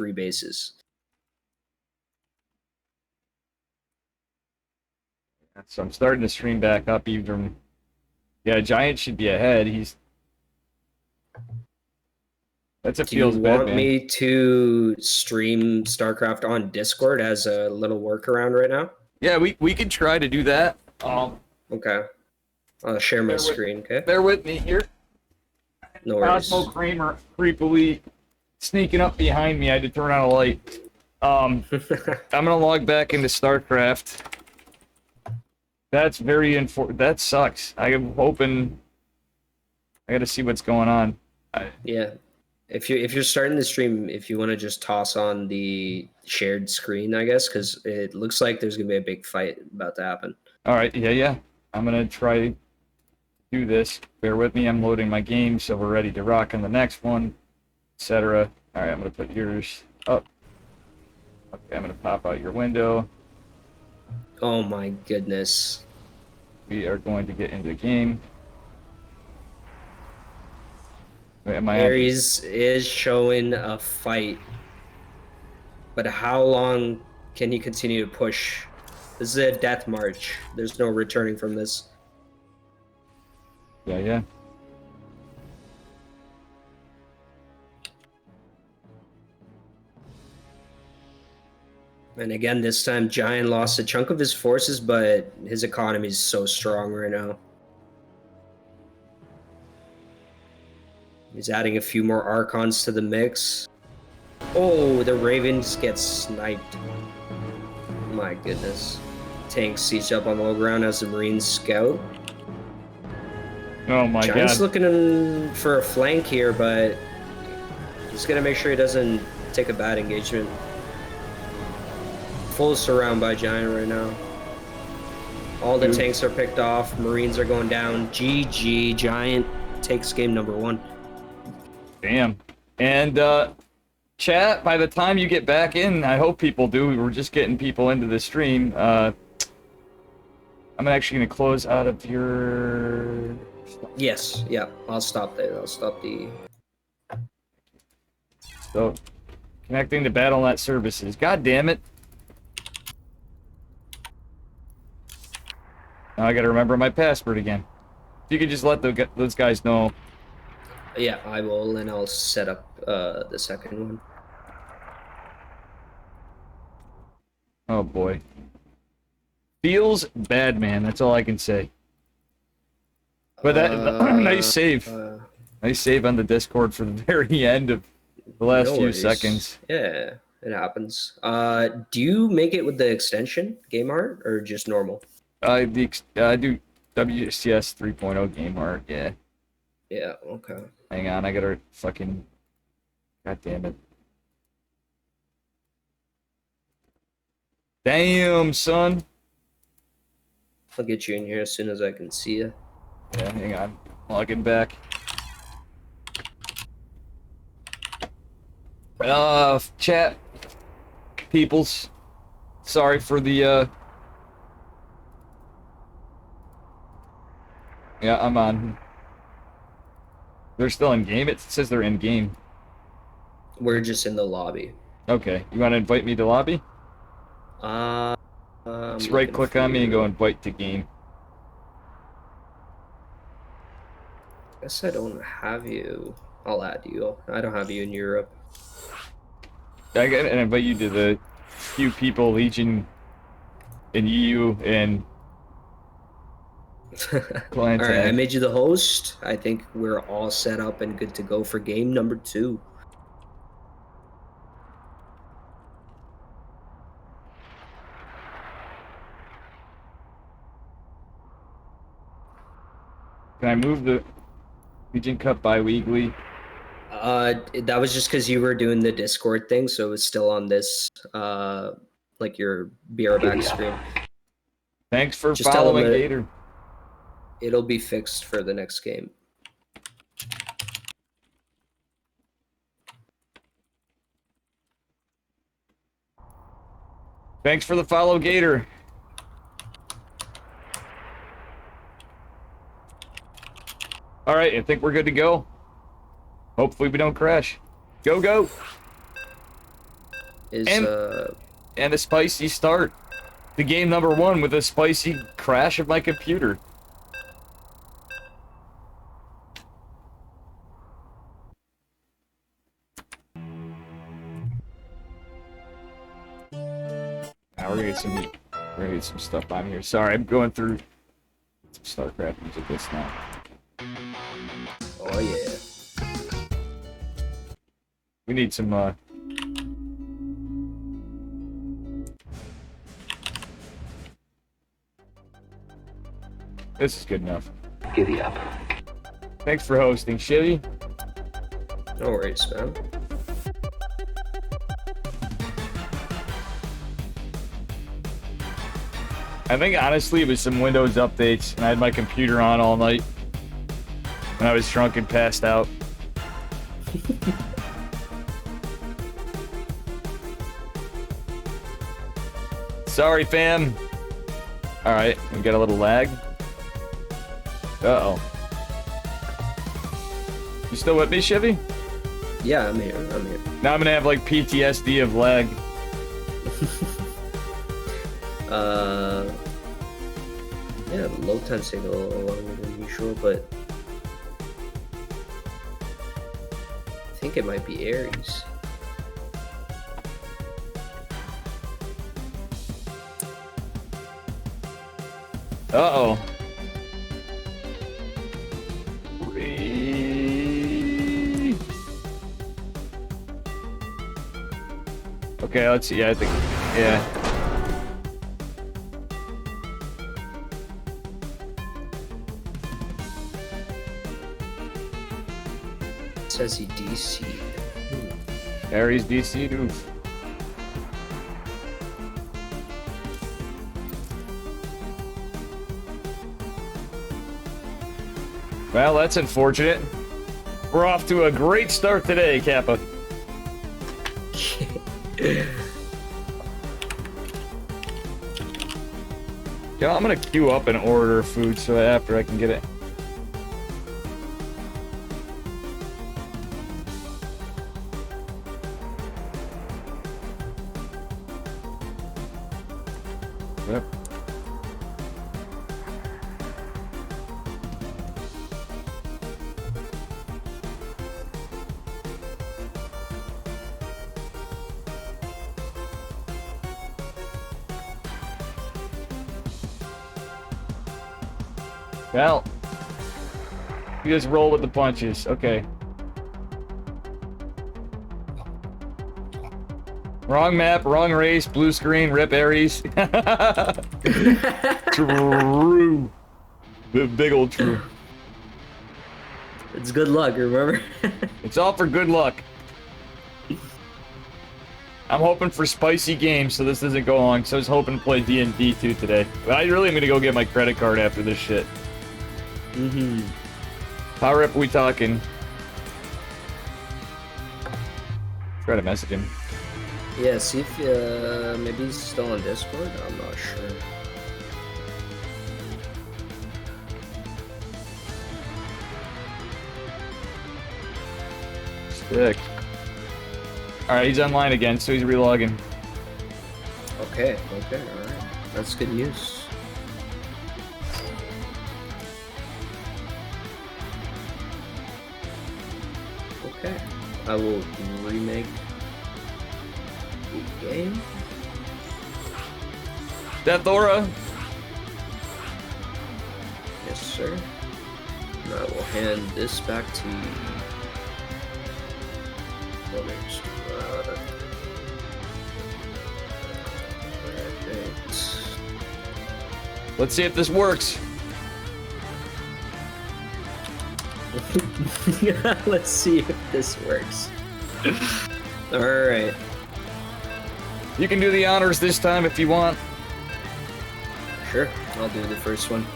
3 bases. So I'm starting to stream back up even. Yeah, Giant should be ahead. That's a Do you feels bad, want man. me to stream StarCraft on Discord as a little workaround right now? Yeah, we could try to do that. Okay. I'll share my screen, okay? Bear with me here. No worries. Cosmo Kramer creepily sneaking up behind me. I had to turn on a light. I'm gonna log back into StarCraft. That's very that sucks. I am hoping. I gotta see what's going on. Yeah. If you're starting the stream, if you want to just toss on the shared screen, I guess, because it looks like there's gonna be a big fight about to happen. All right, yeah. I'm gonna try to do this. Bear with me. I'm loading my game, so we're ready to rock on the next one, etc. All right, I'm gonna put yours up. Okay, I'm gonna pop out your window. Oh my goodness. We are going to get into the game. Wait, Ares is showing a fight, but how long can he continue to push? This is a death march. There's no returning from this. Yeah. And again, this time Giant lost a chunk of his forces, but his economy is so strong right now. He's adding a few more Archons to the mix. Oh, the Ravens get sniped. My goodness. Tank siege up on low ground as the Marines scout. Oh my Giant's god. looking for a flank here, but he's gonna make sure he doesn't take a bad engagement. Full surround by Giant right now. All the tanks are picked off. Marines are going down. GG. Giant takes game number 1. Damn. And chat, by the time you get back in, I hope people do. We're just getting people into the stream. I'm actually going to close out of your... Yes, yeah. I'll stop there. I'll stop the... So, connecting to BattleNet services. God damn it. Now I got to remember my password again. If you could just let those guys know. Yeah, I will, and I'll set up the second one. Oh boy. Feels bad, man. That's all I can say. But that nice save. Nice save on the Discord for the very end of the last few seconds. Yeah, it happens. Do you make it with the extension, Game Art, or just normal? I do WCS 3.0 Game Art, yeah. Yeah, okay. Hang on, I gotta fucking... God damn it. Damn, son. I'll get you in here as soon as I can see you. Yeah, hang on. Logging back. Chat. Peoples. Sorry for the, Yeah, I'm on. They're still in game? It says they're in game. We're just in the lobby. Okay. You want to invite me to lobby? Just right-click on me and go invite to game. Guess I don't have you. I'll add you. I don't have you in Europe. I gotta invite you to the few people, Legion, and EU, and Client Alright, I made you the host. I think we're all set up and good to go for game number 2. Can I move the Legion Cup bi-weekly? That was just because you were doing the Discord thing, so it was still on this, like your BR back screen. Thanks for following, Gator. It'll be fixed for the next game. Thanks for the follow, Gator. All right, I think we're good to go. Hopefully we don't crash. Go, go. is And a spicy start. The game number 1 with a spicy crash of my computer. Now we're gonna get some stuff on here. Sorry, I'm going through some StarCraft music this now. oh yeah. We need some this is good enough. Giddy up. Thanks for hosting, Shitty. No worries, man. I think honestly it was some Windows updates, and I had my computer on all night, and I was drunk and passed out. Sorry, fam. All right, we got a little lag. Uh-oh. You still with me, Chevy? Yeah, I'm here. Now I'm gonna have like PTSD of lag. Yeah, the load times take a little longer than usual, but I think it might be Ares. Uh-oh. Okay, let's see. Yeah, I think. Yeah. It says he DC'd. Ares DC, oof. Well, that's unfortunate. We're off to a great start today, Kappa. Yeah, I'm gonna queue up and order food so after I can get it. Yep. Well, you just roll with the punches. Okay. Wrong map, wrong race, blue screen, rip Ares. True. The big old true. It's good luck, remember? It's all for good luck. I'm hoping for spicy games so this doesn't go long, so I was hoping to play D&D 2 today. But I really am going to go get my credit card after this shit. Mm-hmm. How rip we talking? Try to message him. Yeah, see if maybe he's still on Discord. I'm not sure. Sick. Alright, he's online again, so he's relogging. Okay, alright. That's good news. Okay. I will remake the game. Deathora! Yes, sir. And I will hand this back to you. Brothers. Perfect. Let's see if this works. Let's see if this works. Alright. You can do the honors this time if you want. Sure, I'll do the first one.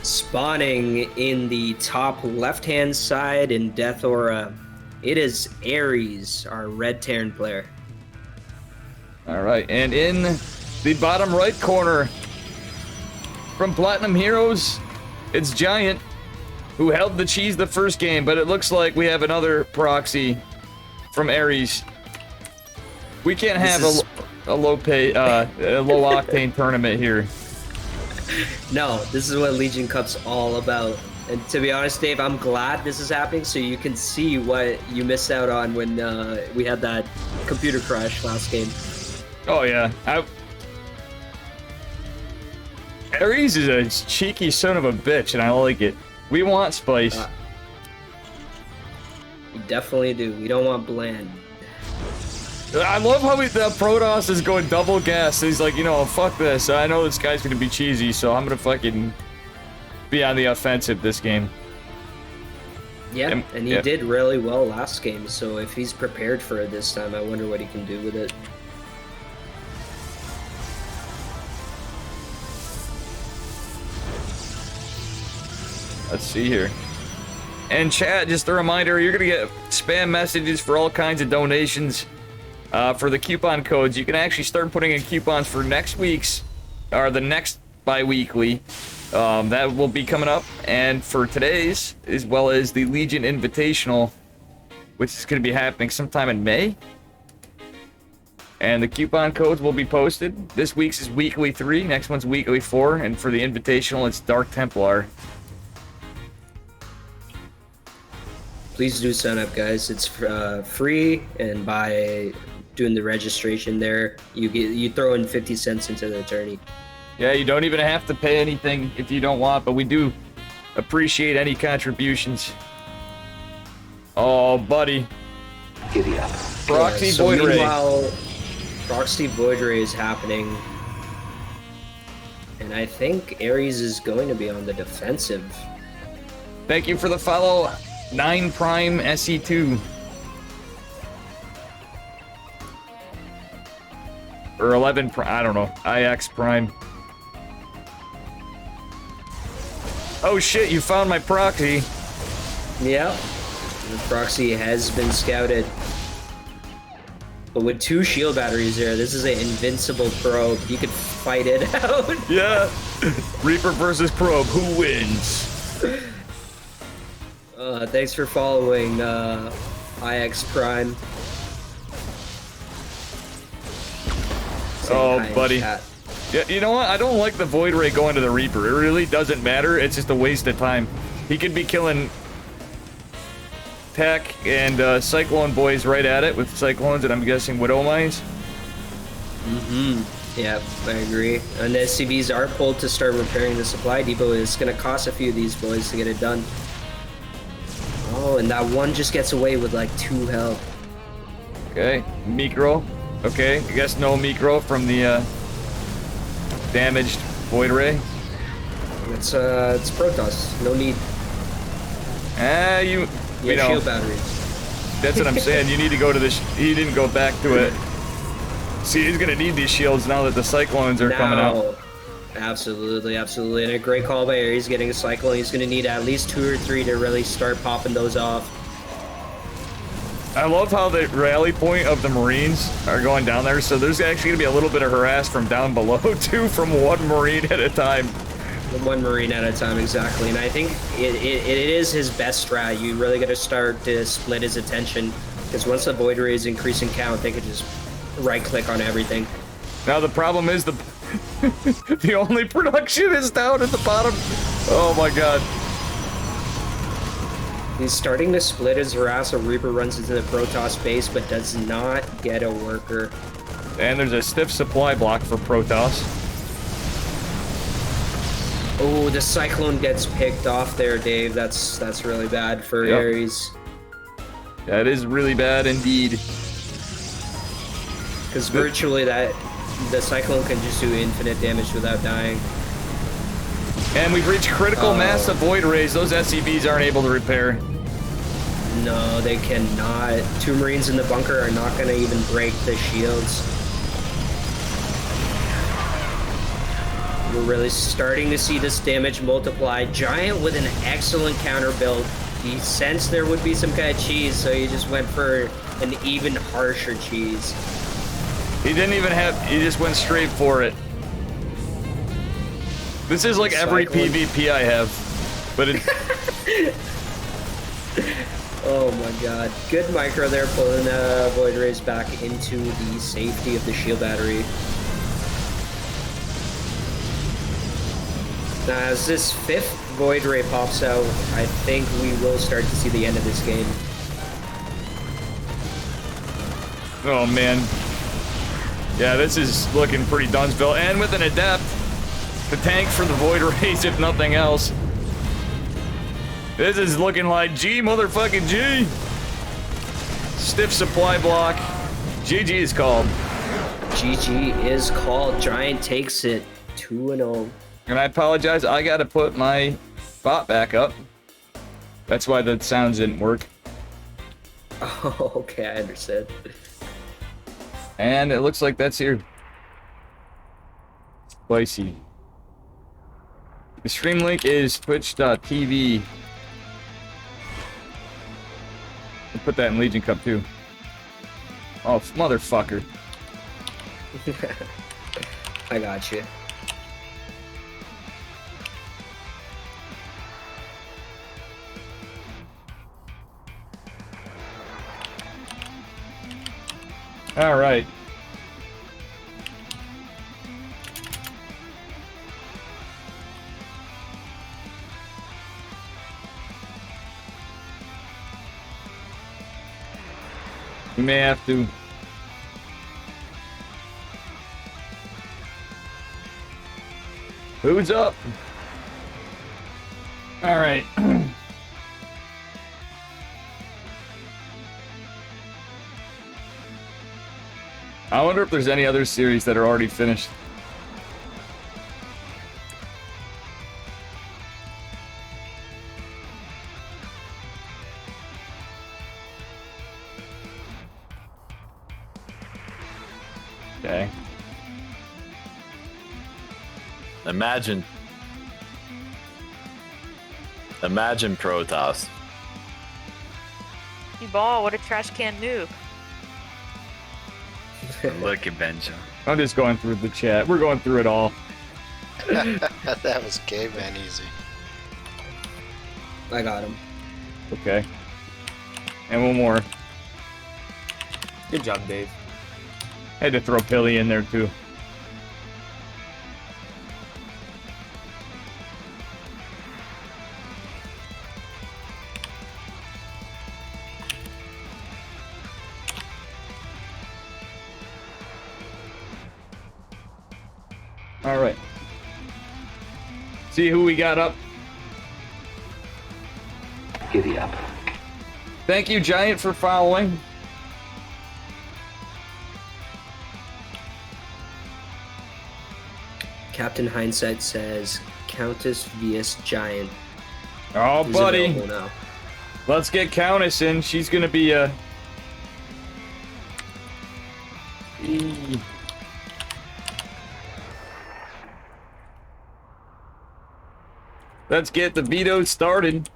Spawning in the top left-hand side in Death Aura It is Ares, our red Terran player. All right, and in the bottom right corner from Platinum Heroes, it's Giant, who held the cheese the first game, but it looks like we have another proxy from Ares. We can't have a low octane tournament here. No, this is what Legion Cup's all about. And to be honest, Dave, I'm glad this is happening so you can see what you missed out on when we had that computer crash last game. Oh, yeah. Ares is a cheeky son of a bitch, and I like it. We want spice. We definitely do. We don't want bland. I love how the Protoss is going double gas. He's like, you know, fuck this. I know this guy's gonna be cheesy, so I'm gonna fucking be on the offensive this game. Yeah, and he did really well last game, so if he's prepared for it this time, I wonder what he can do with it. Let's see here. And chat, just a reminder, you're gonna get spam messages for all kinds of donations. For the coupon codes, you can actually start putting in coupons for next week's, or the next bi-weekly. That will be coming up, and for today's, as well as the Legion Invitational, which is going to be happening sometime in May. And the coupon codes will be posted. This week's is Weekly 3, next one's Weekly 4, and for the Invitational, it's Dark Templar. Please do sign up, guys. It's free, and by doing the registration there, you throw in 50 cents into the tourney. Yeah, you don't even have to pay anything if you don't want, but we do appreciate any contributions. Oh, buddy. Giddy up. Proxy Void Ray. Meanwhile, Proxy Void Ray is happening, and I think Ares is going to be on the defensive. Thank you for the follow, 9 Prime SE2. Or 11 Prime, I don't know, IX Prime. Oh shit, you found my proxy. Yeah, the proxy has been scouted. But with 2 shield batteries there, this is an invincible probe. You could fight it out. Yeah. Reaper versus Probe, who wins? Thanks for following IX Prime. Oh, buddy. Yeah, you know what? I don't like the Void Ray going to the Reaper. It really doesn't matter. It's just a waste of time. He could be killing Tech and Cyclone boys right at it with Cyclones and I'm guessing Widow Mines. Mm-hmm. Yeah, I agree. And the SCVs are pulled to start repairing the supply depot. It's going to cost a few of these boys to get it done. Oh, and that one just gets away with like 2 health. Okay, Micro. Okay, I guess no Micro from the damaged Void Ray. It's Protoss. No need. You know, shield batteries. That's what I'm saying. You need to go to this. He didn't go back to it. See, he's gonna need these shields now that the Cyclones are coming out. Absolutely, absolutely. And a great call by Ares getting a Cyclone. He's gonna need at least 2 or 3 to really start popping those off. I love how the rally point of the Marines are going down there, so there's actually gonna be a little bit of harass from down below too, from 1 Marine at a time. 1 Marine at a time, exactly. And I think it is his best strat. You really got to start to split his attention, because once the Void Ray is increasing count, they could just right-click on everything. Now the problem is the the only production is down at the bottom. Oh my god. He's starting to split his harass. A Reaper runs into the Protoss base, but does not get a worker. And there's a stiff supply block for Protoss. Oh, the Cyclone gets picked off there, Dave. That's really bad for Ares. That is really bad indeed. Because virtually the Cyclone can just do infinite damage without dying. And we've reached critical mass of Void Rays. Those SCVs aren't able to repair. No, they cannot. 2 Marines in the bunker are not going to even break the shields. We're really starting to see this damage multiply. Giant with an excellent counter build. He sensed there would be some kind of cheese, so he just went for an even harsher cheese. He didn't even have. He just went straight for it. This is like every PvP I have, but it's. Oh my god. Good micro there, pulling Void Rays back into the safety of the shield battery. Now, as this 5th Void Ray pops out, I think we will start to see the end of this game. Oh man. Yeah, this is looking pretty Dunsville. And with an Adept, the tank for the Void Rays, if nothing else. This is looking like G motherfucking G. Stiff supply block. GG is called. GG is called. Giant takes it 2-0. And I apologize, I gotta put my bot back up. That's why the sounds didn't work. Oh, okay, I understand. And it looks like that's here. Spicy. The stream link is twitch.tv. I'll put that in Legion Cup too. Oh, motherfucker. I got you. All right. We may have to. Who's up? All right. I wonder if there's any other series that are already finished. Okay. Imagine Protoss. You ball, what a trash can noob. Look at Benja. I'm just going through the chat. We're going through it all. That was caveman easy. I got him. Okay. And one more. Good job, Dave. Had to throw Pilly in there too. All right. See who we got up. Giddy up. Thank you, Giant, for following. Captain Hindsight says Countess vs Giant. Oh, is buddy. available now. Let's get Countess in. She's gonna be a. Let's get the veto started.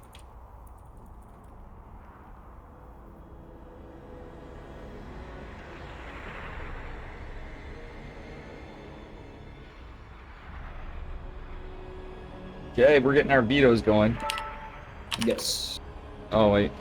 Okay, we're getting our vetoes going. Yes. Oh, wait.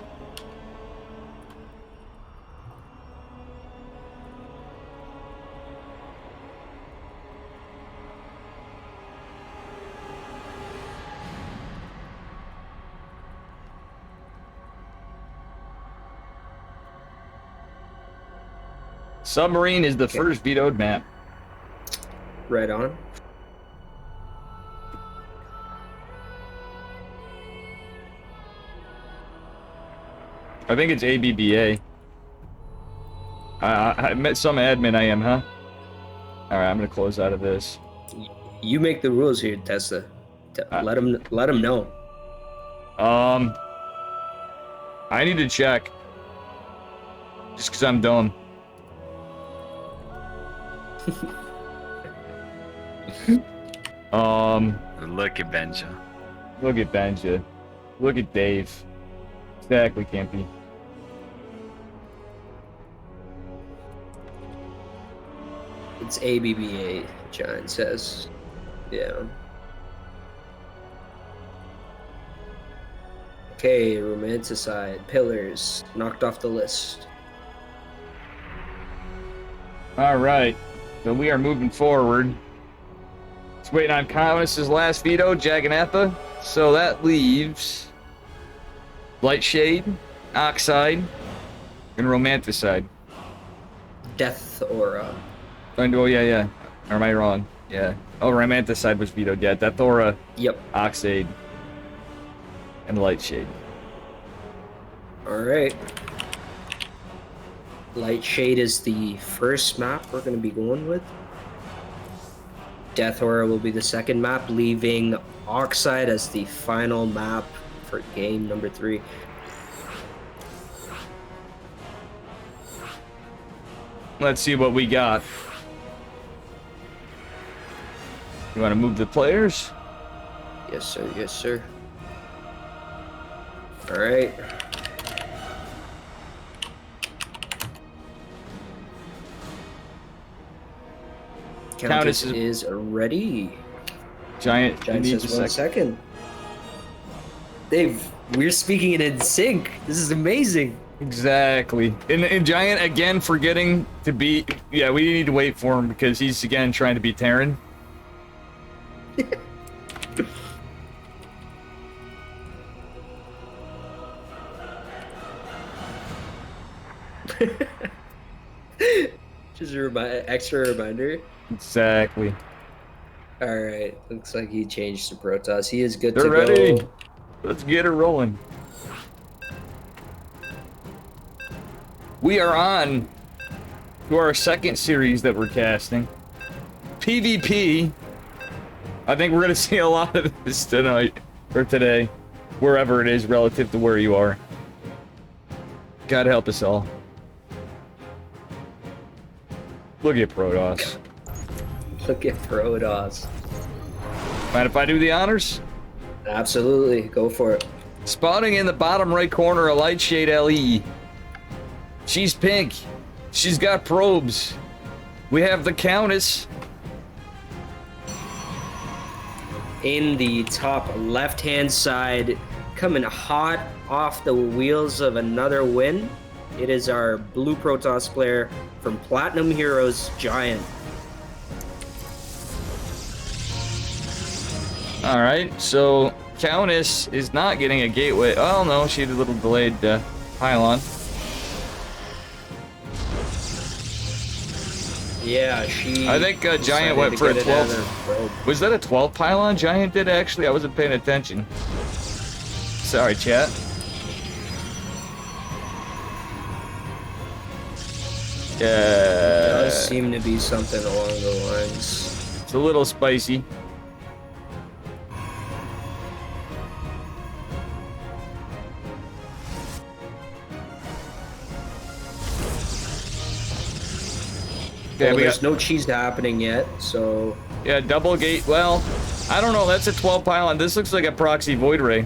Submarine is the first vetoed map. Right on. I think it's ABBA. I met some admin I am, huh? Alright, I'm gonna close out of this. You make the rules here, Tesla. Let him know. I need to check. Just because I'm dumb. Look at Benja. Look at Benja. Look at Dave. Exactly, can't be. It's ABBA, Giant says. Yeah. Okay, Romanticide, Pillars, knocked off the list. Alright, so we are moving forward. Just waiting on Commodus' last veto, Jaganatha. So that leaves Lightshade, Oxide, and Romanticide. Death Aura. Oh, yeah. Or am I wrong? Yeah. Oh, Romanticide was vetoed. Yeah, Death Aura, Yep. Oxide, and Lightshade. Alright. Lightshade is the first map we're going to be going with. Death Aura will be the second map, leaving Oxide as the final map for game number 3. Let's see what we got. You want to move the players? Yes, sir. Yes, sir. Alright. Countess is ready. Giant Giant needs says a 1 second. Dave, we're speaking it in sync. This is amazing. Exactly. And Giant, again, forgetting to be... Yeah, we need to wait for him because he's, again, trying to be Terran. Just a extra reminder. Exactly. Alright, looks like he changed to Protoss. He is good They're to ready. go. Let's get her rolling. We are on to our second series that we're casting. PvP. I think we're going to see a lot of this tonight, or today, wherever it is relative to where you are. God help us all. Look at Protoss. Look at Protoss. Mind if I do the honors? Absolutely, go for it. Spawning in the bottom right corner, a Lightshade LE. She's pink. She's got probes. We have the Countess. In the top left-hand side, coming hot off the wheels of another win, it is our blue Protoss player from Platinum Heroes, Giant. Alright, so Countess is not getting a gateway. Oh no, she had a little delayed pylon. Yeah, she... I think Giant went for a 12. Was that a 12 pylon Giant did actually? I wasn't paying attention. Sorry, chat. It does seem to be something along the lines. It's a little spicy. Well, there's no cheese happening yet, so... Yeah, double gate. Well, I don't know. That's a 12 pylon. This looks like a proxy Void Ray.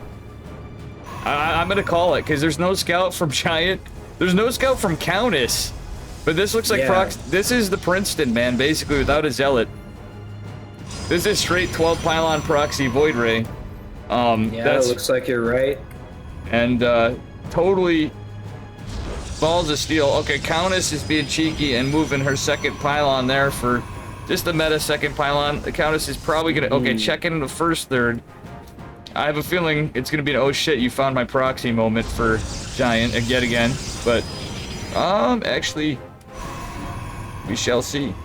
I'm going to call it, because there's no scout from Giant. There's no scout from Countess. But this looks like This is the Princeton, man, basically, without a Zealot. This is straight 12 pylon proxy Void Ray. Yeah, it looks like you're right. And totally balls of steel. Okay, Countess is being cheeky and moving her second pylon there for just a meta second pylon. The Countess is probably gonna check in the first third. I have a feeling it's gonna be an oh shit, you found my proxy moment for Giant yet again. But actually, we shall see.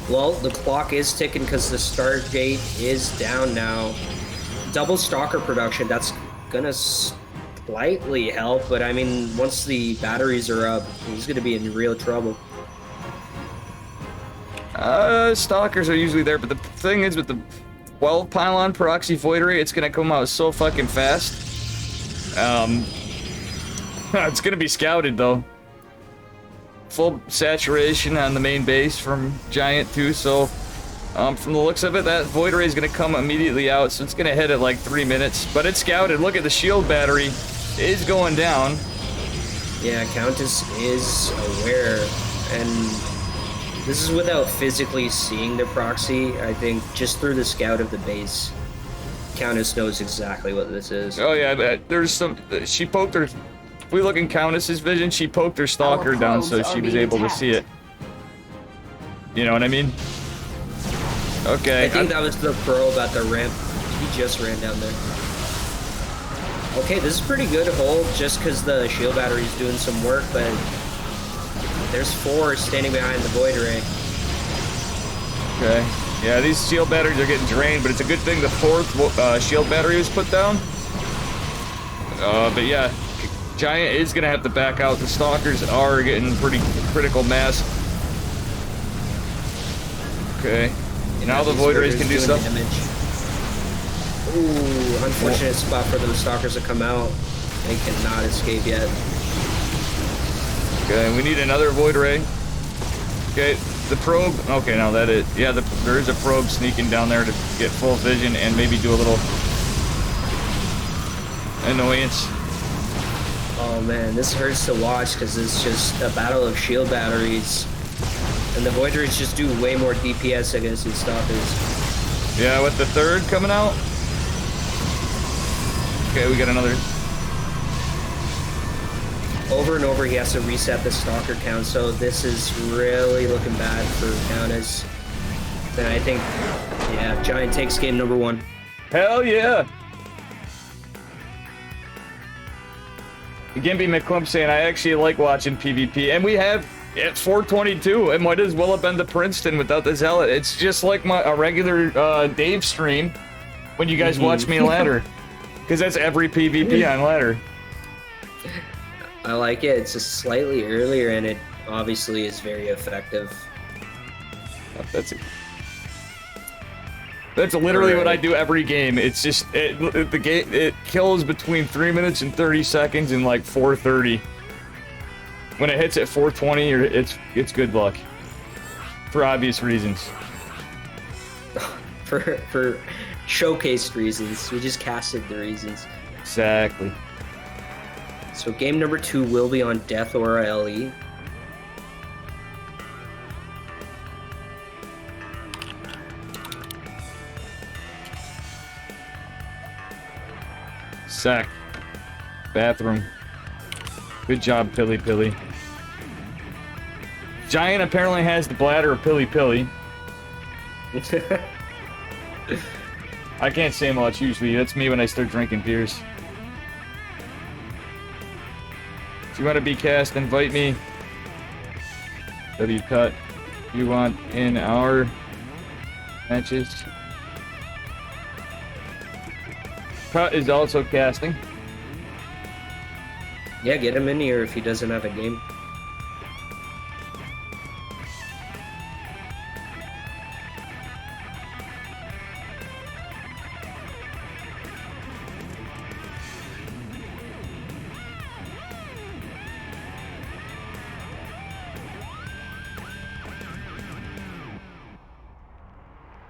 Well, the clock is ticking because the Stargate is down now. Double Stalker production, that's gonna slightly help, but I mean, once the batteries are up, he's gonna be in real trouble. Stalkers are usually there, but the thing is with the 12 pylon proxy Void Ray, it's gonna come out so fucking fast. It's gonna be scouted though. Full saturation on the main base from Giant too, so from the looks of it, that Void Ray is gonna come immediately out, so it's gonna hit at like 3 minutes. But it's scouted. Look at the shield battery. is going down. Yeah, Countess is aware, and this is without physically seeing the proxy. I think just through the scout of the base, Countess knows exactly what this is. Oh yeah, there's some. She poked her. If we look in Countess's vision, she poked her stalker down so she was able to see it. You know what I mean? Okay. I think that was the probe at the ramp. He just ran down there. Okay, this is pretty good hold just because the shield battery's doing some work, but there's 4 standing behind the Void Ray. Okay. Yeah, these shield batteries are getting drained, but it's a good thing the 4th shield battery was put down. But yeah, Giant is gonna have to back out. The stalkers are getting pretty critical mass. Okay. Now the Void Rays can do stuff. Ooh, unfortunate spot for the stalkers to come out. They cannot escape yet. Okay, we need another Void Ray. Okay, the probe. Okay, now that it. Yeah, there is a probe sneaking down there to get full vision and maybe do a little annoyance. Oh man, this hurts to watch because it's just a battle of shield batteries. And the Void Rays just do way more DPS against these stalkers. Yeah, with the 3rd coming out. Okay, we got another. Over and over, he has to reset the stalker count, so this is really looking bad for Countess. Then I think, yeah, Giant takes game number 1. Hell yeah! Gimpy McClump saying, I actually like watching PvP, and we have at 422. It might as well have been the Princeton without the Zealot. It's just like a regular Dave stream when you guys watch me ladder. Because that's every PvP on ladder. I like it. It's just slightly earlier, and it obviously is very effective. That's literally what I do every game. It's just it kills between 3 minutes and 30 seconds and like 4:30. When it hits at 4:20, it's good luck. For obvious reasons. for showcased reasons. We just casted the reasons. Exactly. So game number 2 will be on Death Aura LE. Sack. Bathroom. Good job, Pilly Pilly. Giant apparently has the bladder of Pilly Pilly. I can't say much usually. That's me when I start drinking beers. If you want to be cast, invite me. W cut. You want in our matches. Cut is also casting. Yeah, get him in here if he doesn't have a game.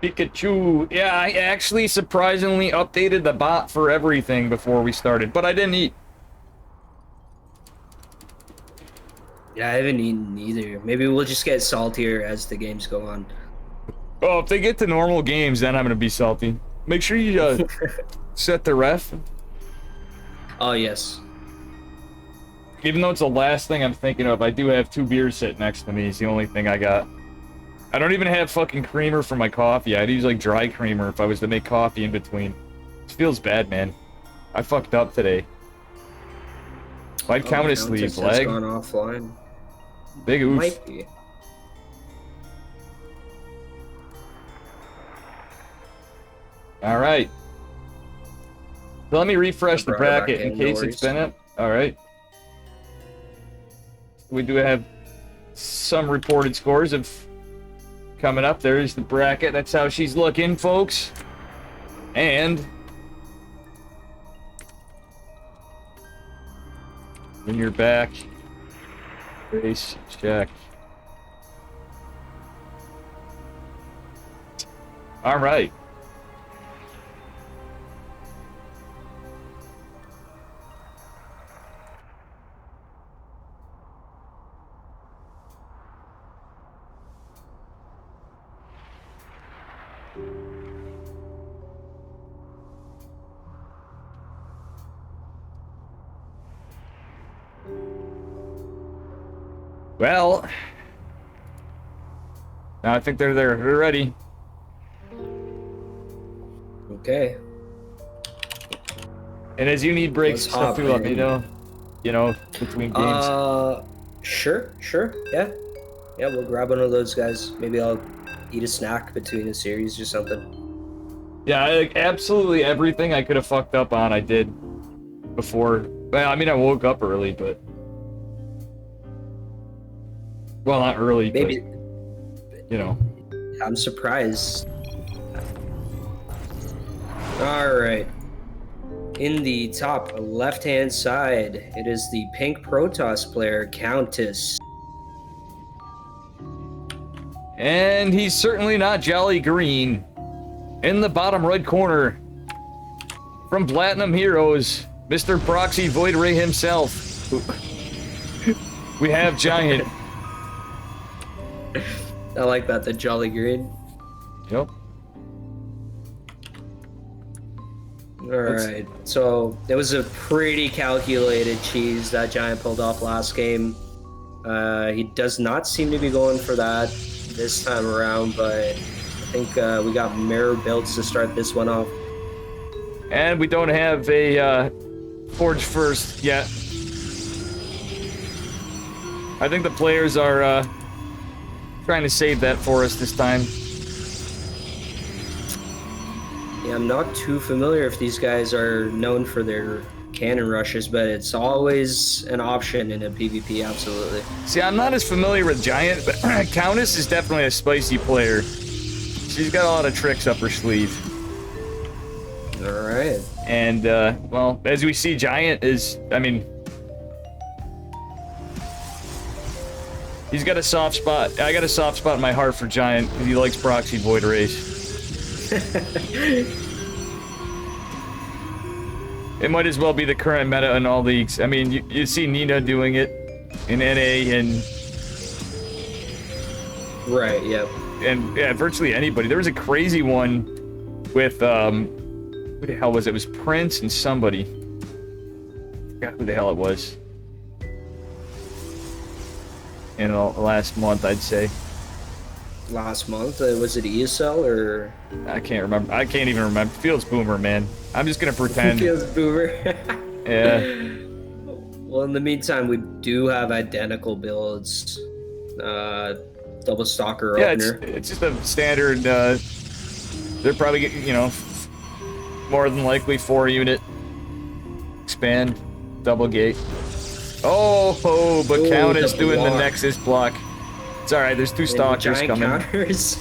Pikachu. Yeah, I actually surprisingly updated the bot for everything before we started, but I didn't eat. Yeah, I haven't eaten either. Maybe we'll just get saltier as the games go on. Oh, if they get to normal games, then I'm gonna be salty. Make sure you set the ref. Oh, yes. Even though it's the last thing I'm thinking of, I do have 2 beers sitting next to me. It's the only thing I got. I don't even have fucking creamer for my coffee. I'd use like dry creamer if I was to make coffee in between. It feels bad, man. I fucked up today. Why'd Countess leave? Lag? Gone offline. Big oof. Might be. Alright. So let me refresh the I brought it back bracket in in, case no it's been it. Alright. We do have some reported scores of coming up. There's the bracket. That's how she's looking, folks. And when you're back, race check. All right. Well, now I think they're there. They're ready. Okay. And as you need breaks, Let's stuff hop to let me in. know. You know, between games. Sure. Yeah. Yeah, we'll grab one of those guys. Maybe I'll eat a snack between a series or something. Yeah, absolutely everything I could have fucked up on, I did before. Well, I mean, I woke up early, but well, not early, Maybe. but you know. I'm surprised. All right. In the top left-hand side, it is the pink Protoss player, Countess. And he's certainly not Jolly Green. In the bottom right corner, from Platinum Heroes, Mr. Proxy Void Ray himself. We have Giant. I like that, the Jolly Green. Yep. Alright, so it was a pretty calculated cheese that Giant pulled off last game. He does not seem to be going for that this time around, but I think we got mirror builds to start this one off. And we don't have a Forge First yet. I think the players are trying to save that for us this time. Yeah, I'm not too familiar if these guys are known for their cannon rushes, but it's always an option in a PvP, absolutely. See, I'm not as familiar with Giant, but Countess is definitely a spicy player. She's got a lot of tricks up her sleeve. Alright. And, well, as we see, Giant is, I mean, he's got a soft spot. I got a soft spot in my heart for Giant because he likes proxy void rays. It might as well be the current meta in all leagues. I mean, you see Nina doing it in NA and Right, yep. and yeah, virtually anybody. There was a crazy one with who the hell was it? It was Prince and somebody. I forgot who the hell it was. In the last month, I'd say. Last month, was it ESL or? I can't remember. I can't even remember. Feels Boomer, man. I'm just gonna pretend. Feels Boomer. Yeah. Well, in the meantime, we do have identical builds. Double stalker Yeah, opener. it's just a standard. They're probably, you know, more than likely 4-unit expand double gate. Oh, but Ooh, Countess the doing the block. Nexus block. It's all right. There's two And stalkers giant coming. counters.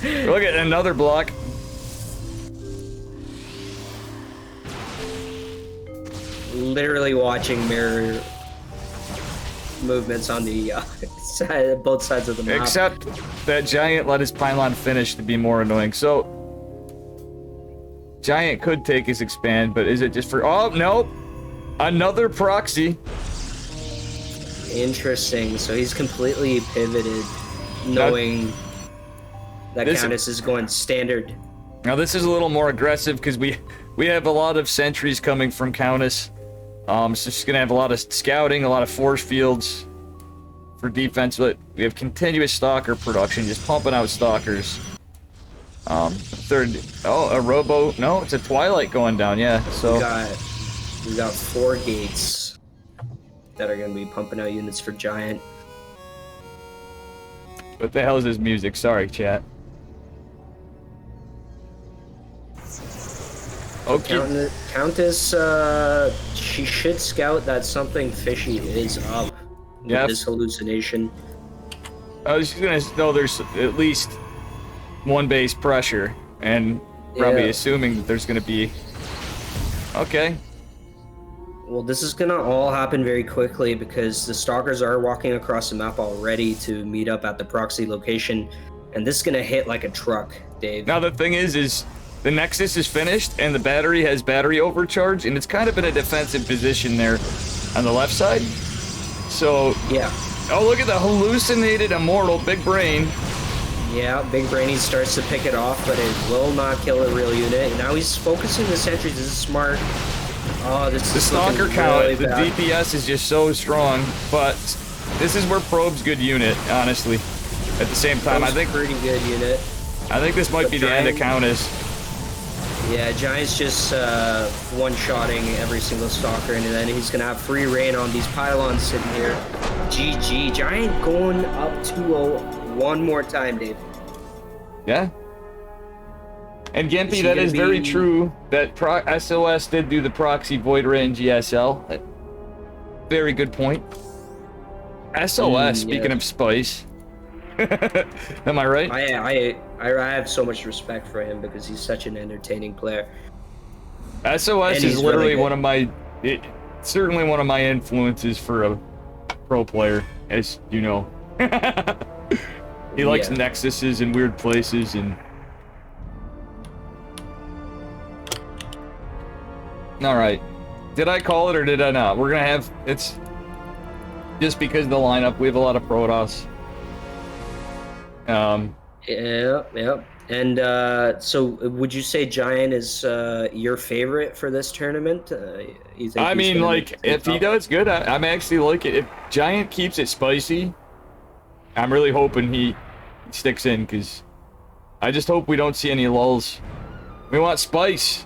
Look at another block. Literally watching mirror movements on the side, both sides of the map. Except that Giant let his pylon finish to be more annoying. So Giant could take his expand, but is it just for? Oh no, another proxy. Interesting. So he's completely pivoted, knowing that this- Countess is going standard. Now this is a little more aggressive because we have a lot of sentries coming from Countess. So she's gonna have a lot of scouting, a lot of force fields for defense, but we have continuous stalker production, just pumping out stalkers. Third, a robo, no, it's a Twilight going down, yeah. So We got 4 gates that are gonna be pumping out units for Giant. what the hell is this music? Sorry, chat. Okay. Countess, she should scout that something fishy is up with Yep. this hallucination. She's gonna know there's at least one base pressure, and probably Yeah. assuming that there's gonna be. Okay. Well, this is gonna all happen very quickly because the stalkers are walking across the map already to meet up at the proxy location, and this is gonna hit like a truck, Dave. Now the thing is the Nexus is finished, and the battery has battery overcharge, and it's kind of in a defensive position there on the left side. So, Yeah, oh, look at the hallucinated immortal big brain. yeah, Big Brainy starts to pick it off, but it will not kill a real unit. And now he's focusing the sentries. This is smart. Oh, this The is stalker looking count, really the bad. DPS is just so strong, but This is where Probe's good unit, honestly. At the same time, I think pretty good unit. this might be the end of Countess. Yeah, Giant's just one-shotting every single stalker, and then he's gonna have free reign on these pylons sitting here. GG. Giant going up 2-0 one more time, Dave. Yeah. And Is Gimpy, he that gonna is very be- true that SOS did do the proxy Void Ray in GSL. Very good point. SOS, speaking yeah. of spice. Am I right? I have so much respect for him because he's such an entertaining player. SOS And is he's literally really good. one of my, certainly one of my influences for a pro player, as you know. He likes Yeah. nexuses in weird places and. All right, did I call it or did I not? We're gonna have it's just because of the lineup. We have a lot of Protoss. Yeah. And so, would you say Giant is your favorite for this tournament? You think I he's mean, gonna like, make the if he top? does good, I'm actually like it. If Giant keeps it spicy, I'm really hoping he sticks in, because I just hope we don't see any lulls. We want spice.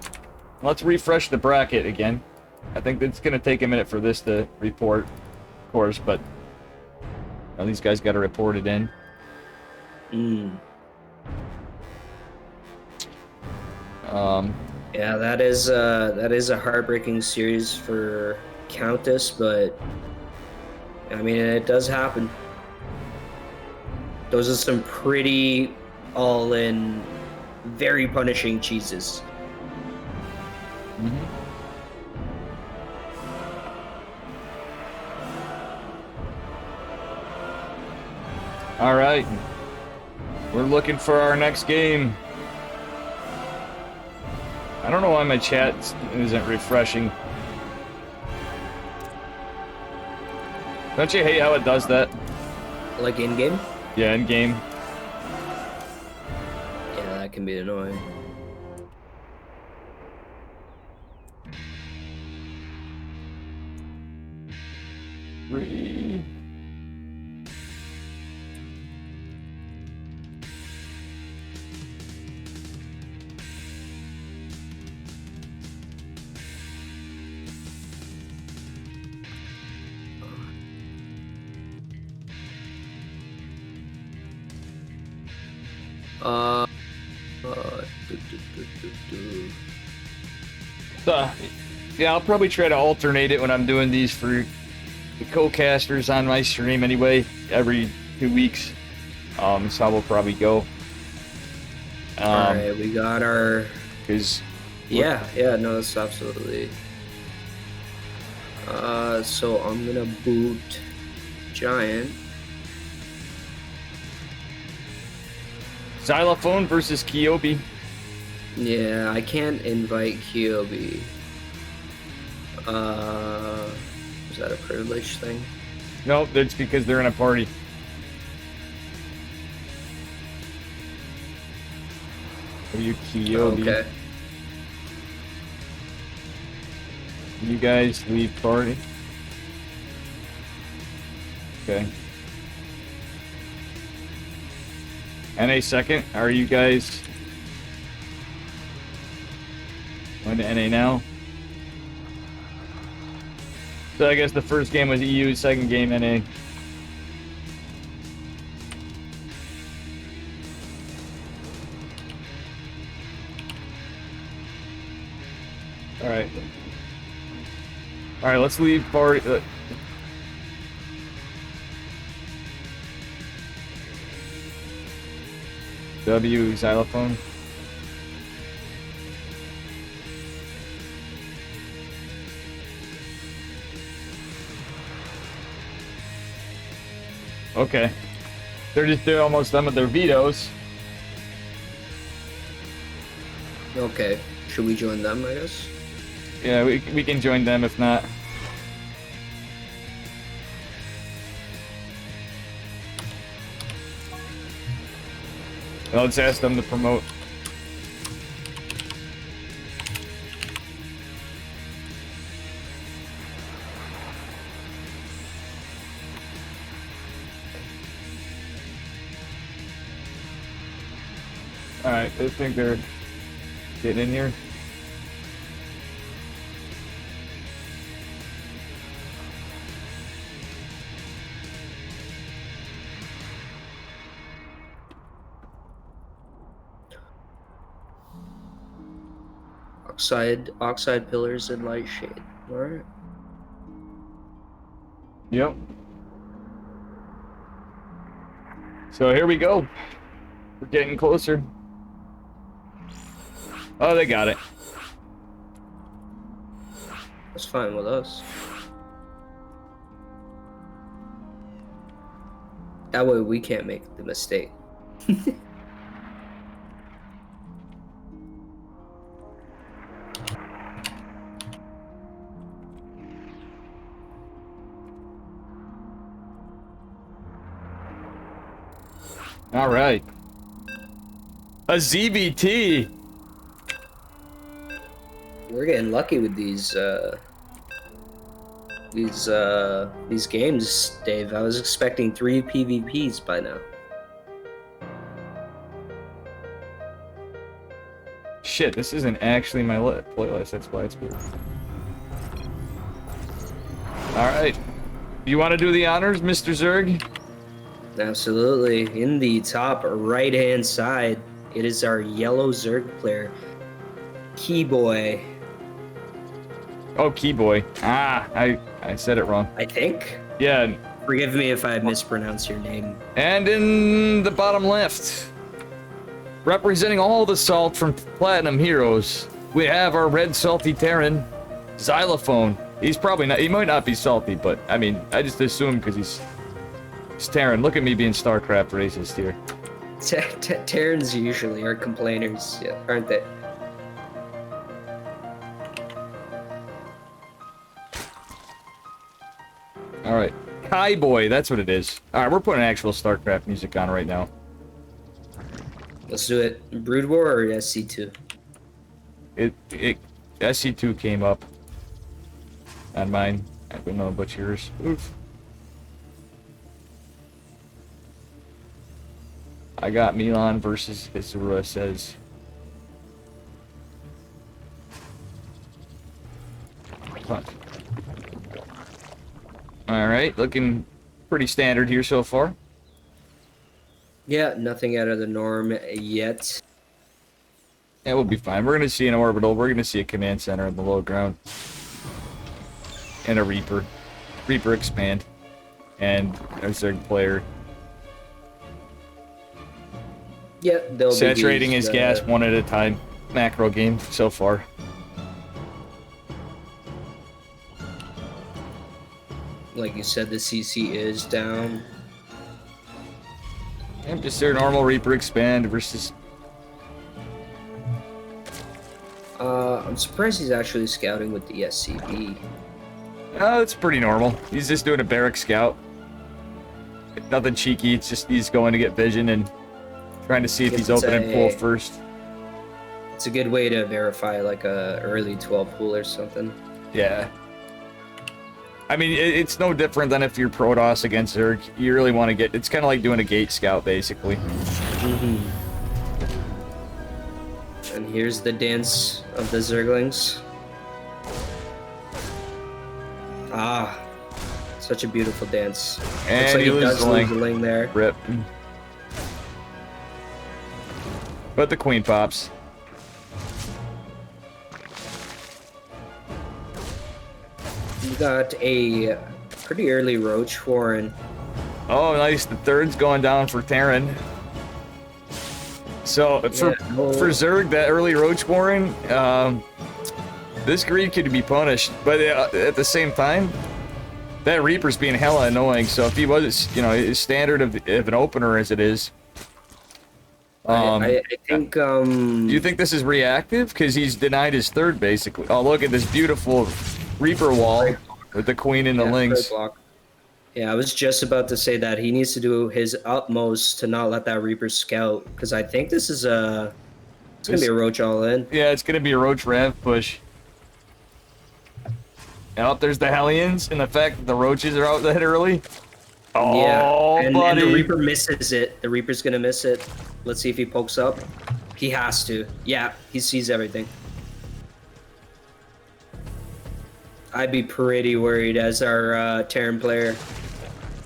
Let's refresh the bracket again. I think it's going to take a minute for this to report, of course, but these guys got to report it in. Yeah, that is a heartbreaking series for Countess, but I mean, it does happen. Those are some pretty all-in, very punishing cheeses. All right. We're looking for our next game. I don't know why my chat isn't refreshing. Don't you hate how it does that? Like in-game? Yeah, in game. Yeah, that can be annoying. Three. Yeah, I'll probably try to alternate it when I'm doing these for the co-casters on my stream anyway, every 2 weeks. That's how we'll probably go. Alright, we got our... Because Yeah, no, that's absolutely... so I'm gonna boot Giant. Xylophone versus Kyobi. Yeah, I can't invite Kyobi. Is that a privilege thing? Nope, that's because they're in a party. Are you Kyobi? Okay. You guys leave party. Okay. NA second. Are you guys going to NA now? So I guess the first game was EU, second game NA. All right. All right, let's leave party. W xylophone. Okay. They're almost done with their vetoes. Okay. Should we join them, I guess? Yeah, we can join them if not. Let's ask them to promote. Alright, I think they're getting in here. Oxide pillars and light shade. Alright. Yep. So here we go. We're getting closer. Oh, they got it. That's fine with us. That way we can't make the mistake. All right. A ZBT. We're getting lucky with these games, Dave. I was expecting 3 PvPs by now. Shit, this isn't actually my playlist. That's why it's weird. All right. You want to do the honors, Mr. Zerg? Absolutely. In the top right-hand side, it is our yellow Zerg player, Keyboy. Oh, Keyboy. Ah, I said it wrong. I think. Yeah. Forgive me if I mispronounce your name. And in the bottom left, representing all the salt from Platinum Heroes, we have our red salty Terran, Xylophone. He's probably not, he might not be salty, but I mean, I just assume because he's Terran. Look at me being StarCraft racist here. Terrans usually are complainers, aren't they? All right, Keyboy, that's what it is. All right, we're putting actual StarCraft music on right now. Let's do it. Brood War or SC2? SC2 came up on mine. I don't know about yours. Oof. I got Milan versus Isura says. Alright, looking pretty standard here so far. Yeah, nothing out of the norm yet. Yeah, we'll be fine. We're going to see an orbital. We're going to see a command center in the low ground. And a Reaper. Reaper expand. And a Zerg player. Yeah, they'll saturating be his gas one at a time. Macro game so far. Like you said, the CC is down. And just their normal Reaper expand versus. I'm surprised he's actually scouting with the SCV. Oh, it's pretty normal. He's just doing a barrack scout. Nothing cheeky. It's just he's going to get vision and trying to see if he's open and full first. It's a good way to verify like a early 12 pool or something. Yeah. I mean, it's no different than if you're Protoss against Zerg. You really want to get... It's kind of like doing a gate scout, basically. Mm-hmm. And here's the dance of the Zerglings. Ah, such a beautiful dance. And looks like he he does lose the link link there. Rip. But the queen pops. You got a pretty early Roach Warren. Oh, nice. The third's going down for Terran. So, for Zerg, that early Roach Warren, this greed could be punished. But at the same time, that Reaper's being hella annoying. So if he was, you know, as standard of an opener as it is, I think. Do you think this is reactive? Because he's denied his third, basically. Oh, look at this beautiful Reaper wall with the queen and the links. Yeah, I was just about to say that he needs to do his utmost to not let that Reaper scout, because I think this is it's gonna be a Roach all in. Yeah, it's gonna be a Roach Rev push. Oh, there's the Hellions, and the fact that the Roaches are out that early. Oh, yeah, and buddy. the Reaper misses it. The Reaper's gonna miss it. Let's see if he pokes up. He has to. Yeah, he sees everything. I'd be pretty worried as our Terran player.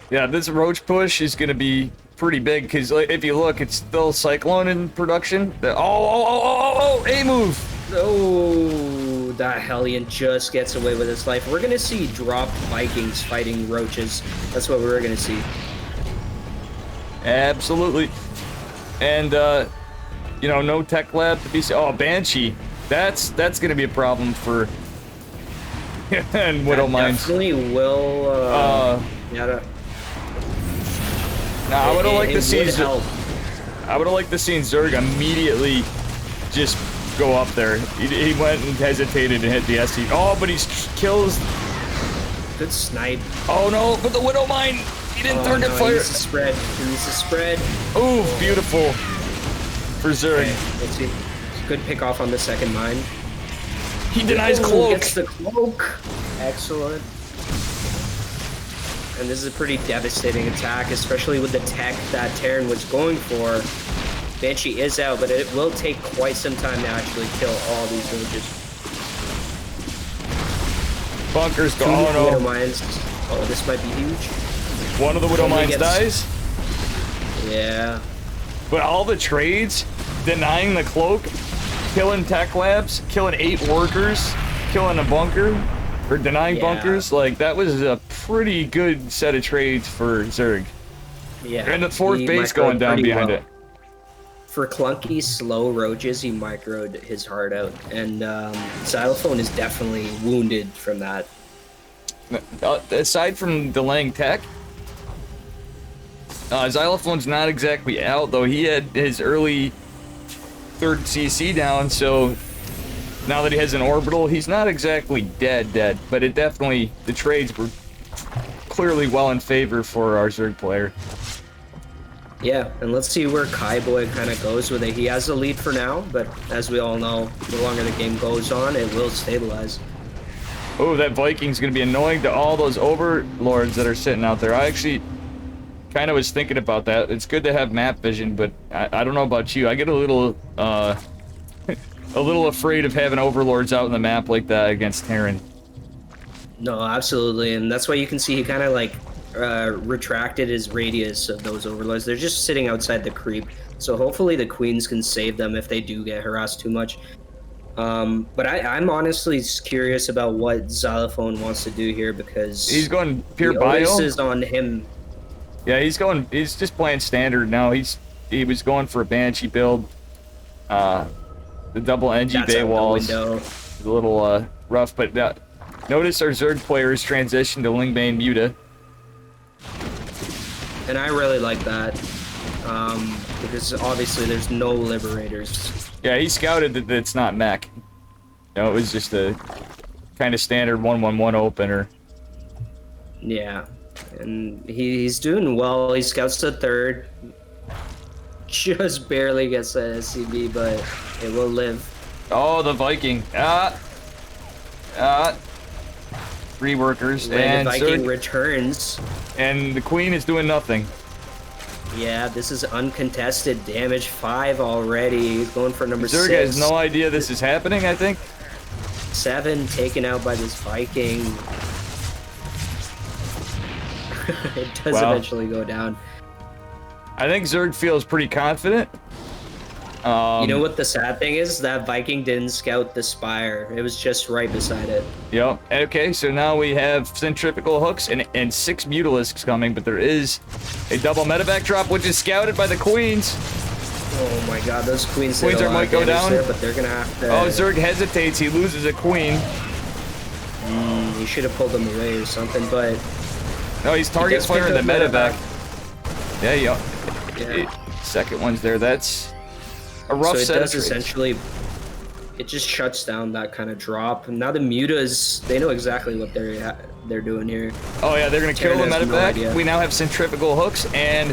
Yeah, this Roach push is going to be pretty big because if you look, it's still Cyclone in production. A move! Oh, that Hellion just gets away with his life. We're going to see dropped Vikings fighting Roaches. That's what we're going to see. Absolutely. And, you know, no tech lab to be... Oh, Banshee. That's going to be a problem for... and Widow Mines. Definitely will... yeah, Nah, I would have liked to see... help. I would have liked to see Zerg immediately just go up there. He went and hesitated and hit the SC. Oh, but he kills... Good snipe. Oh, no, but the Widow Mine... He didn't target fire. He needs to spread. He needs to spread. Ooh, beautiful. For Zerg. Okay, let's see. Good pick off on the second mine. He denies Ooh, cloak. Gets the cloak. Excellent. And this is a pretty devastating attack, especially with the tech that Terran was going for. Banshee is out, but it will take quite some time to actually kill all these Roaches. Bunkers go. Two Oh, Widow no. Mines. Oh, this might be huge. One of the Widow Only Mines dies. Yeah. But all the trades, denying the cloak, killing tech labs, killing 8 workers, killing a bunker, or denying Yeah. bunkers, like that was a pretty good set of trades for Zerg. Yeah. And the 4th he base microed going down pretty behind well. it. For clunky, slow Roaches, he microed his heart out. And Xylophone is definitely wounded from that. Aside from delaying tech, Xylophone's not exactly out, though. He had his early 3rd CC down, so now that he has an orbital, he's not exactly dead, but it definitely, the trades were clearly well in favor for our Zerg player. Yeah, and let's see where Kaiboy kind of goes with it. He has the lead for now, but as we all know, the longer the game goes on, it will stabilize. Oh, that Viking's going to be annoying to all those overlords that are sitting out there. I actually kind of was thinking about that. It's good to have map vision, but I don't know about you. I get a little a little afraid of having overlords out in the map like that against Terran. No, absolutely, and that's why you can see he kind of like retracted his radius of those overlords. They're just sitting outside the creep, so hopefully the queens can save them if they do get harassed too much. But I'm honestly curious about what Xylophone wants to do here because He's going pure the bio. onus is on him. Yeah, he's just playing standard now. He was going for a Banshee build. The double NG That's bay out the walls window. is a little rough, but notice our Zerg players transition to Lingbane Muta. And I really like that because obviously there's no liberators. Yeah, he scouted that it's not mech. No, it was just a kind of standard 1-1-1 opener. Yeah, and he's doing well. He scouts to 3rd. Just barely gets the SCB, but it will live. Oh, the Viking. 3 workers. When And the Viking Zerg, returns. and the Queen is doing nothing. Yeah, this is uncontested. Damage 5 already. He's going for number Zerg 6. has no idea this is happening, I think. 7 taken out by this Viking. It does Wow. eventually go down. I think Zerg feels pretty confident. You know what the sad thing is? That Viking didn't scout the spire. It was just right beside it. Yep. Okay, so now we have centrifugal hooks and 6 mutalisks coming, but there is a double medevac drop, which is scouted by the queens. Oh my god, those queens Queens did a are lot might of go damage down. there, but they're gonna have to... Oh, Zerg hesitates. He loses a queen. You should have pulled them away or something, but... No, he's target does pick firing the up medevac. Yeah, Yeah. Second one's there. That's a rough So it set of does trades. essentially... It just shuts down that kind of drop. And now the mutas, they know exactly what they're doing here. Oh yeah, they're gonna kill the Terran has no medevac. idea. We now have centrifugal hooks and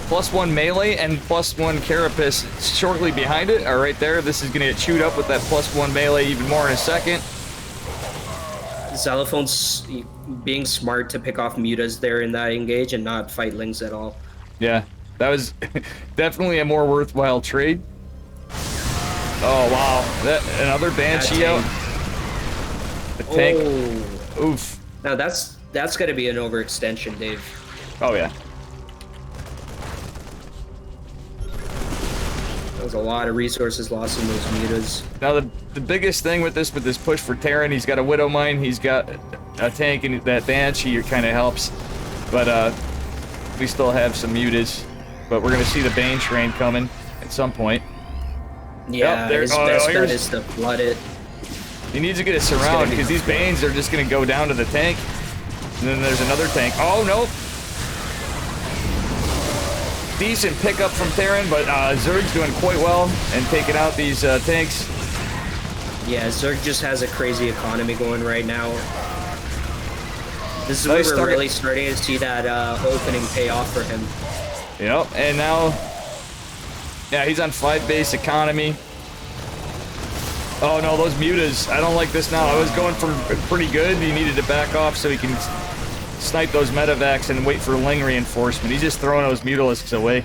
+1 melee and +1 carapace shortly behind it. All right, there. This is gonna get chewed up with that +1 melee even more in a second. Xylophone's being smart to pick off mutas there in that engage and not fight lings at all. Yeah, that was definitely a more worthwhile trade. Oh wow, that another Banshee out. The tank. Oh. Oof. Now that's gonna be an overextension, Dave. Oh yeah. That was a lot of resources lost in those mutas. Now the biggest thing with this push for Terran, he's got a Widow Mine, he's got a tank, and that Banshee kind of helps. But we still have some mutas. But we're gonna see the Bane train coming at some point. Yeah, Yep, his best bet is to flood it. He needs to get a surround because these Banes are just gonna go down to the tank. And then there's another tank. Oh nope. Decent pickup from Terran, but Zerg's doing quite well and taking out these tanks. Yeah, Zerg just has a crazy economy going right now. This is Nice where we're target. really starting to see that opening pay off for him. Yep, and now, yeah, he's on 5 base economy. Oh no, those mutas, I don't like this now. I was going for pretty good. He needed to back off so he can snipe those medevacs and wait for Ling reinforcement. He's just throwing those mutalisks away.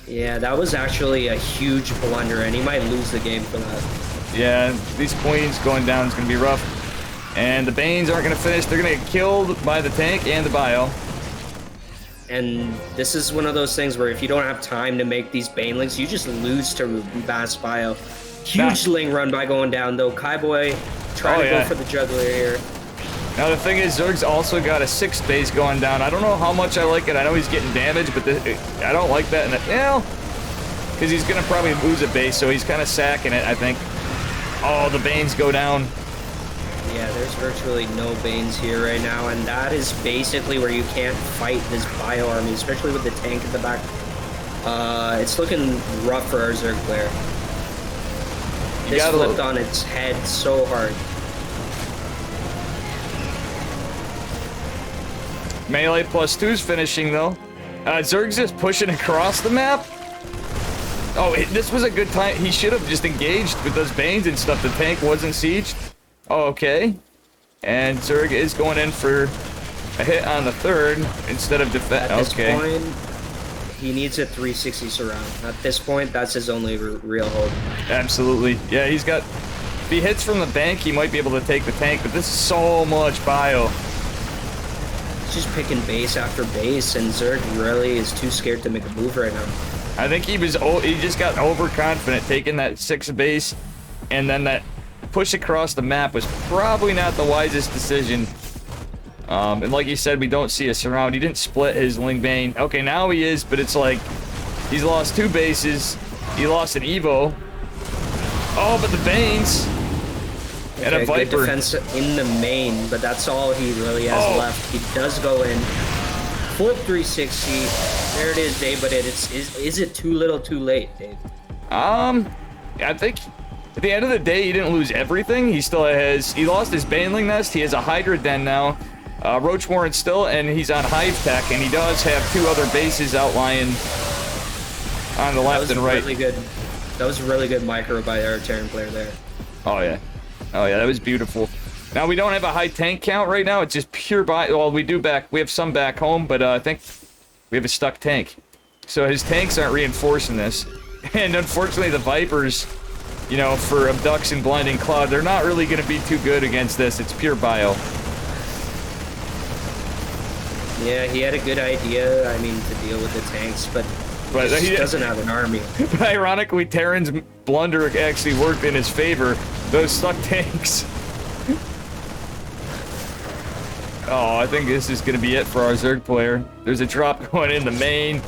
Yeah, that was actually a huge blunder, and he might lose the game for that. Yeah, these queens going down is going to be rough. And the Banes aren't going to finish. They're going to get killed by the tank and the bio. And this is one of those things where if you don't have time to make these Banelings, you just lose to Mass Bio. Huge Ling run by going down, though. Kaiboy trying to go for the juggler here. Now the thing is, Zerg's also got a 6 base going down. I don't know how much I like it. I know he's getting damaged, but I don't like that. Because he's going to probably lose a base, so he's kind of sacking it, I think. Oh, the Banes go down. Yeah, there's virtually no Banes here right now, and that is basically where you can't fight this bio army, especially with the tank at the back. It's looking rough for our Zerg player. This flipped on its head so hard. Melee +2's finishing, though. Zerg's just pushing across the map. Oh, this was a good time. He should have just engaged with those Banes and stuff. The tank wasn't sieged. Oh, okay. And Zerg is going in for a hit on the 3rd instead of defense. At this point, he needs a 360 surround. At this point, that's his only real hope. Absolutely. Yeah, he's got... If he hits from the bank, he might be able to take the tank, but this is so much bio. He's just picking base after base, and Zerg really is too scared to make a move right now. I think he just got overconfident taking that 6 base, and then that push across the map was probably not the wisest decision. And like you said, we don't see a surround. He didn't split his Ling Bane. Okay, now he is, but it's like he's lost 2 bases. He lost an Evo. Oh, but the Banes and a Viper. Good defense in the main, but that's all he really has left. He does go in. Flip 360. There it is, Dave. But is it too little, too late, Dave? I think at the end of the day, he didn't lose everything. He still has. He lost his Baneling Nest. He has a Hydra Den now. Roach Warren still, and he's on Hive Tech, and he does have 2 other bases outlying on the left and right. Really good. That was really good micro by our Terran player there. Oh yeah, that was beautiful. Now we don't have a high tank count right now. It's just pure bio. Well, we have some back home, but I think we have a stuck tank. So his tanks aren't reinforcing this, and unfortunately the Vipers, you know, for Abduction, Blinding Cloud, they're not really going to be too good against this. It's pure bio. Yeah, he had a good idea, I mean, to deal with the tanks, but he doesn't have an army. Ironically, Terran's blunder actually worked in his favor. Those stuck tanks. Oh, I think this is going to be it for our Zerg player. There's a drop going in the main.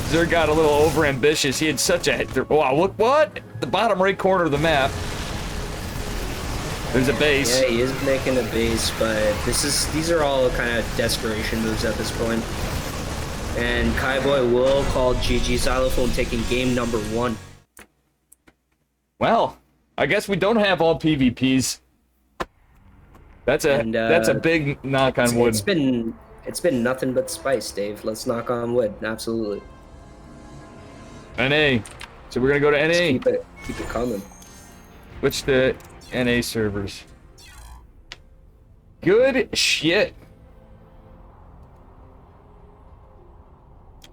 Zerg got a little over-ambitious. He had such a... Wow, look, what? The bottom right corner of the map. There's a base. Yeah, he is making a base, but these are all kind of desperation moves at this point. And Kaiboy will call GG Xylophone taking game number 1. Well, I guess we don't have all PvPs. That's a big knock on wood. It's been nothing but spice, Dave. Let's knock on wood. Absolutely. NA. So we're gonna go to NA. Keep it coming. Which the NA servers. Good shit.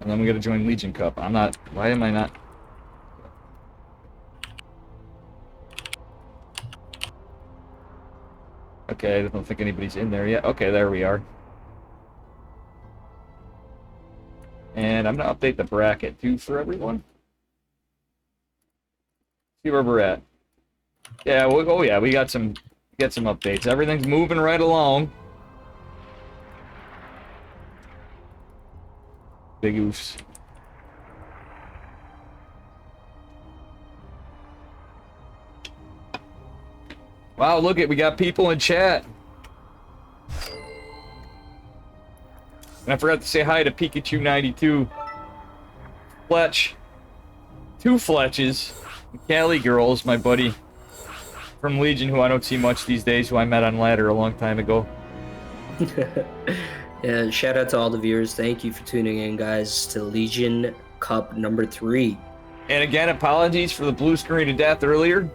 And then we gotta join Legion Cup. Why am I not? Okay, I don't think anybody's in there yet. Okay, there we are. And I'm gonna update the bracket too for everyone. See where we're at. Yeah, oh yeah, we got some updates. Everything's moving right along. Big oofs. Wow, look we got people in chat. And I forgot to say hi to Pikachu92. Fletch. Two Fletches. Cali Girls, my buddy from Legion, who I don't see much these days, who I met on Ladder a long time ago. Yeah, shout out to all the viewers. Thank you for tuning in, guys, to Legion Cup number 3. And again, apologies for the blue screen of death earlier.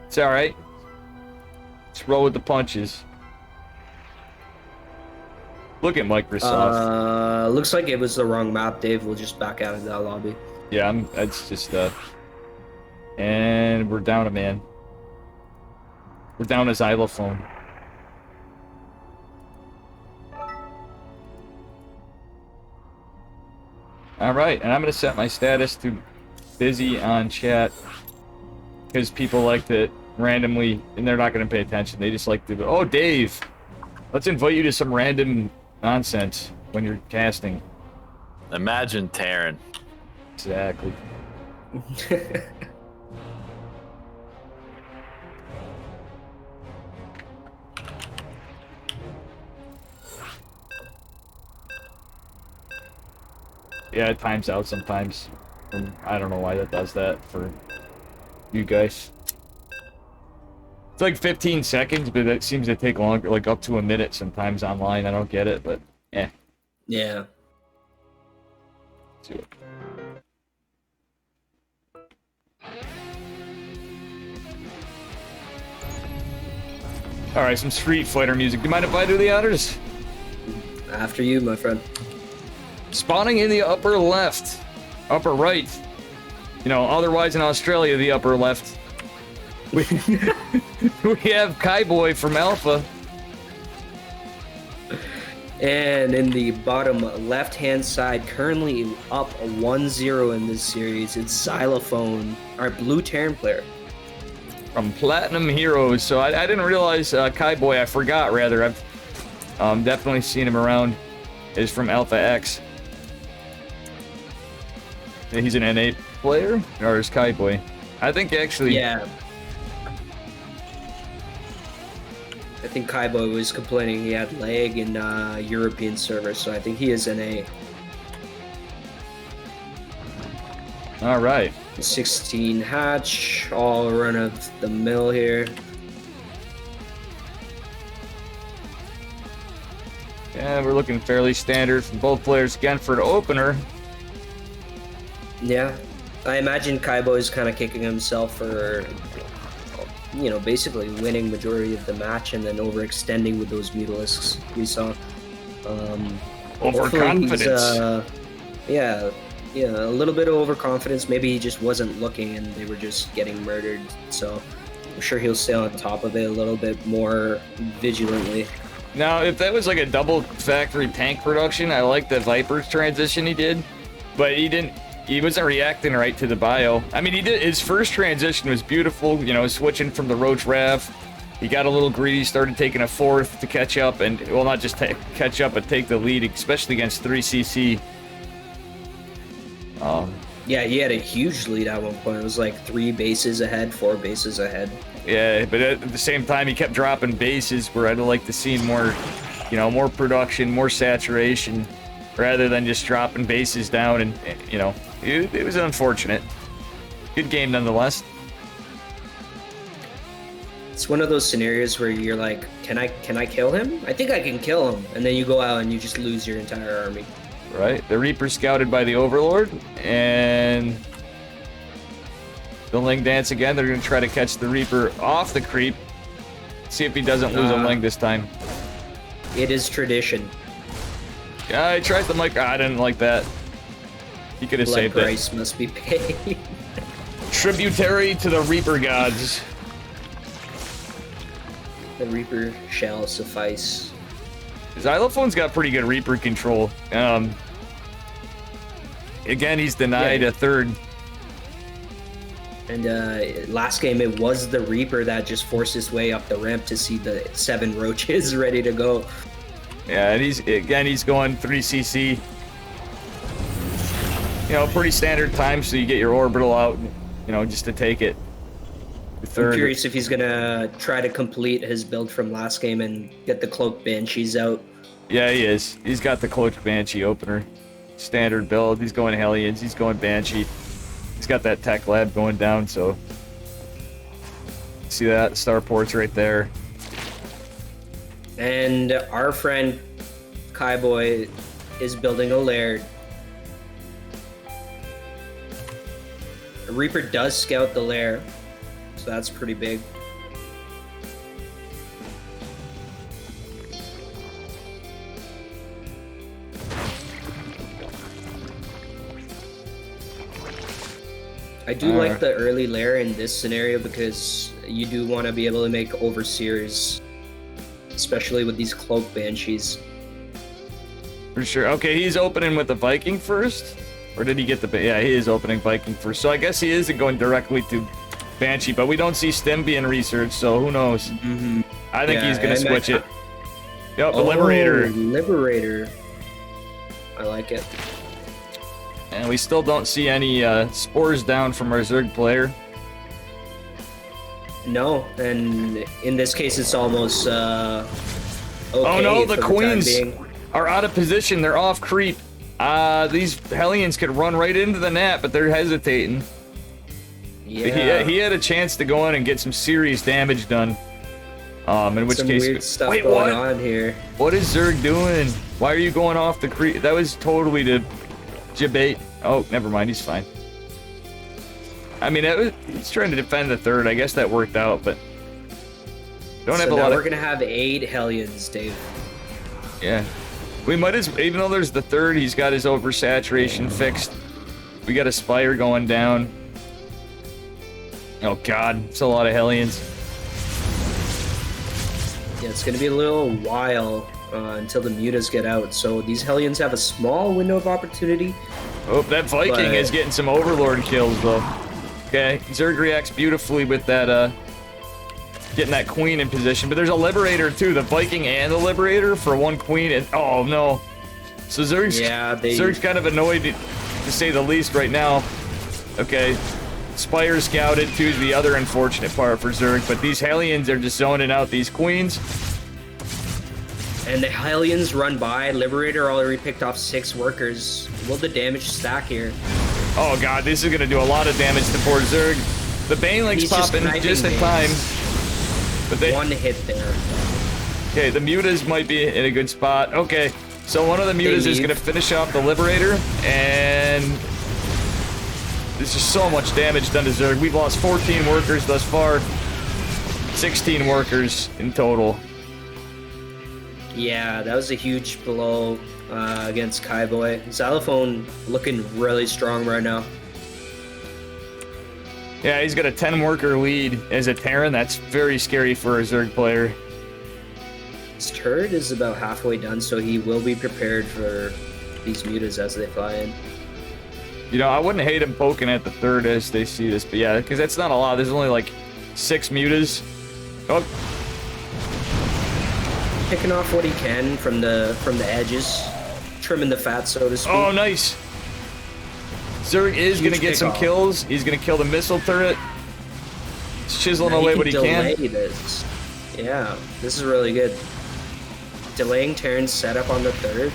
It's alright. Let's roll with the punches. Look at Microsoft. Looks like it was the wrong map, Dave. We'll just back out of that lobby. Yeah, it's just, and we're down a man. We're down a xylophone. Alright, and I'm going to set my status to busy on chat. Because people like to randomly, and they're not going to pay attention. They just like to, oh, Dave, let's invite you to some random nonsense when you're casting. Imagine Terran. Exactly. Yeah, it times out sometimes. I don't know why that does that for you guys. It's like 15 seconds, but it seems to take longer, like up to a minute sometimes online. I don't get it, but eh. Yeah. Let's do it. Alright, some Street Fighter music. Do you mind if I do the honors? After you, my friend. Spawning in the upper left. Upper right. You know, otherwise in Australia, the upper left. We have Kaiboy from Alpha. And in the bottom left-hand side, currently up 1-0 in this series, it's Xylophone, our blue Terran player. From Platinum Heroes. So I didn't realize Kaiboy, I forgot rather. I've definitely seen him around. Is from Alpha X. He's an NA player? Or is Kaiboy? I think actually... Yeah. I think Kaiboy was complaining he had lag in European servers, so I think he is NA. Alright. 16 hatch, all run of the mill here. Yeah, we're looking fairly standard from both players again for the opener. Yeah, I imagine Kaiboy is kind of kicking himself for, you know, basically winning majority of the match and then overextending with those Mutalisks we saw. Overconfidence. Yeah, a little bit of overconfidence. Maybe he just wasn't looking and they were just getting murdered. So I'm sure he'll stay on top of it a little bit more vigilantly. Now, if that was like a double factory tank production, I like the Viper's transition he did, but he wasn't reacting right to the bio. I mean, his first transition was beautiful, you know, switching from the Roach Rav. He got a little greedy, started taking a fourth to catch up, and, well, not just catch up, but take the lead, especially against 3CC. Yeah, he had a huge lead at one point. It was like 3 bases ahead, 4 bases ahead. Yeah, but at the same time, he kept dropping bases where I'd like to see more, you know, more production, more saturation, rather than just dropping bases down. And you know, it was unfortunate. Good game nonetheless. It's one of those scenarios where you're like, can I kill him? I think I can kill him. And then you go out and you just lose your entire army. Right, the Reaper scouted by the Overlord, and the Ling dance again. They're going to try to catch the Reaper off the creep. See if he doesn't lose a Ling this time. It is tradition. Yeah, he tries the mic. I didn't like that. He could have saved it. Price must be paid. Tributary to the Reaper gods. The Reaper shall suffice. Xylophone's got pretty good Reaper control. Again, he's denied a third. And last game, it was the Reaper that just forced his way up the ramp to see the 7 roaches ready to go. Yeah, and he's going 3cc. You know, pretty standard time, so you get your orbital out, you know, just to take it. I'm curious if he's gonna try to complete his build from last game and get the Cloaked Banshees out. Yeah, he is. He's got the Cloaked Banshee opener. Standard build. He's going Hellions. He's going Banshee. He's got that Tech Lab going down, so... See that? Starport's right there. And our friend Kaiboy is building a lair. The Reaper does scout the lair, so that's pretty big. I do like the early lair in this scenario because you do want to be able to make overseers, especially with these Cloak Banshees. For sure. Okay, he's opening with the Viking first? Or did he get the... Yeah, he is opening Viking first. So I guess he isn't going directly to Banshee, but we don't see Stem being researched, so who knows? Mm-hmm. I think he's going to switch it. Yep, the Liberator. Liberator. I like it. And we still don't see any spores down from our Zerg player. No, and in this case, it's almost okay. Oh no, the for Queens time being. are out of position. They're off creep. These Hellions could run right into the Nat, but they're hesitating. Yeah. He had a chance to go in and get some serious damage done. In which Some case, weird stuff wait, going on here. What is Zerg doing? Why are you going off the creep? That was totally to debate. Oh, never mind. He's fine. I mean, he's trying to defend the third. I guess that worked out, but don't have a lot. We're gonna have 8 Hellions, Dave. Yeah, we might as even though there's the third, he's got his oversaturation fixed. We got a Spire going down. Oh God, it's a lot of Hellions. Yeah, it's gonna be a little while until the mutas get out. So these Hellions have a small window of opportunity. Oh, that Viking is getting some Overlord kills though. Okay, Zerg reacts beautifully with that, getting that Queen in position. But there's a Liberator too, the Viking and the Liberator for one Queen. And oh no, so Zerg's kind of annoyed to say the least right now. Okay, Spire scouted too is the other unfortunate part for Zerg. But these Hellions are just zoning out these Queens. And the Hellions run by. Liberator already picked off 6 workers. Will the damage stack here? Oh God, this is gonna do a lot of damage to poor Zerg. The Banelings popping just in time. But they... One hit there. Okay, the Mutas might be in a good spot. Okay, so one of the Mutas is gonna finish off the Liberator, and there's just so much damage done to Zerg. We've lost 14 workers thus far. 16 workers in total. Yeah, that was a huge blow against Kaiboy. Xylophone looking really strong right now. Yeah, he's got a 10 worker lead as a Terran. That's very scary for a Zerg player. His turret is about halfway done, so he will be prepared for these mutas as they fly in. You know, I wouldn't hate him poking at the third as they see this, but yeah, because that's not a lot. There's only like 6 mutas. Oh. Picking off what he can from the edges, trimming the fat, so to speak. Oh, nice. Zerg is going to get some kills. He's going to kill the missile turret. He's chiseling away what he can. This. Yeah, this is really good. Delaying Terran's setup on the third.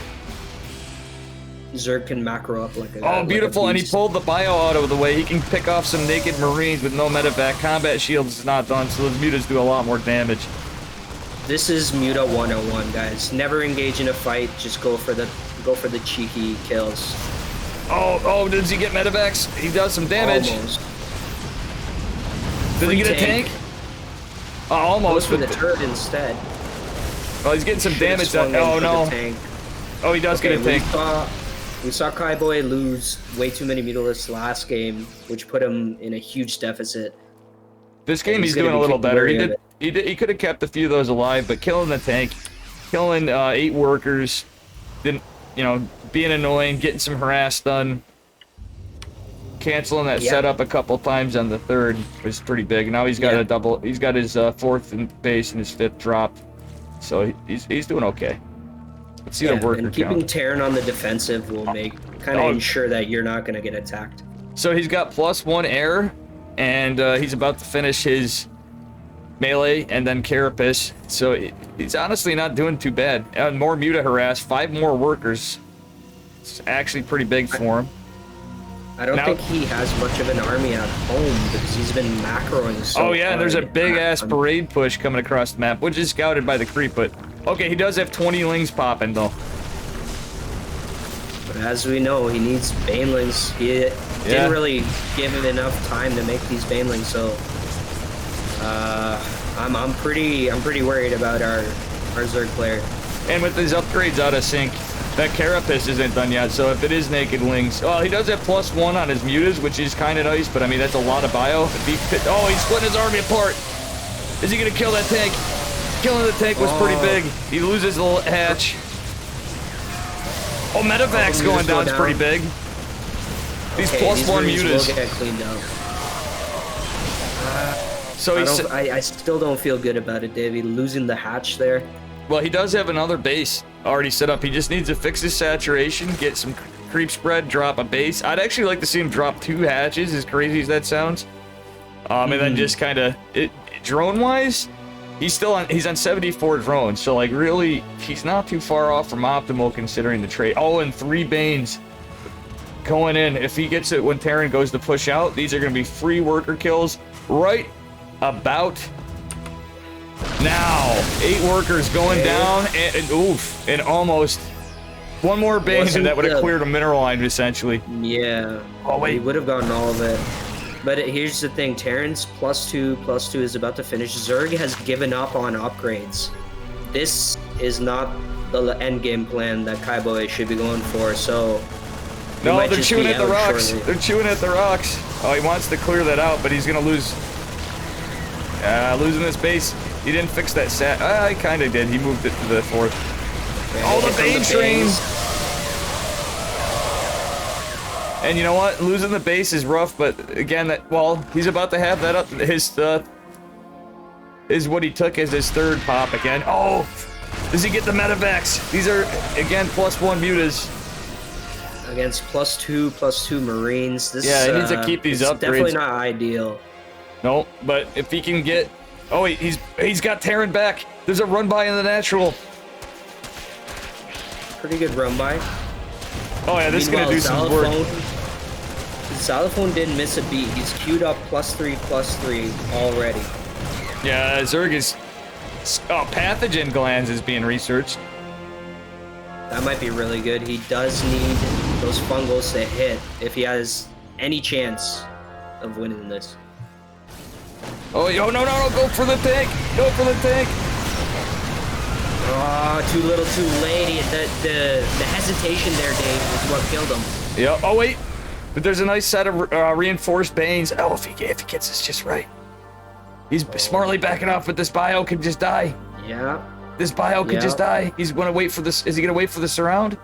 Zerg can macro up like a... Oh, beautiful, and he pulled the bio out of the way. He can pick off some naked Marines with no medevac. Combat shields is not done, so those mutas do a lot more damage. This is Muta 101, guys. Never engage in a fight. Just go for the cheeky kills. Oh, does he get medevacs? He does some damage. Almost. Did he get a tank? Oh, almost. Goes for the turret instead. Well, he's getting some damage done. Oh, no. Oh, he does get a tank. We saw Kaiboy lose way too many mutalisks last game, which put him in a huge deficit. This game he's doing a little better. He could have kept a few of those alive, but killing the tank, killing 8 workers, didn't, you know, being annoying, getting some harass done, canceling that setup a couple times on the 3rd was pretty big. Now he's got a double. He's got his 4th in base and his 5th drop, so he's doing okay. Let's see the worker and keeping count. Terran on the defensive will make kind of ensure that you're not going to get attacked. So he's got +1 air, and he's about to finish his melee and then Carapace. So he's honestly not doing too bad. And more Muta harass, 5 more workers. It's actually pretty big for him. I don't think he has much of an army at home because he's been macroing so Oh yeah, and there's a hard. big ass parade push coming across the map, which is scouted by the creep, but okay, he does have 20 lings popping though. But as we know, he needs banelings. He didn't really give him enough time to make these banelings, so I'm pretty worried about our Zerg player. And with his upgrades out of sync, that Carapace isn't done yet, so if it is naked lings, well, he does have +1 on his mutas, which is kind of nice, but I mean, that's a lot of bio. Oh, he's splitting his army apart. Is he gonna kill that tank? Killing the tank was pretty big. He loses the little hatch. Oh, Medevac's going down is pretty big. These +1 mutas. Will get cleaned out. So I still don't feel good about it, Davey. Losing the hatch there. Well, he does have another base already set up. He just needs to fix his saturation, get some creep spread, drop a base. I'd actually like to see him drop 2 hatches, as crazy as that sounds. And then just kind of drone-wise, he's on 74 drones, so like really, he's not too far off from optimal considering the trade. Oh, and 3 Banes going in. If he gets it when Terran goes to push out, these are going to be free worker kills right about now. 8 workers going down, and oof, and almost one more Bane, and that would have cleared a mineral line essentially. Yeah. Oh wait, he would have gotten all of it. But here's the thing: Terran's +2 is about to finish. Zerg has given up on upgrades. This is not the end game plan that Kaiboy should be going for. So no, they're chewing at the rocks. Shortly. They're chewing at the rocks. Oh, he wants to clear that out, but he's gonna lose. Losing this base. He didn't fix that sat. He kind of did. He moved it to the 4th. Oh, the Bane train! And you know what? Losing the base is rough, but again, he's about to have that up. Is what he took as his 3rd pop again. Oh! Does he get the medevacs? These are, again, +1 mutas. Against +2 Marines. This he needs to keep these upgrades. Definitely not ideal. No, but if he can get... Oh, wait, he's got Terran back. There's a run by in the natural. Pretty good run by. Oh yeah, this is gonna do some work. Xylophone didn't miss a beat. He's queued up +3 already. Yeah, Zerg is... Oh, pathogen glands is being researched. That might be really good. He does need those fungals to hit if he has any chance of winning this. Oh, no, go for the tank! Go for the tank! Oh, too little, too late. The hesitation there, Dave, is what killed him. Yeah. Oh wait, but there's a nice set of reinforced Banes. Oh, if he gets this just right, he's smartly backing off. But this bio could just die. Yeah. This bio could just die. He's gonna wait for this. Is he gonna wait for the surround?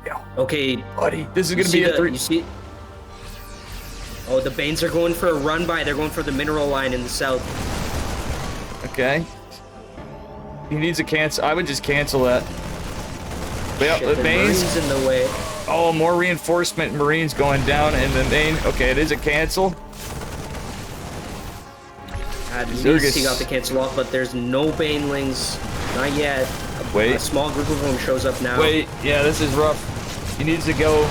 Yeah. Okay, buddy, this is gonna be a 3. You see? Oh, the Banes are going for a run by. They're going for the mineral line in the south. Okay. He needs a cancel. I would just cancel that. But Shit, the Banes in the way. Oh, more reinforcement Marines going down in the main. Okay, it is a cancel. At least he got the cancel off, but there's no Banelings. Not yet. Wait. A small group of them shows up now. Wait, yeah, this is rough. He needs to go.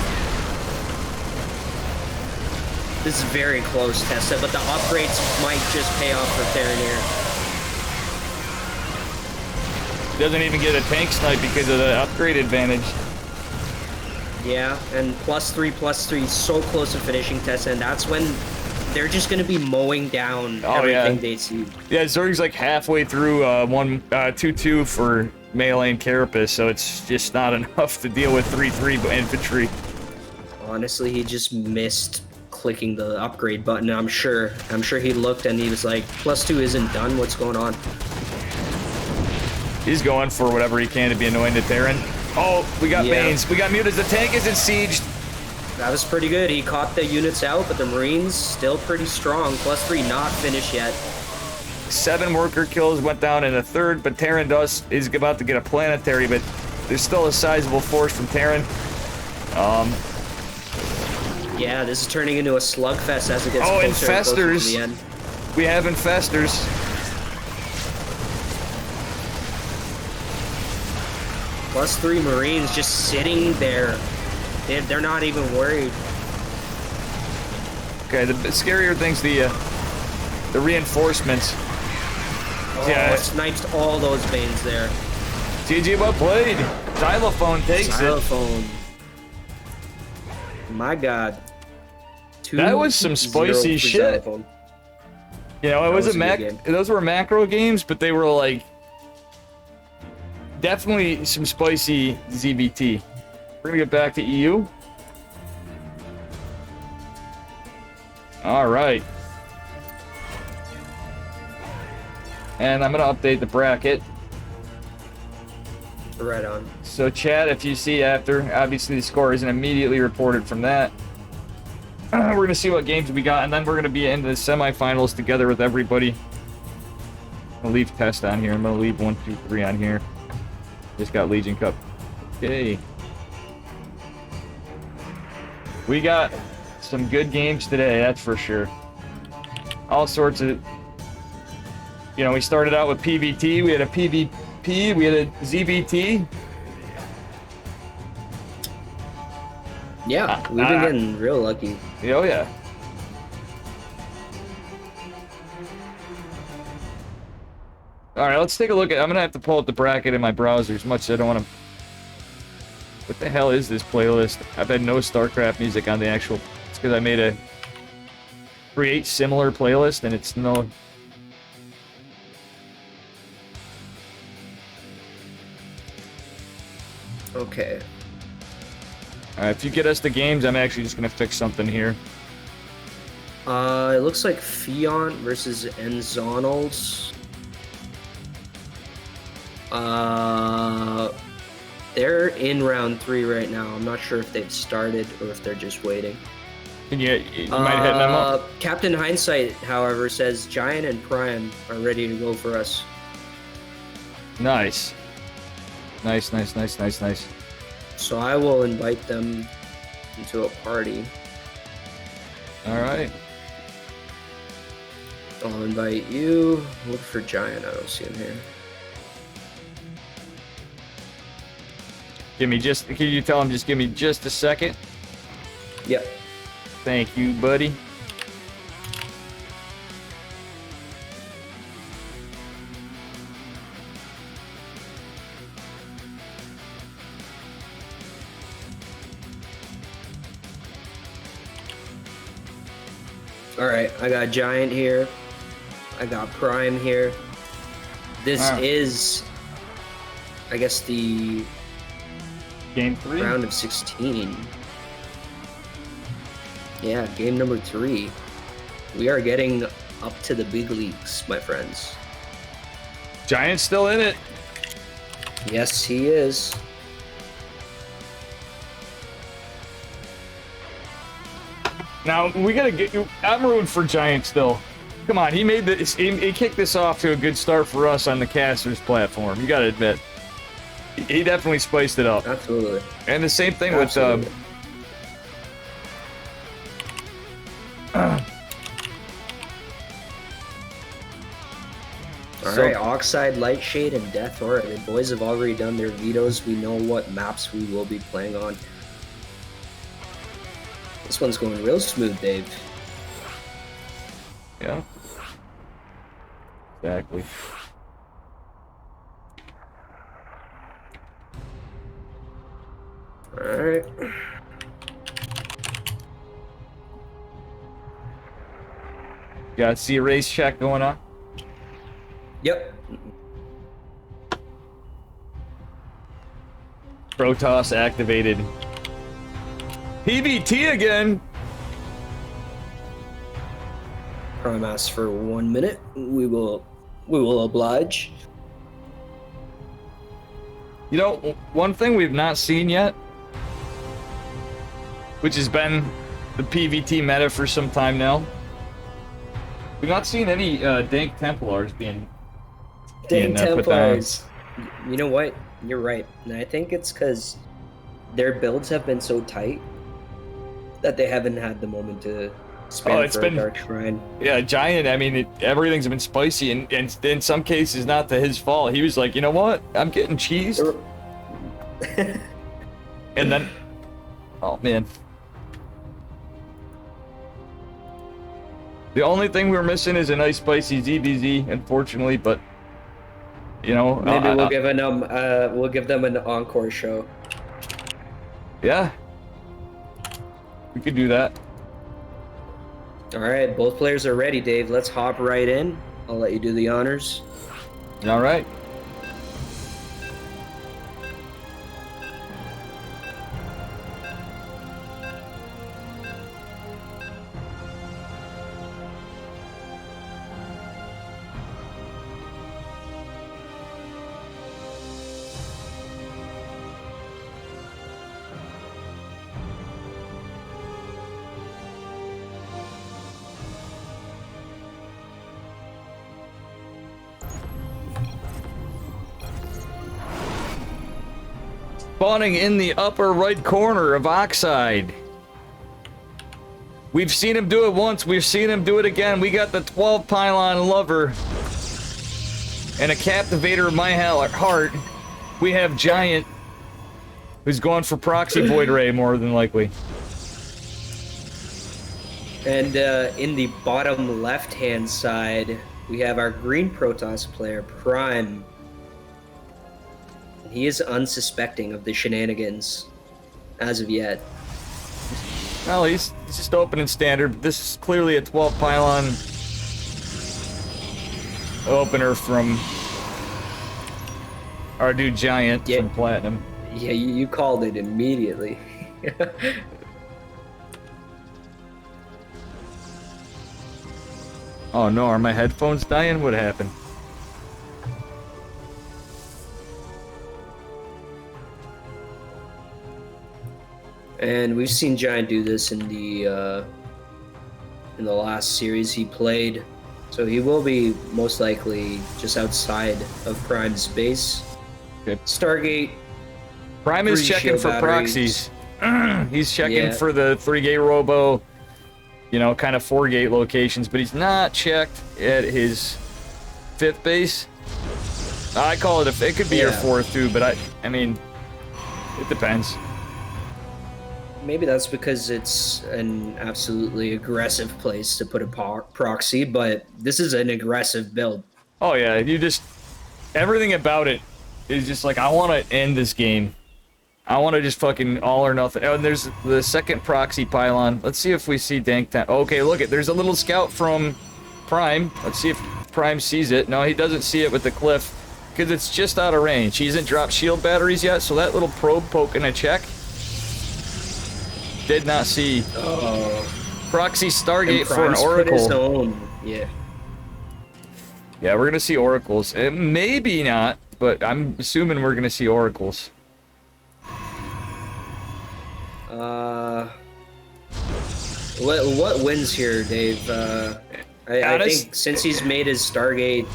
This is very close, Tessa, but the upgrades might just pay off for Theranir. Doesn't even get a tank snipe because of the upgrade advantage. Yeah, and +3, so close to finishing Tessa, and that's when they're just going to be mowing down everything they see. Yeah, Zerg's like halfway through 2-2 for melee and Carapace, so it's just not enough to deal with 3-3 infantry. Honestly, he just missed clicking the upgrade button. I'm sure he looked and he was like, +2 isn't done. What's going on? He's going for whatever he can to be annoying to Terran. Oh, we got Yeah. Banes. We got mutas. The tank isn't sieged. That was pretty good. He caught the units out, but the Marines still pretty strong. +3 not finished yet. 7 worker kills went down in a third, but Terran is about to get a planetary, but there's still a sizable force from Terran. Yeah, this is turning into a slugfest as it gets Oh, closer and closer to infestors. the end. We have infestors. +3 Marines just sitting there. They're not even worried. Okay, the scarier thing's the reinforcements. Oh, Yeah. snipes all those Banes there. GG, well played. Xylophone takes it. Xylophone. My God. That was some 2-0 spicy for shit. Xylophone. You know, it That was was a a good game. those were macro games, but they were like definitely some spicy ZBT. We're gonna get back to EU. All right. And I'm gonna update the bracket. Right on. So chat, if you see after, obviously the score isn't immediately reported from that. We're gonna see what games we got, and then we're gonna be into the semifinals together with everybody. I'm gonna leave test on here. I'm gonna leave 1, 2, 3 on here. Just got Legion Cup. Okay. We got some good games today, that's for sure. All sorts of. You know, we started out with PVT. We had a PvP. We had a ZBT. Yeah, we've been getting real lucky. Oh yeah. All right, let's take a look at. I'm gonna have to pull up the bracket in my browser as much as I don't want to. What the hell is this playlist? I've had no StarCraft music on the actual. It's because I made a create similar playlist and it's no. Okay. All right, if you get us the games, I'm actually just gonna fix something here. It looks like Fion versus Enzonals. They're in round 3 right now. I'm not sure if they've started or if they're just waiting. Can you might hit them up. Captain Hindsight, however, says Giant and Prime are ready to go for us. Nice. Nice. So I will invite them into a party. All right. I'll invite you. Look for Giant. I don't see him here. Can you tell him just give me just a second? Yep. Thank you, buddy. All right, I got Giant here. I got Prime here. This Wow. is, I guess, the Game 3. round of 16. Yeah, game number 3. We are getting up to the big leagues, my friends. Giant's still in it. Yes, he is. Now we gotta get you. I'm rooting for Giant still. Come on, he made this. He kicked this off to a good start for us on the casters platform. You gotta admit, he definitely spiced it up. Absolutely. And the same thing Absolutely. with. All So- right, Oxide, Lightshade, and Death Aura. The boys have already done their vetoes. We know what maps we will be playing on. This one's going real smooth, Dave. Yeah. Exactly. All right. Got see a race check going on. Yep. Protoss activated. PVT again. Prime asks for 1 minute. We will oblige. You know, one thing we've not seen yet, which has been the PvT meta for some time now, we've not seen any Dank Templars being Dang put down. Templars. You know what? You're right. And I think it's because their builds have been so tight that they haven't had the moment to spam it's for been- a Dark Shrine. Yeah, Giant, I mean, everything's been spicy, and in some cases, not to his fault. He was like, you know what? I'm getting cheesed. And then, oh man. The only thing we're missing is a nice spicy ZBZ, unfortunately, but, you know. Maybe we'll give them an encore show. Yeah. We could do that. All right, both players are ready, Dave. Let's hop right in. I'll let you do the honors. All right. Spawning in the upper right corner of Oxide. We've seen him do it once, we've seen him do it again. We got the 12 pylon lover and a captivator of my heart. We have Giant, who's going for proxy Void Ray more than likely. And in the bottom left-hand side, we have our green Protoss player, Prime. He is unsuspecting of the shenanigans as of yet. Well, he's just opening standard. This is clearly a 12 pylon opener from our dude Giant Yeah. from Platinum. Yeah, you called it immediately. Oh no, are my headphones dying? What happened? And we've seen Giant do this in the last series he played, so he will be most likely just outside of Prime's base. Okay. Stargate. Prime is 3 checking shield for batteries. proxies. He's checking Yeah. for the 3-gate robo, you know, kind of 4-gate locations, but he's not checked at his 5th base. I call it it could be your Yeah. 4th too, but I mean, it depends. Maybe that's because it's an absolutely aggressive place to put a proxy, but this is an aggressive build. Oh yeah, you just everything about it is just like, I want to end this game. I want to just fucking all or nothing. Oh, and there's the second proxy pylon. Let's see if we see Dank Town. Okay, look there's a little scout from Prime. Let's see if Prime sees it. No, he doesn't see it with the cliff because it's just out of range. He hasn't dropped shield batteries yet, so that little probe poking a check. Did not see proxy Stargate for an Prime's put his oracle. own. Yeah. Yeah, we're gonna see oracles. Maybe not, but I'm assuming we're gonna see oracles. What wins here, Dave? I think since he's made his Stargate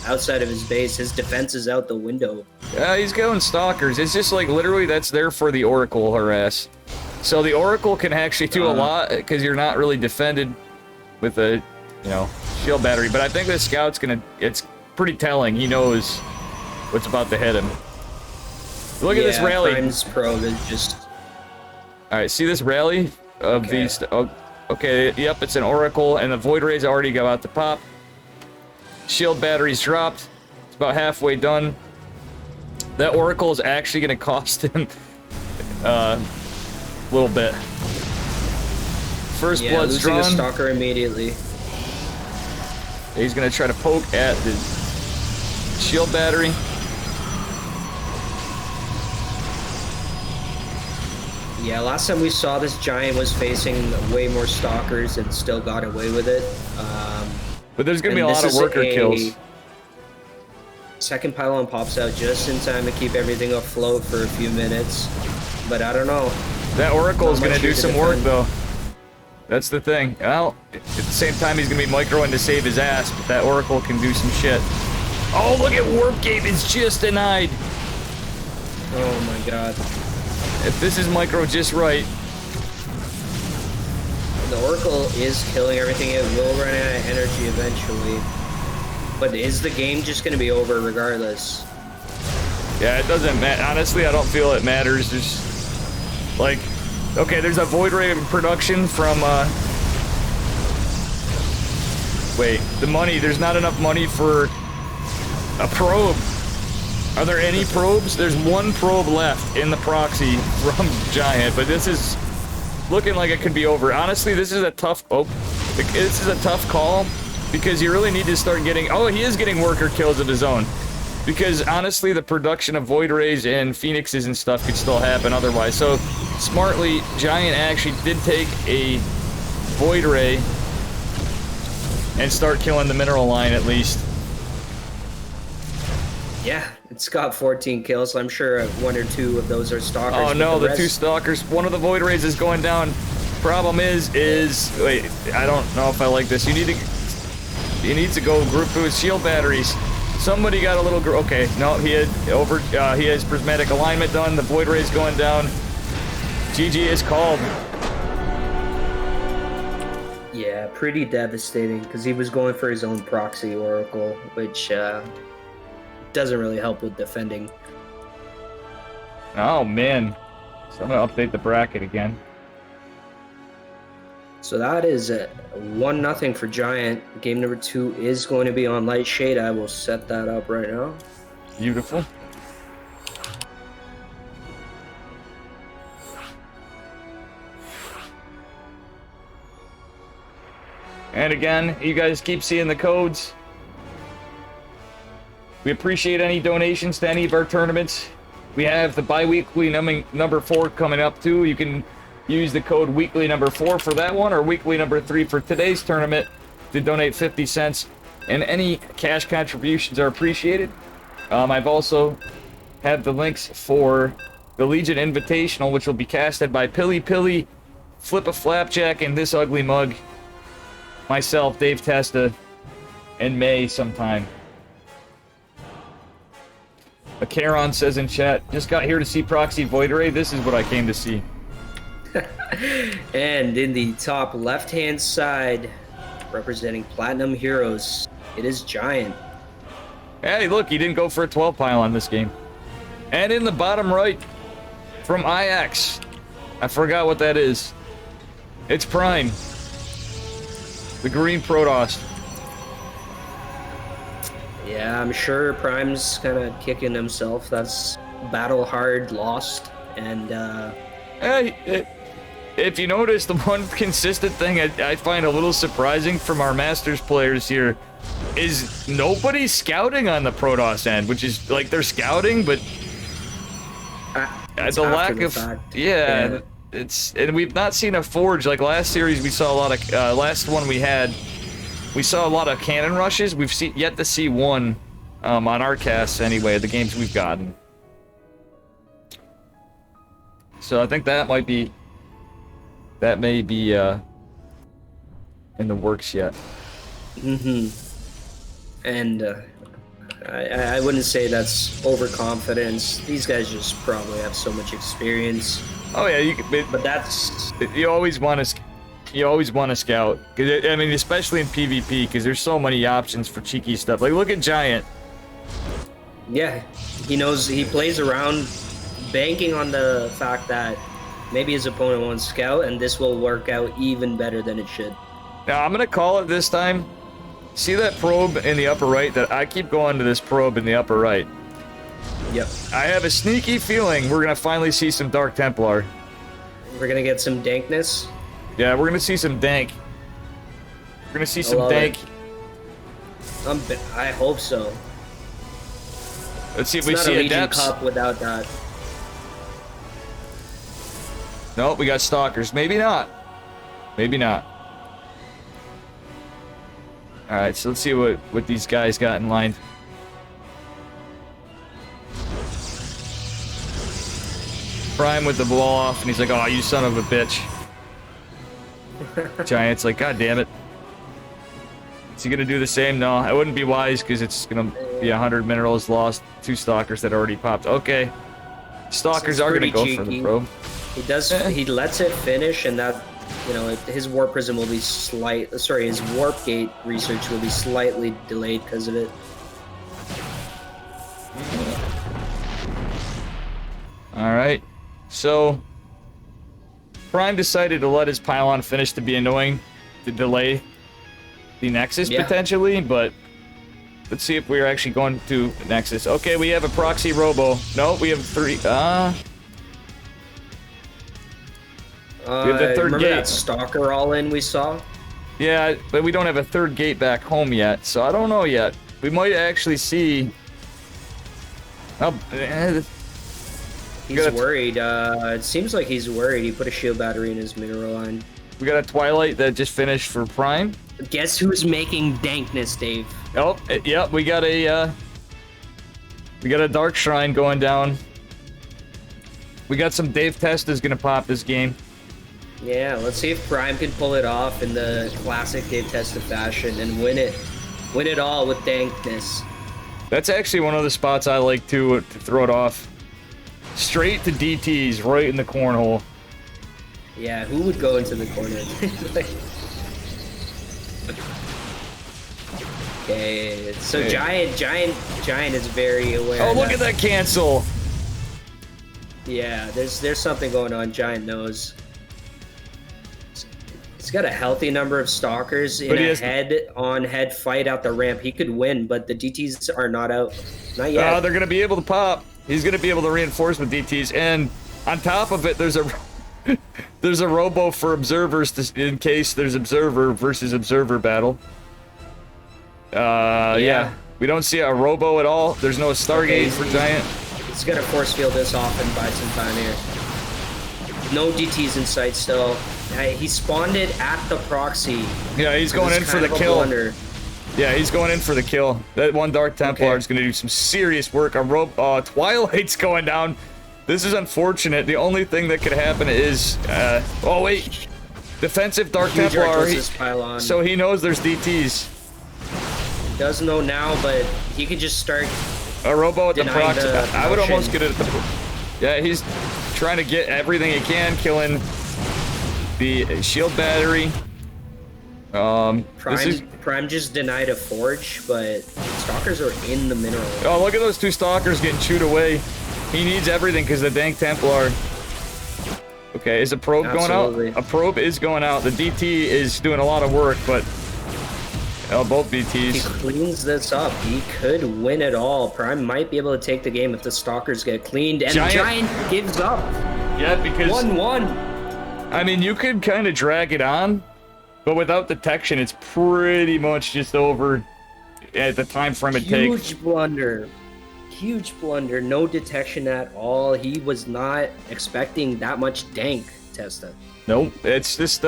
outside of his base, his defense is out the window. Yeah, he's going stalkers. It's just like literally that's there for the oracle harass. So the oracle can actually do a lot because you're not really defended with a, you know, shield battery. But I think the scout's gonna. It's pretty telling. He knows what's about to hit him. Look at this rally. Prime's probe is just. All right, see this rally of Okay. these. Oh, okay, yep, it's an oracle, and the void rays already go out the pop. Shield batteries dropped. It's about halfway done. That oracle is actually going to cost him a little bit. First blood's losing drawn. a stalker immediately. He's going to try to poke at the shield battery. Yeah, last time we saw this giant was facing way more stalkers and still got away with it. But there's gonna be a and lot this of is worker kills. Second pylon pops out just in time to keep everything afloat for a few minutes. But I don't know. That Oracle is Not gonna much do you can some work defend. though. That's the thing. Well, at the same time he's gonna be microing to save his ass, but that Oracle can do some shit. Oh, look at Warp Gate, it's just denied. Oh my god. If this is micro just right. The Oracle is killing everything. It will run out of energy eventually. But is the game just going to be over regardless? Yeah, it doesn't matter. Honestly, I don't feel it matters. There's, like, okay, there's a Void Ray in production from, wait, the money, there's not enough money for a probe. Are there any probes? There's one probe left in the proxy from Giant, but this is looking like it could be over. Honestly, this is a tough, this is a tough call because you really need to start getting, oh, he is getting worker kills of his own. Because honestly, the production of Void Rays and Phoenixes and stuff could still happen otherwise. So, smartly, Giant actually did take a Void Ray and start killing the mineral line at least. Yeah, it's got 14 kills. I'm sure one or two of those are stalkers. Oh but no, the rest- two stalkers. One of the Void Rays is going down. Problem is wait, I don't know if I like this. He needs to go group to his shield batteries. Somebody got a little. Okay, no, he has prismatic alignment done. The Void Ray's going down. GG is called. Yeah, pretty devastating because he was going for his own proxy Oracle, which doesn't really help with defending. Oh man, so I'm gonna update the bracket again. So that is 1-0 for Giant. Game number 2 is going to be on Light Shade. I will set that up right now. Beautiful. And again, you guys keep seeing the codes. We appreciate any donations to any of our tournaments. We have the bi-weekly number 4 coming up too. You can use the code weekly number 4 for that one, or weekly number 3 for today's tournament to donate 50 cents. And any cash contributions are appreciated. I've also had the links for the Legion Invitational, which will be casted by Pilly Pilly, Flip a Flapjack, and This Ugly Mug. Myself, Dave Testa, in May sometime. Acheron says in chat, just got here to see Proxy Void Ray. This is what I came to see. And in the top left-hand side, representing Platinum Heroes, it is Giant. Hey, look, he didn't go for a 12 pile on this game. And in the bottom right, from IX, I forgot what that is. It's Prime. The green Protoss. Yeah, I'm sure Prime's kind of kicking himself. That's battle hard, lost, and Hey, if you notice, the one consistent thing I find a little surprising from our Masters players here is nobody's scouting on the Protoss end, which is like they're scouting, but it's the after lack the of fact. yeah, it's and we've not seen a forge like last series. We saw a lot of last one we had. We saw a lot of cannon rushes. We've yet to see one on our casts anyway. The games we've gotten. So I think that may be in the works yet. And I wouldn't say that's overconfidence. These guys just probably have so much experience. Oh yeah, But that's you always want to scout. 'Cause I mean, especially in PvP, because there's so many options for cheeky stuff. Like look at Giant. yeah. He knows he plays around, banking on the fact that maybe his opponent won't scout, and this will work out even better than it should. Now I'm gonna call it this time. See that probe in the upper right? That I keep going to this probe in the upper right. Yep. I have a sneaky feeling we're gonna finally see some Dark Templar. We're gonna get some dankness. Yeah, we're gonna see some dank. We're gonna see some love dank. it. I hope so. Let's see if It's we not see a Legion adepts. Cup without that. No, we got stalkers. Maybe not. Maybe not. All right, so let's see what these guys got in line. Prime with the ball off, and he's like, "Oh, you son of a bitch." Giant's like, "God damn it." Is he gonna do the same? No, it wouldn't be wise because it's gonna be 100 minerals lost. 2 stalkers that already popped. Okay, stalkers are gonna go for the probe. He does. He lets it finish, and that, you know, his warp prism will be his warp gate research will be slightly delayed because of it. All right, so Prime decided to let his pylon finish to be annoying, to delay the Nexus potentially, but let's see if we're actually going to Nexus. Okay, we have a proxy robo. No, we have 3. We have the third remember gate. that stalker all in we saw? Yeah, but we don't have a 3rd gate back home yet, so I don't know yet. We might actually see. Oh, He's worried. It seems like he's worried. He put a shield battery in his mineral line. we got a Twilight that just finished for Prime. Guess who's making dankness, Dave? Oh, yep, we got a Dark Shrine going down. We got some Dave Testa's gonna pop this game. Yeah, let's see if Prime can pull it off in the classic Dave Testa fashion and win it all with dankness. That's actually one of the spots I like to throw it off. Straight to DTs, right in the cornhole. Yeah, who would go into the corner? Okay, so Hey. Giant is very aware. Oh, look at that cancel! Yeah, there's something going on. Giant knows. He's got a healthy number of stalkers in a head-on-head fight out the ramp. He could win, but the DTs are not out. Not yet. They're gonna be able to pop. He's gonna be able to reinforce with DTs, and on top of it, there's a robo for observers in case there's observer versus observer battle. Yeah. We don't see a robo at all. There's no Stargate for Giant. He's gonna force field this off and buy some time here. No DTs in sight still. He spawned it at the proxy. Yeah, he's going in for the kill. Blunder. Yeah, he's going in for the kill. That one Dark Templar is going to do some serious work. Twilight's going down. This is unfortunate. The only thing that could happen is... oh, wait. Defensive Dark Huge Templar. pylon. So he knows there's DTs. Doesn't know now, but he could just start... A robo at the denying proxy. the I would motion. almost get it at the... Yeah, he's trying to get everything he can, killing the shield battery. Prime just denied a forge, but stalkers are in the mineral. Oh, look at those 2 stalkers getting chewed away. He needs everything because the dank Templar. Okay, is a probe Absolutely. going out? A probe is going out. The DT is doing a lot of work, but both He DTs. cleans this up. He could win it all. Prime might be able to take the game if the stalkers get cleaned, and Giant gives up. Yeah, because 1-1. I mean, you could kind of drag it on, but without detection, it's pretty much just over at the time frame it takes. Huge blunder. Huge blunder. No detection at all. He was not expecting that much dank, Testa. Nope, it's just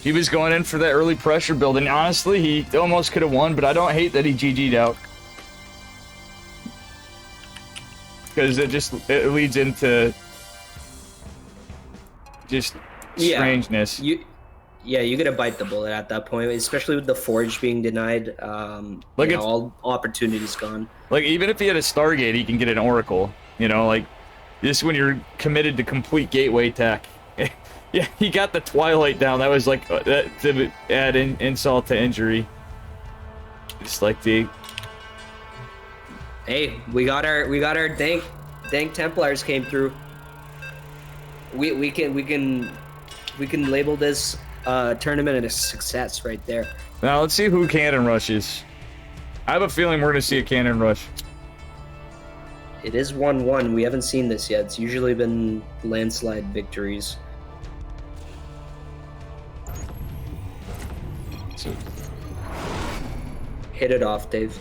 he was going in for that early pressure build, and honestly, he almost could have won, but I don't hate that he GG'd out. Because it leads into just strangeness. You gotta bite the bullet at that point, especially with the forge being denied. All opportunities gone. Like, even if he had a Stargate, he can get an Oracle. You know, like, just when you're committed to complete gateway tech. Yeah, he got the Twilight down. That was like to add insult to injury. Just like the. Hey, we got our dank Templars came through. We can label this tournament a success right there. Now let's see who cannon rushes. I have a feeling we're gonna see a cannon rush. It is 1-1. We haven't seen this yet. It's usually been landslide victories. Hit it off, Dave.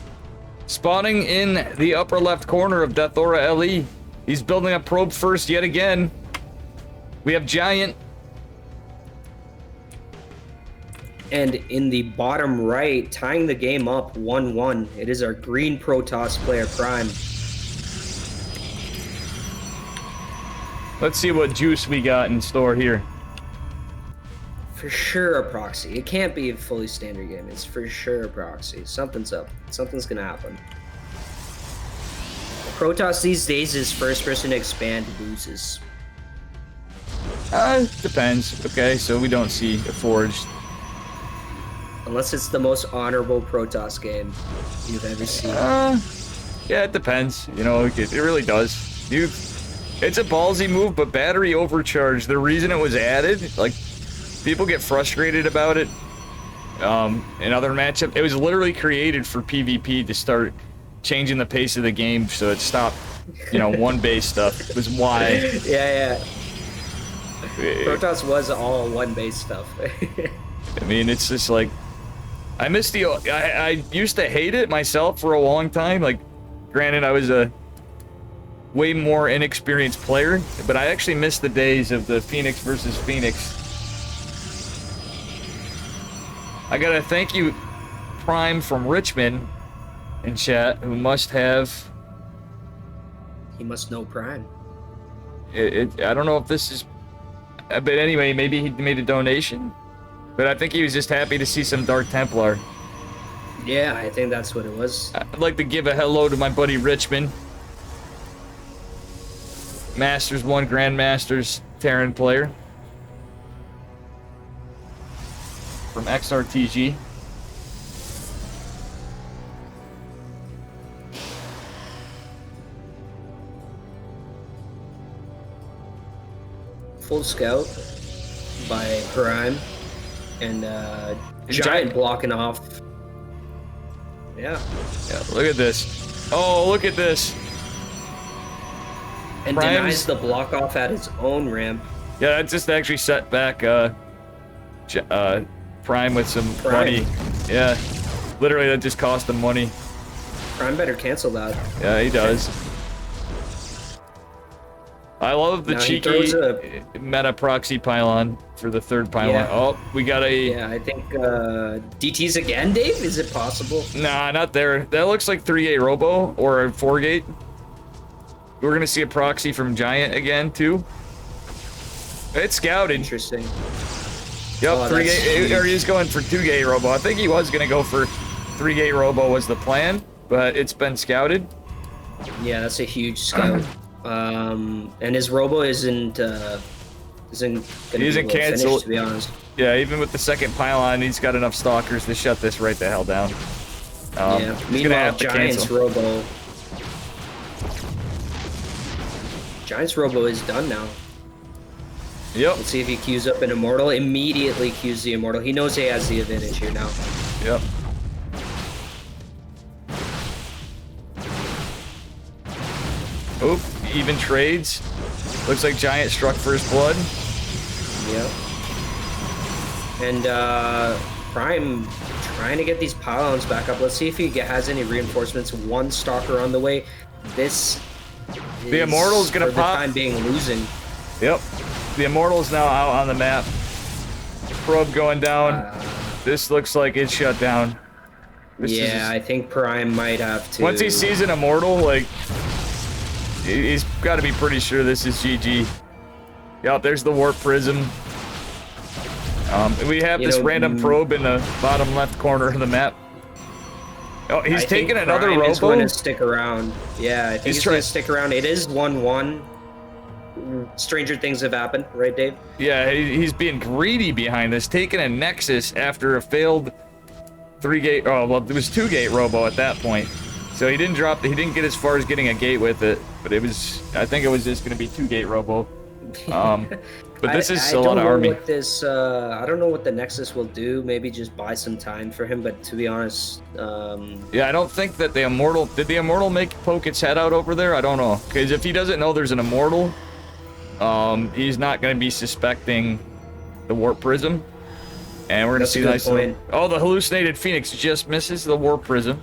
Spawning in the upper left corner of Death Aura LE. He's building a probe first yet again. We have Giant. And in the bottom right, tying the game up 1-1, it is our green Protoss player Prime. Let's see what juice we got in store here. For sure a proxy. It can't be a fully standard game. It's for sure a proxy. Something's up. Something's gonna happen. Protoss these days is first person to expand loses. Depends. Okay, so we don't see a Forged. Unless it's the most honorable Protoss game you've ever seen. Yeah, it depends. You know, it really does. It's a ballsy move, but battery overcharge, the reason it was added, like, people get frustrated about it in other matchups. It was literally created for PvP to start changing the pace of the game so it stopped, you know, one base stuff. It was why. Yeah. Protoss was all one base stuff. I mean, it's just like, I miss the, I used to hate it myself for a long time. Like, granted, I was a way more inexperienced player, but I actually miss the days of the Phoenix versus Phoenix. I gotta thank you, Prime from Richmond, in chat, who must have... He must know Prime. I don't know if this is... But anyway, maybe he made a donation? But I think he was just happy to see some Dark Templar. Yeah, I think that's what it was. I'd like to give a hello to my buddy Richmond. Masters 1 Grandmasters Terran player. From XRTG. Full scout by Prime and Giant blocking off. Yeah, look at this. Oh, look at this. And Prime's... denies the block off at his own ramp. Yeah, that just actually set back Prime with some money. Yeah, literally that just cost him money. Prime better cancel that. Yeah, he does. I love the cheeky meta proxy pylon for the third pylon. Yeah. Oh, we got a... Yeah, I think DTs again, Dave? Is it possible? Nah, not there. That looks like 3-gate Robo or a 4-gate. We're gonna see a proxy from Giant again, too. It's scouted. Interesting. Yep, Oh, 3-gate, or he's going for 2-gate Robo. I think he was gonna go for 3-gate Robo was the plan, but it's been scouted. Yeah, that's a huge scout. And his Robo isn't canceled, to be honest. Yeah, even with the second pylon, he's got enough stalkers to shut this right the hell down. Yeah. Meanwhile, Giant's Robo. Giant's Robo is done now. Yep. Let's see if he queues up an Immortal. Immediately queues the Immortal. He knows he has the advantage here now. Yep. Oop, even trades. Looks like Giant struck first blood. Yep. And Prime trying to get these pylons back up. Let's see if he has any reinforcements. One stalker on the way. This is, the Immortal's gonna for pop. the time being, losing. Yep. The Immortal's now out on the map. Probe going down. This looks like it's shut down. Yeah, I think Prime might have to. Once he sees an Immortal, like, he's got to be pretty sure this is GG. Yep, there's the Warp Prism. We have this random probe in the bottom left corner of the map. Oh, he's taking another Robo. He's going to stick around. Yeah, I think he's going to stick around. It is 1-1. Stranger things have happened, right, Dave? Yeah, he's being greedy behind this, taking a Nexus after a failed 3-gate. Oh, well, it was 2-gate Robo at that point. So he didn't drop. He didn't get as far as getting a gate with it, but it was. I think it was just going to be 2-gate Robo. But this is a lot of army. I don't know what the Nexus will do. Maybe just buy some time for him. But to be honest, yeah, I don't think that the Immortal. Did the Immortal poke its head out over there? I don't know. Because if he doesn't know there's an Immortal, he's not going to be suspecting the Warp Prism. And we're going to see nice. Oh, the hallucinated Phoenix just misses the Warp Prism.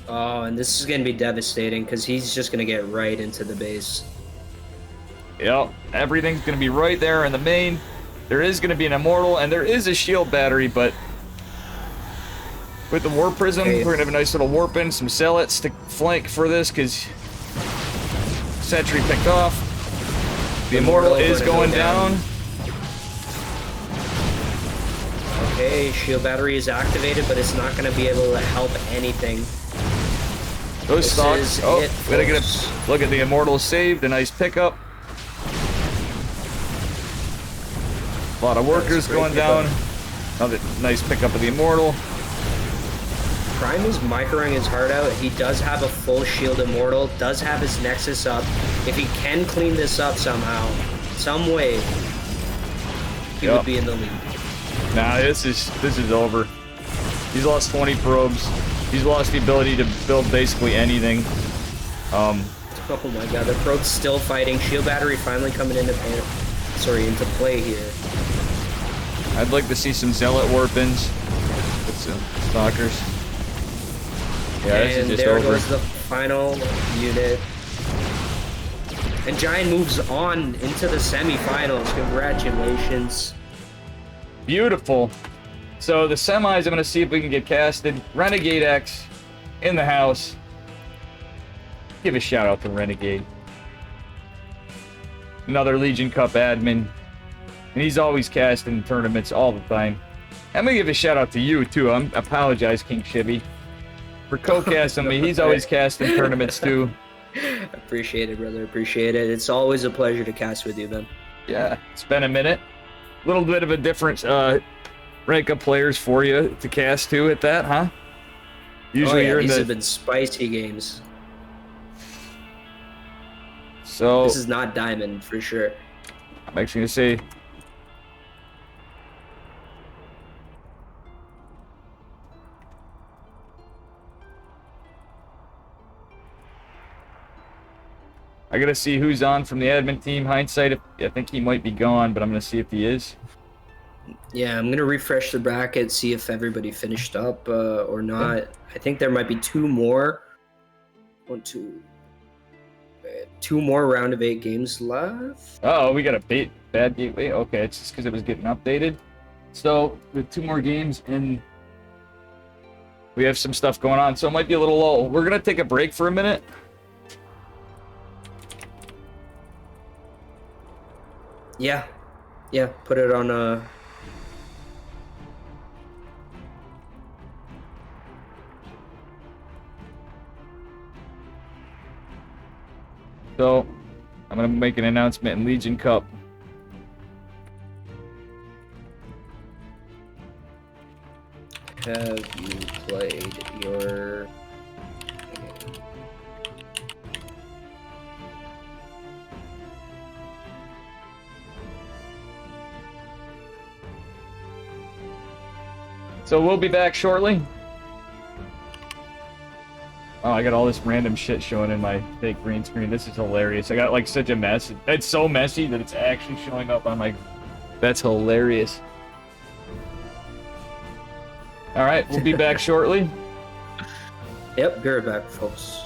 Oh, and this is going to be devastating because he's just going to get right into the base. Yep, everything's going to be right there in the main. There is going to be an immortal, and there is a shield battery, but with the warp prism, Okay. we're going to have a nice little warp in, some zealots to flank for this, because sentry picked off. The immortal is gonna go going down. Okay, shield battery is activated, but it's not going to be able to help anything. Those This stocks. is Oh, it, gotta get folks. a look at the immortal saved. A nice pickup. A lot of workers great going pickup. down. Another nice pickup of the immortal. Prime is microing his heart out. He does have a full shield immortal, does have his nexus up. If he can clean this up somehow, some way, he Yep. would be in the lead. Nah, this is over. He's lost 20 probes. He's lost the ability to build basically anything. Oh my god, the probe's still fighting. Shield battery finally coming into play here. I'd like to see some zealot warp-ins with some stalkers. Yeah, this is And just there over. goes the final unit. And Giant moves on into the semifinals. Congratulations. Beautiful. So the semis, I'm going to see if we can get casted. Renegade X in the house. Give a shout out to Renegade. Another Legion Cup admin. And he's always casting tournaments all the time. I'm going to give a shout out to you too. I apologize, King Shibby, for co-casting me. He's always casting tournaments too. Appreciate it, brother. Appreciate it. It's always a pleasure to cast with you, man. Yeah, it's been a minute. A little bit of a different rank up players for you to cast to at that, huh? Usually you're in these the... have been spicy games. So, This is not diamond for sure. I'm actually going to say... I gotta see who's on from the admin team. Hindsight, I think he might be gone, but I'm gonna see if he is. Yeah, I'm gonna refresh the bracket, see if everybody finished up or not. I think there might be two more. Two more round of 8 games left. Oh, we got a bad gateway. Okay, it's just because it was getting updated. So with 2 more games and we have some stuff going on, so it might be a little low. We're gonna take a break for a minute. Yeah, put it on So I'm gonna make an announcement in Legion Cup. Have you played your... So we'll be back shortly. Oh, I got all this random shit showing in my fake green screen. This is hilarious. I got like such a mess. It's so messy that it's actually showing up on my... That's hilarious. All right, we'll be back shortly. Yep, be right back, folks.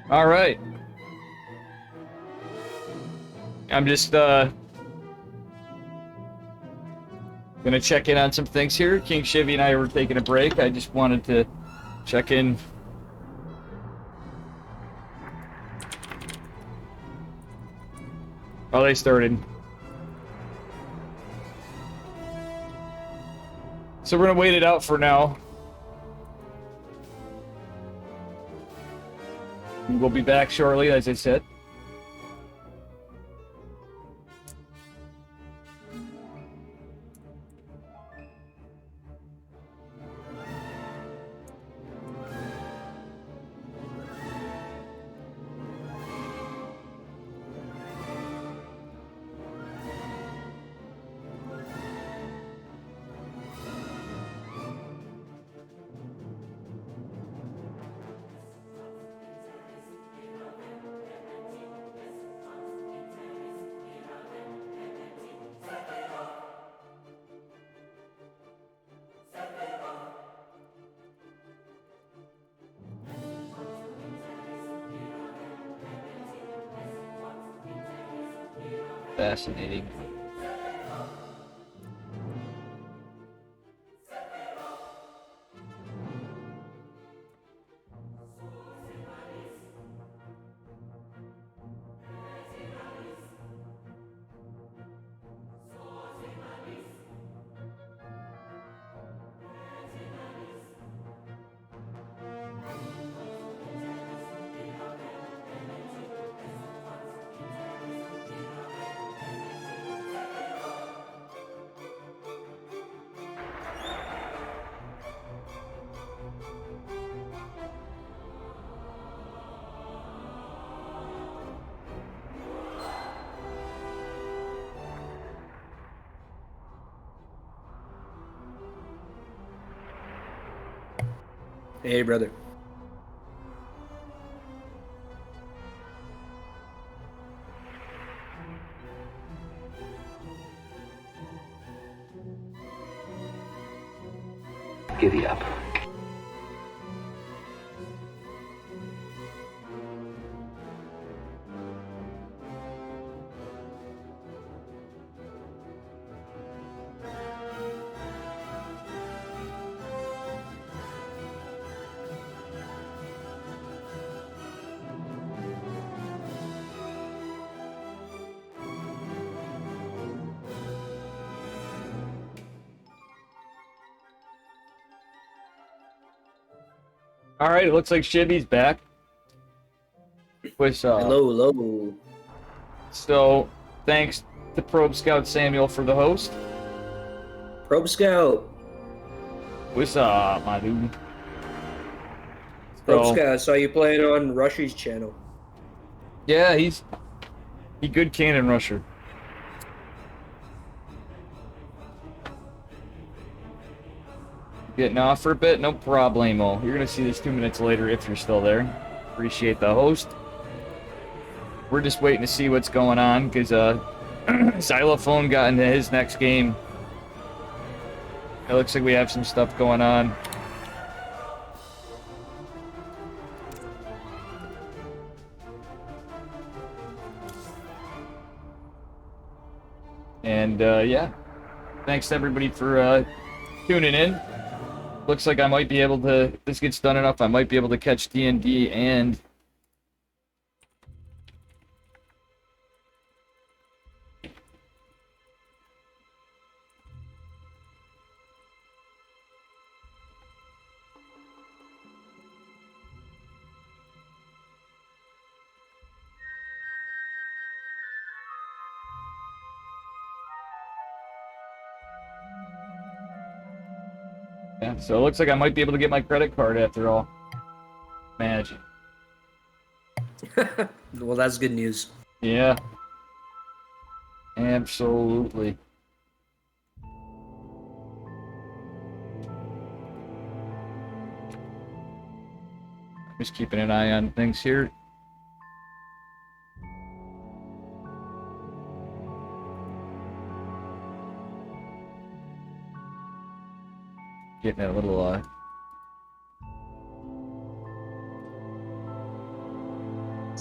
All right. I'm just gonna check in on some things here. King Chivy and I were taking a break. I just wanted to check in. Oh, they started. So we're gonna wait it out for now. We'll be back shortly, as I said. Fascinating. Hey, brother. Giddy up. All right, it looks like Chivy's back. With, Hello. So, thanks to Probe Scout Samuel for the host. Probe Scout. What's up, my dude? Probe So, Scout, I saw you playing on Rushy's channel. yeah, he good cannon rusher. Getting off for a bit? No problemo. You're gonna see this 2 minutes later if you're still there. Appreciate the host. We're just waiting to see what's going on because Xylophone got into his next game. It looks like we have some stuff going on. And yeah, thanks to everybody for tuning in. Looks like I might be able to, if this gets done enough, I might be able to catch D&D and yeah, so it looks like I might be able to get my credit card after all. Magic. Well, that's good news. Yeah. Absolutely. Just keeping an eye on things here. Getting a little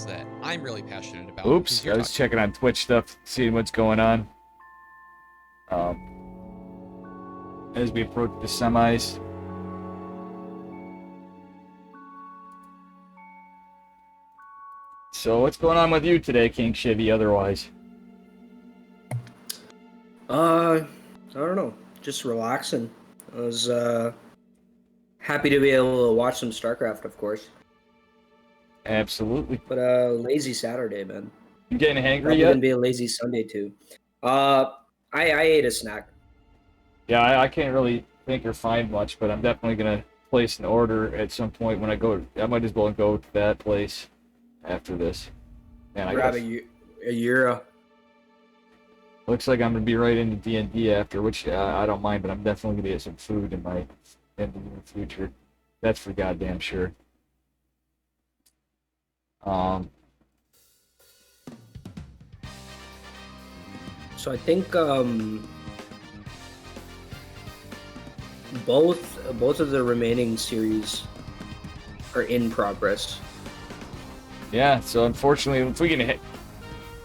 that I'm really passionate about. Oops, because I you're was checking on Twitch stuff, seeing what's going on. As we approach the semis. So what's going on with you today, King Chivy, otherwise? I don't know. Just relaxing. I was happy to be able to watch some StarCraft, of course. Absolutely. But lazy Saturday, man. You getting hangry Probably yet? gonna be a lazy Sunday too. I ate a snack. Yeah, I can't really think or find much, but I'm definitely gonna place an order at some point when I go. I might as well go to that place after this. And I Grab guess a Euro. looks like I'm gonna be right into D&D after, which I don't mind, but I'm definitely gonna get some food in the near future. That's for goddamn sure. So I think both of the remaining series are in progress. Yeah, so unfortunately, if we can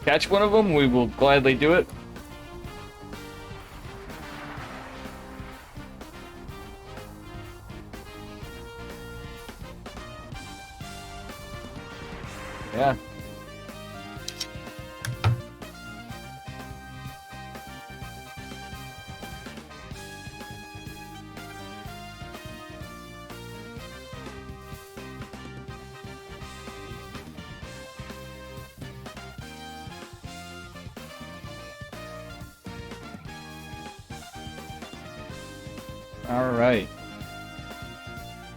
catch one of them, we will gladly do it. Yeah. All right.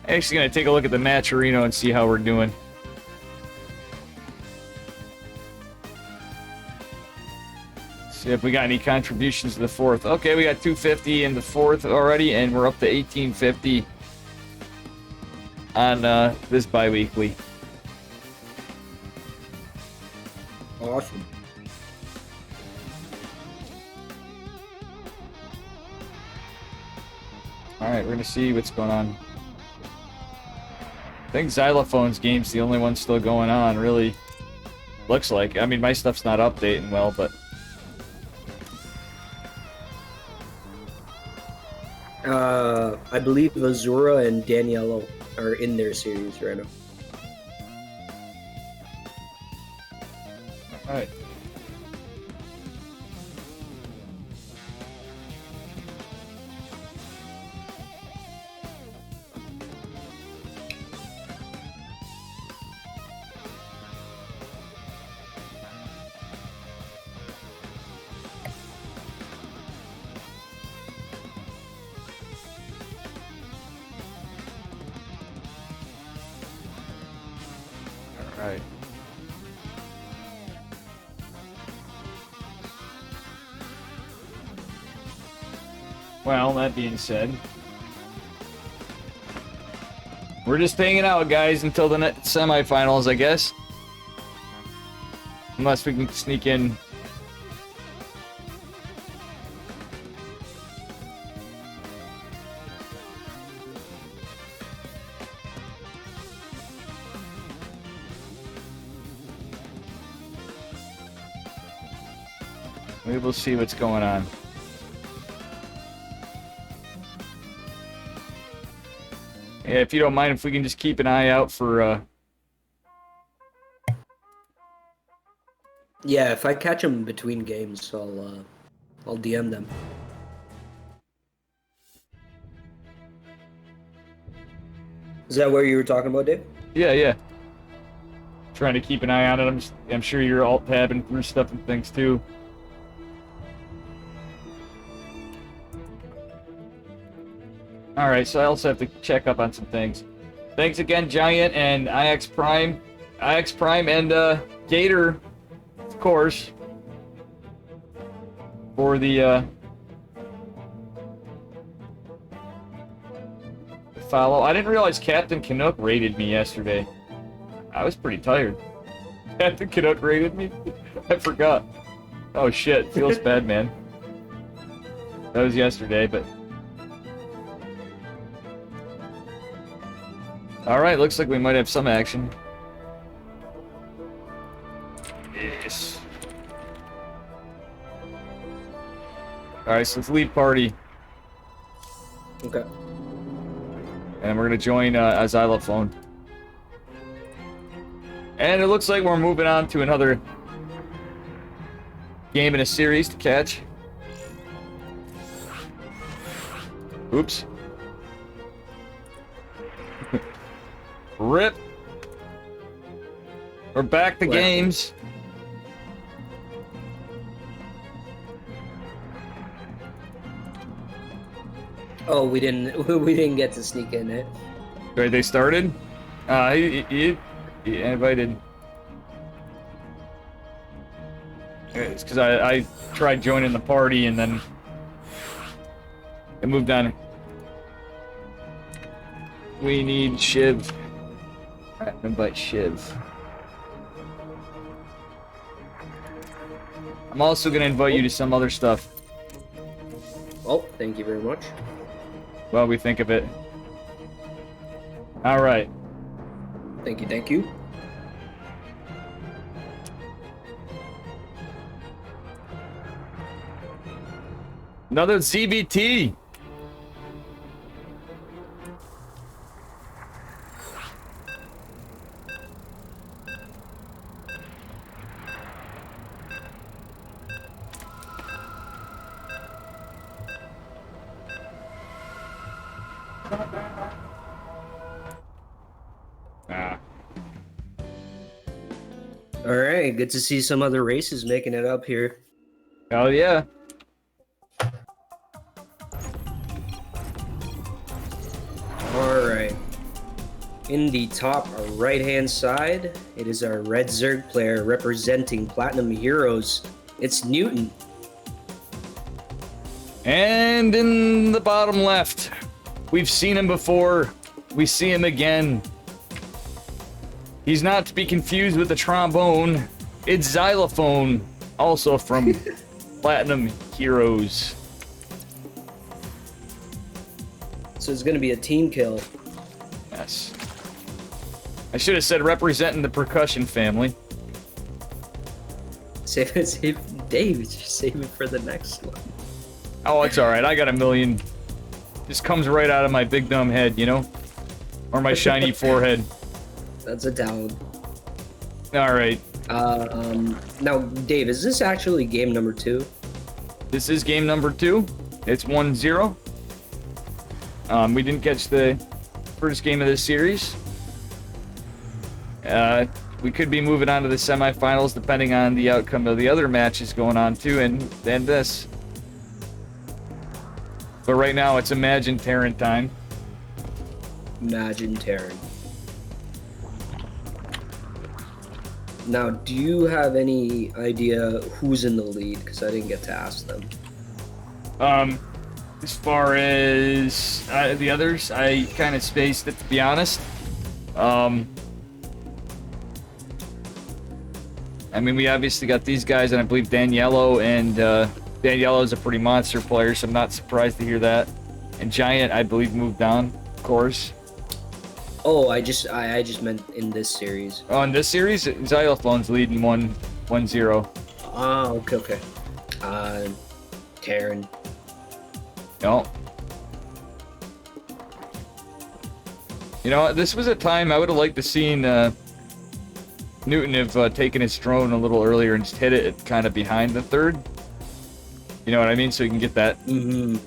Actually, gonna take a look at the Matcherino and see how we're doing. See if we got any contributions to the fourth. Okay, we got 250 in the fourth already, and we're up to 1850 on this bi-weekly. Awesome. Alright, we're gonna see what's going on. I think Xylophone's game's the only one still going on, really. Looks like. I mean, my stuff's not updating well, but... I believe Azura and Daniello are in their series right now. Alright. Alright. Well, that being said, we're just hanging out, guys, until the semifinals, I guess. Unless we can sneak in. We will see what's going on. Yeah, if you don't mind, if we can just keep an eye out for, Yeah, if I catch them between games, I'll DM them. Is that what you were talking about, Dave? Yeah. Trying to keep an eye on it. I'm sure you're alt-tabbing through stuff and things, too. Alright, so I also have to check up on some things. Thanks again, Giant and IX Prime. IX Prime and Gator, of course, for the follow. I didn't realize Captain Canuck raided me yesterday. I was pretty tired. Captain Canuck raided me? I forgot. Oh shit, feels bad, man. That was yesterday, but... Alright, looks like we might have some action. Alright, so let's leave party. Okay. And we're gonna join a xylophone. And it looks like we're moving on to another game in a series to catch. Oops. Rip. We're back to What? games. Oh, we didn't get to sneak in it. Right, they started. He invited. It's because I tried joining the party and then it moved on. We need Shiv. Alright, invite Shiv. I'm also gonna invite you to some other stuff Oh, thank you very much. while we think of it. Alright. Thank you, thank you. Another ZBT. Ah. All right, good to see some other races making it up here. Hell yeah. All right. In the top right-hand side, it is our Red Zerg player representing Platinum Heroes. It's Newton. And in the bottom left, we've seen him before. We see him again. He's not to be confused with the trombone. It's xylophone, also from Platinum Heroes. So it's going to be a team kill. Yes. I should have said representing the percussion family. Save Dave, just save it for the next one. Oh, it's alright. I got a million. Just comes right out of my big dumb head, you know? Or my shiny forehead. That's a talent. Alright. Now, Dave, is this actually game number 2? This is game number 2. It's 1-0. We didn't catch the first game of this series. We could be moving on to the semifinals depending on the outcome of the other matches going on too, and then this. But right now it's Imagine Terran time. Imagine Terran. Now, do you have any idea who's in the lead? Because I didn't get to ask them. As far as the others, I kind of spaced it, to be honest. I mean, we obviously got these guys, and I believe Daniello, and Daniello is a pretty monster player, so I'm not surprised to hear that. And Giant, I believe, moved on, of course. Oh, I just meant in this series. Oh, in this series, Xylophone's leading 1-0. Oh, okay. Terran. No. You know, this was a time I would have liked to seen Newton have taken his drone a little earlier and just hit it kind of behind the third. You know what I mean? So you can get that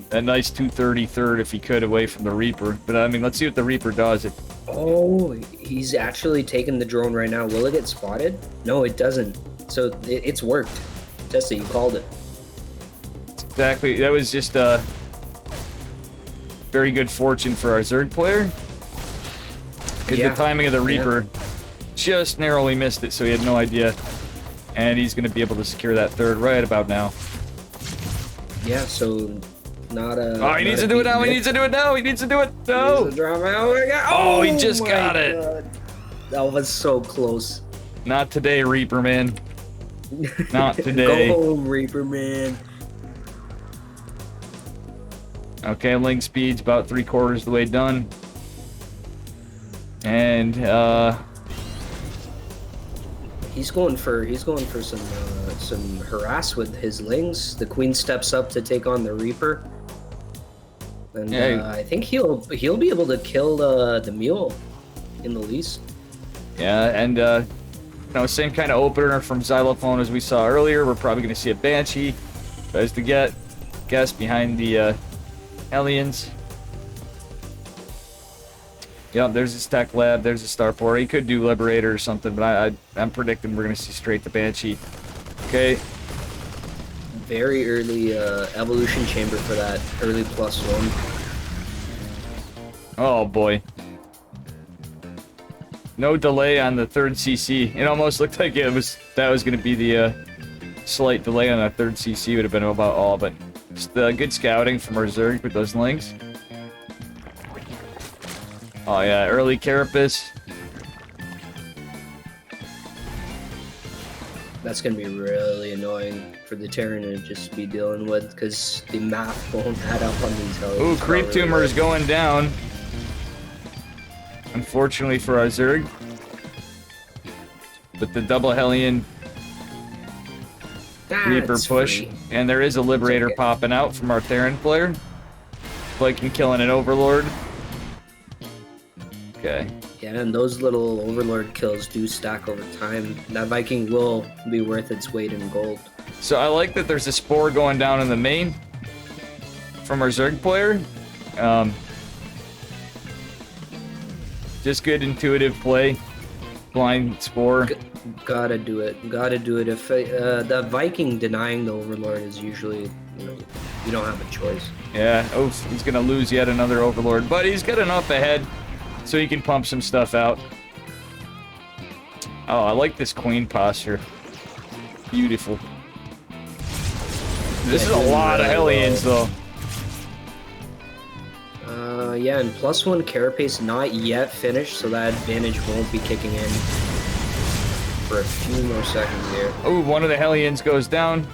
that nice 230 third if he could away from the Reaper. But I mean, let's see what the Reaper does. Oh, he's actually taking the drone right now. Will it get spotted? No, it doesn't. So it's worked. Tessie, you called it. Exactly. That was just very good fortune for our Zerg player. Because the timing of the Reaper just narrowly missed it, so he had no idea. And he's going to be able to secure that third right about now. Yeah, so not a... Oh, he needs to do it now! He needs to do it now! He needs to do it! No! Oh my God. Oh, he just my got it! God. That was so close. Not today, Reaper man. Not today. Go home, Reaper man. Okay, link speed's about 3/4 of the way done. He's going for some harass with his lings. The queen steps up to take on the Reaper, and Yeah. I think he'll be able to kill the mule in the least. Yeah, and same kind of opener from Xylophone as we saw earlier. We're probably going to see a Banshee as to guess behind the Hellions. Yep, there's his tech lab. There's a starport. He could do Liberator or something, but I'm predicting we're going to see straight the Banshee. Okay. Very early evolution chamber for that early +1. Oh boy. No delay on the third CC. It almost looked like that was going to be the slight delay on that third CC would have been about all, but just good scouting from our Zerg with those links. Oh yeah, early Carapace. That's gonna be really annoying for the Terran to just be dealing with, because the math won't add up on these Hellions. Ooh, Creep Tumor is going down. Unfortunately for our Zerg. But the double Hellion Reaper push. Free. And there is a Liberator Okay. popping out from our Terran player. Viking killing an Overlord. Okay. Yeah, and those little Overlord kills do stack over time. That Viking will be worth its weight in gold. So I like that there's a Spore going down in the main from our Zerg player. Just good intuitive play. Blind Spore. Gotta do it. Gotta do it. If the Viking denying the Overlord is usually, you don't have a choice. Yeah, oh, he's gonna lose yet another Overlord, but he's got enough ahead so he can pump some stuff out. Oh, I like this Queen posture. Beautiful. This is a lot of Hellions, though. Yeah, and +1 Carapace not yet finished, so that advantage won't be kicking in for a few more seconds here. Oh, one of the Hellions goes down.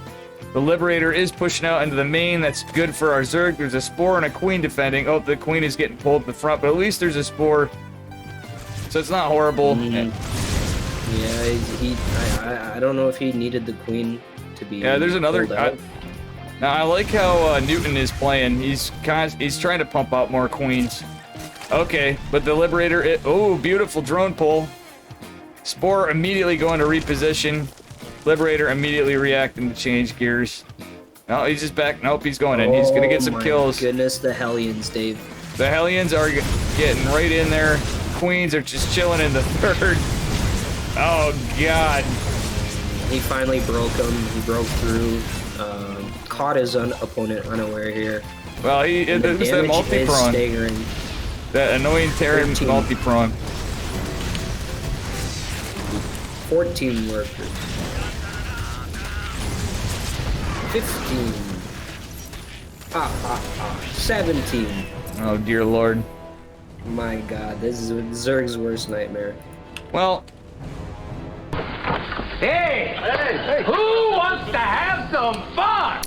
The Liberator is pushing out into the main. That's good for our Zerg. There's a Spore and a Queen defending. Oh, the Queen is getting pulled to the front, but at least there's a Spore. So it's not horrible. Yeah, I don't know if he needed the Queen to be. Yeah, there's another. pulled out. Now I like how Newton is playing. He's trying to pump out more Queens. Okay, but the Liberator. Oh, beautiful drone pull. Spore immediately going to reposition. Liberator immediately reacting to change gears. No, he's just back. Nope, he's going in. He's gonna get some kills. Goodness, the Hellions, Dave. The Hellions are getting right in there. Queens are just chilling in the third. Oh God! He finally broke him. He broke through. Caught his opponent unaware here. Well, it was that Damage is multi-prong. staggering. That annoying Terran 13. multi-prong. 14 workers. 15. 17. Oh dear Lord. My God, this is Zerg's worst nightmare. Well,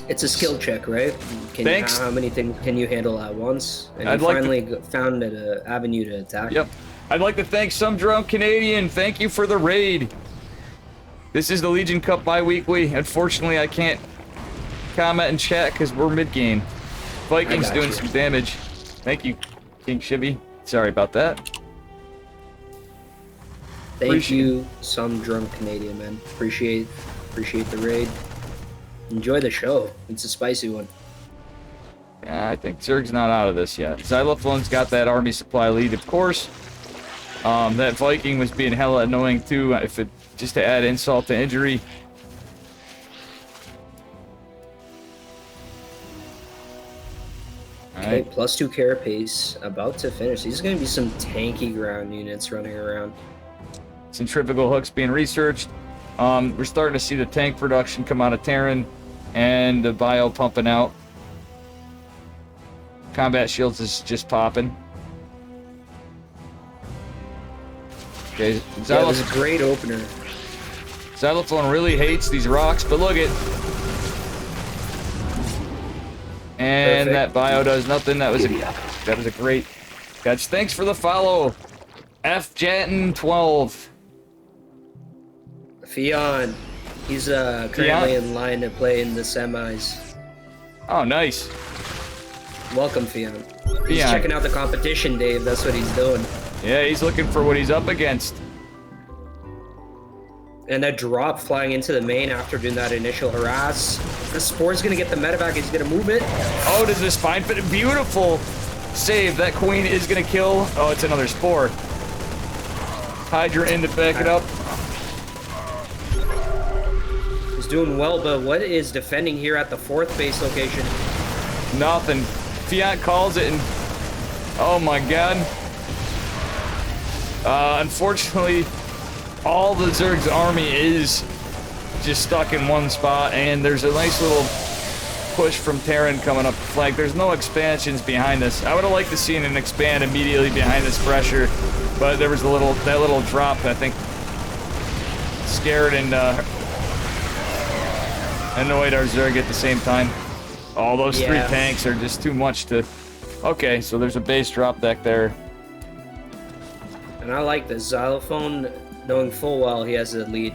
It's a skill check, right? Thanks. How many things can you handle at once? And I'd you like to- finally found an avenue to attack. yep. I'd like to thank Some Drunk Canadian. Thank you for the raid. This is the Legion Cup bi-weekly. Unfortunately, I can't comment and chat because we're mid-game. Vikings got doing you. some damage. Thank you, King Shibby. Sorry about that. Thank Appreciate- you, some drunk Canadian man. Appreciate the raid. Enjoy the show. It's a spicy one. Yeah, I think Zerg's not out of this yet. Xylophone's got that army supply lead, of course. That Viking was being hella annoying too, if it just to add insult to injury. Okay, Alright, +2 carapace, about to finish. These are going to be some tanky ground units running around. centrifugal hooks being researched. We're starting to see the tank production come out of Terran and the bio pumping out. Combat shields is just popping. Okay, Yeah, it was a great opener. Xylophone really hates these rocks, but look at. And Perfect. that bio does nothing. That was a great catch. Thanks for the follow, FJatin12. Fion. He's currently in line to play in the semis. Oh, nice. Welcome, Fion. He's Fion. checking out the competition, Dave. That's what he's doing. Yeah, he's looking for what he's up against. And a drop flying into the main after doing that initial harass. The Spore's gonna get the medevac. He's gonna move it. Oh, does this Spine Fit? Beautiful save. That Queen is gonna kill. Oh, it's another Spore. Hydra in to back it up. He's doing well, but what is defending here at the 4th base location? Nothing. Fiat calls it and... Oh my god. Unfortunately, all the Zerg's army is just stuck in one spot, and there's a nice little push from Terran coming up the flank. There's no expansions behind us. I would have liked to see an expand immediately behind this pressure, but there was that little drop, I think, scared and annoyed our Zerg at the same time. All those 3 tanks are just too much to... Okay, so there's a base drop deck there. And I like this. Xylophone, knowing full well he has the lead,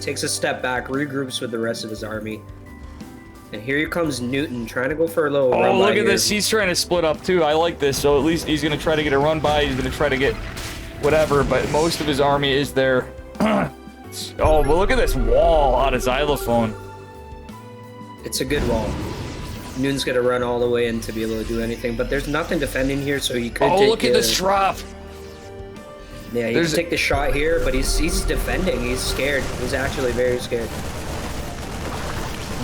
takes a step back, regroups with the rest of his army. And here comes Newton, trying to go for a little run by. Oh, look at here. this. He's trying to split up, too. I like this. So at least he's going to try to get a run by. He's going to try to get whatever, but most of his army is there. Oh, but look at this wall out of Xylophone. It's a good wall. Newton's gonna run all the way in to be able to do anything, but there's nothing defending here, so he could take Look at this drop. Yeah, he can take the shot here, but he's defending. He's scared. He's actually very scared.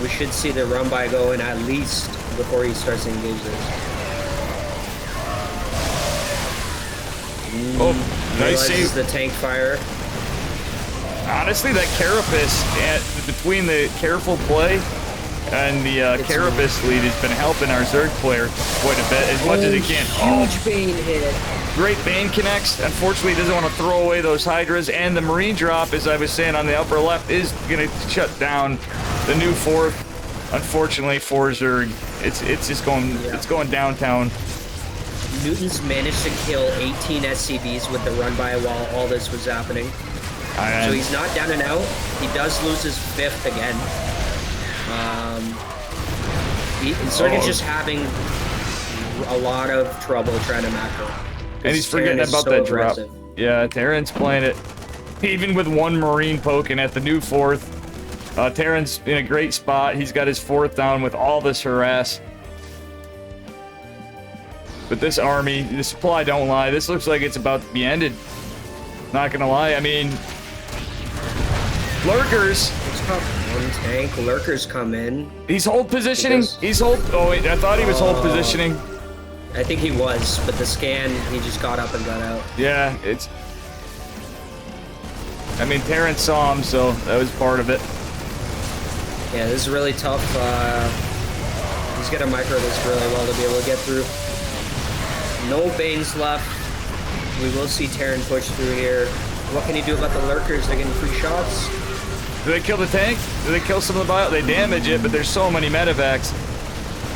We should see the run by go in at least before he starts to engage this. Oh, nice save. The tank fire. Honestly, that Carapace, between the careful play and the Carapace lead, has been helping our Zerg player quite a bit, as much as he can. Huge Bane hit. Great Bane connects. Unfortunately, he doesn't want to throw away those Hydras, and the Marine drop, as I was saying on the upper left, is going to shut down the new 4th. Unfortunately for Zerg, it's just going it's going downtown. Newton's managed to kill 18 SCVs with the run by while all this was happening. So he's not down and out. He does lose his 5th again. Zerg is just having a lot of trouble trying to macro. And he's forgetting about that drop. Yeah, Terran's playing it. Even with 1 Marine poking at the new 4th. Terran's in a great spot. He's got his 4th down with all this harass. But this army, the supply don't lie. This looks like it's about to be ended. Not gonna lie, I mean... Lurkers! It's about 1 tank. Lurkers come in. He's hold positioning. He's hold... Oh, wait, I thought he was hold positioning. I think he was, but the scan, he just got up and got out. Yeah, it's... I mean, Terran saw him, so that was part of it. Yeah, this is really tough. He's gonna micro this really well to be able to get through. No Banes left. We will see Terran push through here. What can he do about the Lurkers? They're getting free shots. Do they kill the tank? Do they kill some of the bio? They damage it, but there's so many medevacs.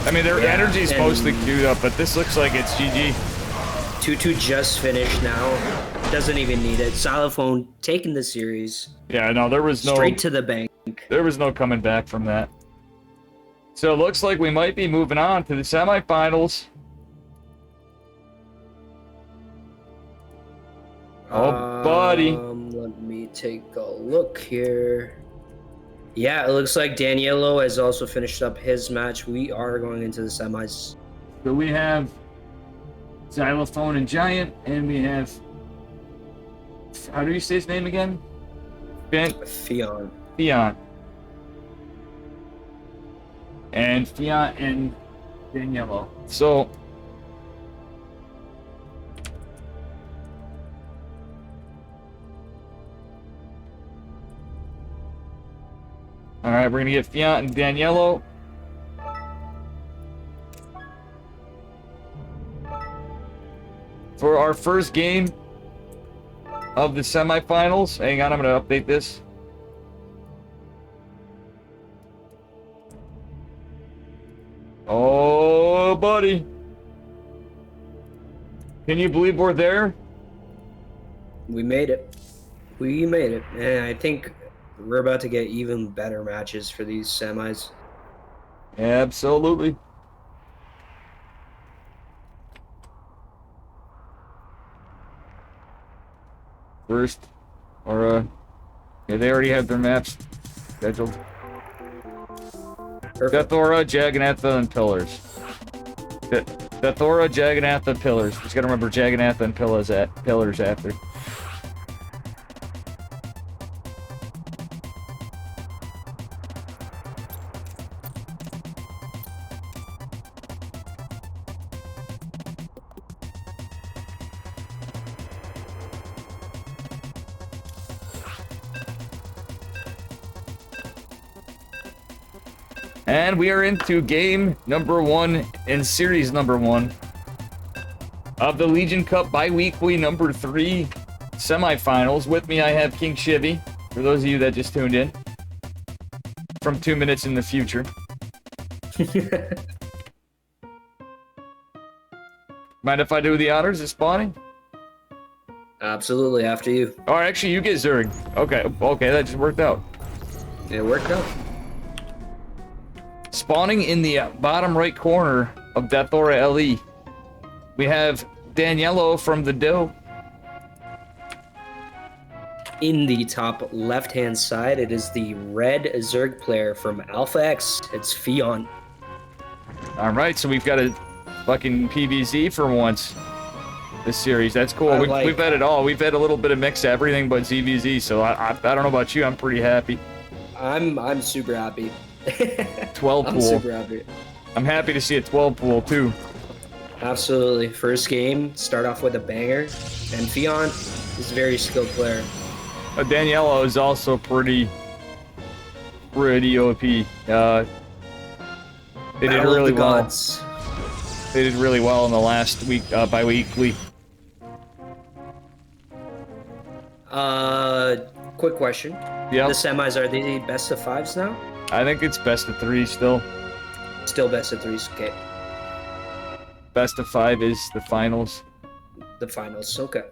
I mean, their energy's mostly queued up, but this looks like it's GG. 2-2 just finished now. Doesn't even need it. Xylophone taking the series. Yeah, no, there was no... Straight to the bank. There was no coming back from that. So it looks like we might be moving on to the semifinals. Oh, buddy. Let me take a look here. Yeah, it looks like Daniello has also finished up his match. We are going into the semis. So we have Xylophone and Giant, and we have... How do you say his name again? Fion. Fion. And Fion and Daniello. So... Alright, we're gonna get Fiat and Daniello. For our first game of the semifinals. Hang on, I'm gonna update this. Oh, buddy. Can you believe we're there? We made it. We made it, and I think we're about to get even better matches for these semis. Absolutely. First, or yeah, they already have their maps scheduled. Perfect. Deathora, Jagannatha, and Pillars. Deathora, Jagannatha, Pillars. Just gotta remember Jagannatha and Pillars after. And we are into game number 1 in series number 1 of the Legion Cup bi-weekly number 3 semifinals. With me, I have King Shivy, for those of you that just tuned in from 2 minutes in the future. Mind if I do the honors of spawning? Absolutely, after you. Oh, actually, you get Zerg. Okay, that just worked out. It worked out. Spawning in the bottom right corner of Deathora LE, we have Daniello from the Doe. In the top left-hand side, it is the red Zerg player from Alpha X. It's Fion. All right, so we've got a fucking PVZ for once this series. That's cool. We've had it all. We've had a little bit of mix of everything but ZVZ, so I don't know about you. I'm pretty happy. I'm super happy. 12 I'm pool. super happy. I'm happy to see a 12 pool too. Absolutely. First game, start off with a banger. And Fion is a very skilled player. Daniello is also pretty OP. They did Battle of really the well. Gods. They did really well in the last week bi-weekly. Quick question. Yeah, The semis, are they best of 5s now? I think it's best of 3 still. Still best of 3s. Okay. Best of 5 is the finals. The finals. Okay.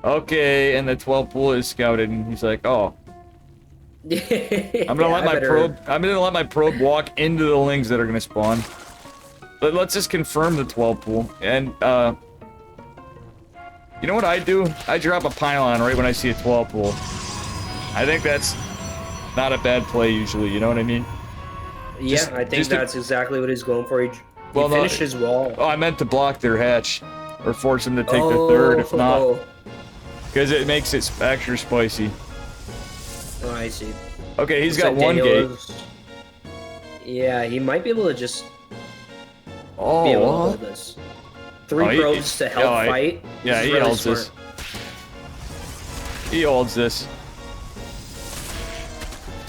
Okay, and the 12 pool is scouted, and he's like, "Oh, I'm gonna let my probe walk into the lings that are gonna spawn." But let's just confirm the 12 pool, and you know what I do? I drop a pylon right when I see a 12 pool. I think that's not a bad play usually. You know what I mean? Yeah, I think that's exactly what he's going for. He finished his wall. Oh, I meant to block their hatch, or force them to take the third, if not. Because it makes it extra spicy. Oh, I see. Okay, he's Looks got like one Daniel gate. Yeah, he might be able to just Oh, be able to hold this. 3 probes to help fight. Yeah, This is he really holds smart. this. He holds this.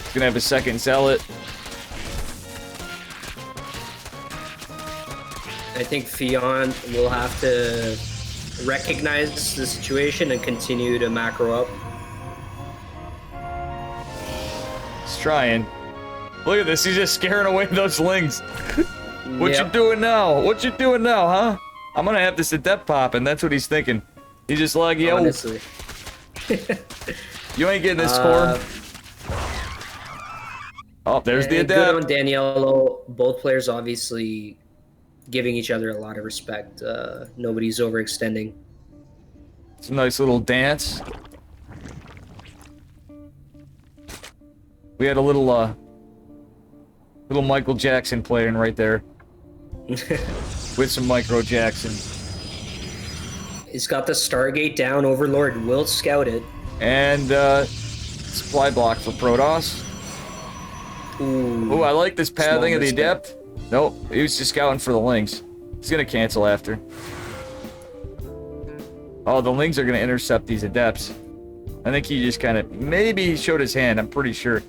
He's gonna have a second zealot. I think Fion will have to recognize the situation and continue to macro up. He's trying. Look at this, he's just scaring away those lings. What you Yep. doing now? What you doing now, huh? I'm gonna have this adept pop, and that's what he's thinking. He's just like, yo, Honestly. you ain't getting this core. Oh, there's the And good adept. on Daniello. Both players obviously giving each other a lot of respect. Nobody's overextending. It's a nice little dance. We had a little Michael Jackson playing right there. With some Micro Jackson. He's got the Stargate down. Overlord will scout it. And supply block for Protoss. Ooh, I like this pathing of the respect. Adept. Nope, he was just scouting for the Lings. He's gonna cancel after. Oh, the Lings are gonna intercept these Adepts. I think he just kind of, maybe he showed his hand, I'm pretty sure.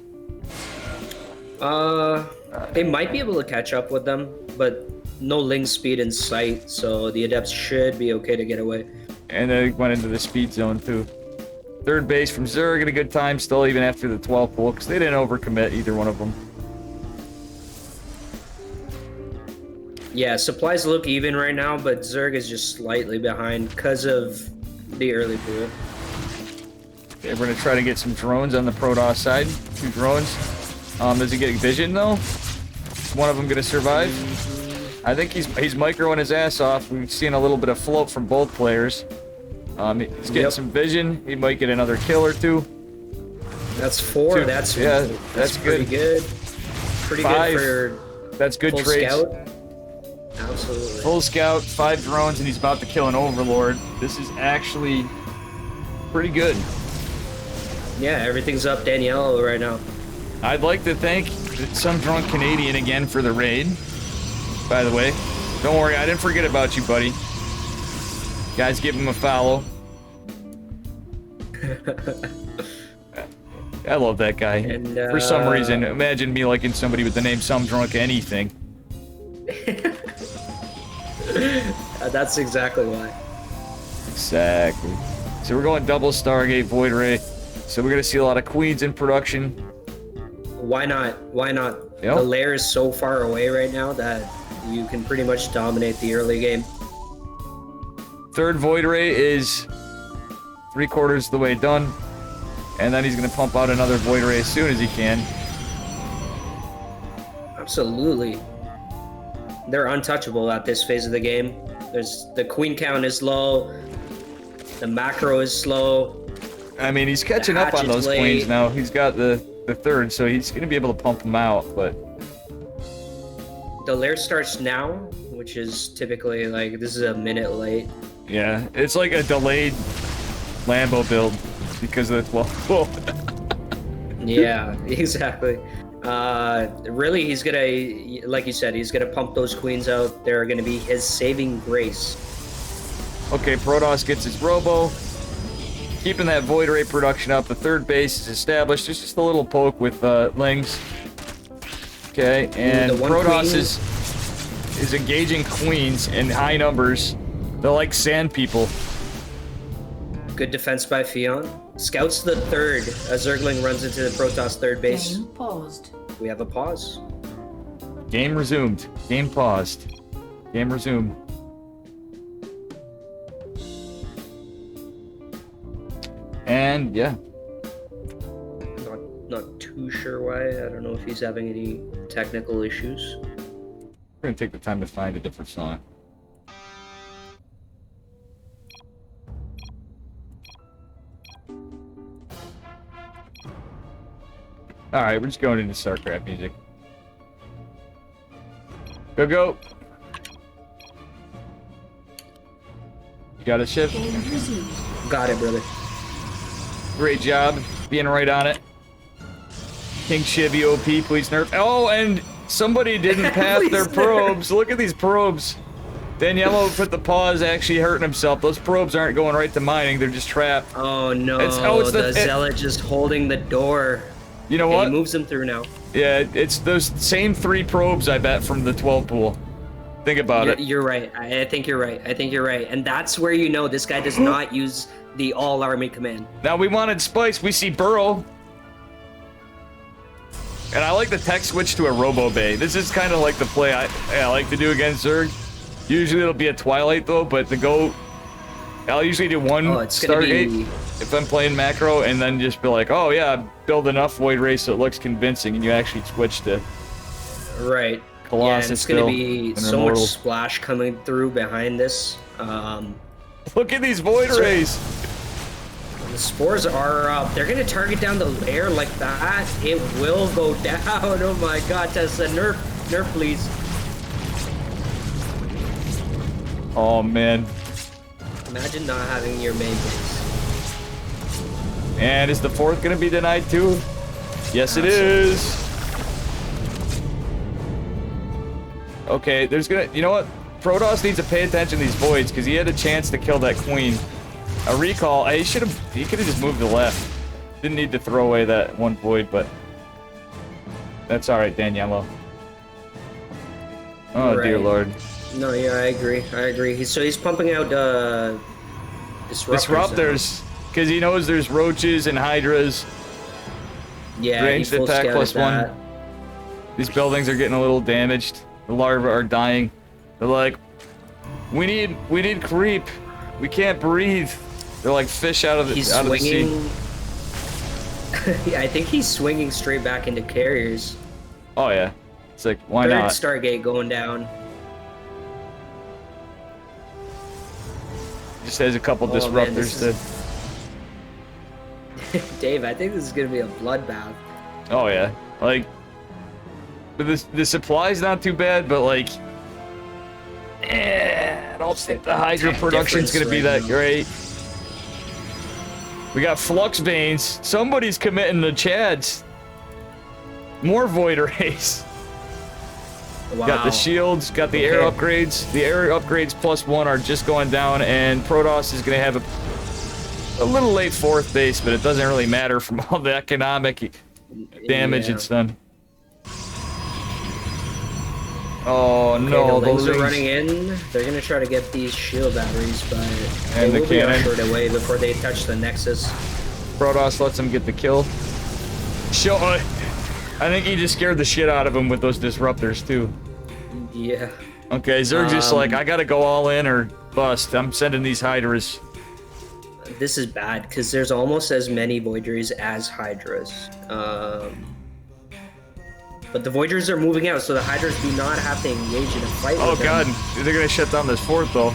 They might be able to catch up with them, but no Ling speed in sight, so the Adepts should be okay to get away. And they went into the speed zone too. Third base from Zerg at a good time still, even after the 12 pull, because they didn't overcommit, either one of them. Yeah, supplies look even right now, but Zerg is just slightly behind because of the early pool. Okay, we're gonna try to get some drones on the Protoss side. 2 drones. Is he getting vision though? Is one of them gonna survive? I think he's microing his ass off. We've seen a little bit of float from both players. He's getting some vision. He might get another kill or 2. That's 4. 2. That's pretty pretty good. Pretty 5. good That's good for full trades. scout. Absolutely. Full scout, 5 drones, and he's about to kill an overlord. This is actually pretty good. Yeah, everything's up Danielle right now. I'd like to thank some drunk Canadian again for the raid. By the way, don't worry, I didn't forget about you, buddy. Guys, give him a follow. I love that guy. And, for some reason, imagine me liking somebody with the name Some Drunk Anything. That's exactly why. Exactly. So we're going double Stargate Void Ray. So we're gonna see a lot of queens in production. Why not? Why not? Yep. The lair is so far away right now that you can pretty much dominate the early game. 3rd Void Ray is 3/4 of the way done. And then he's gonna pump out another Void Ray as soon as he can. Absolutely. They're untouchable at this phase of the game. The queen count is low. The macro is slow. I mean, he's catching up on hatch is those late. queens now. He's got the 3rd, so he's gonna be able to pump them out, but The lair starts now, which is typically like, this is a minute late. yeah, it's like a delayed Lambo build because of the 12. Whoa. Yeah, exactly. Really, he's gonna, like you said, he's gonna pump those queens out. They're gonna be his saving grace. Okay, Protoss gets his robo. Keeping that Void Ray production up. The 3rd base is established. There's just a little poke with Lings. Okay, and the one Protoss queen- is engaging queens in high numbers. They're like sand people. Good defense by Fion. Scouts the 3rd as Zergling runs into the Protoss 3rd base. Game paused. We have a pause. Game resumed. Game paused. Game resumed. And yeah, Not too sure why. I don't know if he's having any technical issues. we're gonna take the time to find a different song. Alright, we're just going into StarCraft music. Go, go! You got a ship? Game resumed. Got it, brother. Great job being right on it. King Chivy OP, please nerf. Oh, and somebody didn't pass Please their nerf. probes. Look at these probes. Daniello put the pause actually hurting himself. Those probes aren't going right to mining, they're just trapped. Oh no, It's the Zealot just holding the door. You know Okay, what? he moves him through now. Yeah, it's those same 3 probes I bet from the 12 pool. Think about it. You're right. I think you're right. I think you're right. And that's where you know this guy does not use the all army command. Now we wanted Spice, we see Burrow. And I like the tech switch to a Robo Bay. This is kind of like the play I like to do against Zerg. Usually it'll be a Twilight though, but to go... I'll usually do one Oh, it's gonna Stargate be... if I'm playing macro, and then just be like, oh yeah, build enough Void Ray so it looks convincing, and you actually switch to Right. Colossus Yeah, and it's gonna still, be and so Immortal. much splash coming through behind this. Look at these Void So- Rays! The spores are up. They're gonna target down the lair like that. It will go down. Oh my god, Tessa, nerf, please. Oh man. Imagine not having your main base. And is the 4th gonna be denied too? Yes, it is. Okay, there's gonna... You know what? Protoss needs to pay attention to these voids, because he had a chance to kill that queen. A recall. He could have just moved to the left. Didn't need to throw away that one void, but... That's alright, Daniello. Oh, dear Right. lord. No, yeah, I agree. So he's pumping out Disruptors. Because he knows there's roaches and hydras. Yeah, Ranged he full attack scouted plus that. 1. These buildings are getting a little damaged. The larvae are dying. They're like, we need creep. We can't breathe. They're like fish out of the He's out of the sea. swinging. Yeah, I think he's swinging straight back into carriers. Oh yeah, it's like why Third not? Stargate going down. Just has a couple Oh, man, disruptors this to. Dave, I think this is gonna be a bloodbath. Oh yeah, like the supply's not too bad, but like, I don't think the Hydra Tech production's gonna be that difference right great. We got Flux Banes. Somebody's committing the Chads. More Void Rays. Wow. Got the shields, got the air Okay. upgrades. The air upgrades +1 are just going down, and Protoss is gonna have a little late 4th base, but it doesn't really matter from all the economic damage Yeah. it's done. Oh Okay, no, the Lings those are running in. They're gonna try to get these shield batteries, but And they the will be cannon. ushered away before they touch the Nexus. Protoss lets him get the kill. I think he just scared the shit out of him with those disruptors too. Yeah. Okay, Zerg's just like, Um, I gotta go all in or bust. I'm sending these Hydras. This is bad because there's almost as many Voiders as Hydras. But the Voiders are moving out, so the Hydras do not have to engage in a fight Oh with them. god, they're gonna shut down this fort though.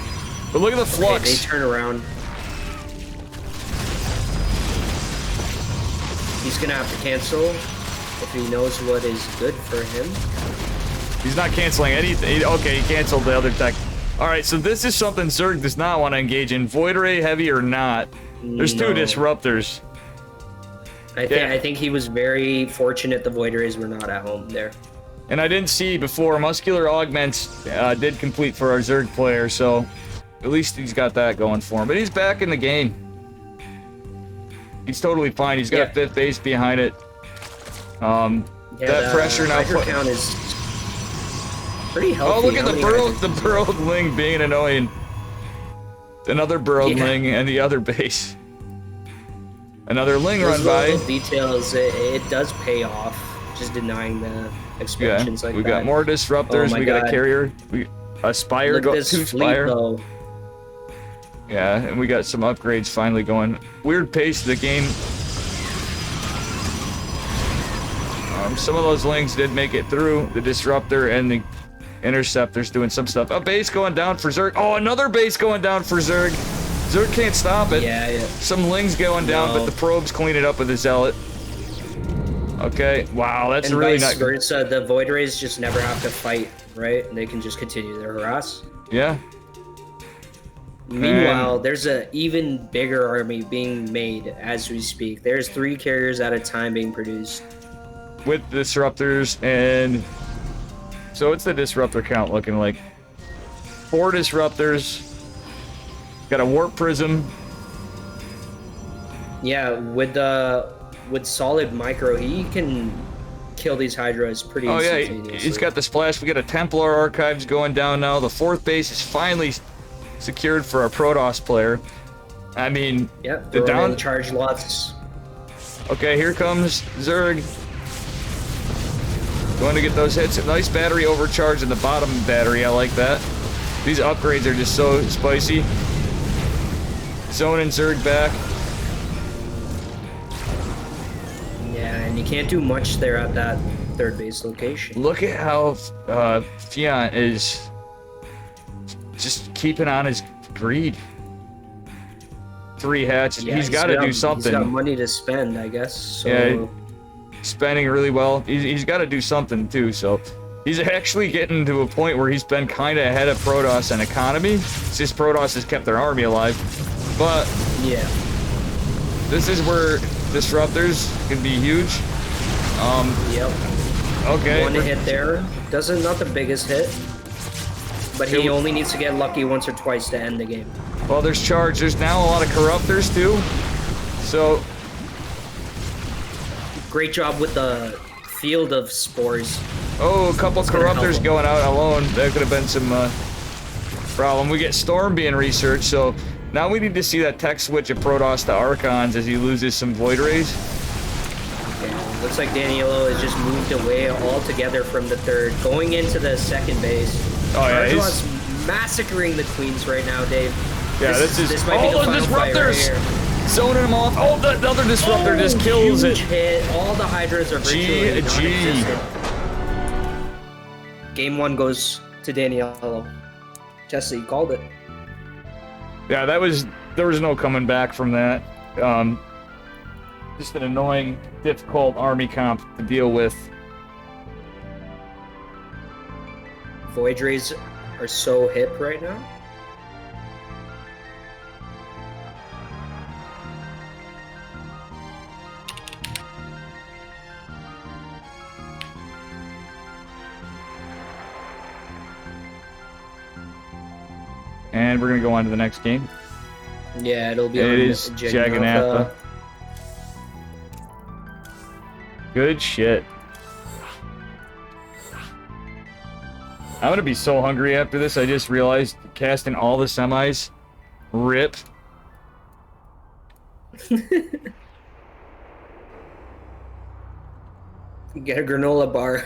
But look at the Okay, flux. they turn around. He's gonna have to cancel if he knows what is good for him. He's not canceling anything. Okay, he canceled the other tech. Alright, so this is something Zerg does not want to engage in. Void Ray heavy or not. There's two No. disruptors. I think he was very fortunate the Void Rays were not at home there. And I didn't see before, Muscular Augments did complete for our Zerg player, so at least he's got that going for him. But he's back in the game. He's totally fine. He's got Yeah. a 5th base behind it. Yeah, That the pressure now Hydra put... count is pretty healthy. Oh, look at How the many burrowed, Hydras? the burrowed Ling being annoying. Another burrowed Yeah. Ling and the other base. Another Ling Those run by. little details, it does pay off. Just denying the Yeah, expansions like we that. got more disruptors. Oh my we got a God. carrier. A Spire, Look at this two fleet Spire. though. Yeah, and we got some upgrades finally going. Weird pace of the game. Some of those Lings did make it through. The Disruptor and the Interceptor's doing some stuff. A base going down for Zerg. Oh, another base going down for Zerg. Zerg can't stop it. Yeah, yeah. Some Lings going down, No. but the probes clean it up with the Zealot. Okay, wow, that's And really vice not good. versa, the Void Rays just never have to fight, right? They can just continue their harass. Yeah. Meanwhile, there's a even bigger army being made as we speak. There's 3 carriers at a time being produced. With disruptors, and so what's the disruptor count looking like? 4 disruptors. Got a warp prism. Yeah, with solid micro, he can kill these Hydras pretty Oh yeah, instantaneously. he's got the splash. We got a Templar archives going down now. The 4th base is finally secured for our Protoss player. I mean, Yep, the down. charge lots. Okay, here comes Zerg. Going to get those hits. A nice battery overcharge in the bottom battery. I like that. These upgrades are just so spicy. Zoning Zerg back. Yeah, and you can't do much there at that 3rd base location. Look at how Fiant is just keeping on his greed. 3 hatches. Yeah, he's got to do He's got something. money to spend, I guess. So Yeah. Spending really well. He's got to do something too. So he's actually getting to a point where he's been kind of ahead of Protoss in economy. It's just Protoss has kept their army alive. But yeah. this is where disruptors can be huge. Yep. Okay. One hit there. Not the biggest hit. But he Kill- only needs to get lucky once or twice to end the game. Well, there's charge. There's now a lot of corruptors too. So Great job with the field of spores. oh, a couple gonna help corruptors him. going out alone. That could have been some problem. We get Storm being researched. So now we need to see that tech switch of Protoss to Archons as he loses some Void Rays. And looks like Danielo has just moved away altogether from the 3rd, going into the 2nd base. Oh, yeah, Chargelot's massacring the Queens right now, Dave. Yeah, this is. This might be Oh, the those final fight right disruptors! here. Zoning them off. Oh, the other disruptor just kills Huge it. hit. All the Hydras are virtually GG. non-existent. Game 1 goes to Daniello. Jesse, you called it. Yeah, there was no coming back from that. Just an annoying, difficult army comp to deal with. Void Rays are so hip right now. And we're gonna go on to the next game. Yeah, it'll be It on is Jagannatha. Good shit. I'm gonna be so hungry after this. I just realized casting all the semis. Rip. Get a granola bar.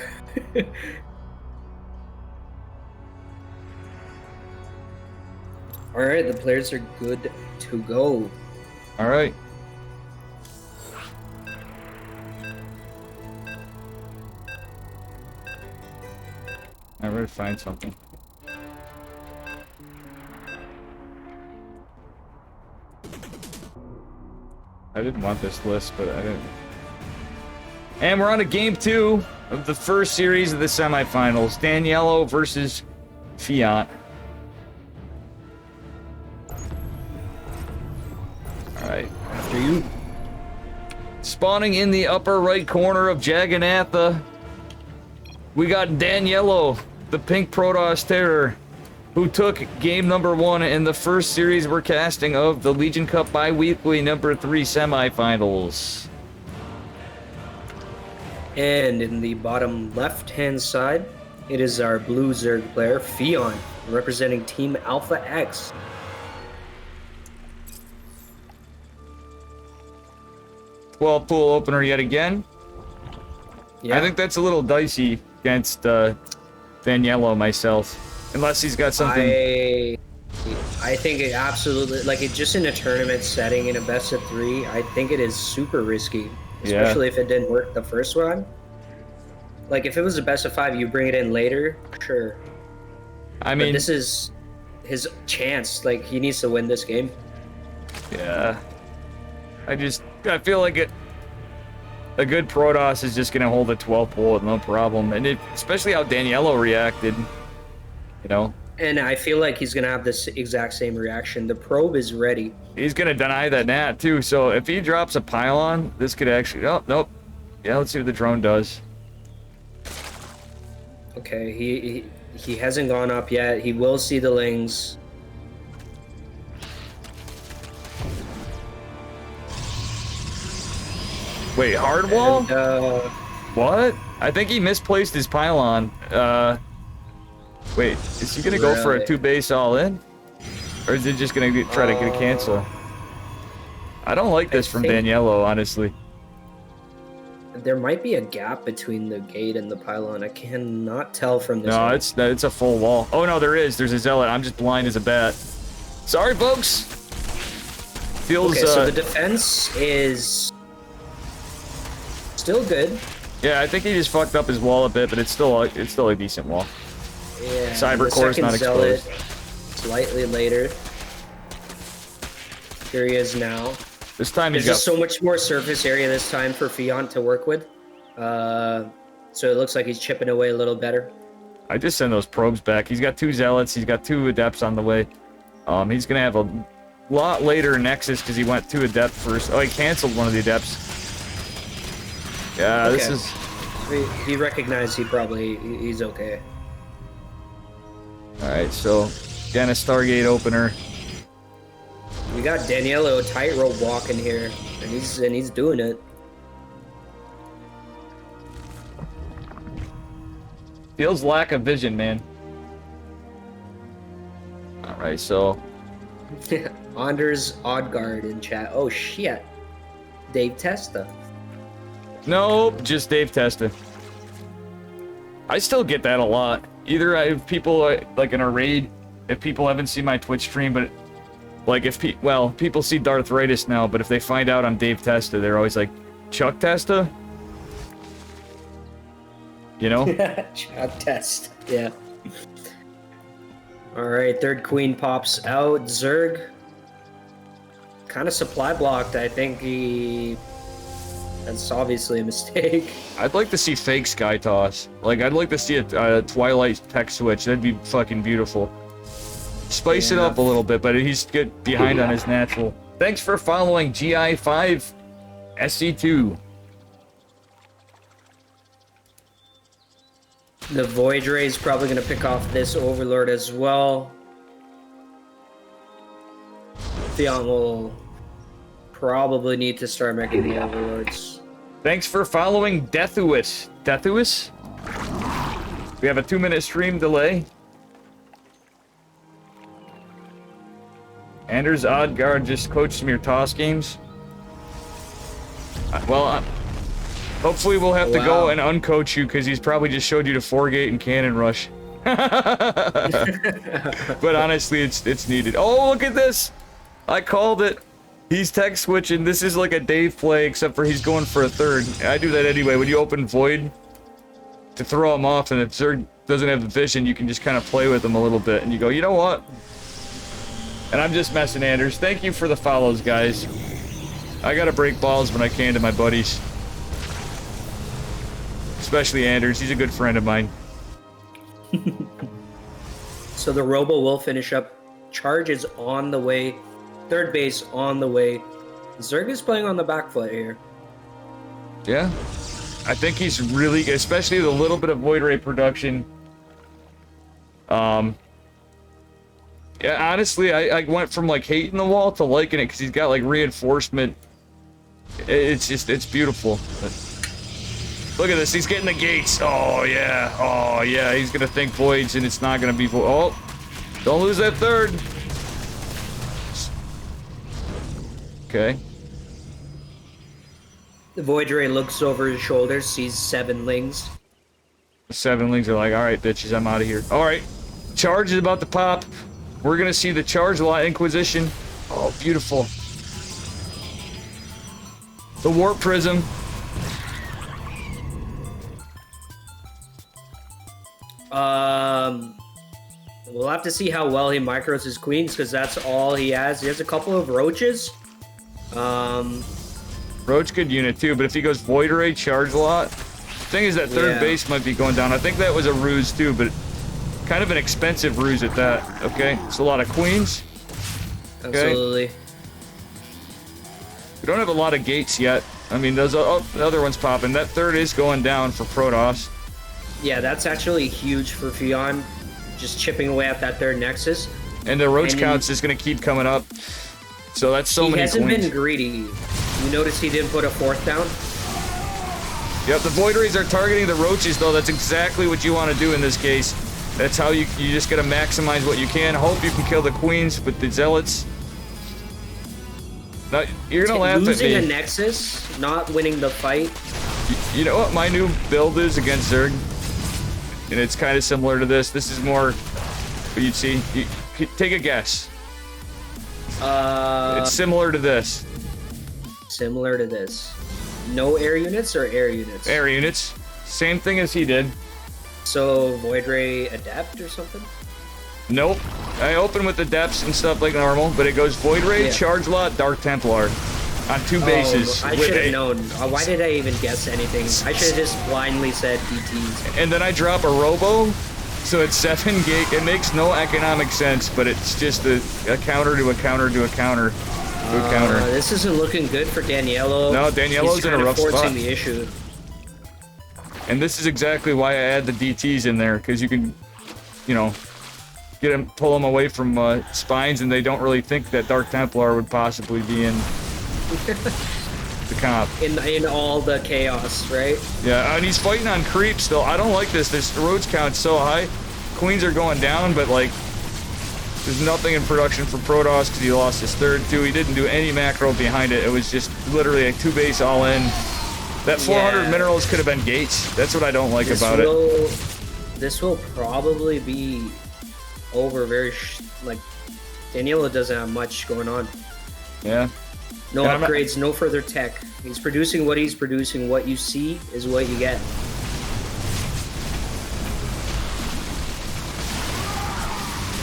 Alright, the players are good to go. All right. I better find something. I didn't want this list, but I didn't. And we're on to game 2 of the first series of the semifinals. Daniello versus Fiat. Alright, after you. Spawning in the upper right corner of Jagannatha, we got Daniello, the pink Protoss Terror, who took game number 1 in the first series we're casting of the Legion Cup Bi-Weekly number 3 semifinals. And in the bottom left-hand side, it is our blue Zerg player, Fion, representing Team Alpha X. Well, pool opener yet again. Yeah. I think that's a little dicey against Daniello myself, unless he's got something. I think it absolutely, like, it just in a tournament setting in a best of 3, I think it is super risky, especially if it didn't work the first one. Like, if it was a best of 5, you bring it in later, sure. I But mean, this is his chance. Like, he needs to win this game. yeah. I feel like a good Protoss is just gonna hold a 12 pull with no problem, and especially how Daniello reacted, you know. And I feel like he's gonna have this exact same reaction. The probe is ready. He's gonna deny that nat too. So if he drops a pylon, this could actually. Oh nope. Yeah, let's see what the drone does. Okay, he hasn't gone up yet. He will see the lings. Wait, hard wall? And, What? I think he misplaced his pylon. Wait, is he gonna go for a Really? 2 base all in, or is he just gonna try to get a cancel? I don't like this from think- Daniello, honestly. there might be a gap between the gate and the pylon. I cannot tell from this. No, one. it's a full wall. Oh no, there is. There's a zealot. I'm just blind as a bat. Sorry, folks. Feels Okay, so the defense is still good. yeah. I think he just fucked up his wall a bit, but it's still a decent wall. Yeah, Cyber the Core's second not zealot exposed. slightly later. Here he is now. This time There's he's got. just so much more surface area this time for Fiant to work with. So it looks like he's chipping away a little better. I just send those probes back. He's got 2 zealots. He's got 2 adepts on the way. He's gonna have a lot later Nexus because he went 2 adept first. Oh, he canceled one of the adepts. Yeah, this Okay. is. He recognized he's okay. All right, so again a Stargate opener. We got Daniello tightrope walking here, and he's doing it. Feels lack of vision, man. All right, so Anders Oddguard in chat. Oh shit, Dave Testa. nope, just Dave Testa. I still get that a lot. Either I have people like in a raid, if people haven't seen my Twitch stream, but Like, if people see Darthritis now, but if they find out I'm Dave Testa, they're always like, Chuck Testa? You know? Chuck Test. Yeah. Alright, third queen pops out. Zerg. Kind of supply blocked. I think that's obviously a mistake. I'd like to see fake Sky Toss. Like, I'd like to see a Twilight tech switch. That'd be fucking beautiful. Spice it up a little bit, but he's good behind on his natural. Thanks for following GI5 SC2. The Void Ray is probably going to pick off this Overlord as well. Theon will probably need to start making the Overlords. Thanks for following Deathuus. Deathuus? We have a 2-minute stream delay. Anders Oddguard just coached some of your toss games. Hopefully we'll have to go and uncoach you because he's probably just showed you to 4-gate and Cannon Rush. But honestly, it's needed. Oh, look at this! I called it. He's tech switching. This is like a Dave play, except for he's going for a third. I do that anyway. When you open Void to throw him off, and if Zerg doesn't have the vision, you can just kind of play with him a little bit, and you go, you know what? And I'm just messing, Anders. Thank you for the follows, guys. I gotta break balls when I can to my buddies. Especially Anders. He's a good friend of mine. So the Robo will finish up. Charge is on the way. Third base on the way. Zerg is playing on the back foot here. Yeah. I think he's really good, especially with a little bit of Void Ray production. Yeah, honestly, I went from like hating the wall to liking it because he's got like reinforcement. It's beautiful. Look at this, he's getting the gates. Oh yeah, he's gonna think voids and it's not gonna be oh, don't lose that third. Okay. The Void Ray looks over his shoulder, sees 7 lings. The 7 lings are like, alright bitches, I'm out of here. Alright, charge is about to pop. We're gonna see the charge lot Inquisition. Oh, beautiful. The Warp Prism. We'll have to see how well he micros his queens, because that's all he has. He has a couple of roaches. Roach good unit too, but if he goes Void Ray, charge lot. Thing is that third base might be going down. I think that was a ruse too, but kind of an expensive ruse at that. Okay, it's a lot of queens. Okay. Absolutely. We don't have a lot of gates yet. I mean, those the other one's popping. That third is going down for Protoss. Yeah, that's actually huge for Fionn, just chipping away at that third Nexus. And the roach count's just gonna keep coming up. So that's so many He hasn't queens. been greedy. You notice he didn't put a 4th down? Yep, the Void Rays are targeting the roaches though. That's exactly what you want to do in this case. That's how you just gotta maximize what you can. Hope you can kill the queens with the zealots. Now, you're gonna laugh at Losing me. a Nexus, not winning the fight. You know what my new build is against Zerg? And it's kind of similar to this. This is more what you'd see. Take a guess. It's similar to this. Similar to this. No air units or air units? Air units. Same thing as he did. So Void Ray Adept or something? Nope. I open with the depths and stuff like normal, but it goes Void Ray, Charge Lot, Dark Templar. On 2 bases. I should have known. Why did I even guess anything? I should have just blindly said DTs. And then I drop a Robo, so it's 7 gate. It makes no economic sense, but it's just a counter to a counter to a counter to a counter. This isn't looking good for Daniello. No, Daniello's He's in a rough forcing spot. the issue. And this is exactly why I add the DTs in there, because you can, you know, pull them away from spines, and they don't really think that Dark Templar would possibly be in the comp. In all the chaos, right? Yeah, and he's fighting on creep still. I don't like this. This roach count's so high. Queens are going down, but like, there's nothing in production for Protoss because he lost his third too. He didn't do any macro behind it. It was just literally a 2-base all in. That 400 minerals could have been gates. That's what I don't like about it. This will probably be over very, like, Daniela doesn't have much going on. Yeah. No Yeah, upgrades, no further tech. He's producing what he's producing. What you see is what you get.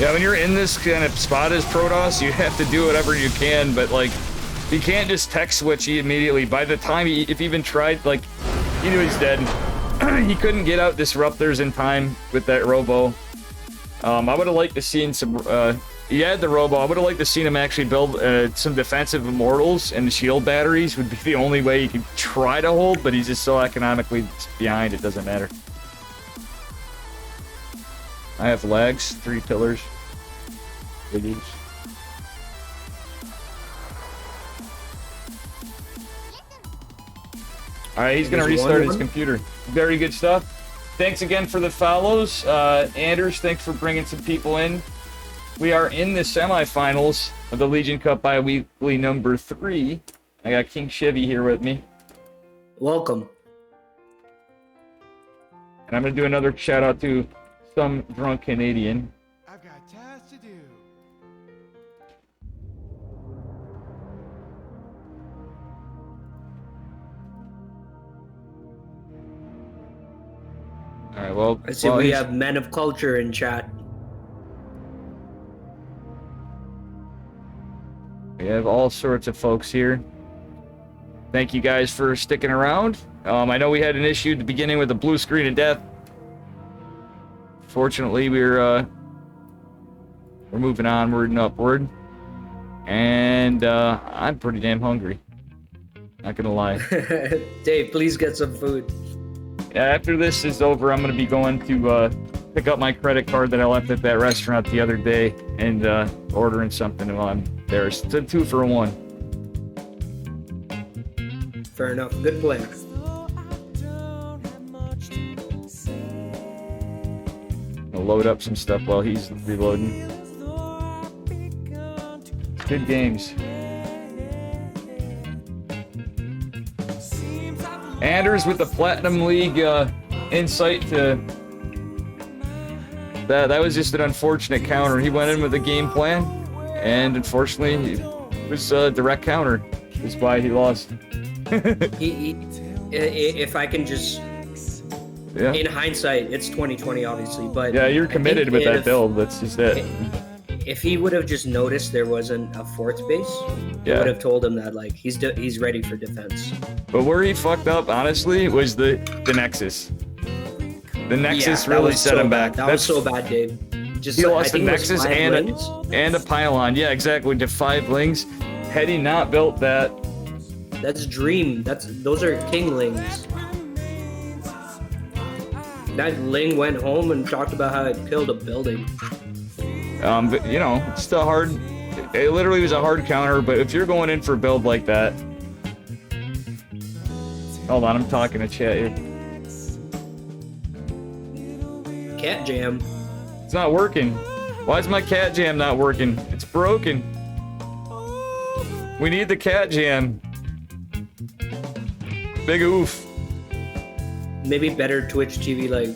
Yeah, when you're in this kind of spot as Protoss, you have to do whatever you can, but like, you can't just tech switch immediately. By the time if he even tried, like, he knew he's dead. He couldn't get out disruptors in time with that robo. I would have liked to seen some. He had the robo. I would have liked to seen him actually build some defensive immortals, and the shield batteries would be the only way he could try to hold. But he's just so economically behind, it doesn't matter. I have lags, 3 pillars. Biggies. Alright, he's gonna restart his computer. Very good stuff. Thanks again for the follows. Anders, thanks for bringing some people in. We are in the semifinals of the Legion Cup bi-weekly number 3. I got King Chevy here with me. Welcome. And I'm gonna do another shout out to some drunk Canadian. I've got tasks to do. Alright, well, I see we have men of culture in chat. We have all sorts of folks here. Thank you guys for sticking around. I know we had an issue at the beginning with the blue screen of death. Fortunately, we're moving onward and upward. And I'm pretty damn hungry. Not gonna lie. Dave, please get some food. Yeah, after this is over, I'm gonna be going to pick up my credit card that I left at that restaurant the other day and ordering something while I'm there. It's a 2 for 1. Fair enough. Good plan. I'll load up some stuff while he's reloading. Good games. Anders with the Platinum League insight to that was just an unfortunate counter. He went in with a game plan, and unfortunately, it was a direct counter. That's why he lost. If I can just, in hindsight, it's 2020, obviously, but yeah, you're committed with that build. That's just it. If he would have just noticed there wasn't a 4th base, he would have told him that like he's ready for defense. But where he fucked up, honestly, was the Nexus. The Nexus really set him back. That was so bad, Dave. Just he lost the Nexus and a pylon. Yeah, exactly. To 5 lings. Had he not built that, that's Dream. Those are Kinglings. That Ling went home and talked about how it killed a building. But you know, it's still hard. It literally was a hard counter. But if you're going in for a build like that, hold on, I'm talking to chat here. Cat jam. It's not working. Why is my cat jam not working? It's broken. We need the cat jam. Big oof. Maybe better Twitch TV like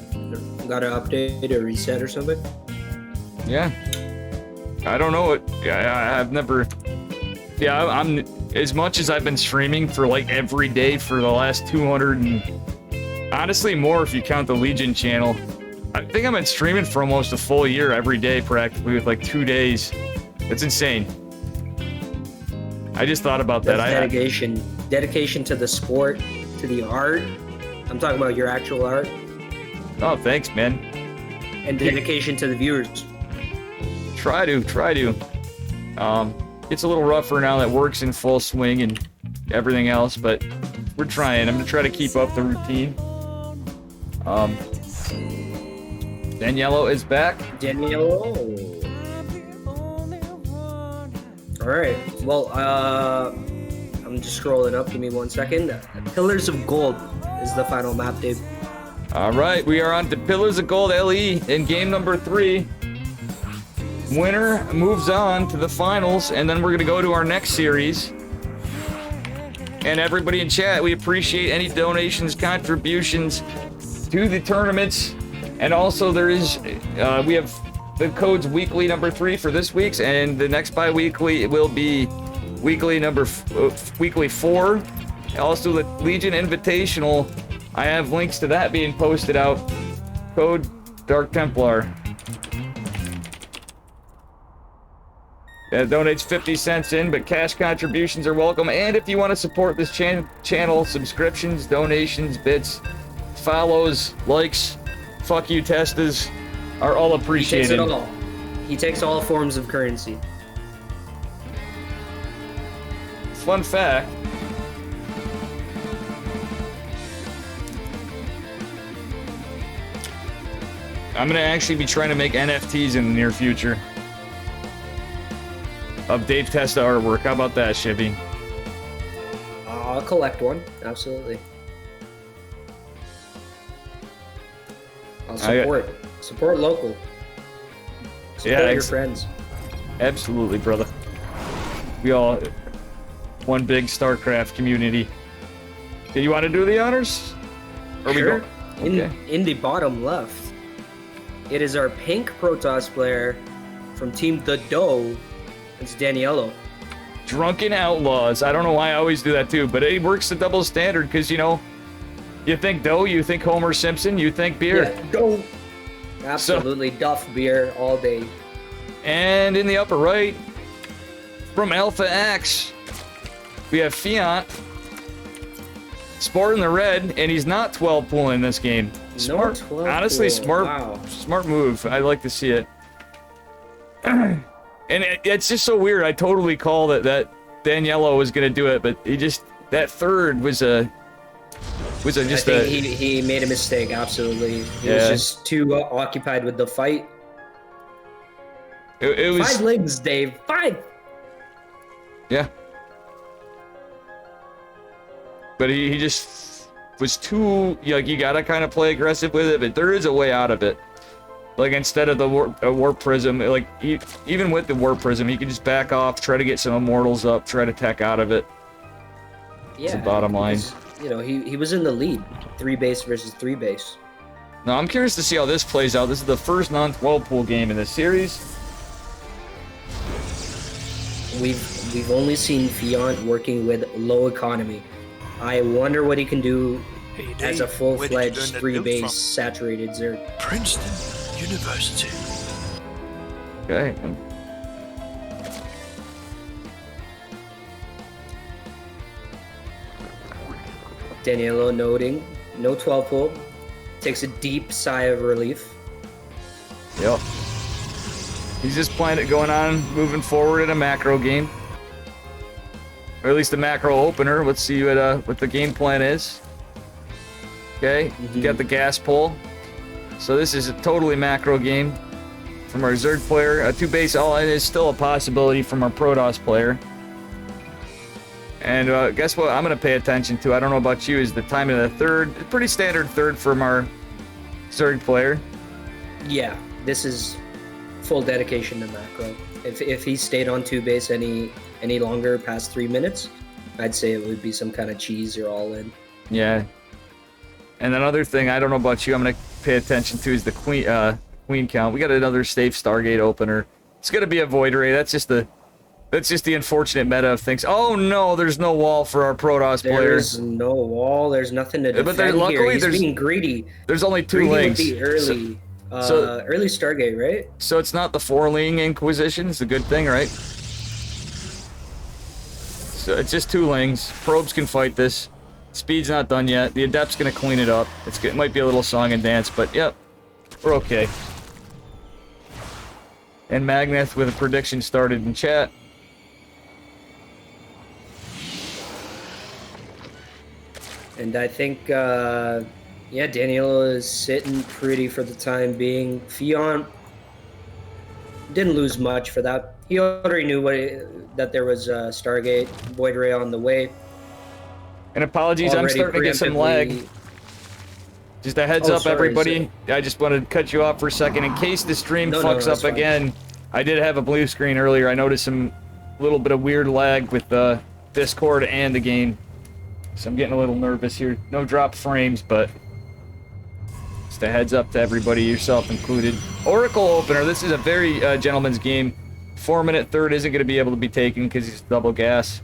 got an update or reset or something. Yeah. I don't know it. I've never. Yeah, I'm as much as I've been streaming for like every day for the last 200 and honestly more if you count the Legion channel. I think I've been streaming for almost a full year every day practically with like 2 days. It's insane. I just thought about that. Dedication. Dedication to the sport, to the art. I'm talking about your actual art. Oh, thanks, man. And dedication to the viewers. Try to. It's a little rougher now that work's in full swing and everything else, but we're trying. I'm gonna try to keep up the routine. Daniello is back. Daniello. All right. Well, I'm just scrolling up. Give me 1 second. Pillars of Gold is the final map, Dave. All right, we are on to Pillars of Gold LE in game number 3. Winner moves on to the finals, and then we're going to go to our next series. And everybody in chat, we appreciate any donations, contributions to the tournaments. And also there is, we have the code's weekly number 3 for this week's, and the next bi-weekly will be weekly weekly 4. Also, the Legion Invitational, I have links to that being posted out. Code Dark Templar. That donates 50 cents in, but cash contributions are welcome. And if you want to support this channel, subscriptions, donations, bits, follows, likes, fuck you, testas, are all He takes appreciated. it all. He takes all forms of currency. Fun fact. I'm gonna actually be trying to make NFTs in the near future of Dave Testa artwork. How about that, Shivy? I'll collect one. Absolutely. I'll support. Support local. Support your friends. Absolutely, brother. We all one big StarCraft community. Do you want to do the honors? Or Sure. we go? Okay. In the bottom left, it is our pink Protoss player from Team The Doe. It's Daniello. Drunken Outlaws. I don't know why I always do that too, but it works the double standard because, you know, you think dough, you think Homer Simpson, you think beer. Yeah, Doe. Absolutely, Duff beer all day. And in the upper right, from Alpha X, we have Fiant. Sporting the red, and he's not 12 pulling in this game. Smart. 12 Honestly, pull. smart. Wow. Smart move. I like to see it. And it's just so weird. I totally called it that Daniello was gonna do it, but he just that third was I think he made a mistake. Absolutely, he was just too occupied with the fight. It was 5 legs, Dave. 5. Yeah. But he just was too, like, you gotta kind of play aggressive with it, but there is a way out of it. Like, instead of the warp prism, like, even with the warp prism, you can just back off, try to get some immortals up, try to tech out of it. Yeah. the bottom line. You know, he was in the lead. 3 base versus 3 base. Now, I'm curious to see how this plays out. This is the first non-12 pool game in this series. We've only seen Fiant working with low economy. I wonder what he can do as a full-fledged 3 base saturated Zerg. Princeton University. Okay. Daniello noting, no 12 pull, takes a deep sigh of relief. Yep. He's just playing it going on, moving forward in a macro game. Or at least a macro opener. Let's see what the game plan is. Okay, you got the gas pull. So this is a totally macro game from our Zerg player. A 2 base all-in is still a possibility from our Protoss player. And guess what I'm going to pay attention to, I don't know about you, is the time of the third. Pretty standard third from our Zerg player. Yeah, this is full dedication to macro. If he stayed on 2 base any longer past 3 minutes, I'd say it would be some kind of cheese or all in. Yeah. And another thing, I don't know about you, I'm going to pay attention to is the queen count. We got another safe Stargate opener. It's going to be a Void Ray. That's just the unfortunate meta of things. Oh no, there's no wall for our Protoss players. There's no wall. There's nothing to defend But luckily here. He's there's being greedy. There's only 2 Greedy links. with the early, early Stargate, right? So it's not the 4-ling Inquisition. It's a good thing, right? So it's just 2 lings. Probes can fight this. Speed's not done yet. The Adept's gonna clean it up. It might be a little song and dance, but yep, we're okay. And Magneth with a prediction started in chat. And I think, yeah, Daniel is sitting pretty for the time being. Fiant didn't lose much for that. He already knew that there was Stargate, Void Ray on the way. And apologies, I'm Already starting to get some lag. preemptively- Just a heads Oh, up, sorry, everybody. I just wanted to cut you off for a second in case the stream No, fucks that's up fine. again. I did have a blue screen earlier. I noticed some little bit of weird lag with the Discord and the game. So I'm getting a little nervous here. No drop frames, but Just a heads up to everybody, yourself included. Oracle opener. This is a very gentleman's game. 4-minute third isn't going to be able to be taken because he's double gas.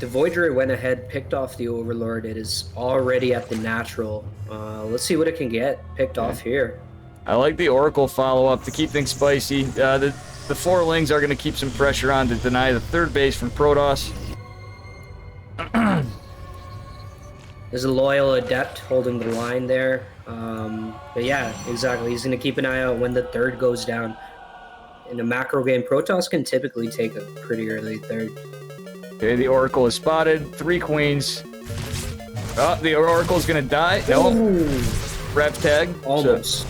The Void Ray went ahead, picked off the Overlord. It is already at the natural. Let's see what it can get picked off here. I like the Oracle follow-up to keep things spicy. The 4 Lings are going to keep some pressure on to deny the third base from Protoss. There's a loyal Adept holding the line there. But yeah, exactly. He's going to keep an eye out when the third goes down. In a macro game, Protoss can typically take a pretty early third. Okay, the Oracle is spotted. 3 Queens. Oh, the Oracle's going to die. No. Rev tag. Almost.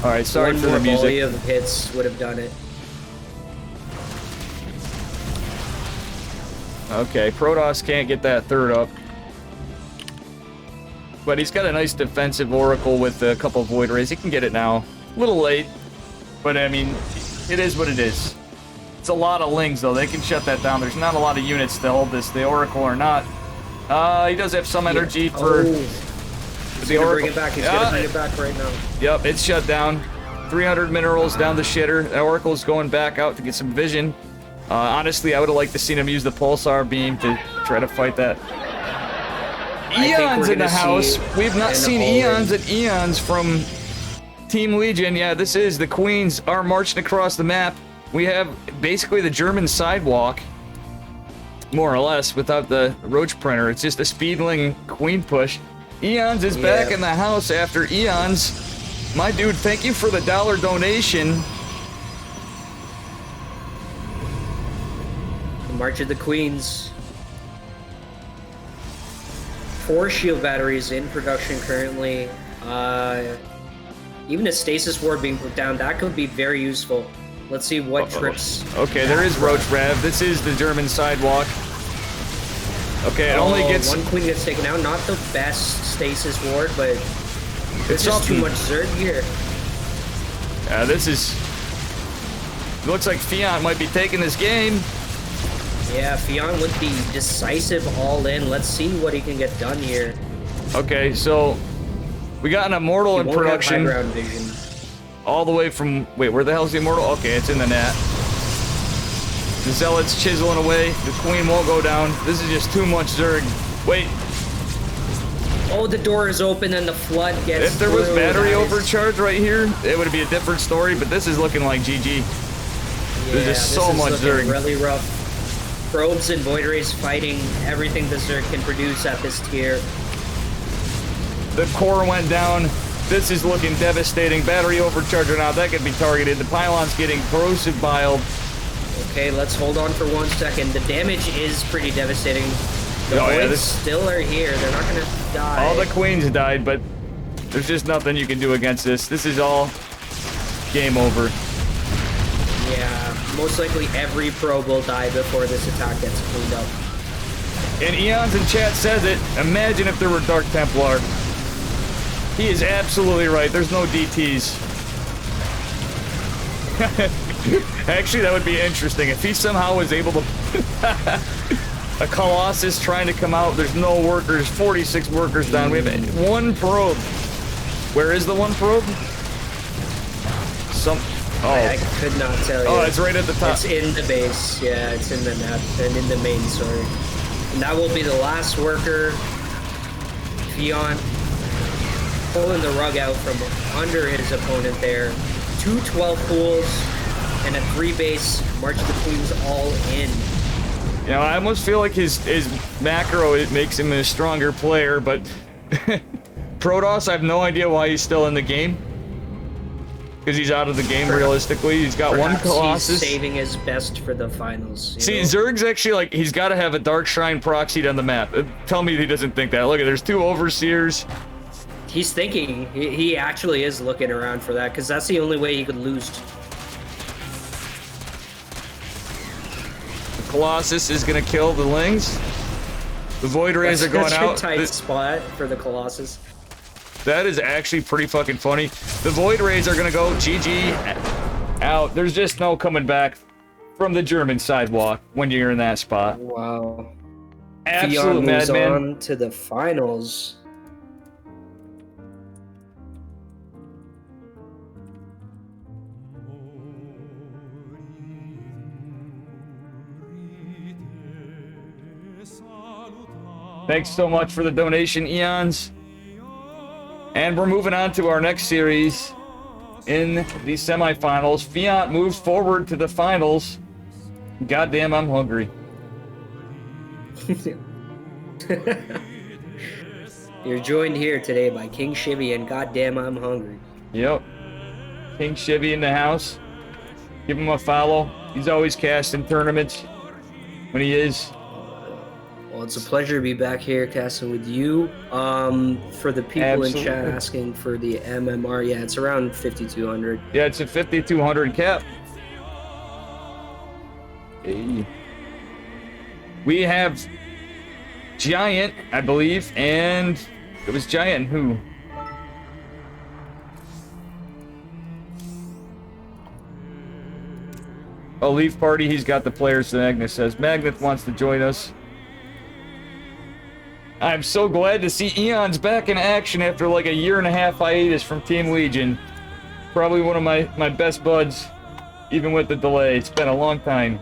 All right, sorry One for the more music. volley of hits would have done it. Okay, Protoss can't get that third up. But he's got a nice defensive Oracle with a couple of Void Rays. He can get it now. A little late, but I mean, it is what it is. It's a lot of Lings, though. They can shut that down. There's not a lot of units to hold this, the Oracle or not. He does have some energy for He's the gonna Oracle. bring it back. He's gonna bring it back right now. Yep, it's shut down. 300 minerals down the shitter. The Oracle's going back out to get some vision. Honestly, I would have liked to seen him use the Pulsar beam to try to fight that. Eons in the house. We've not seen Eons and Eons from Team Legion. Yeah, this is the Queens are marching across the map. We have basically the German sidewalk, more or less, without the Roach printer. It's just a Speedling Queen push. Eons is back in the house after Eons. My dude, thank you for the $1 donation. March of the Queens. 4 shield batteries in production currently. Even a stasis ward being put down, that could be very useful. Let's see what trips. Okay, there is Roach Rev. This is the German sidewalk. Okay, it only gets... One Queen gets taken out. Not the best stasis ward, but there's just too much Zerg here. This is... It looks like Fiant might be taking this game. Yeah, Fiant with the decisive all-in. Let's see what he can get done here. Okay, so we got an Immortal in production. High ground vision. All the way from... Wait, where the hell's the Immortal? Okay, it's in the net. The Zealot's chiseling away. The Queen won't go down. This is just too much Zerg. Wait. Oh, the door is open and the flood gets If there was through. battery overcharge right here, it would be a different story, but this is looking like GG. There's just so much Zerg. Really rough. Probes and Void Rays fighting everything the Zerg can produce at this tier. The core went down. This is looking devastating. Battery overcharger now. That could be targeted. The pylon's getting corrosive biled. Okay, let's hold on for 1 second. The damage is pretty devastating. The Voids still are here. They're not gonna die. All the Queens died, but there's just nothing you can do against this. This is all game over. Yeah, most likely every probe will die before this attack gets cleaned up. And Eons in chat says it. Imagine if there were Dark Templar. He is absolutely right. There's no DTs. Actually, that would be interesting. If he somehow was able to... A Colossus trying to come out. There's no workers. 46 workers down. We have 1 probe. Where is the 1 probe? I could not tell you. Oh, it's right at the top. It's in the base. Yeah, it's in the net and in the main sword. And that will be the last worker. Fiant pulling the rug out from under his opponent there. 2 12 pools and a 3 base. March of the Queens all in. You know, I almost feel like his macro, it makes him a stronger player, but Protoss, I have no idea why he's still in the game. Because he's out of the game, realistically. He's got Perhaps 1 Colossus. He's saving his best for the finals. See, Zerg's actually like, he's got to have a Dark Shrine proxied on the map. Tell me he doesn't think that. Look, there's 2 Overseers. He's thinking. He actually is looking around for that, because that's the only way he could lose. The Colossus is going to kill the Lings. The Void Rays are going out. That's a tight spot for the Colossus. That is actually pretty fucking funny. The Void Rays are gonna go GG out. There's just no coming back from the German sidewalk when you're in that spot. Wow. Absolute Fion moves madman. on to the finals. Thanks so much for the donation, Eons. And we're moving on to our next series in the semifinals. Fiat moves forward to the finals. Goddamn, I'm hungry. You're joined here today by King Shivy and goddamn I'm hungry. Yep. King Shivy in the house. Give him a follow. He's always casting tournaments when he is. Well, it's a pleasure to be back here casting with you. For the people in chat Absolutely. asking for the MMR, yeah, it's around 5,200. Yeah, it's a 5,200 cap. Hey. We have Giant, I believe, and it was Giant who? Oh, Leaf Party, he's got the players, Magnus says. Magnus wants to join us. I'm so glad to see Eon's back in action after like a 1.5 year hiatus from Team Legion. Probably one of my best buds, even with the delay. It's been a long time.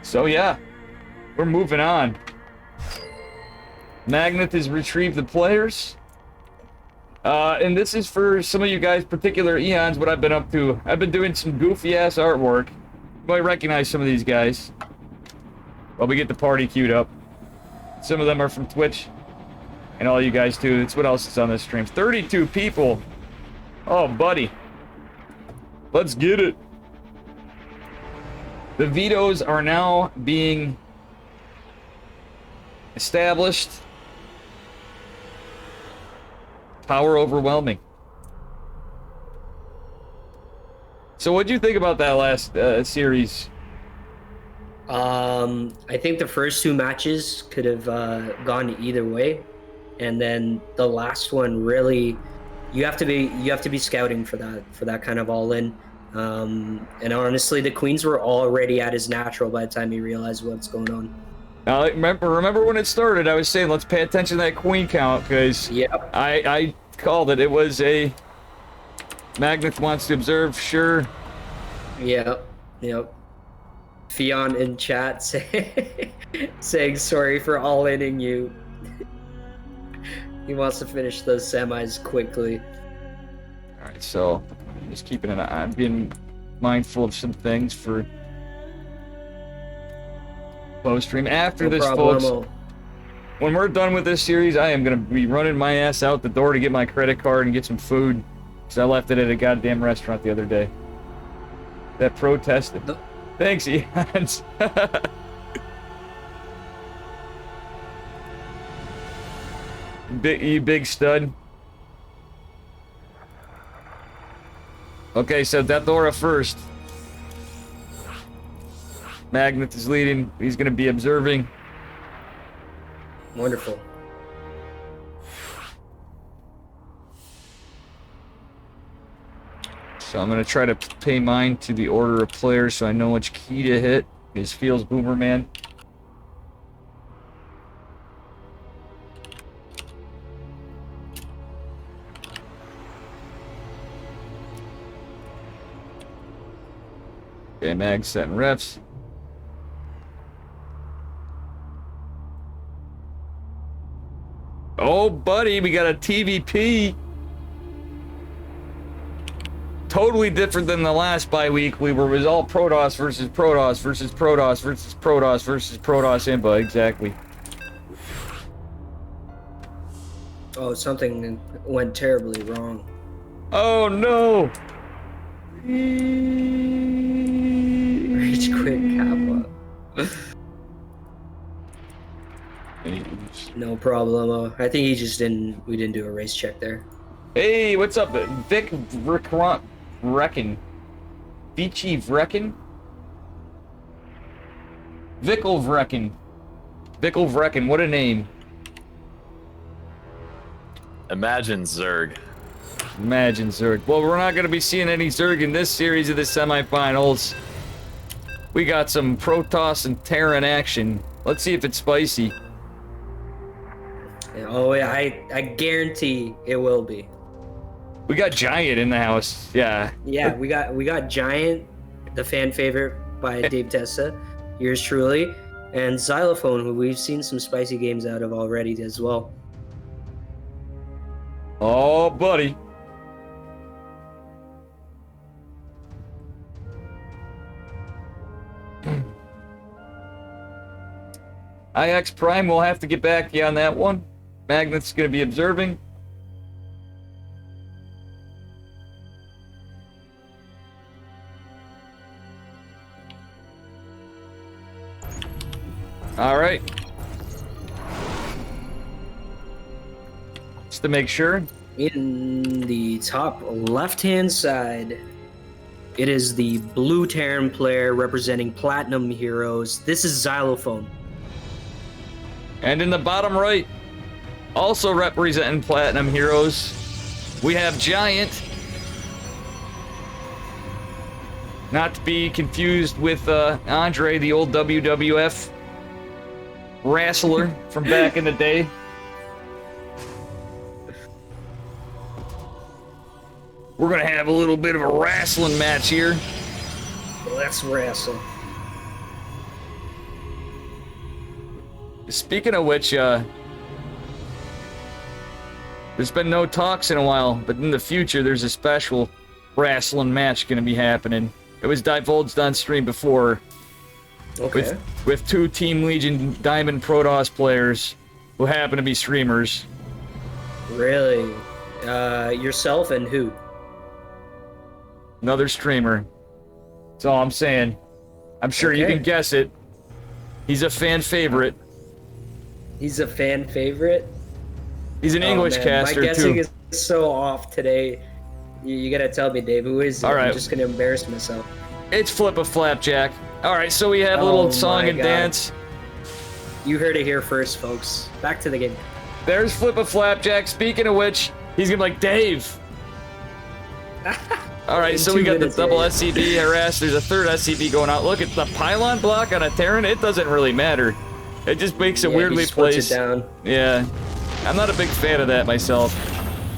So yeah, we're moving on. Magnet has retrieved the players. And this is for some of you guys, particular Eons, what I've been up to. I've been doing some goofy-ass artwork. You might recognize some of these guys. While we get the party queued up. Some of them are from Twitch. And all you guys too. That's what else is on this stream. 32 people. Oh, buddy. Let's get it. The vetoes are now being established. Power overwhelming. So what'd you think about that last series? I think the first 2 matches could have gone either way, and then the last one really, you have to be scouting for that kind of all in. And honestly, the queens were already at his natural by the time he realized what's going on. Remember when it started, I was saying let's pay attention to that queen count, because Yep. I called it. It was a Magnet wants to observe, sure. Yep. Fion in chat saying sorry for all-inning you. He wants to finish those semis quickly. Alright, so just keeping an eye. I'm being mindful of some things for post stream. After No this, problemo. folks, when we're done with this series, I am going to be running my ass out the door to get my credit card and get some food. Because I left it at a goddamn restaurant the other day. That protested. Thanks, Eons. You big stud. Okay, so Deathora first. Magnet is leading. He's going to be observing. Wonderful. So I'm going to try to pay mine to the order of players so I know which key to hit. This feels Boomerman. Okay, Mag setting refs. Oh, buddy, we got a TVP. Totally different than the last bi-weekly where it was all Protoss versus Protoss versus Protoss versus Protoss versus Protoss Imba. Exactly. Oh, something went terribly wrong. Oh, no. Rage quit Kappa. No problem. I think we didn't do a race check there. Hey, what's up? Vic Vrecken. Vici Vrecken? Vickle Vrecken. Vickle Vrecken, what a name. Imagine Zerg. Imagine Zerg. Well, we're not going to be seeing any Zerg in this series of the semifinals. We got some Protoss and Terran action. Let's see if it's spicy. Oh, yeah, I guarantee it will be. We got Giant in the house. Yeah. Yeah, we got Giant, the fan favorite by Dave Testa, yours truly, and Xylophone, who we've seen some spicy games out of already as well. Oh, buddy. IX Prime, we'll have to get back to you on that one. Magnet's going to be observing. All right. Just to make sure. In the top left-hand side, it is the blue Terran player representing Platinum Heroes. This is Xylophone. And in the bottom right, also representing Platinum Heroes, we have Giant. Not to be confused with Andre, the old WWF wrestler from back in the day. We're going to have a little bit of a wrestling match here. Let's wrestle. Speaking of which, there's been no talks in a while, but in the future, there's a special wrestling match going to be happening. It was divulged on stream before. Okay. With two Team Legion Diamond Protoss players who happen to be streamers. Really? Yourself and who? Another streamer. That's all I'm saying. I'm sure you Okay. can guess it. He's a fan favorite. He's a fan favorite? He's an English man, caster, my guessing too. is so off today. You gotta tell me, Dave. Who is it? All right. I'm just gonna embarrass myself. It's Flip a Flapjack. All right, so we have a Oh little song my and God. dance. You heard it here first, folks. Back to the game. There's Flip a Flapjack. Speaking of which, he's gonna be like, Dave. All right, In so we 2 got the minutes, double Dave. SCB harass. There's a third SCB going out. Look at the pylon block on a Terran. It doesn't really matter. It just makes it Yeah, weirdly he splits placed. it down. Yeah, I'm not a big fan of that myself.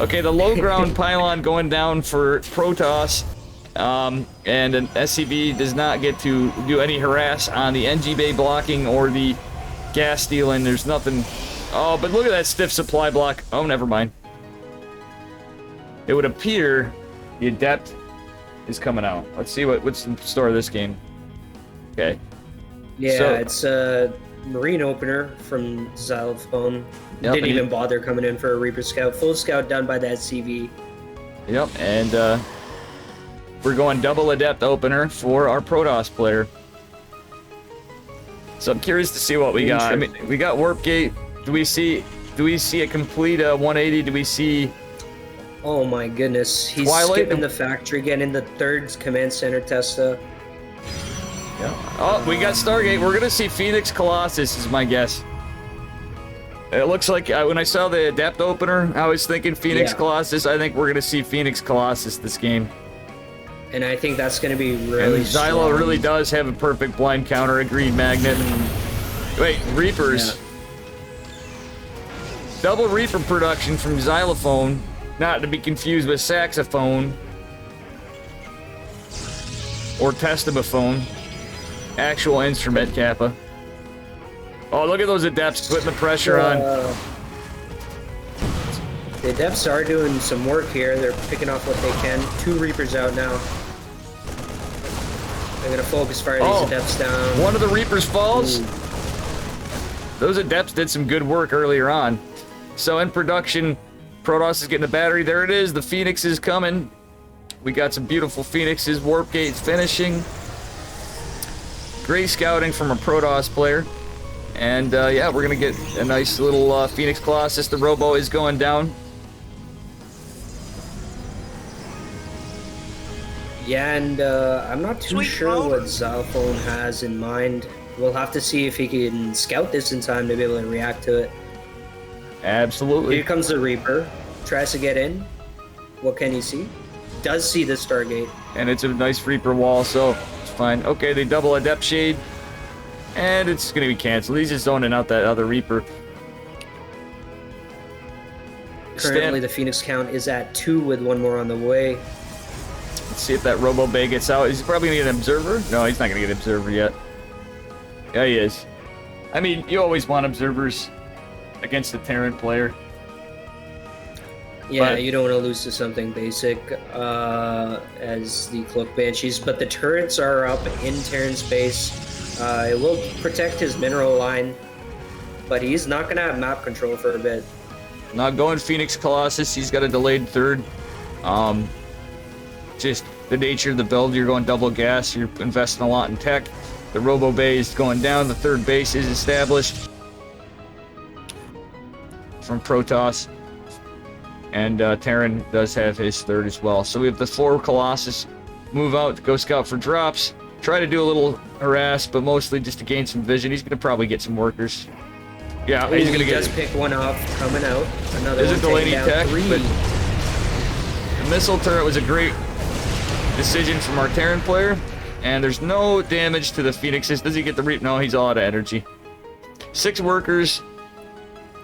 Okay, the low ground pylon going down for Protoss. And an SCB does not get to do any harass on the NG Bay blocking or the gas stealing. There's nothing. Oh, but look at that stiff supply block. Oh, never mind. It would appear the Adept is coming out. Let's see what's in store this game. Okay. Yeah, So- it's a Marine opener from Xylophone. Yep, Didn't and even he- bother coming in for a Reaper Scout. Full Scout done by that CV. Yep, and we're going double Adept opener for our Protoss player. So I'm curious to see what we got. I mean, we got Warp Gate. Do we see a complete 180? Do we see? Oh my goodness. He's Twilight? skipping the factory, getting the third command center Testa. Oh, we got Stargate. We're gonna see Phoenix Colossus, is my guess. It looks like when I saw the Adept opener, I was thinking Phoenix Yeah. Colossus. I think we're gonna see Phoenix Colossus this game. And I think that's going to be really And Xylo strong. really does have a perfect blind counter. Agreed, Magnet. Wait, Reapers. Double Reaper production from Xylophone, not to be confused with Saxophone or Testabophone. Actual instrument, Kappa. Oh, look at those Adepts putting the pressure on. The Adepts are doing some work here. They're picking off what they can. 2 Reapers out now. They're going to focus fire these Oh, Adepts down. One of the Reapers falls. Ooh. Those Adepts did some good work earlier on. So in production, Protoss is getting a battery. There it is. The Phoenix is coming. We got some beautiful Phoenixes. Warp Gate's finishing. Great scouting from a Protoss player. And yeah, we're going to get a nice little Phoenix Colossus. The Robo is going down. Yeah, and I'm not too sure what Xylophone has in mind. We'll have to see if he can scout this in time to be able to react to it. Absolutely. Here comes the Reaper. Tries to get in. What can he see? Does see the Stargate. And it's a nice Reaper wall, so it's fine. Okay, they double Adept Shade. And it's going to be canceled. He's just zoning out that other Reaper. Currently, the Phoenix count is at 2 with one more on the way. Let's see if that Robo Bay gets out. Is he probably going to get an Observer? No, he's not going to get an Observer yet. Yeah, he is. I mean, you always want Observers against a Terran player. Yeah, But- you don't want to lose to something basic as the Cloak Banshees, but the turrets are up in Terran space. It will protect his mineral line, but he's not going to have map control for a bit. Not going Phoenix Colossus. He's got a delayed third. Just the nature of the build. You're going double gas. You're investing a lot in tech. The Robo Bay is going down. The third base is established from Protoss. And Terran does have his third as well. So we have the 4 Colossus move out to go scout for drops. Try to do a little harass, but mostly just to gain some vision. He's going to probably get some workers. Yeah, he's going to He get does pick one off coming out. Another There's one a delayed taking down attack, 3. but the missile turret was a great decision from our Terran player. And there's no damage to the Phoenixes. Does he get the reap? No, he's all out of energy. 6 workers.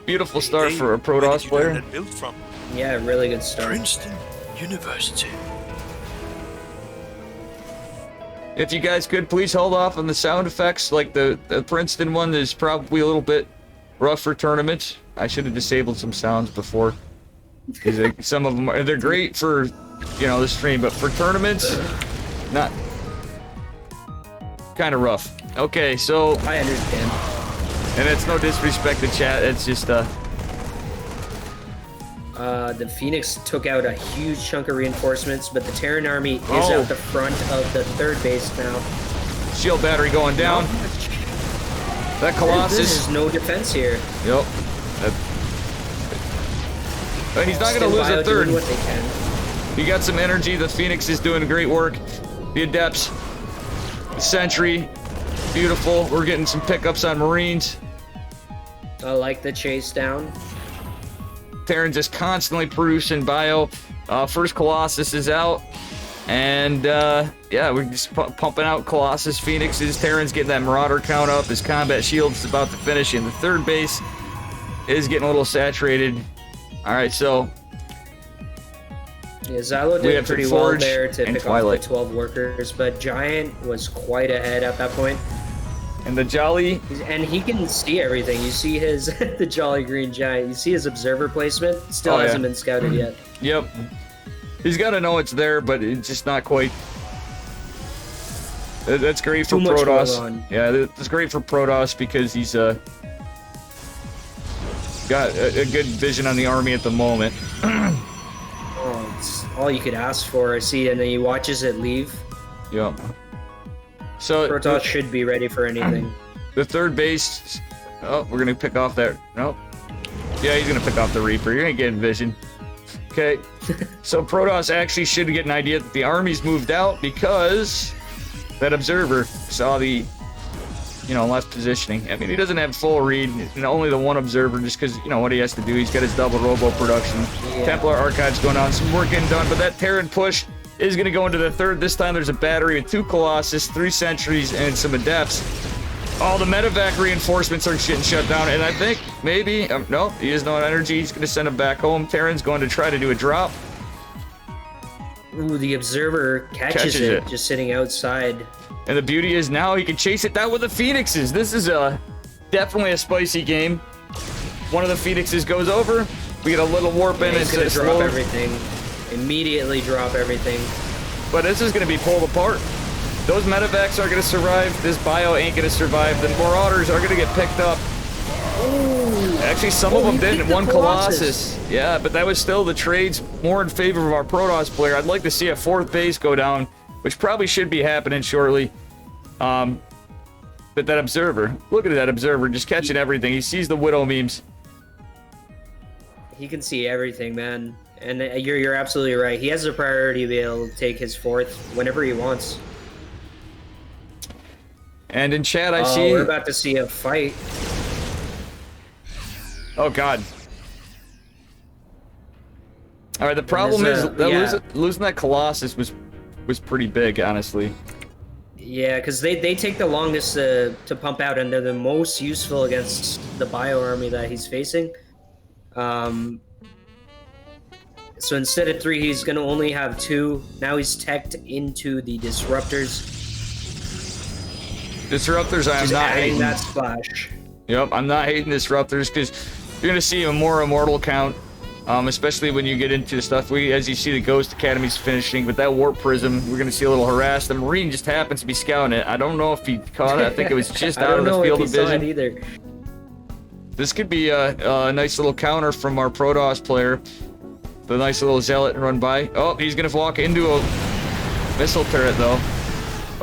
Beautiful start for a Where did Protoss you learn player. that build from? Yeah, really good start. Princeton University. If you guys could, please hold off on the sound effects. Like the Princeton one is probably a little bit rough for tournaments. I should have disabled some sounds before. 'Cause some of them, they're great for, you know, the stream, but for tournaments, not kind of rough. Okay, so, I understand. and it's no disrespect to chat. It's just The Phoenix took out a huge chunk of reinforcements, but the Terran army is Oh. out the front of the third base now. shield battery going down. That Colossus. There's no defense here. Yep. And he's not going to Still lose a Bio third. doing what they can. He got some energy. The Phoenix is doing great work. The Adepts. The Sentry. Beautiful. We're getting some pickups on Marines. I like the chase down. Terran's just constantly producing bio. First Colossus is out. And, yeah, we're just pumping out Colossus, Phoenixes. Terran's getting that Marauder count up. His combat shield's about to finish. And the third base is getting a little saturated. All right, so Yeah, Xylo We did have pretty some well Forge there to and pick Twilight. off the 12 workers, but Giant was quite ahead at that point. and the Jolly. And he can see everything. You see his the Jolly Green Giant. You see his observer placement. Still Oh, yeah. hasn't been scouted yet. Yep. He's got to know it's there, but it's just not quite. That's great for Too much going Protoss. on. Yeah, that's great for Protoss because he's got a good vision on the army at the moment. Oh, it's all you could ask for. I see, and then he watches it leave. Yep. So Protoss should be ready for anything. the third base. Oh, we're gonna pick off that. Nope. Yeah, he's gonna pick off the Reaper. You're gonna get vision. Okay. So Protoss actually should get an idea that the army's moved out because that observer saw the, you know, left positioning. I mean, he doesn't have full read, and only the one observer just because, you know, what he has to do. He's got his double robo production. Yeah. Templar Archives going on. Some work getting done, but that Terran push is going to go into the third. This time there's a battery with 2 Colossus, 3 Sentries, and some Adepts. All the medevac reinforcements are getting shut down, and I think maybe, no, he has no energy. He's going to send him back home. Terran's going to try to do a drop. Ooh, the observer catches Catches it, it. just sitting outside. And the beauty is now he can chase it down with the Phoenixes. This is definitely a spicy game. One of the Phoenixes goes over. We get a little warp in. He's It's gonna a drop slow, everything. Immediately drop everything. but this is going to be pulled apart. Those medevacs are going to survive. This bio ain't going to survive. The Marauders are going to get picked up. Actually, some of them he didn't. picked the One Colossus. Colossus. Yeah, but that was still the trades more in favor of our Protoss player. I'd like to see a 4th base go down, which probably should be happening shortly. But that observer, look at that observer, just catching everything. He sees the Widow memes. He can see everything, man. And you're absolutely right. He has the priority to be able to take his 4th whenever he wants. And in chat, I Oh, see. we're about to see a fight. Oh God. All right, the problem is that yeah. losing that Colossus was pretty big, honestly. Yeah, because they take the longest to pump out, and they're the most useful against the bio army that he's facing. So instead of 3, he's gonna only have 2. Now he's teched into the disruptors. Disruptors, I'm Just not adding hating. that splash. Yep, I'm not hating disruptors because you're gonna see a more immortal count, especially when you get into the stuff. As you see, the Ghost Academy's finishing, but that Warp Prism, we're gonna see a little harass. The Marine just happens to be scouting it. I don't know if he caught it. I think it was just out of the field of vision. Either. This could be a nice little counter from our Protoss player. The nice little Zealot run by. Oh, he's gonna walk into a missile turret though.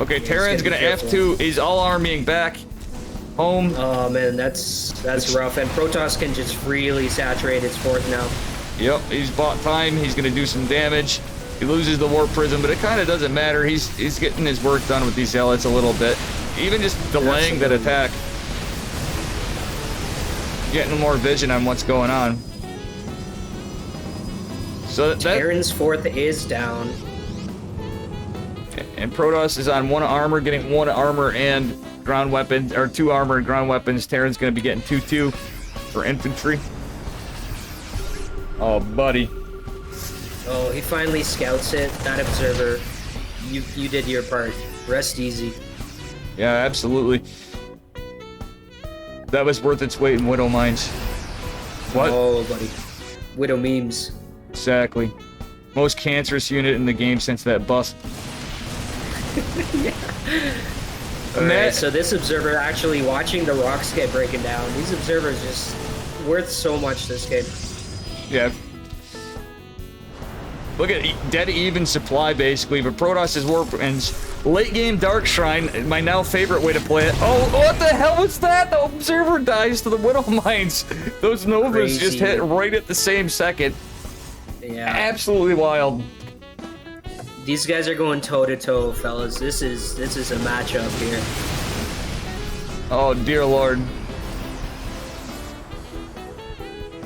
Okay, Terran's gonna F2. He's all armying back. Home. Oh man, that's rough. And Protoss can just really saturate its 4th now. Yep, he's bought time. He's gonna do some damage. He loses the Warp Prism, but it kind of doesn't matter. He's getting his work done with these Zealots a little bit. Even just delaying that attack. Getting more vision on what's going on. So that Terran's 4th is down. and Protoss is on 1 armor, getting 1 armor and ground weapons, or 2 armor and ground weapons. Terran's gonna be getting 2-2 for infantry. Oh, buddy. Oh, he finally scouts it. That observer, you did your part. Rest easy. Yeah, absolutely. That was worth its weight in Widow Mines. What? Oh, buddy. Widow memes. Exactly. Most cancerous unit in the game since that bust. Alright, so this observer actually watching the rocks get breaking down. These observers just worth so much this game. Yeah. Look at dead even supply basically, but Protoss is warp and late game Dark Shrine, my now favorite way to play it. Oh, what the hell was that? The observer dies to the Widow Mines. Those Novas just hit right at the same second. Yeah. Absolutely wild. These guys are going toe to toe, fellas. This is a matchup here. Oh dear lord.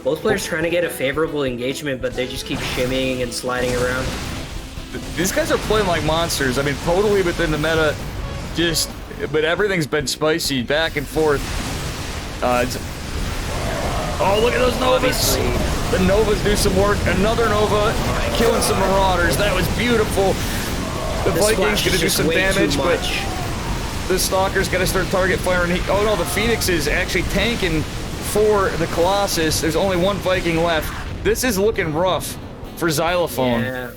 Both players trying to get a favorable engagement, but they just keep shimmying and sliding around. These guys are playing like monsters. I mean, totally within the meta. But everything's been spicy, back and forth. Oh, look at those Novas! Obviously. The Novas do some work. Another Nova killing some Marauders. That was beautiful. The Vikings gonna do some damage, but the Stalker's gonna start target firing. Oh no, the Phoenix is actually tanking for the Colossus. There's only 1 Viking left. This is looking rough for Xylophone. Yeah,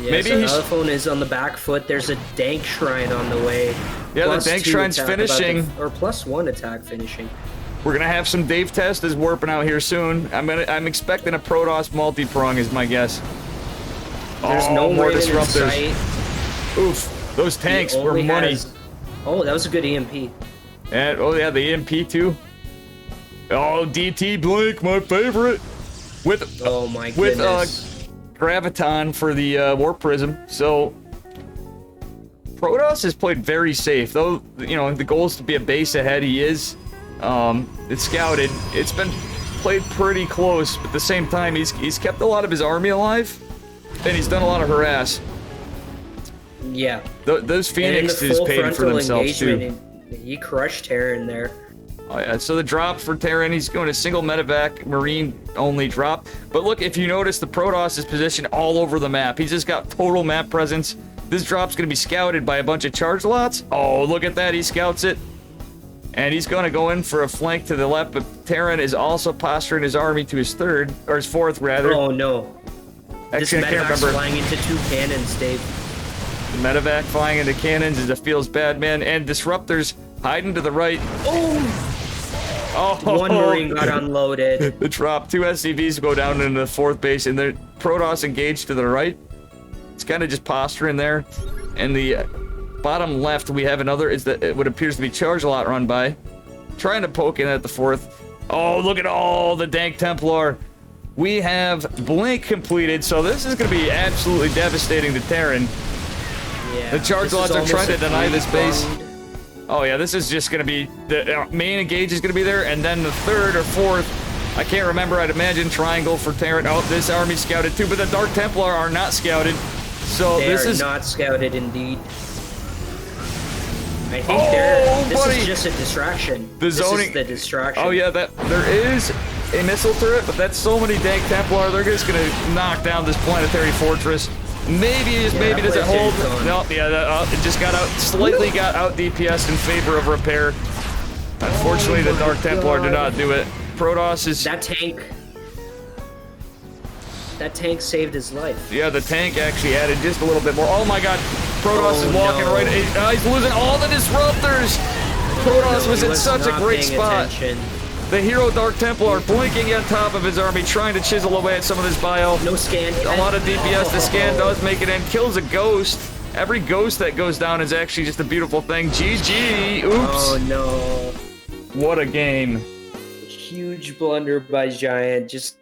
Maybe so Xylophone is on the back foot. There's a Dank Shrine on the way. Yeah, Plus the Dank 2 Shrine's attack finishing. or +1 attack finishing. We're gonna have some Dave Test is warping out here soon. I'm expecting a Protoss multi-prong is my guess. There's no more Raven in disruptors. sight. Oof, those tanks He were only money. Oh, that was a good EMP. And oh yeah, the EMP too. Oh, DT Blink, my favorite. With Oh my with goodness. Graviton for the Warp Prism. So Protoss has played very safe, though. You know the goal is to be a base ahead. He is. It's scouted. It's been played pretty close, but at the same time, he's kept a lot of his army alive, and he's done a lot of harass. Yeah. Those Phoenixes paid for themselves too. He crushed Terran there. Oh, yeah. So the drop for Terran, he's going to single medevac Marine only drop. But look, if you notice, the Protoss is positioned all over the map. He's just got total map presence. This drop's going to be scouted by a bunch of charge lots. Oh, look at that. He scouts it. And he's going to go in for a flank to the left, but Terran is also posturing his army to his 3rd, or his 4th rather. Oh no. Actually, I can't Medevac's remember. flying into 2 cannons, Dave. The medevac flying into cannons is a feels bad man, and disruptors hiding to the right. Oh, 1 Marine got unloaded. The drop. 2 SCVs go down into the 4th base, and the Protoss engaged to the right. It's kind of just posturing there. And the bottom left, we have another, is that what appears to be charge lot run by. Trying to poke in at the 4th. Oh, look at all the Dank Templar. We have Blink completed, so this is going to be absolutely devastating to Terran. Yeah. The charge this is lots are trying to almost a deny this base. three-pronged. Oh yeah, this is just going to be, the main engage is going to be there, and then the 3rd or 4th I can't remember. I'd imagine triangle for Terran. Oh, this army scouted too, but the Dark Templar are not scouted. So They this are is not scouted indeed. I think this buddy. is just a distraction. The This zoning- is the distraction. Oh yeah, that there is a missile turret, but that's so many dank Templar. They're just gonna knock down this planetary fortress. Maybe just Yeah, maybe that does it hold? planetary's gone. No, yeah, it just got out slightly got out DPS in favor of repair. Unfortunately, the Dark Templar did not do it. Protoss is That tank saved his life. yeah, the tank actually added just a little bit more. Oh my God, Protoss is walking no. right. He's losing all the disruptors. Protoss was He in such a not great paying spot. attention. The hero Dark Templar blinking on top of his army, trying to chisel away at some of this bio. No scan. A lot of DPS. The scan does make it in. Kills a ghost. Every ghost that goes down is actually just a beautiful thing. GG. Oops. Oh no. What a game. Huge blunder by Giant. Just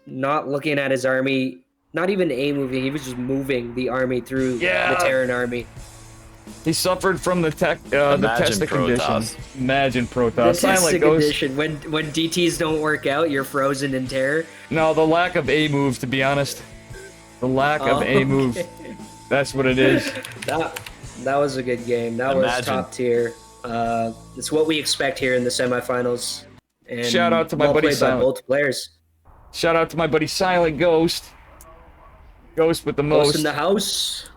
not looking at his army. Not even moving. He was just moving the army through Yeah. the Terran army. He suffered from the Testa condition. Protoss. Imagine The Protoss. Silent testing Ghost. condition. When DTs don't work out, you're frozen in terror. No, the lack of A move, to be honest. The lack of A move. okay. That's what it is. That was a good game. That was Imagine. top tier. It's what we expect here in the semifinals. And Shout out to my well buddy played by Silent. both players. Shout out to my buddy Silent Ghost. Ghost with the Most most. in the house.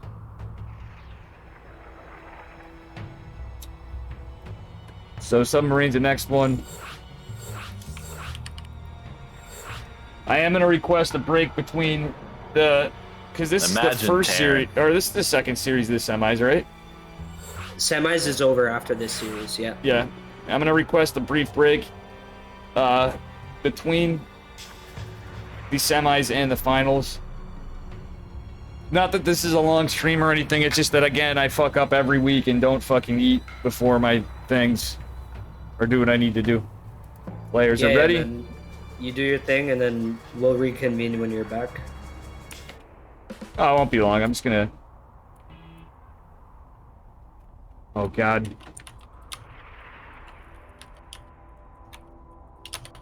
So Submarine's the next one. I am gonna request a break between the, because this is the Imagine first Terran. series, or this is the second series of the semis, right? Semis is over after this series. Yeah. Yeah. I'm gonna request a brief break between the semis and the finals. Not that this is a long stream or anything, it's just that, again, I fuck up every week and don't fucking eat before my things, or do what I need to do. Players are ready. and then you do your thing, and then we'll reconvene when you're back. Oh, it won't be long. I'm just gonna... Oh, God.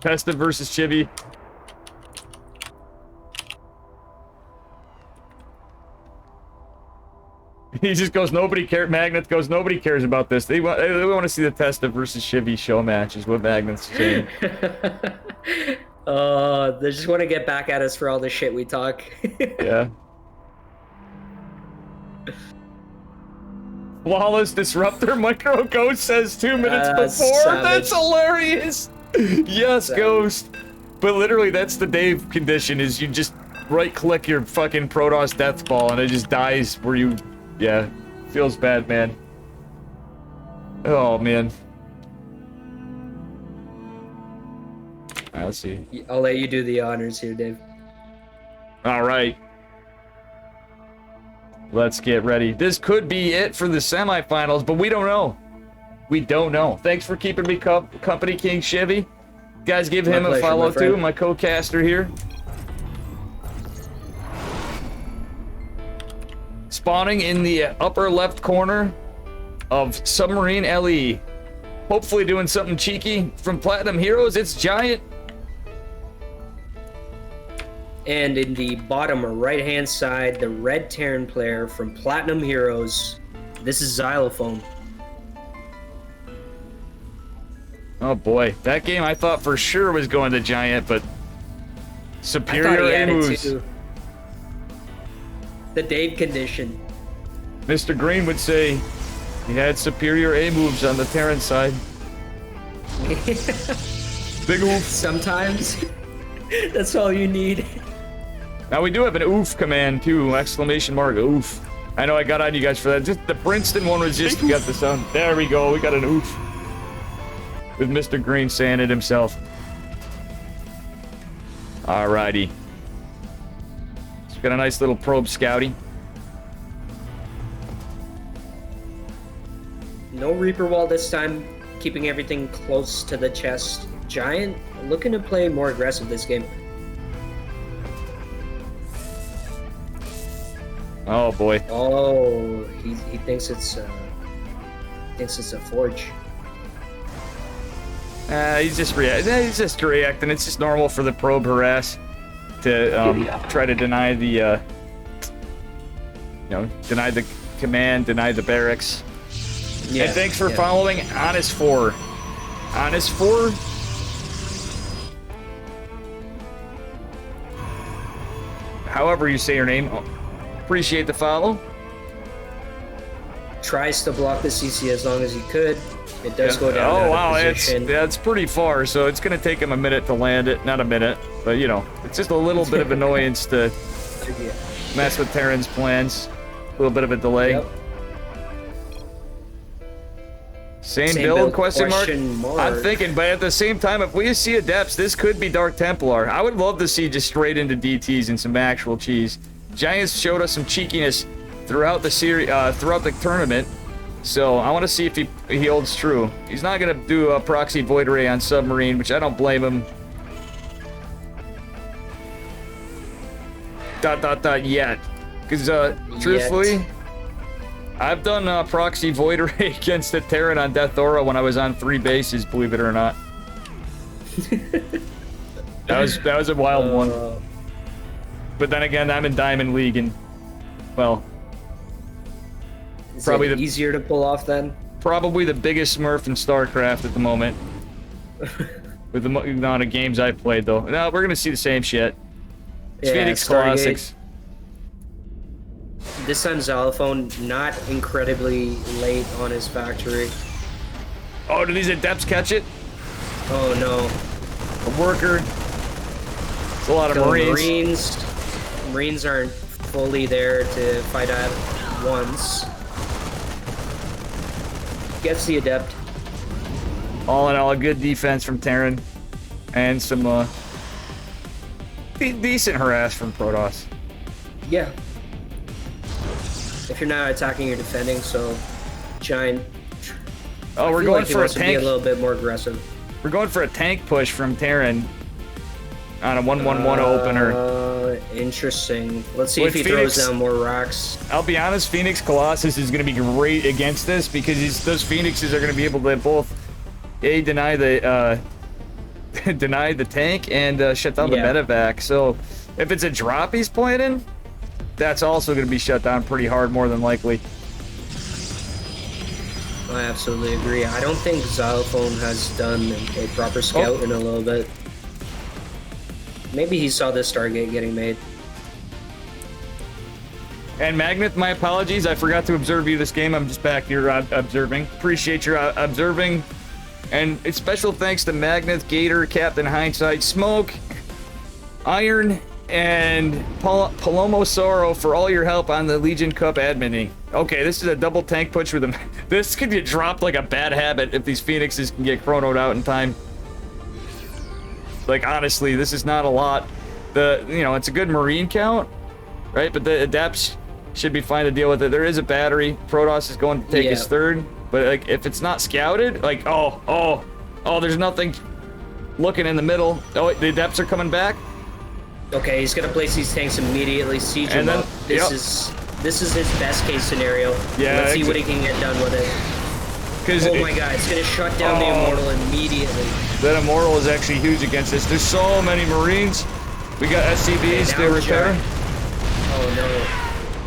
Testa versus Chibi. He just goes, nobody cares. Magnet goes, nobody cares about this. They want to see the Testa versus Chibi show match is what Magnet's saying. They just want to get back at us for all the shit we talk. Yeah. Flawless Disruptor Micro Ghost says 2 minutes before. Savage. That's hilarious. Yes, Savage. Ghost. But literally, that's the Dave condition: is you just right-click your fucking Protoss Death Ball and it just dies where you. Yeah, feels bad, man. Oh man. Alright, let's see. I'll let you do the honors here, Dave. All right. Let's get ready. This could be it for the semifinals, but we don't know. We don't know. Thanks for keeping me company, King Chevy. Guys, give him My a pleasure, follow my friend. too, my co-caster here. Spawning in the upper left corner of Submarine LE. Hopefully doing something cheeky from Platinum Heroes. It's Giant. And in the bottom right-hand side, the red Terran player from Platinum Heroes. This is Xylophone. Oh boy, that game I thought for sure was going to Giant, but I thought superior he had it moves. too. The Dave condition. Mr. Green would say he had superior A moves on the Terran side. Big oof. Sometimes. That's all you need. Now we do have an oof command too, exclamation mark oof. I know I got on you guys for that. Just the Princeton one was just got the sound. There we go, we got an oof. With Mr. Green saying it himself. Alrighty. So we got a nice little probe scouting. No Reaper Wall this time, keeping everything close to the chest. Giant looking to play more aggressive this game. Oh boy. Oh, he thinks it's a forge. He's just reacting. It's just normal for the probe harass to try to deny the, deny the command, deny the barracks. Yeah, And thanks for following Honest4. Honest4? However you say your name. Appreciate the follow. Tries to block the CC as long as he could. It does go down. Oh, wow, position. that's pretty far, so it's going to take him a minute to land it. Not a minute, but, it's just a little bit of annoyance to mess with Terran's plans. A little bit of a delay. Yep. Same Same build, build, question mark? I'm thinking, but at the same time, if we see Adepts, this could be Dark Templar. I would love to see just straight into DTs and some actual cheese. Giants showed us some cheekiness throughout the series, throughout the tournament. So I want to see if he holds true. He's not gonna do a proxy void ray on submarine, which I don't blame him. Yet, because truthfully, I've done proxy void ray against the Terran on Death Aura when I was on 3 bases. Believe it or not. that was a wild one. But then again, I'm in Diamond League, and well. Is Probably it easier to pull off then? Probably the biggest Smurf in StarCraft at the moment. With the amount of games I've played, though. No, we're gonna see the same shit. Yeah, Phoenix Stargate. Classics. This time Xylophone not incredibly late on his factory. Oh, do these Adepts catch it? Oh no. A worker. It's a lot of So Marines. Marines aren't fully there to fight at once. Gets the Adept. All in all, a good defense from Terran. And some, decent harass from Protoss. Yeah. If you're not attacking, you're defending, so Giant. Oh, we're I feel going like he for a wants to be a tank. little bit more aggressive. We're going for a tank push from Terran on a 1-1-1 opener. Interesting. Let's see With if he Phoenix- throws down more rocks. I'll be honest, Phoenix Colossus is going to be great against this because those Phoenixes are going to be able to both deny the deny the tank and shut down the Yeah. medevac. So if it's a drop he's planning, that's also going to be shut down pretty hard, more than likely. I absolutely agree. I don't think Xylophone has done a proper scout in a little bit. Maybe he saw this Stargate getting made. And Magnet, my apologies, I forgot to observe you this game. I'm just back here observing. Appreciate your observing. And it's special thanks to Magnet, Gator, Captain Hindsight, Smoke, Iron, and Palomo Sorrow for all your help on the Legion Cup adminning. Okay, this is a double tank push with them. This could get dropped like a bad habit if these Phoenixes can get chronoed out in time. Like, honestly, this is not a lot. It's a good Marine count, right? But the Adepts should be fine to deal with it. There is a battery. Protoss is going to take his third. But, like, if it's not scouted, like, oh, there's nothing looking in the middle. Oh, the Adepts are coming back. Okay, he's gonna place these tanks immediately, siege And them then- up. This is his best case scenario. Yeah, Let's see what he can get done with it. 'Cause Oh my god, it's gonna shut down the Immortal immediately. That Immortal is actually huge against this. There's so many Marines. We got SCVs Okay, to now repair. Giant- Oh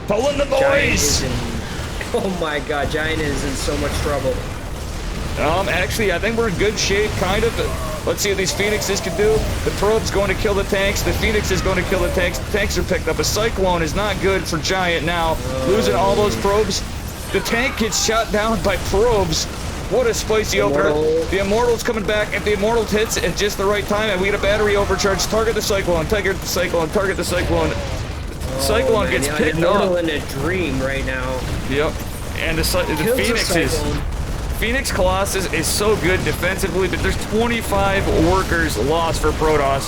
Pulling the no. Giant boys! is in... Oh my god, Giant is in so much trouble. Actually, I think we're in good shape, kind of. Let's see what these Phoenixes can do. The probe's going to kill the tanks. The Phoenix is going to kill the tanks. The tanks are picked up. A Cyclone is not good for Giant now. Losing all those probes. The tank gets shot down by probes. What a spicy opener. The Immortal's coming back. If the Immortal hits at just the right time and we get a battery overcharge, target the Cyclone, target the Cyclone, target the Cyclone. Cyclone man, gets yeah, picked Immortal up. in a dream right now. Yep. And the Kills the Phoenixes. Cyclone. Phoenix Colossus is so good defensively, but there's 25 workers lost for Protoss.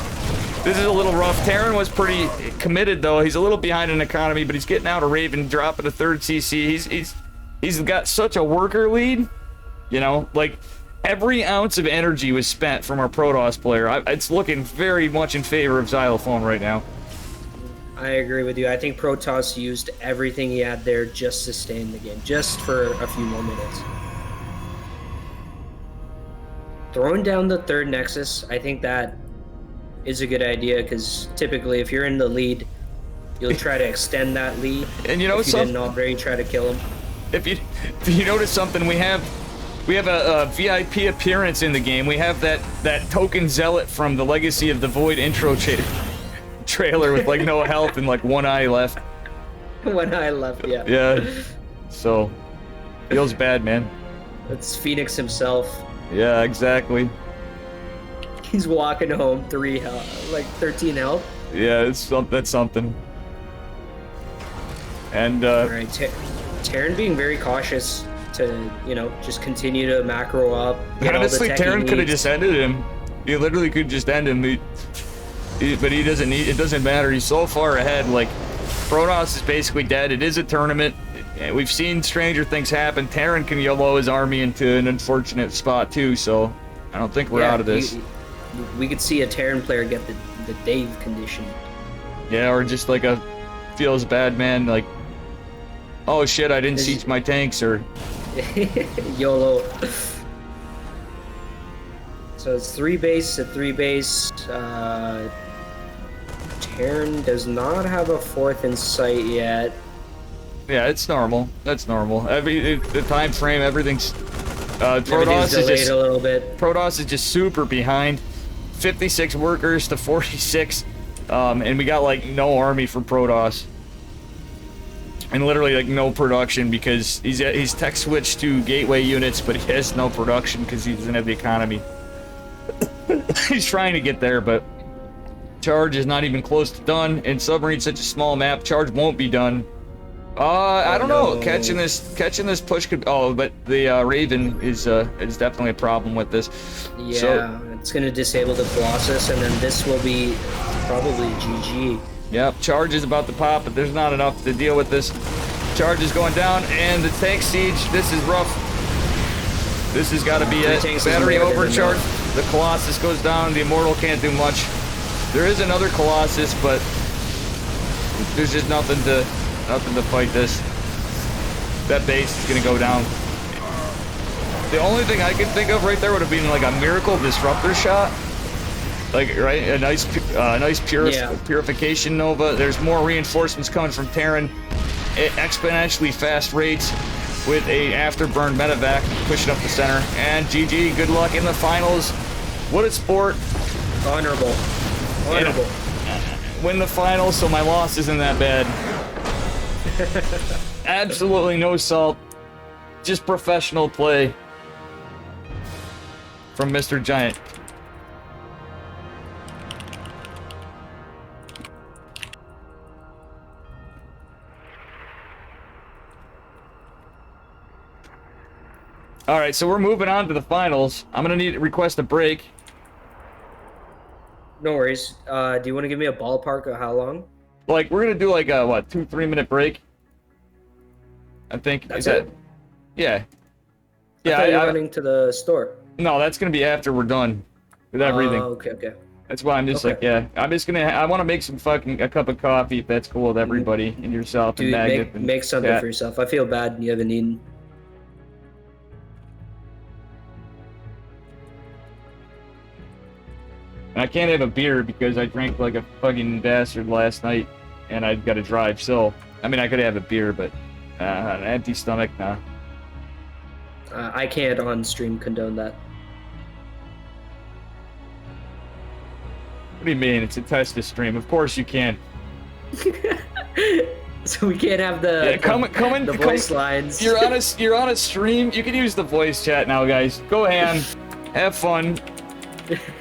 This is a little rough. Terran was pretty committed, though. He's a little behind in economy, but he's getting out a Raven, dropping a third CC. He's got such a worker lead. Like, every ounce of energy was spent from our Protoss player. It's looking very much in favor of Xylophone right now. I agree with you. I think Protoss used everything he had there just to stay in the game, just for a few more minutes. throwing down the third Nexus, I think that is a good idea because typically if you're in the lead, you'll try to extend that lead. And you know if you didn't already try to kill him. If you notice something, we have a VIP appearance in the game. We have that token zealot from the Legacy of the Void intro trailer with like no health and like one eye left. One eye left, yeah. Yeah. So feels bad, man. That's Phoenix himself. Yeah, exactly. He's walking home 3 health, like 13 health. Yeah, that's something. And All right, Terran being very cautious to, just continue to macro up. Honestly, Terran could have just ended him. He literally could just end him. But he doesn't need. It doesn't matter. He's so far ahead. Like, Protoss is basically dead. It is a tournament. We've seen stranger things happen. Terran can YOLO his army into an unfortunate spot too. So I don't think we're out of this. We could see a Terran player get the Dave condition. Yeah, or just like a feels bad man. Like, oh shit, I didn't siege my tanks, or YOLO. So it's 3 base to 3 base. Terran does not have a 4th in sight yet. Yeah, it's normal. That's normal. The time frame, everything's. Everything's delayed a little bit. Protoss is just super behind. 56 workers to 46, and we got like no army for Protoss. And literally like no production because he's tech switched to gateway units, but he has no production because he doesn't have the economy. He's trying to get there, but charge is not even close to done. And submarine's such a small map, charge won't be done. I don't know. Catching this push could. Oh, but the Raven is definitely a problem with this. Yeah, so, it's gonna disable the Colossus, and then this will be probably GG. Yep, charge is about to pop, but there's not enough to deal with this. Charge is going down, and the tank siege. This is rough. This has got to be it. Battery overcharge. The Colossus goes down. The Immortal can't do much. There is another Colossus, but there's just nothing to fight this. That base is gonna go down. The only thing I can think of right there would have been like a miracle disruptor shot. Like, right, a nice purification nova. There's more reinforcements coming from Terran at exponentially fast rates with a afterburn medevac pushing up the center. And GG, good luck in the finals. What a sport. Honorable. Honorable. Win the finals, so my loss isn't that bad. Absolutely no salt. Just professional play from Mr. Giant. All right, so we're moving on to the finals. I'm gonna need to request a break. No worries. Do you want to give me a ballpark of how long? Like, we're gonna do like a, what, 2-3 minute break? I think. That's is that, it? Yeah. Yeah, I thought you were running to the store. No, that's gonna be after we're done with everything. Oh, okay. That's why I'm just like, yeah. I'm just gonna, I want to make some a cup of coffee if that's cool with everybody and yourself. Dude, and Magnet make something for yourself. I feel bad you haven't eaten. And I can't have a beer because I drank like a fucking bastard last night and I've got to drive. So, I mean, I could have a beer, but an empty stomach, nah. I can't on stream condone that. What do you mean? It's a Tesla stream. Of course you can. So we can't have the the voice lines. You're on a stream. You can use the voice chat now, guys. Go ahead, have fun.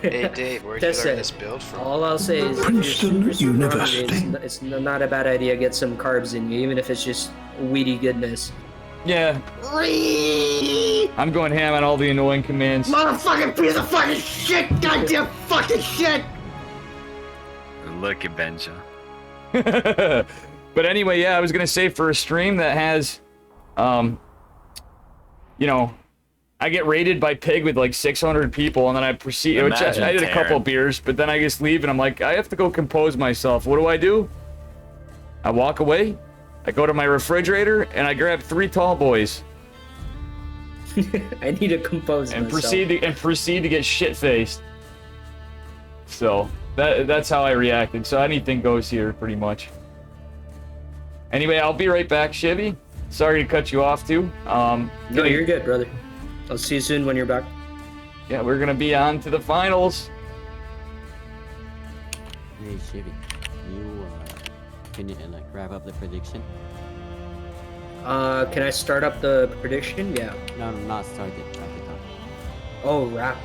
Hey Dave, where'd you learn this build from? All I'll say is Princeton University. It's not a bad idea to get some carbs in you, even if it's just weedy goodness. Yeah. I'm going ham on all the annoying commands. Motherfucking piece of fucking shit! Goddamn fucking shit! Look at Benja. But anyway, yeah, I was gonna say for a stream that has, you know, I get rated by Pig with like 600 people, and then I proceed. Which I did a couple beers, but then I just leave, and I'm like, I have to go compose myself. What do? I walk away. I go to my refrigerator, and I grab 3 tall boys. I need to compose and myself. proceed to get shit faced. So that's how I reacted. So anything goes here, pretty much. Anyway, I'll be right back, Chevy. Sorry to cut you off too. No, you're good, brother. I'll see you soon when you're back. Yeah, we're gonna be on to the finals. Hey Chevy, you can you like wrap up the prediction? Can I start up the prediction? Yeah. No, not started. Wrap it up. Oh, rap.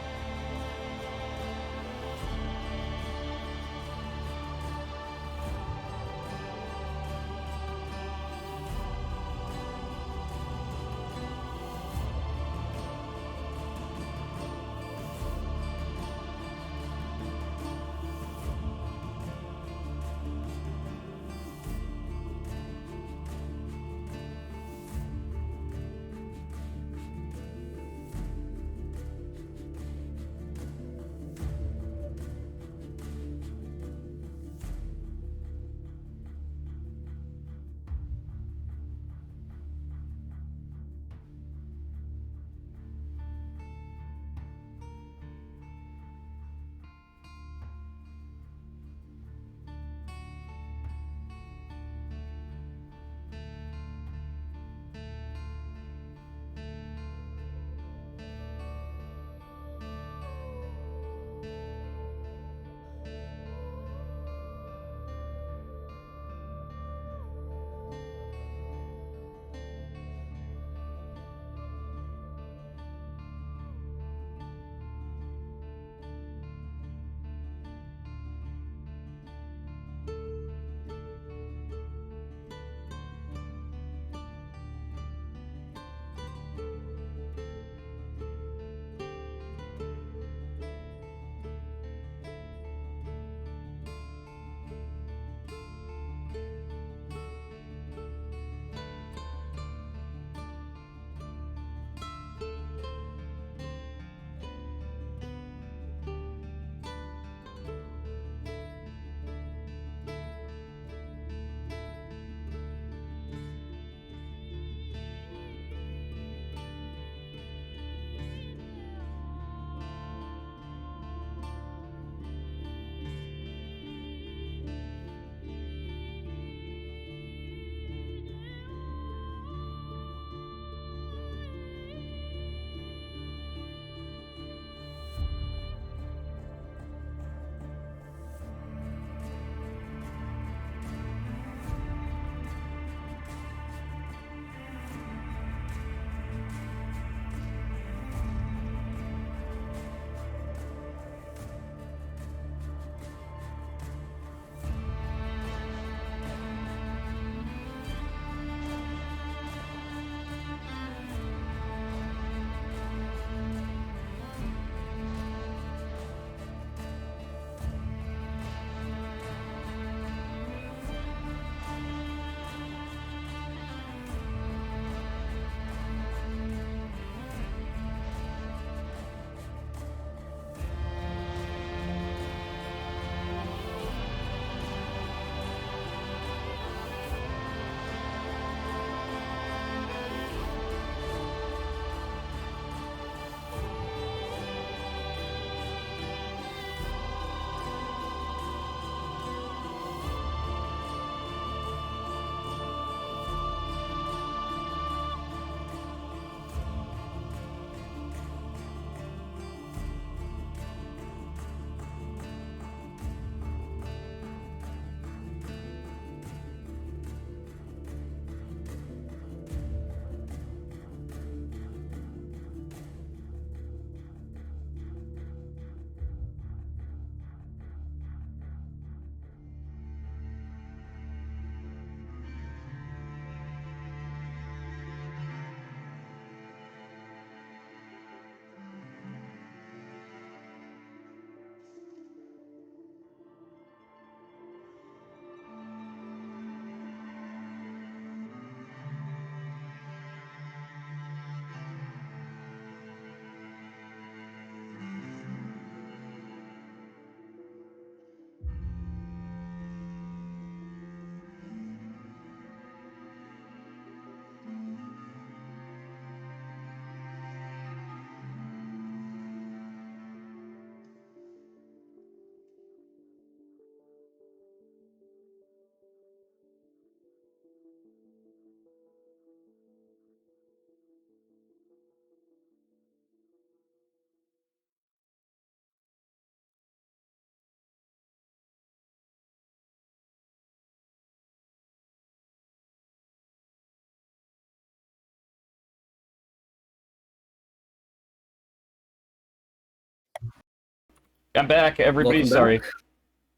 I'm back, everybody. Welcome Sorry. back.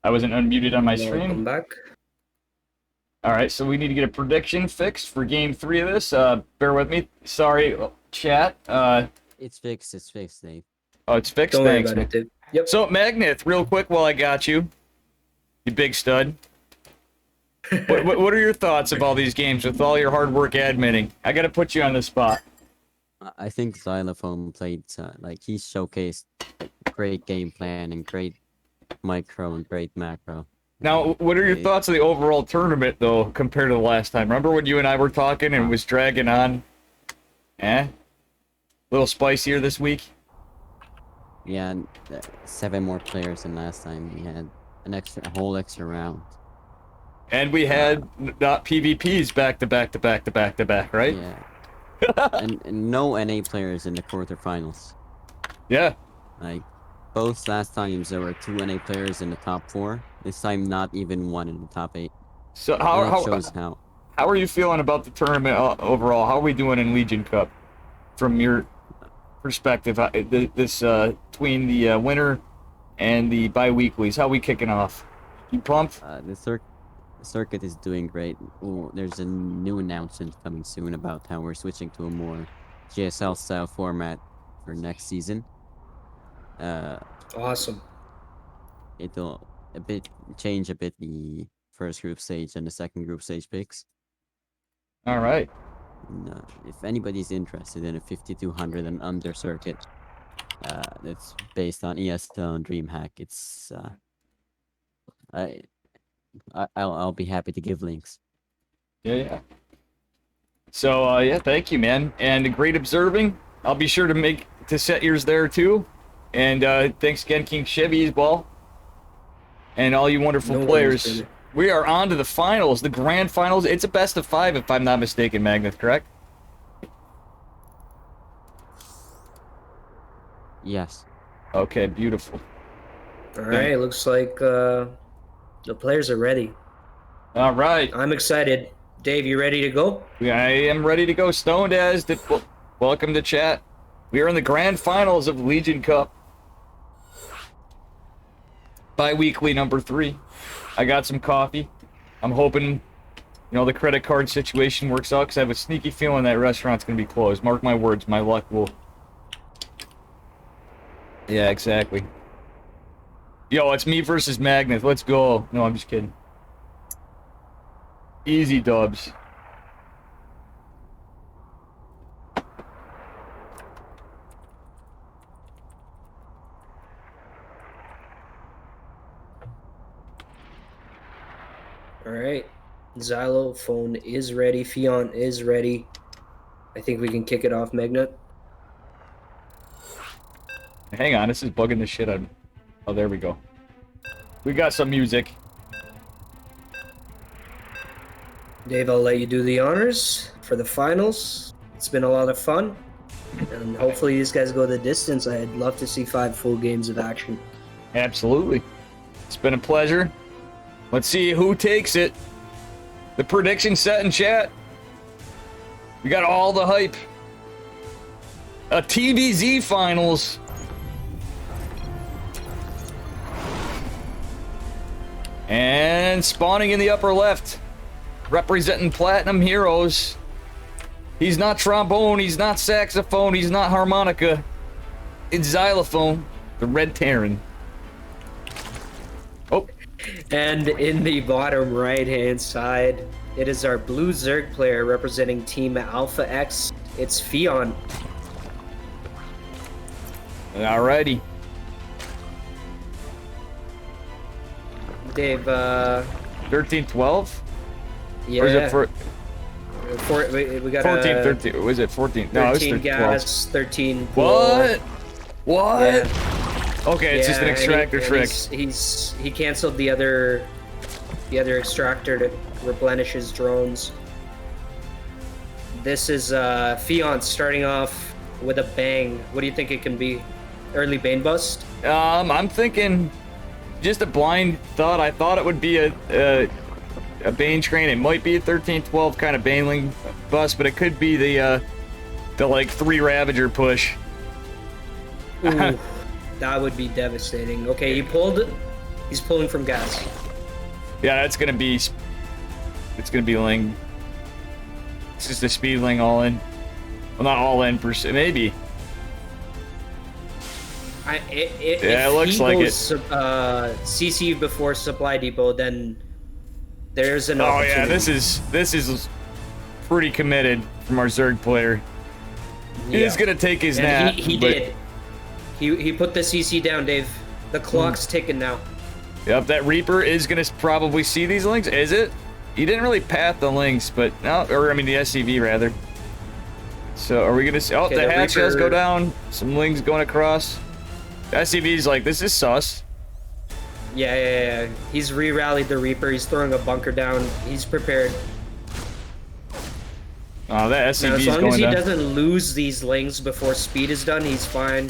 I wasn't unmuted on my Welcome stream. back. All right, so we need to get a prediction fixed for game 3 of this. Bear with me. Sorry, chat. It's fixed, Dave. Oh, it's fixed? Don't worry Thanks, about man. it, dude. Yep. So, Magneth, real quick while I got you. You big stud. What are your thoughts of all these games with all your hard work admitting? I got to put you on the spot. I think Xylophone played, like, he showcased great game plan and great micro and great macro. Now, what are your thoughts of the overall tournament, though, compared to the last time? Remember when you and I were talking and it was dragging on? A little spicier this week? Yeah, 7 more players than last time. We had a whole extra round. And we had not PvPs back to back to back to back to back, right? Yeah. and no NA players in the quarterfinals. Yeah. Like, both last times there were 2 NA players in the top 4. This time, not even 1 in the top 8. So That shows how. How are you feeling about the tournament overall? How are we doing in Legion Cup, from your perspective? This between the winter and the bi-weeklies, how are we kicking off? You pumped? The circuit is doing great. Ooh, there's a new announcement coming soon about how we're switching to a more GSL style format for next season. Awesome. It'll change a bit the first group stage and the second group stage picks. All right. And, if anybody's interested in a 5200 and under circuit, that's based on ESL and DreamHack. It's I'll be happy to give links. Yeah. So yeah, thank you, man, and great observing. I'll be sure to set yours there too, and thanks again, King Chevy as well, and all you wonderful players. We are on to the finals, the grand finals. It's a best of 5, if I'm not mistaken, Magneth, correct? Yes. Okay, beautiful. All right, looks like the players are ready. All right. I'm excited. Dave, you ready to go? I am ready to go. Stoned as welcome to chat. We are in the grand finals of Legion Cup. Bi-weekly number 3. I got some coffee. I'm hoping, the credit card situation works out, because I have a sneaky feeling that restaurant's going to be closed. Mark my words, my luck will... Yeah, exactly. Yo, it's me versus Magneth. Let's go. No, I'm just kidding. Easy dubs. All right. Xylophone is ready. Fion is ready. I think we can kick it off, Magnet. Hang on, this is bugging the shit out of me. Oh, there we go. We got some music. Dave, I'll let you do the honors for the finals. It's been a lot of fun. And hopefully these guys go the distance. I'd love to see 5 full games of action. Absolutely. It's been a pleasure. Let's see who takes it. The prediction set in chat. We got all the hype. A TVZ finals. And spawning in the upper left, representing Platinum Heroes. He's not trombone, he's not saxophone, he's not harmonica. It's xylophone, the Red Terran. Oh. And in the bottom right-hand side, it is our blue Zerg player representing Team Alpha X. It's Fion. Alrighty. Dave, 13-12? yeah. Or is it we got 14, 13. Was it 14? No, it was 13 gas, 13 pool. What? What? Yeah. Okay, it's just an extractor trick. He canceled the other extractor to replenish his drones. This is Fion starting off with a bang. What do you think it can be? Early Bane bust? I'm thinking just a blind thought. I thought it would be a Bane train. It might be a 13-12 kind of Baneling bust, but it could be the like 3 Ravager push. Ooh. That would be devastating. Okay, he's pulling from gas. Yeah, it's gonna be Ling. It's just a speed Ling all in. Well, not all in per se, maybe. It looks like it. CC before supply depot, then there's an opportunity. Oh yeah, this is pretty committed from our Zerg player. Yeah. He's gonna take his And nap. He did. He put the CC down, Dave. The clock's ticking now. Yep, that Reaper is gonna probably see these links. Is it? He didn't really path the links, but no, or I mean the SCV rather. So are we gonna see? Oh, Okay, the hatch shells go Reaper- down. Some lings going across. The SCV's like, this is sus. Yeah. He's re-rallied the Reaper. He's throwing a bunker down. He's prepared. Oh, that Now, SCV's as long going as he down. doesn't lose these lings before speed is done, he's fine.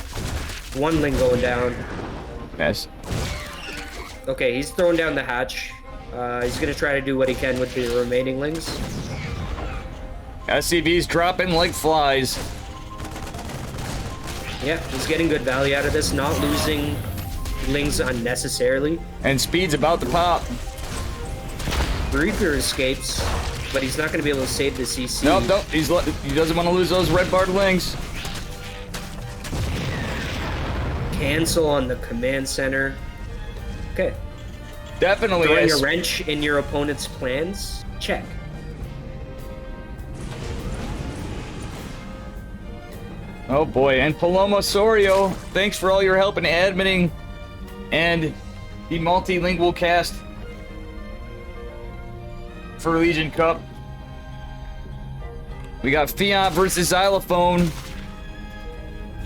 One ling going down. Yes. Okay, he's throwing down the hatch. He's gonna try to do what he can with the remaining lings. SCV's dropping like flies. Yeah, he's getting good value out of this, not losing lings unnecessarily. And speed's about to pop. The Reaper escapes, but he's not gonna be able to save the CC. Nope. He doesn't want to lose those red barred lings. Cancel on the command center. Okay. Definitely Throwing is. a wrench in your opponent's plans? Check. Oh boy, and Paloma Sorio, thanks for all your help in adminning and the multilingual cast for Legion Cup. We got Fiat versus Xylophone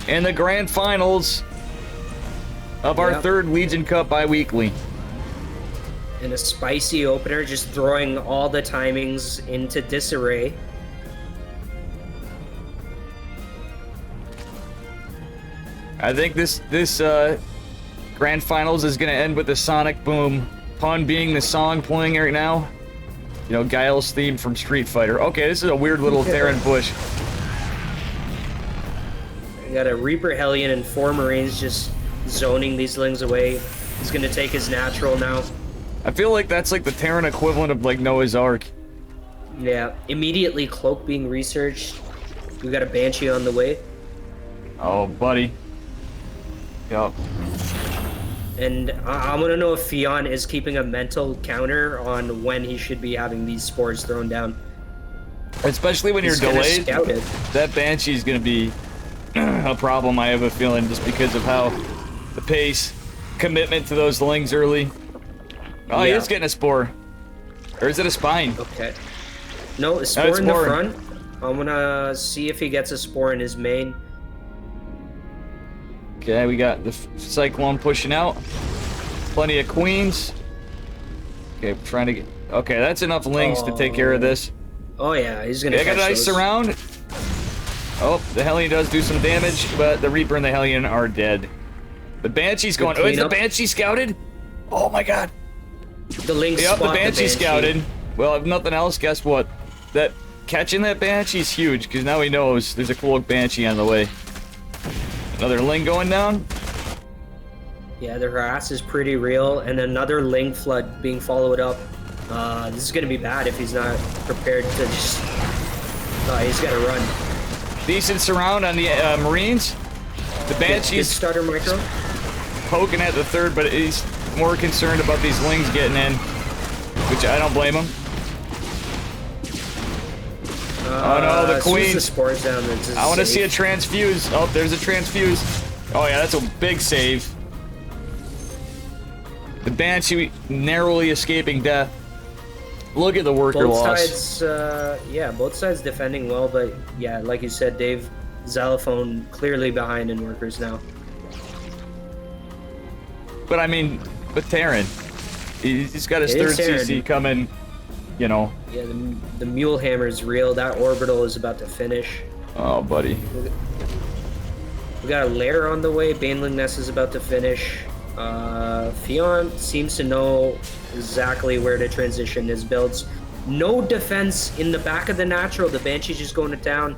in the grand finals of our Yep. third Legion Cup bi-weekly. In a spicy opener, just throwing all the timings into disarray. I think this grand finals is gonna end with the Sonic Boom, pun being the song playing right now. You know, Guile's theme from Street Fighter. Okay, this is a weird little Terran bush. We got a Reaper Hellion and 4 Marines just zoning these lings away. He's gonna take his natural now. I feel like that's like the Terran equivalent of like Noah's Ark. Yeah, immediately Cloak being researched. We got a Banshee on the way. Oh, buddy. Yup. And I want to know if Fion is keeping a mental counter on when he should be having these spores thrown down. Especially when you're He's gonna delayed, scout it. that Banshee's gonna be a problem, I have a feeling, just because of how the pace, commitment to those lings early. Oh, he Yeah. is getting a spore. Or is it a spine? Okay. No, a it's spore in the spore. front. I'm gonna see if he gets a spore in his main. Okay, we got the Cyclone pushing out. Plenty of queens. Okay, we're trying to get... Okay, that's enough lings to take care of this. Oh yeah, he's gonna They got a catch nice those. surround. Oh, the Hellion does do some damage, but the Reaper and the Hellion are dead. The Banshee's going... Oh, is the cleanup. Banshee scouted? Oh my god. The link Yep, the spot Banshee scouted. Well, if nothing else, guess what? That catching that Banshee's huge, because now he knows there's a Cloak Banshee on the way. Another Ling going down. Yeah, the harass is pretty real, and another Ling flood being followed up. This is gonna be bad if he's not prepared to just... he's gotta run. Decent surround on the Marines. The Good Banshee's starter micro. poking at the third, but he's more concerned about these Lings getting in, which I don't blame him. Oh no, the as soon as Queen. the spores down, it's I want to see a safe. transfuse. Oh, there's a transfuse. Oh yeah, that's a big save. The Banshee narrowly escaping death. Look at the worker Both loss. sides, yeah, both sides defending well, but yeah, like you said, Dave, Xylophone clearly behind in workers now. But I mean, but Terran, he's got his It third is Terran. CC coming. You know. Yeah, the Mule Hammer's real. That orbital is about to finish. Oh, buddy. We got a lair on the way. Baneling Nest is about to finish. Fion seems to know exactly where to transition his builds. No defense in the back of the natural. The Banshee's just going to town.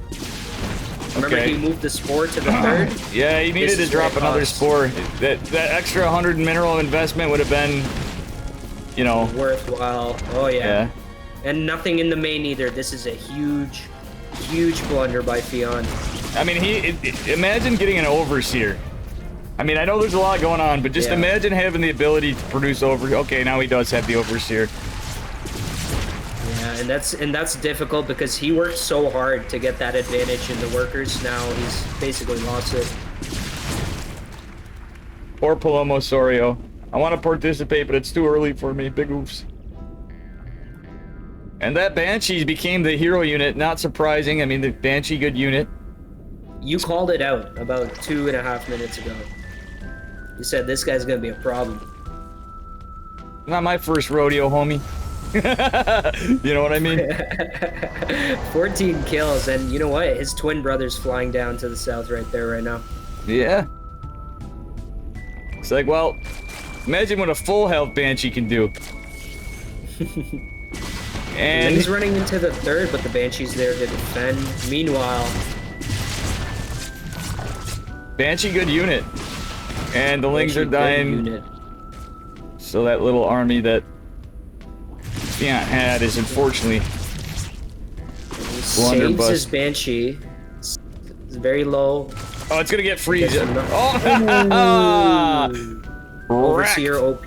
Remember Okay. he moved the spore to the third? Yeah, he needed This to is drop what it another costs. spore. That extra 100 mineral investment would have been, you know, Worthwhile. Oh, yeah. yeah. And nothing in the main either. This is a huge blunder by Fion. I mean, imagine getting an overseer. I mean, I know there's a lot going on, but just Yeah. imagine having the ability to produce Okay, now he does have the overseer. Yeah, and that's difficult because he worked so hard to get that advantage in the workers. Now he's basically lost it. Or Palomo Sorio. I want to participate, but it's too early for me. Big oofs. And that Banshee became the hero unit. Not surprising. I mean, the Banshee, good unit. You called it out about 2.5 minutes ago. You said this guy's gonna be a problem. Not my first rodeo, homie. You know what I mean? 14 kills, and you know what? His twin brother's flying down to the south right there right now. Yeah. It's like, well, imagine what a full health Banshee can do. And And he's running into the third, but the Banshee's there to defend. Meanwhile, Banshee, good unit. And the Lings are Banshee, good dying. unit. So that little army that Fiant had is unfortunately He Blunderbuss. saves his Banshee. It's very low. Oh, it's gonna get freeze. Gets him- Oh, Overseer OP.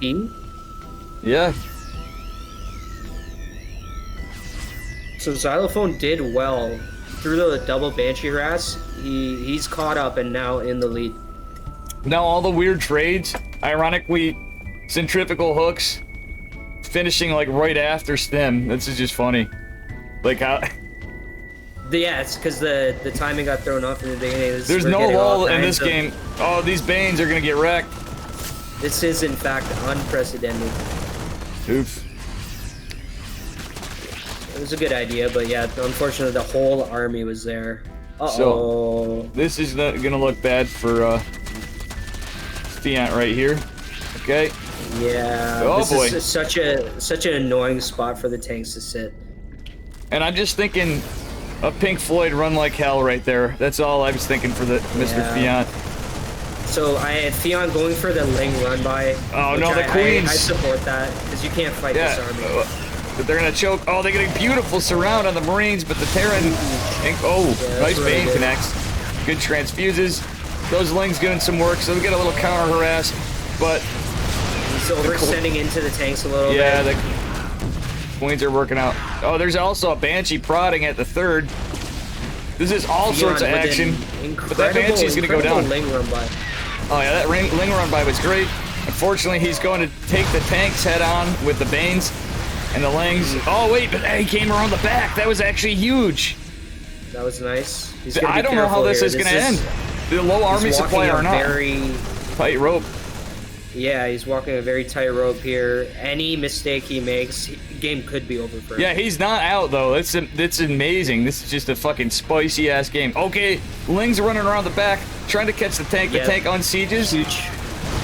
yeah. So Xylophone did well through the double Banshee harass. He's caught up and now in the lead. Now all the weird trades, ironically, centrifugal hooks, finishing like right after stem. This is just funny. Like how Yeah, it's because the timing got thrown off in the beginning. there's We're no getting all lull in kinds this of- game. Oh, these Banes are gonna get wrecked. This is in fact unprecedented. Oof. It was a good idea, but yeah, unfortunately the whole army was there. Uh-oh. So this is not gonna look bad for Fiant right here. Okay. Yeah. Oh, this boy. is such an annoying spot for the tanks to sit. And I'm just thinking of Pink Floyd Run Like Hell right there. That's all I was thinking for the Mr. Yeah. Fiant. So I had Fion going for the Ling run by. Oh, which no, the I Queens. support that because you can't fight Yeah. this army. But they're gonna choke. Oh, they get a beautiful surround on the Marines, but the Terran. Oh, that's nice really Bane good. connects. Good transfuses. Those Lings doing some work, so they get a little counter harass. But He's overextending into the tanks a little yeah, bit. the Queens are working out. Oh, there's also a Banshee prodding at the third. This is all sorts of Fion with an action. But that incredible- Banshee's gonna go incredible down. Ling run by. Oh yeah, that Ling run by was great. Unfortunately, he's going to take the tanks head on with the Banes and the Lings. Oh wait, but he came around the back. That was actually huge. That was nice. He's gonna be I don't know how careful this here. is going to end. The low army He's supply walking or a not. very Tight rope. Yeah, he's walking a very tight rope here. Any mistake he makes, game could be over for him. Yeah, he's not out though. That's amazing. This is just a fucking spicy ass game. Okay, Ling's running around the back, trying to catch the tank. The Yeah. tank unsieges.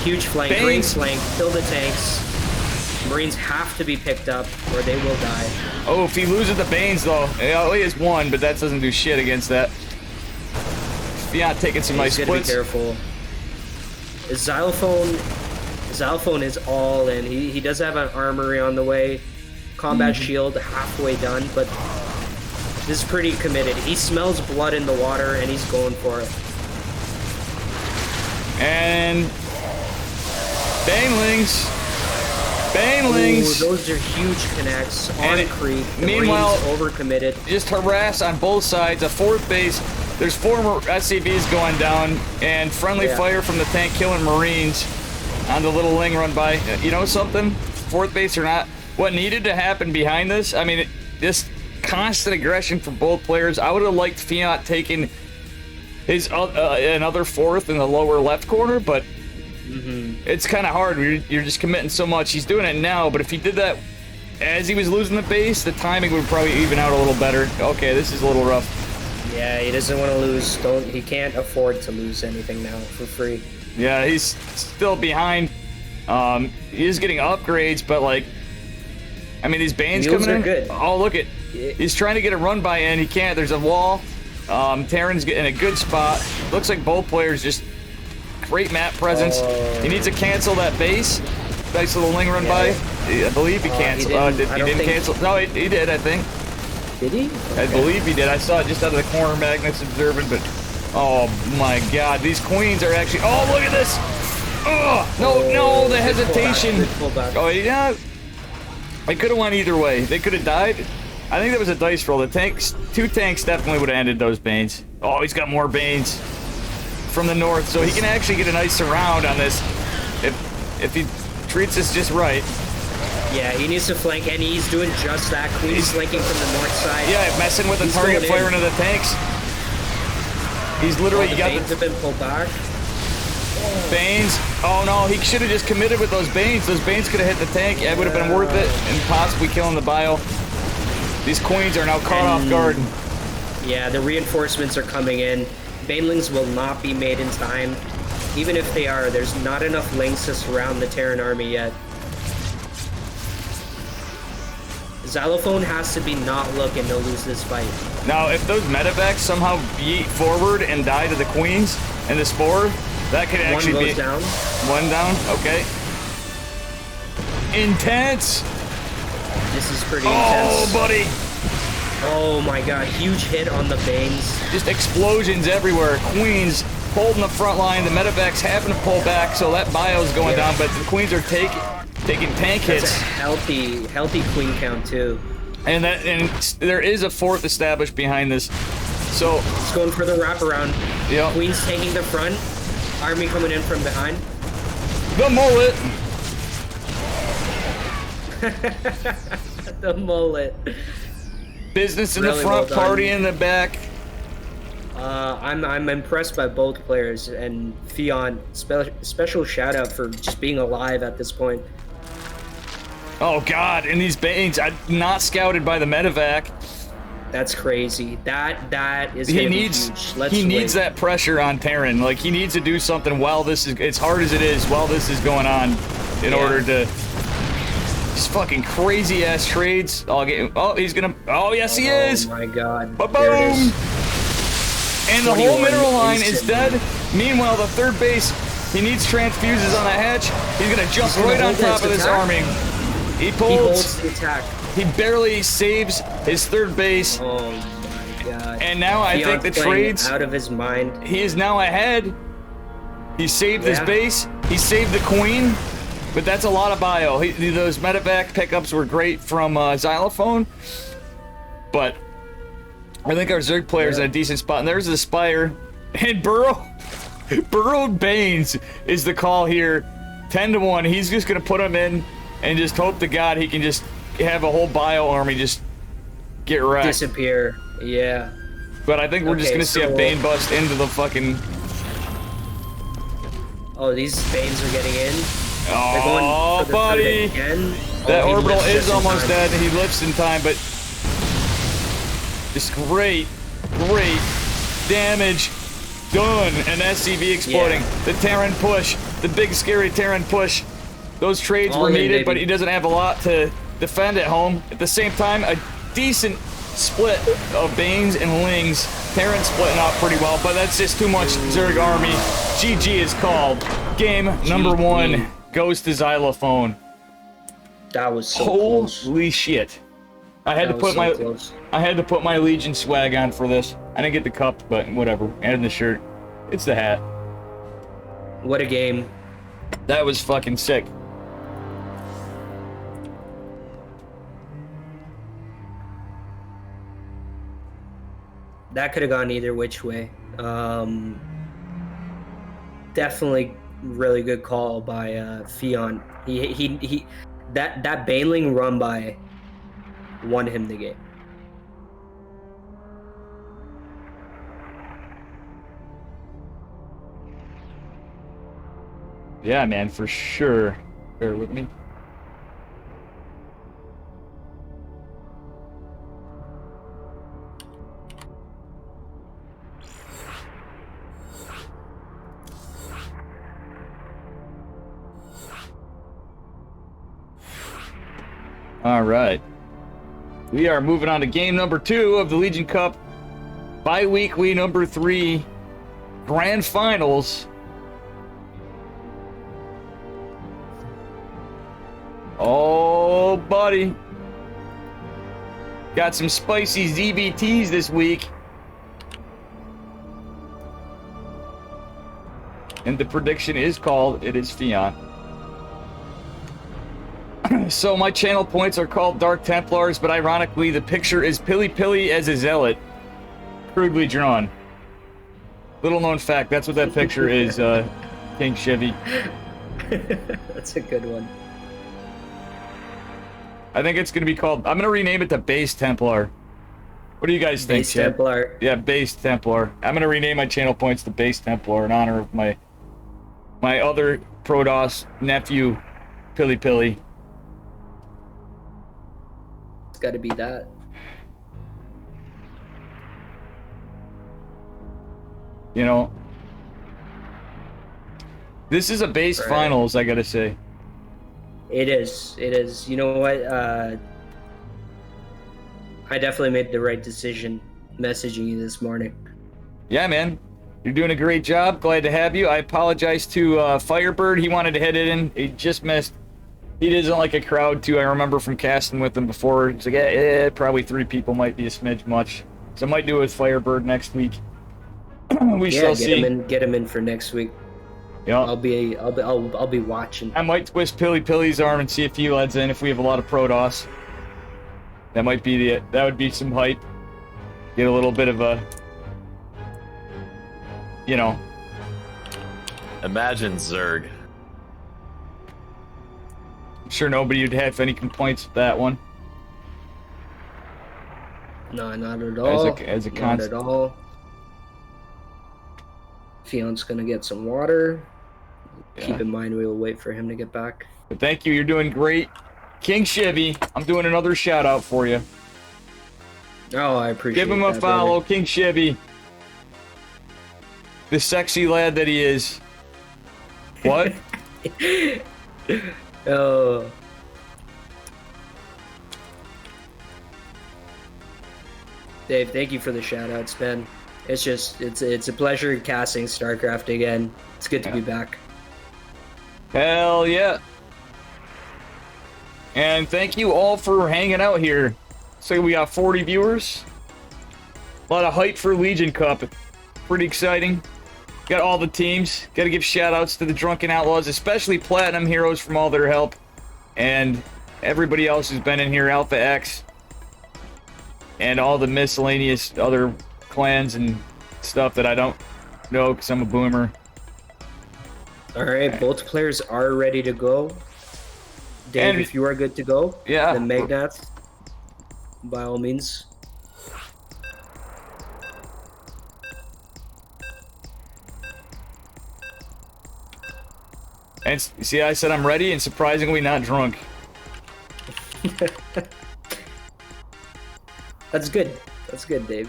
Huge flank, Banes. great flank, kill the tanks. Marines have to be picked up or they will die. Oh, if he loses the Banes though, he only has one, but that doesn't do shit against that. Fiant taking some nice He's gonna be splits. careful. Xylophone is all in. He does have an armory on the way. Combat Mm-hmm. shield halfway done, but this is pretty committed. He smells blood in the water and he's going for it. And Banelings. Banelings. Ooh, those are huge connects on And creep. The meanwhile- Marines overcommitted. Just harass on both sides. A fourth base. There's 4 more SCVs going down, and friendly Yeah. fire from the tank killing Marines on the little Ling run by. You know something? Fourth base or not, what needed to happen behind this? I mean, this constant aggression from both players. I would have liked Fiant taking his another fourth in the lower left corner, but it's kind of hard. You're just committing so much. He's doing it now, but if he did that as he was losing the base, the timing would probably even out a little better. Okay, this is a little rough. Yeah, he doesn't want to lose. He can't afford to lose anything now for free. Yeah, he's still behind. He is getting upgrades, but like, I mean, these Banes Mules coming are in. good. Oh, look at, he's trying to get a run by in. He can't. There's a wall. Terran's in a good spot. Looks like both players just great map presence. He needs to cancel that base. Nice little Ling run by. I believe he canceled. He didn't cancel. No, he did, I think. Did he? Okay. I believe he did. I saw it just out of the corner, Magnus observing, but oh my god, these queens are actually. Oh, look at this! Oh, no, the hesitation. Oh, yeah. I could have went either way. They could have died. I think that was a dice roll. The tanks, 2 tanks definitely would have ended those Banes. Oh, he's got more Banes from the north, so he can actually get a nice surround on this if he treats this just right. Yeah, he needs to flank, and he's doing just that. Queen's flanking from the north side. Yeah, messing with the target flare into the tanks. He's literally the Banes have been pulled back. Banes. Oh no, he should have just committed with those Banes. Those Banes could have hit the tank. It would have been worth it, and possibly killing the bio. These queens are now caught off guard. Yeah, the reinforcements are coming in. Banelings will not be made in time. Even if they are, there's not enough links to surround the Terran army yet. Xylophone has to be not looking to lose this fight. Now, if those medevacs somehow yeet forward and die to the queens and the spore, that could actually be down. One down. Okay. Intense. This is pretty intense. Oh, buddy. Oh my god, huge hit on the Banes. Just explosions everywhere. Queens holding the front line. The medevacs having to pull back, so that bio's going down, but the queens are taking tank hits. That's a healthy queen count too. And there is a 4th established behind this. So it's going for the wraparound. Yeah. Queen's taking the front. Army coming in from behind. The mullet. The mullet. Business in Really the front, well done. party in the back. I'm impressed by both players, and Fion, special shout out for just being alive at this point. Oh god, and these Banes, not scouted by the medevac. That's crazy. That is He needs that pressure on Terran. Like, he needs to do something while this is, as hard as it is, while this is going on, in order to. These fucking crazy ass trades. Oh, he's gonna. Oh, yes, he is. Oh my god. Ba-boom! And the whole mineral line is dead. Meanwhile, the 3rd base, he needs transfuses on the hatch. He's gonna jump right on top of this army. He holds the attack. He barely saves his 3rd base. Oh my god. And now I think the trades. Out of his mind. He is now ahead. He saved his base. He saved the queen. But that's a lot of bio. Those medevac pickups were great from Xylophone. But I think our Zerg player's in a decent spot. And there's the Spire. And Burrowed Banes is the call here. 10-1. He's just going to put him in and just hope to God he can just have a whole bio army just get wrecked. Disappear. Yeah. But I think we're just going to see a Bane bust into the fucking... Oh, these Banes are getting in. Oh, buddy! That orbital is almost dead. He lifts in time, but just great damage done. An SCV exploding. Yeah. The Terran push, the big scary Terran push. Those trades were needed, but he doesn't have a lot to defend at home. At the same time, a decent split of Banes and Lings. Terran splitting out pretty well, but that's just too much Zerg army. GG is called. Game number 1 goes to Xylophone. That was so close. Holy shit! I had to put my Legion swag on for this. I didn't get the cup, but whatever. And the shirt. It's the hat. What a game! That was fucking sick. That could have gone either which way. Definitely really good call by Fion. He that Baneling run by won him the game. Yeah, man, for sure. Bear with me. All right. We are moving on to game number 2 of the Legion Cup. Bi-weekly number 3 grand finals. Oh, buddy. Got some spicy ZBTs this week. And the prediction is called, it is Fion. So my channel points are called Dark Templars, but ironically the picture is Pili Pili as a zealot. Crudely drawn. Little known fact, that's what that picture is, King Chevy. That's a good one. I think it's going to be called, I'm going to rename it the Base Templar. What do you guys think, Base Chad? Templar. Yeah, Base Templar. I'm going to rename my channel points to Base Templar in honor of my other Protoss nephew, Pili Pili. It's got to be that. You know, this is a base Right. finals, I gotta say. It is. It is. You know what? I definitely made the right decision messaging you this morning. Yeah, man. You're doing a great job. Glad to have you. I apologize to Firebird. He wanted to head it in. He just missed. He doesn't like a crowd, too. I remember from casting with him before. It's like, probably 3 people might be a smidge much. So I might do it with Firebird next week. We shall see. Get him in for next week. Yeah. I'll be watching. I might twist Pili Pili's arm and see if he lets in if we have a lot of Protoss. That might be that would be some hype. Get a little bit of a, you know. Imagine Zerg. I'm sure nobody would have any complaints with that one. No, not at all. As a not concept. at all. Fion's gonna get some water. Yeah. Keep in mind we will wait for him to get back. But thank you, you're doing great. King Chevy, I'm doing another shout out for you. Oh, I appreciate it. Give him a follow, King Chevy. The sexy lad that he is. What? Oh. Dave, thank you for the shout outs, man. It's a pleasure casting StarCraft again. It's good to be back. Hell yeah. And thank you all for hanging out here. So we got 40 viewers. A lot of hype for Legion Cup. Pretty exciting. Got all the teams. Got to give shout outs to the Drunken Outlaws, especially Platinum Heroes from all their help. And everybody else who's been in here, Alpha X. And all the miscellaneous other clans and stuff that I don't know because I'm a boomer. All right, both players are ready to go. Dave, And- if you are good to go, Yeah. the Magnats, by all means. And see, I said I'm ready and surprisingly not drunk. That's good. That's good, Dave.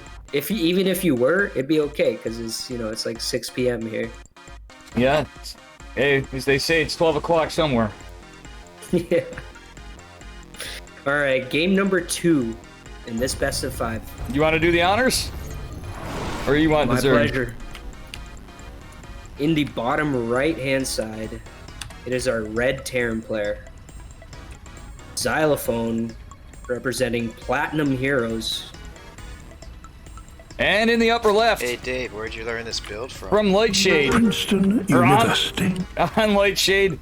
Even if you were, it'd be okay because it's like 6 p.m. here. Yeah. Hey, as they say, it's 12 o'clock somewhere. Yeah. All right, game number 2 in this best of 5. You want to do the honors? Or you want My dessert? pleasure. In the bottom right-hand side, it is our red Terran player. Xylophone, representing Platinum Heroes. And in the upper left, Hey Dave, where'd you learn this build from? from Lightshade, Princeton Or on- University. on Lightshade,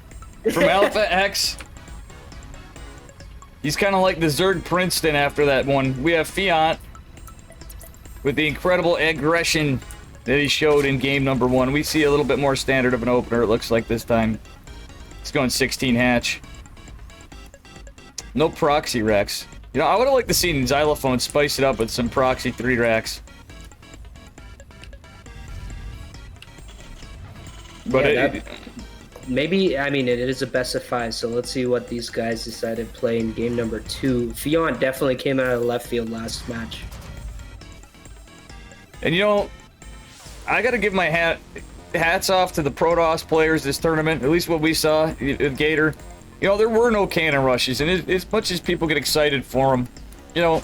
from Alpha X. He's kind of like the Zerg Princeton after that one. We have Fiant with the incredible aggression that he showed in game number 1. We see a little bit more standard of an opener, it looks like this time. He's going 16 hatch. No proxy Rex. You know, I would have liked to see Xylophone spice it up with some proxy 3 racks. But Yeah, maybe, it is a best of 5, so let's see what these guys decided to play in game number 2. Fiant definitely came out of left field last match. and you know, I gotta give my hats off to the Protoss players this tournament, at least what we saw at Gator. You know, there were no cannon rushes, and as much as people get excited for them, you know,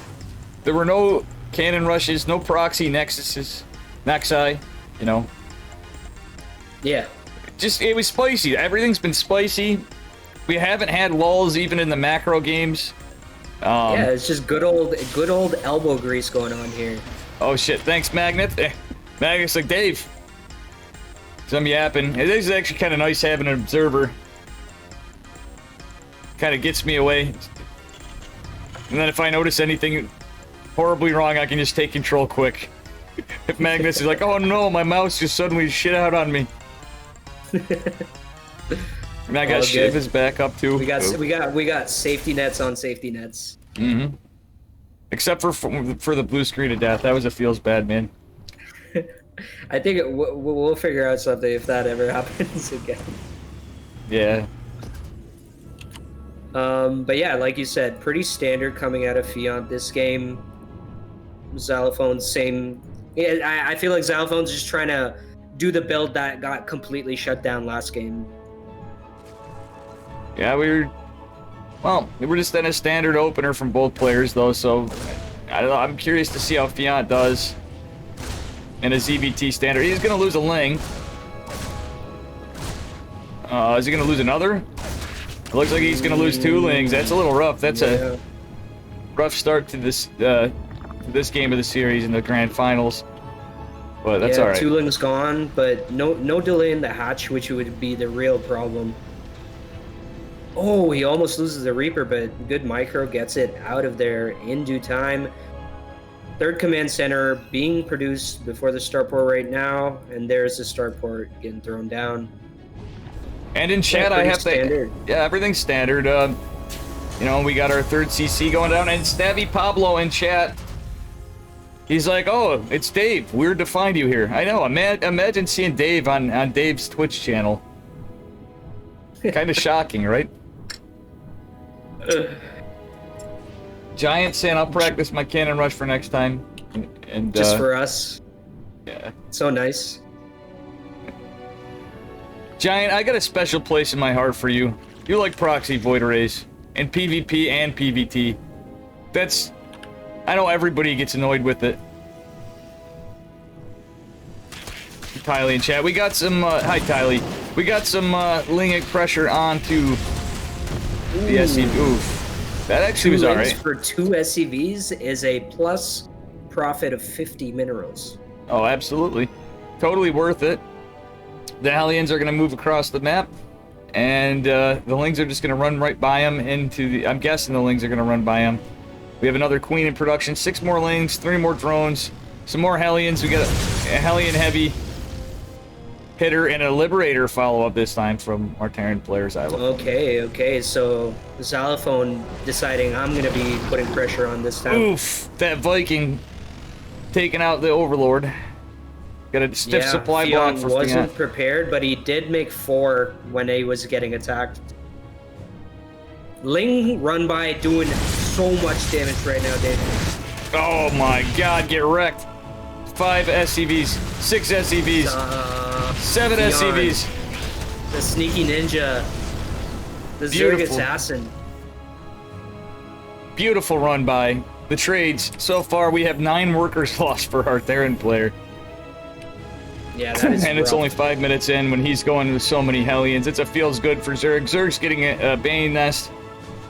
there were no cannon rushes, no proxy nexuses, Nexi, you know. Yeah. Just, it was spicy. Everything's been spicy. We haven't had lulls even in the macro games. Yeah, it's just good old elbow grease going on here. Oh shit, thanks Magnet. Magnet's like, Dave, some yapping. It is actually kind of nice having an observer. Kind of gets me away. And then if I notice anything horribly wrong, I can just take control quick. If Magnus is like, oh no, my mouse just suddenly shit out on me. And I got Shiv is back up too. We got safety nets on safety nets. Mm-hmm. Except for the blue screen of death. That was a feels bad, man. I think we'll figure out something if that ever happens again. Yeah. But yeah, like you said, pretty standard coming out of Fiant this game. Xylophone's same. Yeah, I feel like Xylophone's just trying to do the build that got completely shut down last game. Yeah, we were just in a standard opener from both players though, so I don't know, I'm curious to see how Fiant does in a ZVT standard. He's gonna lose a Ling. Is he gonna lose another? It looks like he's gonna lose 2 Lings. That's a little rough. That's a rough start to this game of the series in the grand finals. But that's alright. 2 Lings gone, but no delay in the hatch, which would be the real problem. Oh, he almost loses the Reaper, but good micro gets it out of there in due time. 3rd command center being produced before the starport right now, and there's the starport getting thrown down. And in chat, I have to. Yeah, everything's standard. You know, we got our 3rd CC going down, and Stabby Pablo in chat. He's like, "Oh, it's Dave. Weird to find you here." I know. Imagine seeing Dave on Dave's Twitch channel. Kind of shocking, right? Giant saying, "I'll practice my cannon rush for next time." And just for us. Yeah. So nice. Giant, I got a special place in my heart for you. You like proxy void arrays in PvP and PvT. I know everybody gets annoyed with it. Tylee in chat. We got some, hi Tylee. We got some Lingic pressure onto the SCV. Oof. That actually was alright. For 2 SCVs is a plus profit of 50 minerals. Oh, absolutely. Totally worth it. The Hellions are going to move across the map, and the Lings are just going to run right by them into the... I'm guessing the Lings are going to run by them. We have another Queen in production, 6 more Lings, 3 more drones, some more Hellions. We got a Hellion heavy hitter and a Liberator follow-up this time from our Terran player Xylophone. Okay, so Xylophone deciding I'm going to be putting pressure on this time. Oof, that Viking taking out the Overlord. Got a stiff supply block for Fiant. Wasn't prepared, but he did make 4 when he was getting attacked. Ling run by doing so much damage right now, Dave. Oh my god, get wrecked. 5 SCVs, 6 SCVs, 7 Fiant, SCVs. The sneaky ninja. The Zerg assassin. Beautiful run by. The trades. So far, we have 9 workers lost for our Theron player. Yeah, that is and rough. it's only 5 minutes in when he's going with so many Hellions. It feels good for Zerg. Zerg's getting a Bane Nest.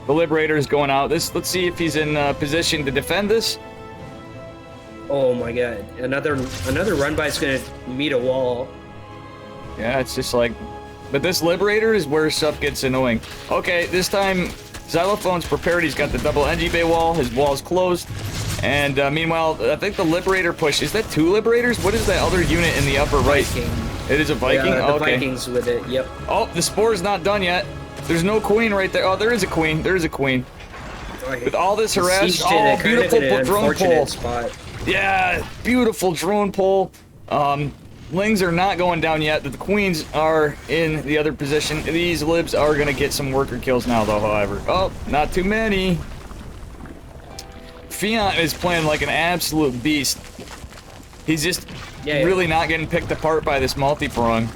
The Liberator is going out. Let's see if he's in position to defend this. Oh my god. Another run by is going to meet a wall. Yeah, it's just like... But this Liberator is where stuff gets annoying. Okay, this time Xylophone's prepared. He's got the double NG Bay wall. His wall's closed. And meanwhile, I think the Liberator push... Is that 2 Liberators? What is that other unit in the upper right? Viking. It is a Viking? Yeah, the okay. Vikings with it, yep. Oh, the Spore's not done yet. There's no Queen right there. Oh, there is a Queen. There is a Queen. With all this harass... Oh, beautiful drone pull. Spot. Yeah, beautiful drone pull. Lings are not going down yet, but the Queens are in the other position. These Libs are going to get some worker kills now, though, however. Oh, not too many. Fiant is playing like an absolute beast. He's just really not getting picked apart by this multi-prong.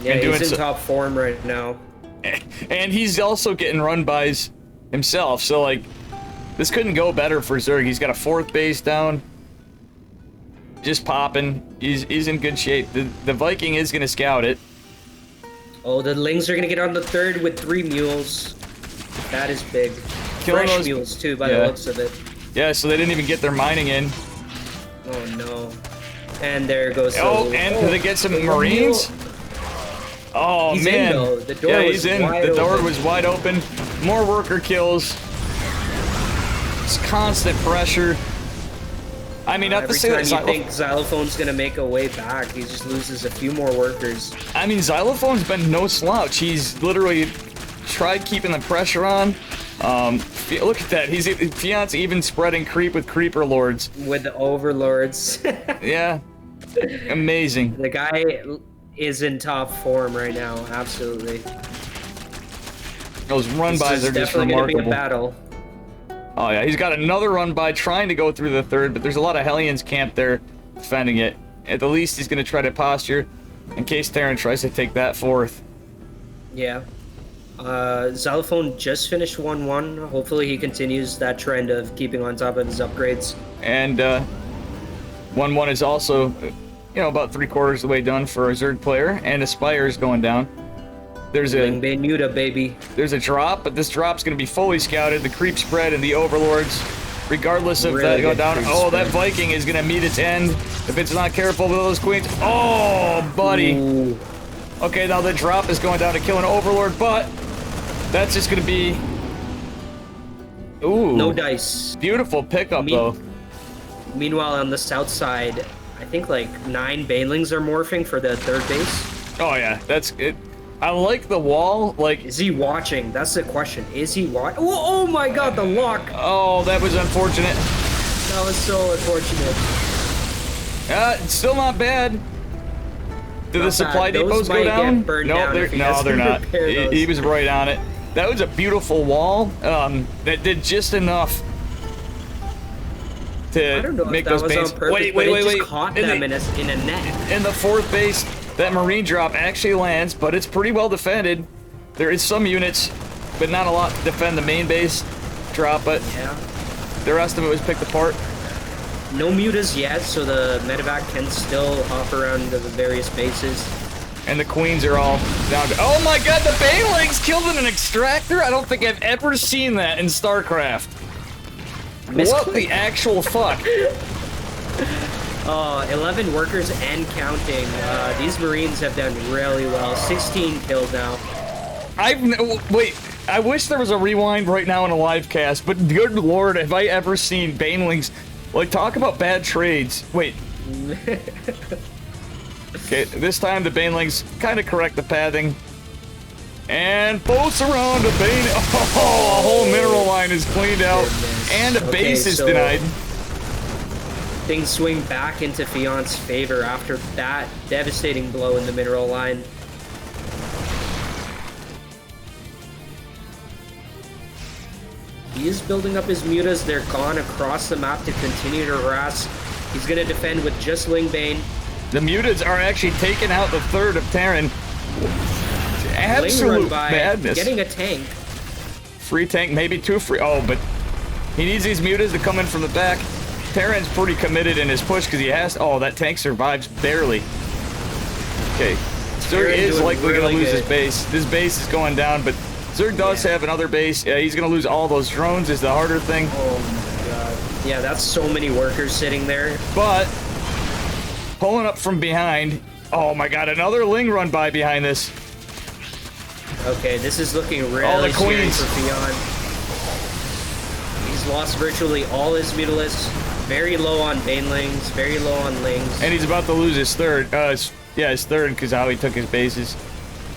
Yeah, he's in top form right now. And he's also getting run-bys himself, so, like, this couldn't go better for Zerg. He's got a 4th base down. just popping. He's in good shape. The Viking is gonna scout it. Oh, the Lings are gonna get on the third with 3 mules. That is big. Killing Fresh those- mules too, by the yeah. looks of it. Yeah, so they didn't even get their mining in. Oh no. And there goes the... Oh, and do they get some the Marines? mule. Oh He's in, man. though. The door yeah, was he's in. wide The door open. was wide open. More worker kills. It's constant pressure. I mean, not to Every say time that you think Xylophone's gonna make a way back, he just loses a few more workers. I mean, Xylophone's been no slouch. He's literally tried keeping the pressure on. Look at that. Fion's even spreading creep with creeper lords. With the overlords. Yeah. Amazing. The guy is in top form right now, absolutely. Those run-bys This are is just definitely gonna be a remarkable. battle. Oh yeah, he's got another run-by trying to go through the third, but there's a lot of Hellions camped there defending it. At the least, he's going to try to posture in case Terran tries to take that fourth. Yeah. Xylophone just finished 1-1. Hopefully he continues that trend of keeping on top of his upgrades. And 1-1 is also, about 3/4 of the way done for a Zerg player, and Aspire is going down. There's Lingbane Muta, baby. There's a drop, but this drop's going to be fully scouted. The creep spread and the overlords, regardless of Really that go good down. creep Oh, that spread. Viking is going to meet its end if it's not careful with those queens. Oh, buddy. Ooh. Okay, now the drop is going down to kill an overlord, but that's just going to be... Ooh. No dice. Beautiful pickup, Me- though. Meanwhile, on the south side, I think like 9 Banelings are morphing for the third base. Oh, yeah, that's it. I like the wall, like... Is he watching? That's the question. Is he watching? Oh my god, the lock! Oh, that was unfortunate. That was so unfortunate. It's still not bad. Did the Not supply bad. Those depots go might down? get burned No, down they're if he no, doesn't they're not. repair those. He was right on it. That was a beautiful wall. That did just enough I to don't know make if that those was banes. on purpose, Wait, but it wait, just wait. caught In them the- in a net. In the fourth base, that marine drop actually lands, but it's pretty well defended. There is some units, but not a lot to defend the main base drop, but Yeah. the rest of it was picked apart. No mutas yet, so the medevac can still hop around the various bases. And the queens are all down to... Oh my god, the Banelings killed an extractor? I don't think I've ever seen that in StarCraft. What the actual fuck? 11 workers and counting. These Marines have done really well. 16 kills now. Wait, I wish there was a rewind right now in a live cast, but good lord, have I ever seen Banelings... Like, talk about bad trades. Wait. Okay, this time the Banelings kind of correct the pathing. And boats around the Bane... Oh, a whole mineral line is cleaned out. Goodness. And a Okay, base is so- denied. Things swing back into Fion's favor after that devastating blow in the mineral line. He is building up his mutas. They're gone across the map to continue to harass. He's going to defend with just Lingbane. The mutas are actually taking out the third of Terran. Ling Absolute run by, madness. getting a tank. Free tank, maybe 2 free. Oh, but he needs these mutas to come in from the back. Terran's pretty committed in his push because he has. Oh, that tank survives barely. Okay, Zerg Terran is doing likely going really to lose his good. base. This base is going down, but Zerg does have another base. Yeah, he's going to lose all those drones. Is the harder thing. Oh my god. Yeah, that's so many workers sitting there. But pulling up from behind. Oh my god, another Ling run by behind this. Okay, this is looking All really the scary queens. for Fion. He's lost virtually all his Mutalisks. Very low on Banelings, very low on Lings. And he's about to lose his third. His third because how he took his bases.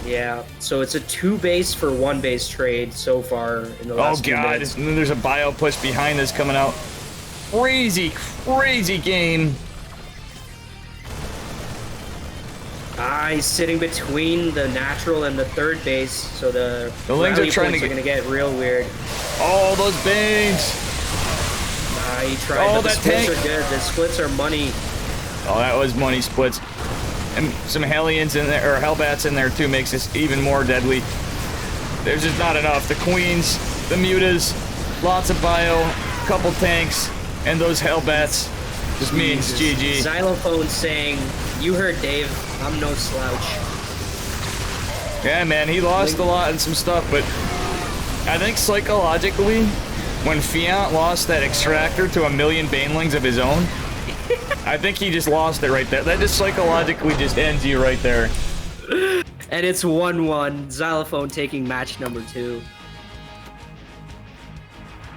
Yeah, so it's a 2 base for 1 base trade so far in the Oh last few god, minutes. and then there's a bio push behind this coming out. Crazy, crazy game. He's sitting between the natural and the third base, so the Lings are rally trying to points are gonna get real weird. Oh, those bangs. He tried, Oh, but the that splits tank. are good. The splits are money. Oh, that was money splits. And some Hellions in there, or Hellbats in there too, makes this even more deadly. There's just not enough. The Queens, the Mutas, lots of bio, couple tanks, and those Hellbats Just means GG. Xylophone saying, "You heard Dave. I'm no slouch." Yeah, man, he lost a lot in some stuff, but I think psychologically, when Fiant lost that extractor to 1,000,000 banelings of his own, I think he just lost it right there. That just psychologically just ends you right there. And it's 1-1. Xylophone taking match number 2.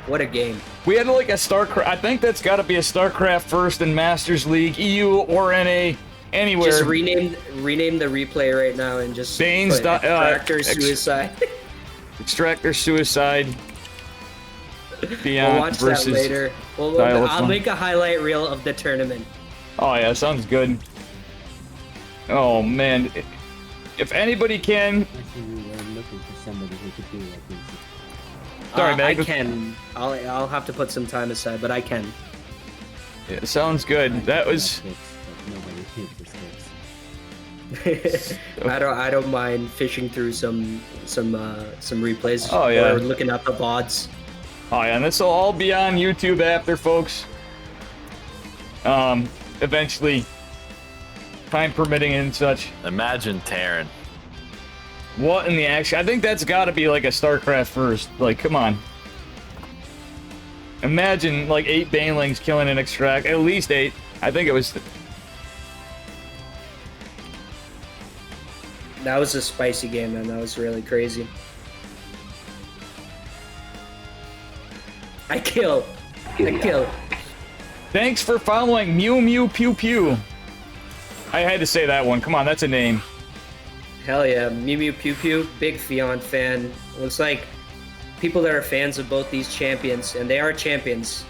What a game. We had like a StarCraft. I think that's got to be a StarCraft first in Masters League, EU or NA, anywhere. Just rename the replay right now and just Bane's put Extractor Suicide. Extractor Suicide. Fiant We'll watch versus that later. I'll make a highlight reel of the tournament. Oh yeah, sounds good. Oh man, if anybody can. Actually, we were looking for somebody who could do like this. Sorry, I Meg. can. I'll have to put some time aside, but I can. Yeah, sounds good. That was. Nobody here for sticks. I don't mind fishing through some replays. Oh, yeah. Or looking up the VODs. Oh yeah, and this will all be on YouTube after, folks. Eventually, time permitting and such. Imagine Terran. What in the action? I think that's got to be like a StarCraft first. Like, come on. Imagine like 8 banelings killing an extract. At least 8. I think it was. That was a spicy game, man. That was really crazy. I kill. Thanks for following Mew Mew Pew Pew. I had to say that one. Come on, that's a name. Hell yeah, Mew Mew Pew Pew, big Fiant fan. Looks like people that are fans of both these champions, and they are champions,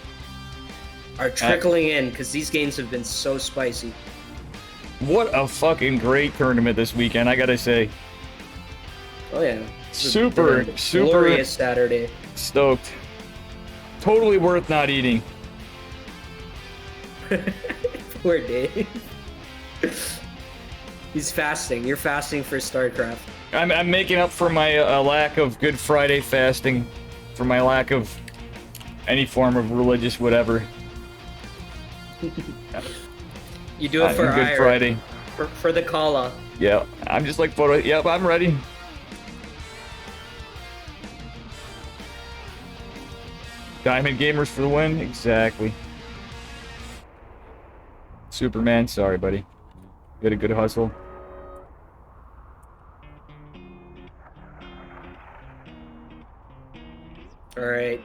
are trickling in because these games have been so spicy. What a fucking great tournament this weekend, I gotta say. Oh yeah. Super glorious Saturday. Stoked. Totally worth not eating. Poor Dave. He's fasting. You're fasting for StarCraft. I'm making up for my lack of Good Friday fasting, for my lack of any form of religious whatever. You do it for Good Ira, Friday. for the Kala. Yeah, I'm just like photo. Yep, I'm ready. Diamond Gamers for the win. Exactly. Superman, sorry, buddy. You had a good hustle. All right.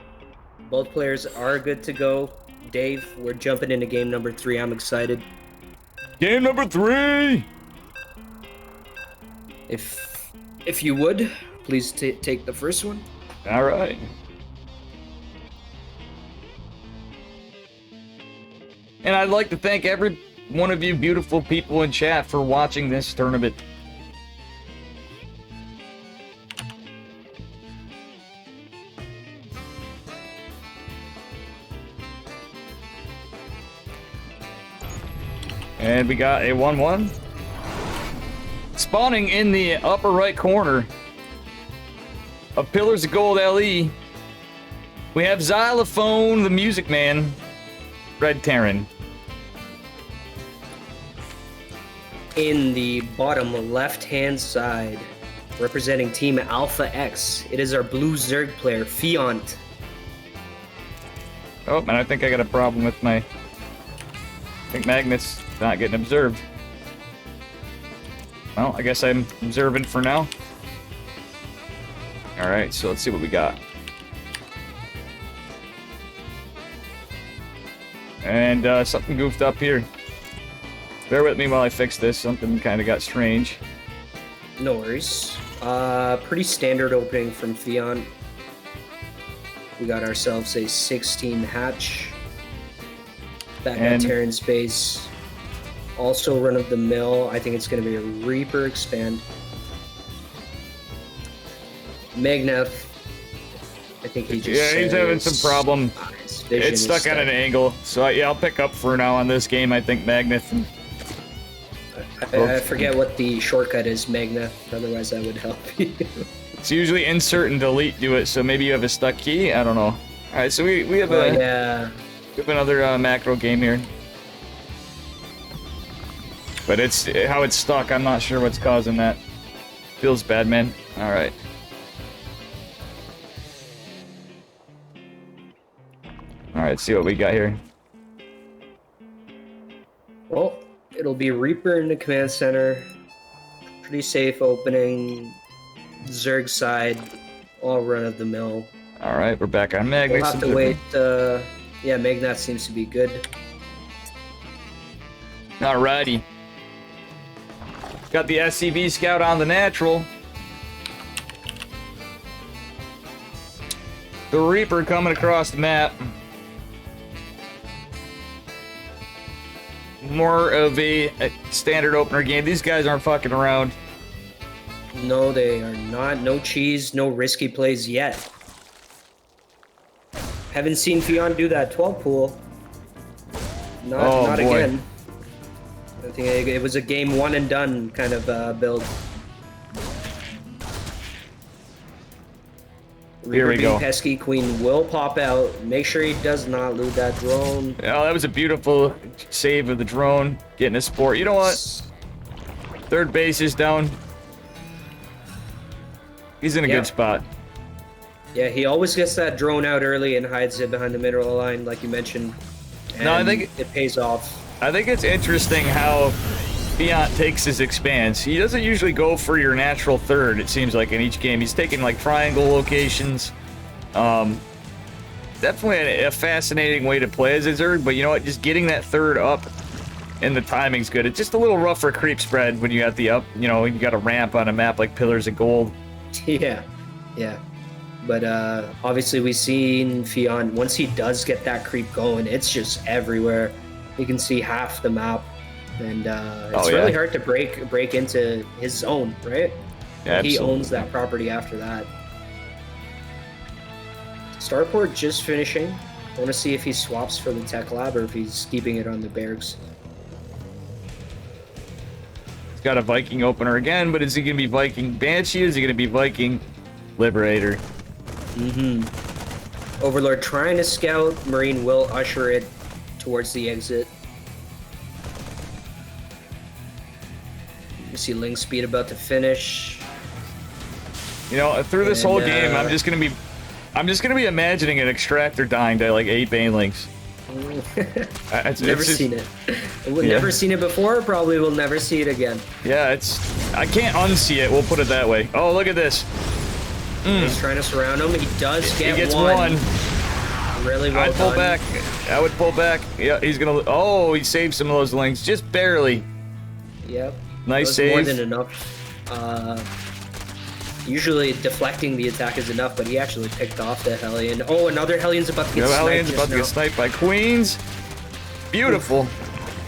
Both players are good to go. Dave, we're jumping into game number 3. I'm excited. Game number 3! If you would, please take the first one. All right. And I'd like to thank every one of you beautiful people in chat for watching this tournament. And we got a 1-1. Spawning in the upper right corner of Pillars of Gold LE, we have Xylophone, the Music Man, Red Terran. In the bottom left-hand side, representing Team Alpha X, it is our blue Zerg player, Fiant. Oh, and I think I got a problem with my... I think Magnet's not getting observed. Well, I guess I'm observant for now. Alright, so let's see what we got. And something goofed up here. Bear with me while I fix this. Something kind of got strange. No worries. Pretty standard opening from Fiant. We got ourselves a 16 hatch. Back at Terran space. Also run of the mill. I think it's going to be a Reaper expand. Magneth. I think he just he's having some problem. It's stuck at an angle. So yeah, I'll pick up for now on this game. I think Magneth. I forget what the shortcut is, Magneth. Otherwise, I would help you. It's usually insert and delete do it. So maybe you have a stuck key. I don't know. All right, so we have yeah. we have another macro game here. But it's how it's stuck. I'm not sure what's causing that. Feels bad, man. All right. All right, see what we got here. Well, it'll be Reaper in the command center. Pretty safe opening. Zerg side, all run of the mill. All right, we're back on Mag. We'll have to wait. Yeah, Magnat seems to be good. Alrighty. Got the SCV Scout on the natural. The Reaper coming across the map. More of a standard opener game. These guys aren't fucking around. No, they are not. No cheese, no risky plays yet. Haven't seen Fionn do that 12 pool. Not boy. again. I think it was a game one and done kind of build. Here we go. Pesky Queen will pop out. Make sure he does not loot that drone. Oh, that was a beautiful save of the drone. Getting a sport. You know what? Third base is down. He's in a good spot. Yeah, he always gets that drone out early and hides it behind the mineral line, like you mentioned. No, I And think it pays off. I think it's interesting how Fiat takes his expanse. He doesn't usually go for your natural third, it seems like, in each game. He's taking, like, triangle locations. Definitely a fascinating way to play as a Zerg, but you know what? Just getting that third up and the timing's good. It's just a little rougher creep spread when you got the up, you know, you got a ramp on a map like Pillars of Gold. Yeah, yeah. But obviously we've seen Fionn, once he does get that creep going, it's just everywhere. You can see half the map. And it's really hard to break into his zone, right? Yeah, he owns that property after that. Starport just finishing. I want to see if he swaps for the tech lab or if he's keeping it on the Bergs. He's got a Viking opener again, but is he going to be Viking Banshee? Is he going to be Viking Liberator? Overlord trying to scout. Marine will usher it towards the exit. You see Ling Speed about to finish. You know, through this whole game, I'm just gonna be imagining an extractor dying to like 8 Banelings. Never seen it. Never seen it before. Probably will never see it again. Yeah, I can't unsee it. We'll put it that way. Oh, look at this. He's trying to surround him. He does get He gets one. Really well I'd pull done. back. I would pull back. Yeah, he's gonna. Oh, he saved some of those lings, just barely. Yep. Nice That was save. more than enough. Usually deflecting the attack is enough, but he actually picked off the Hellion. Oh, another Hellion's about to get sniped. Hellion's about to get sniped by Queens. Beautiful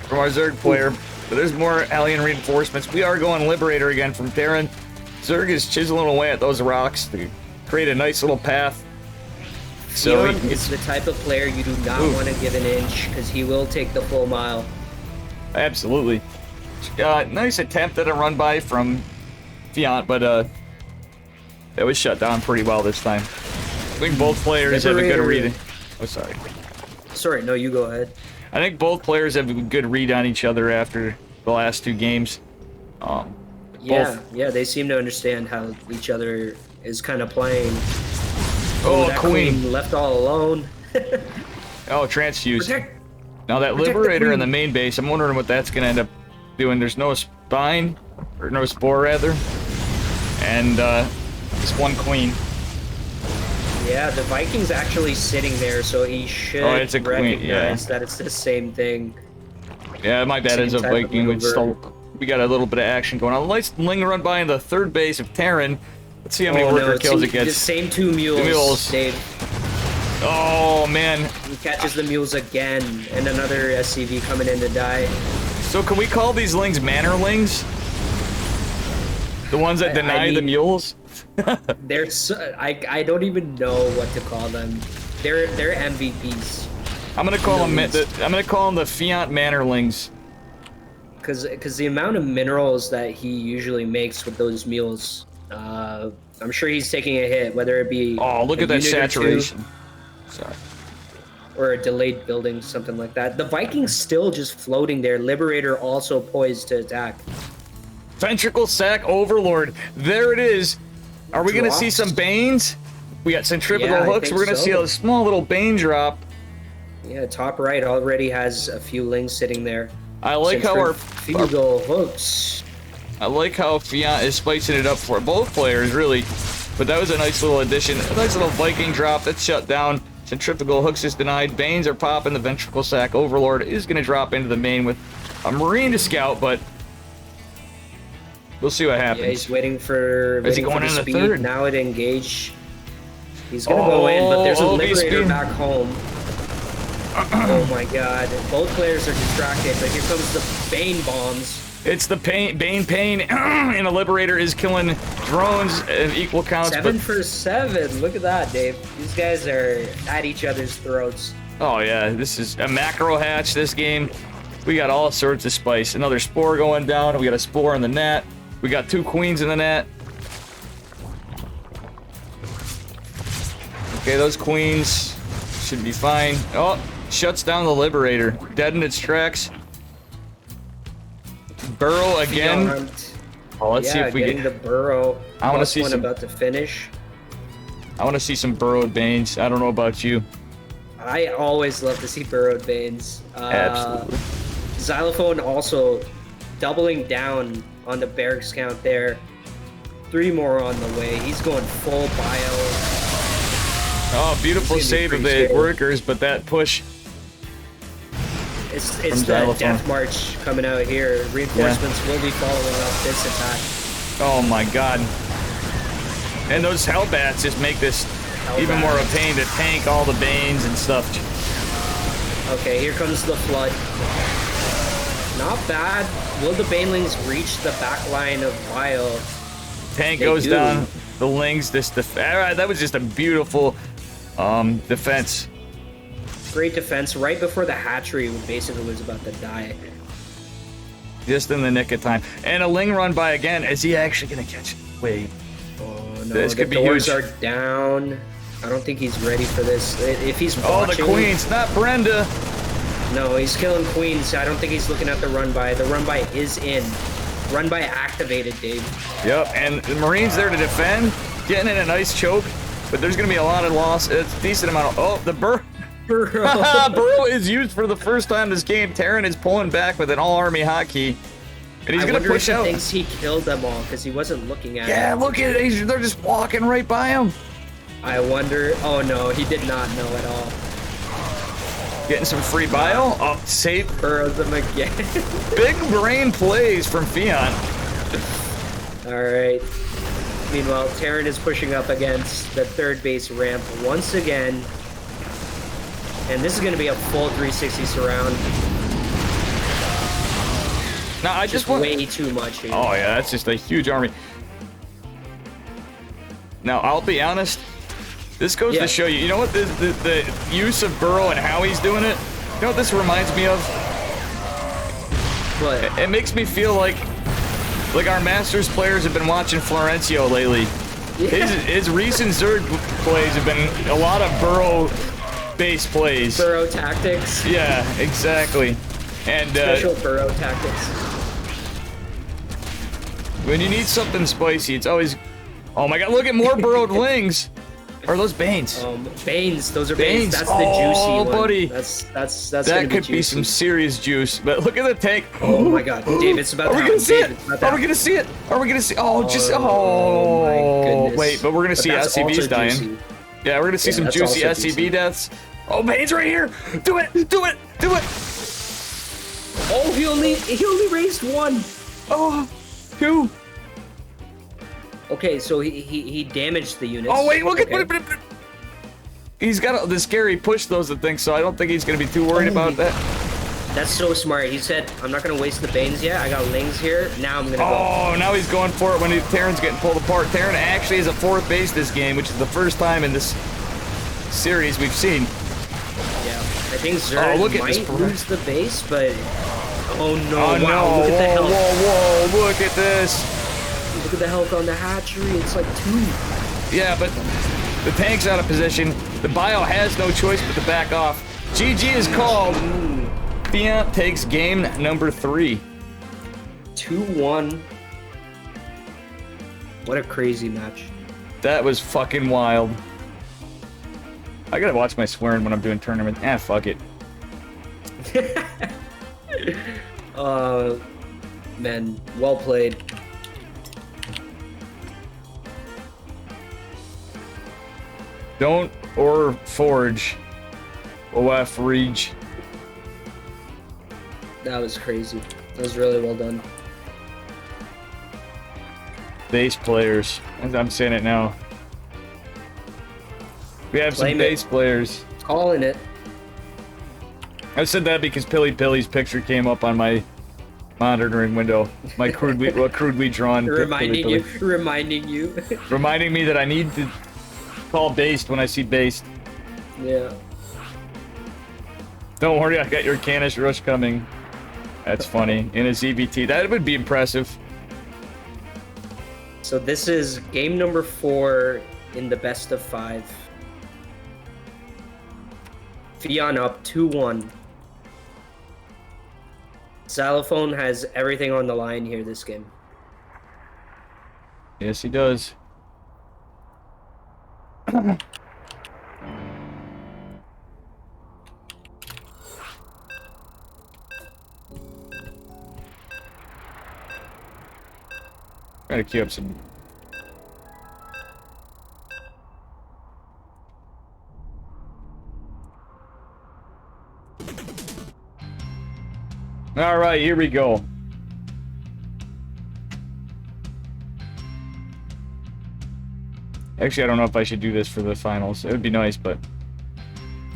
from our Zerg player. But there's more Hellion reinforcements. We are going Liberator again from Terran. Zerg is chiseling away at those rocks to create a nice little path. So Fionn is the type of player you do not want to give an inch, because he will take the full mile. Absolutely. Nice attempt at a run by from Fiant, but it was shut down pretty well this time. I think both players have a good read. Oh, sorry. Sorry, no, you go ahead. I think both players have a good read on each other after the last 2 games. Yeah, they seem to understand how each other is kind of playing. Oh, that Queen left all alone. Oh, transfuse. Protect Now that the Liberator in Queen. the main base, I'm wondering what that's gonna end up doing. There's no spine, or no spore rather, and just 1 Queen. Yeah, the Viking's actually sitting there, so he should it's a queen, recognize that it's the same thing. Yeah, my bad. Same As a type of Viking, maneuver. we got a little bit of action going on. Let's Ling run by in the third base of Terran. Let's see how many worker kills it The gets. same 2 mules. Dave. Oh man. He catches the mules again, and another SCV coming in to die. So can we call these Lings Mannerlings? The ones that deny the mean- mules? They're I don't even know what to call them. They're MVPs. I'm gonna call them. Those. I'm gonna call them the Fiat Mannerlings. Because the amount of minerals that he usually makes with those mules, I'm sure he's taking a hit, whether it be. Oh, look a at that unit or two. saturation. Sorry. or a delayed building, something like that. The Vikings still just floating there. Liberator also poised to attack. Ventricle Sack Overlord. There it is. Are we going to see Drops. some Banes? We got centrifugal Yeah, I hooks. think We're going to see so. a small little Bane drop. Yeah, top right already has a few lings sitting there. I like how our Centrifugal hooks. I like how Fiant is spicing it up for both players, really. But that was a nice little addition. A nice little Viking drop that's shut down. Centrifugal hooks is denied. Banes are popping. The Ventricle Sack Overlord is going to drop into the main with a Marine to scout, but we'll see what happens. Yeah, he's waiting for, Is he waiting for going the in the speed. third? Now it engage. He's gonna go in, but there's a Oh, he's Liberator speed. back home. Oh my god. Both players are distracted, but here comes the Bane bombs. It's the Bane Pain, and the Liberator is killing drones in equal counts. 7 But, for 7. Look at that, Dave. These guys are at each other's throats. oh yeah, this is a macro hatch, this game. We got all sorts of spice. Another Spore going down. We got a Spore in the net. We got 2 Queens in the net. Okay, those Queens should be fine. Oh, shuts down the Liberator. Dead in its tracks. Burrow again. Fiant. Oh, let's see Yeah, if we getting get. the Burrow. I wanna Plus see one some- about to finish. I want to see some burrowed Banes. I don't know about you. I always love to see burrowed Banes. Absolutely. Xylophone also doubling down on the barracks count there. 3 more on the way. He's going full bio. Oh, beautiful It's gonna be save of the pretty scary. workers, but that push. It's From the Xylophone. death march coming out here. Reinforcements will be following up this attack. Oh my god. And those Hellbats just make this even more of a pain to tank all the Banes and stuff. Okay, here comes the flood. Not bad. Will the Banelings reach the back line of bio? Tank They goes do. down. The Lings, alright, that was just a beautiful defense. Great defense right before the hatchery basically was about to die. Just in the nick of time. And a Ling run by again. Is he actually gonna catch it? Wait. Oh no, This the could be doors huge. are down. I don't think he's ready for this. If he's Oh, the watching, Queens, not Brenda. No, he's killing Queens. I don't think he's looking at the run by. The run by is in. Run by activated, Dave. Yep, and the Marines there to defend, getting in a nice choke, but there's going to be a lot of loss. It's a decent amount of. Oh, the Burrow is used for the first time this game. Terran is pulling back with an all-army hotkey, and he's I going to wonder push if he out. thinks he killed them all because he wasn't looking at Yeah, it. look at it. They're just walking right by him. I wonder. Oh no, he did not know at all. Getting some free bio. Oh, save. Burrows them again. Big brain plays from Fiant. All right. Meanwhile, Terran is pushing up against the third base ramp once again. And this is going to be a full 360 surround. Now, I Just just want. way too much here. Oh, yeah, that's just a huge army. Now, I'll be honest. This goes Yeah. to show you. You know what? The use of Burrow and how he's doing it. You know what this reminds me of? But It makes me feel like our Masters players have been watching Florencio lately. His recent Zerg plays have been a lot of Burrow-based plays. Burrow tactics. Yeah, exactly. And Special Burrow tactics. when you need something spicy, it's always. Oh my God! Look at more burrowed Lings. Or are those Banes? Banes. Those are Banes. Banes. That's the juicy Oh, one. buddy. That's That gonna could be juicy. some serious juice. But look at the tank. Oh my God, Dave! It's about Are to we happen. gonna see Dave, it? it's about to Are we happen. gonna see it? Are we gonna see? Oh, just Oh my oh. goodness. Wait, but we're gonna But see that's SCBs also dying. juicy. Yeah, we're gonna see Yeah, some that's juicy also SCB juicy. deaths. Oh, Bane's right here. Do it! Do it! Do it! Oh, he only raised one. Oh, 2. Okay, so he damaged the units. Oh wait, look at. Okay. He's got the scary push those things, so I don't think he's gonna be too worried about that. That's so smart. He said, "I'm not gonna waste the Banes yet. I got Lings here. Now I'm gonna go." Oh, now he's going for it when Terran's getting pulled apart. Terran actually is a 4th base this game, which is the first time in this series we've seen. Yeah, I think Zerg look at might this lose the base, but oh no! Oh no! Wow, look at the Whoa, health. whoa, whoa! Look at this. Look at the health on the hatchery. It's like 2. Yeah, but the tank's out of position. The bio has no choice but to back off. GG is called. Fiat takes game number 3. 2-1. What a crazy match. That was fucking wild. I gotta watch my swearing when I'm doing tournaments. Ah, fuck it. Man, well played. Don't or forge. OF Reach. That was crazy. That was really well done. Bass players. I'm saying it now. We have some Blame bass it. players. Calling it. I said that because Pilly's picture came up on my monitoring window. My crudely drawn Reminding Pilly. you. Reminding you. Reminding me that I need to call based when I see based. Yeah. Don't worry, I got your Canish Rush coming. That's funny. In a ZBT. That would be impressive. So this is game number 4 in the best of 5. Fion up 2-1. Xylophone has everything on the line here this game. Yes, he does. Gotta queue up some. All right, here we go. Actually, I don't know if I should do this for the finals. It would be nice, but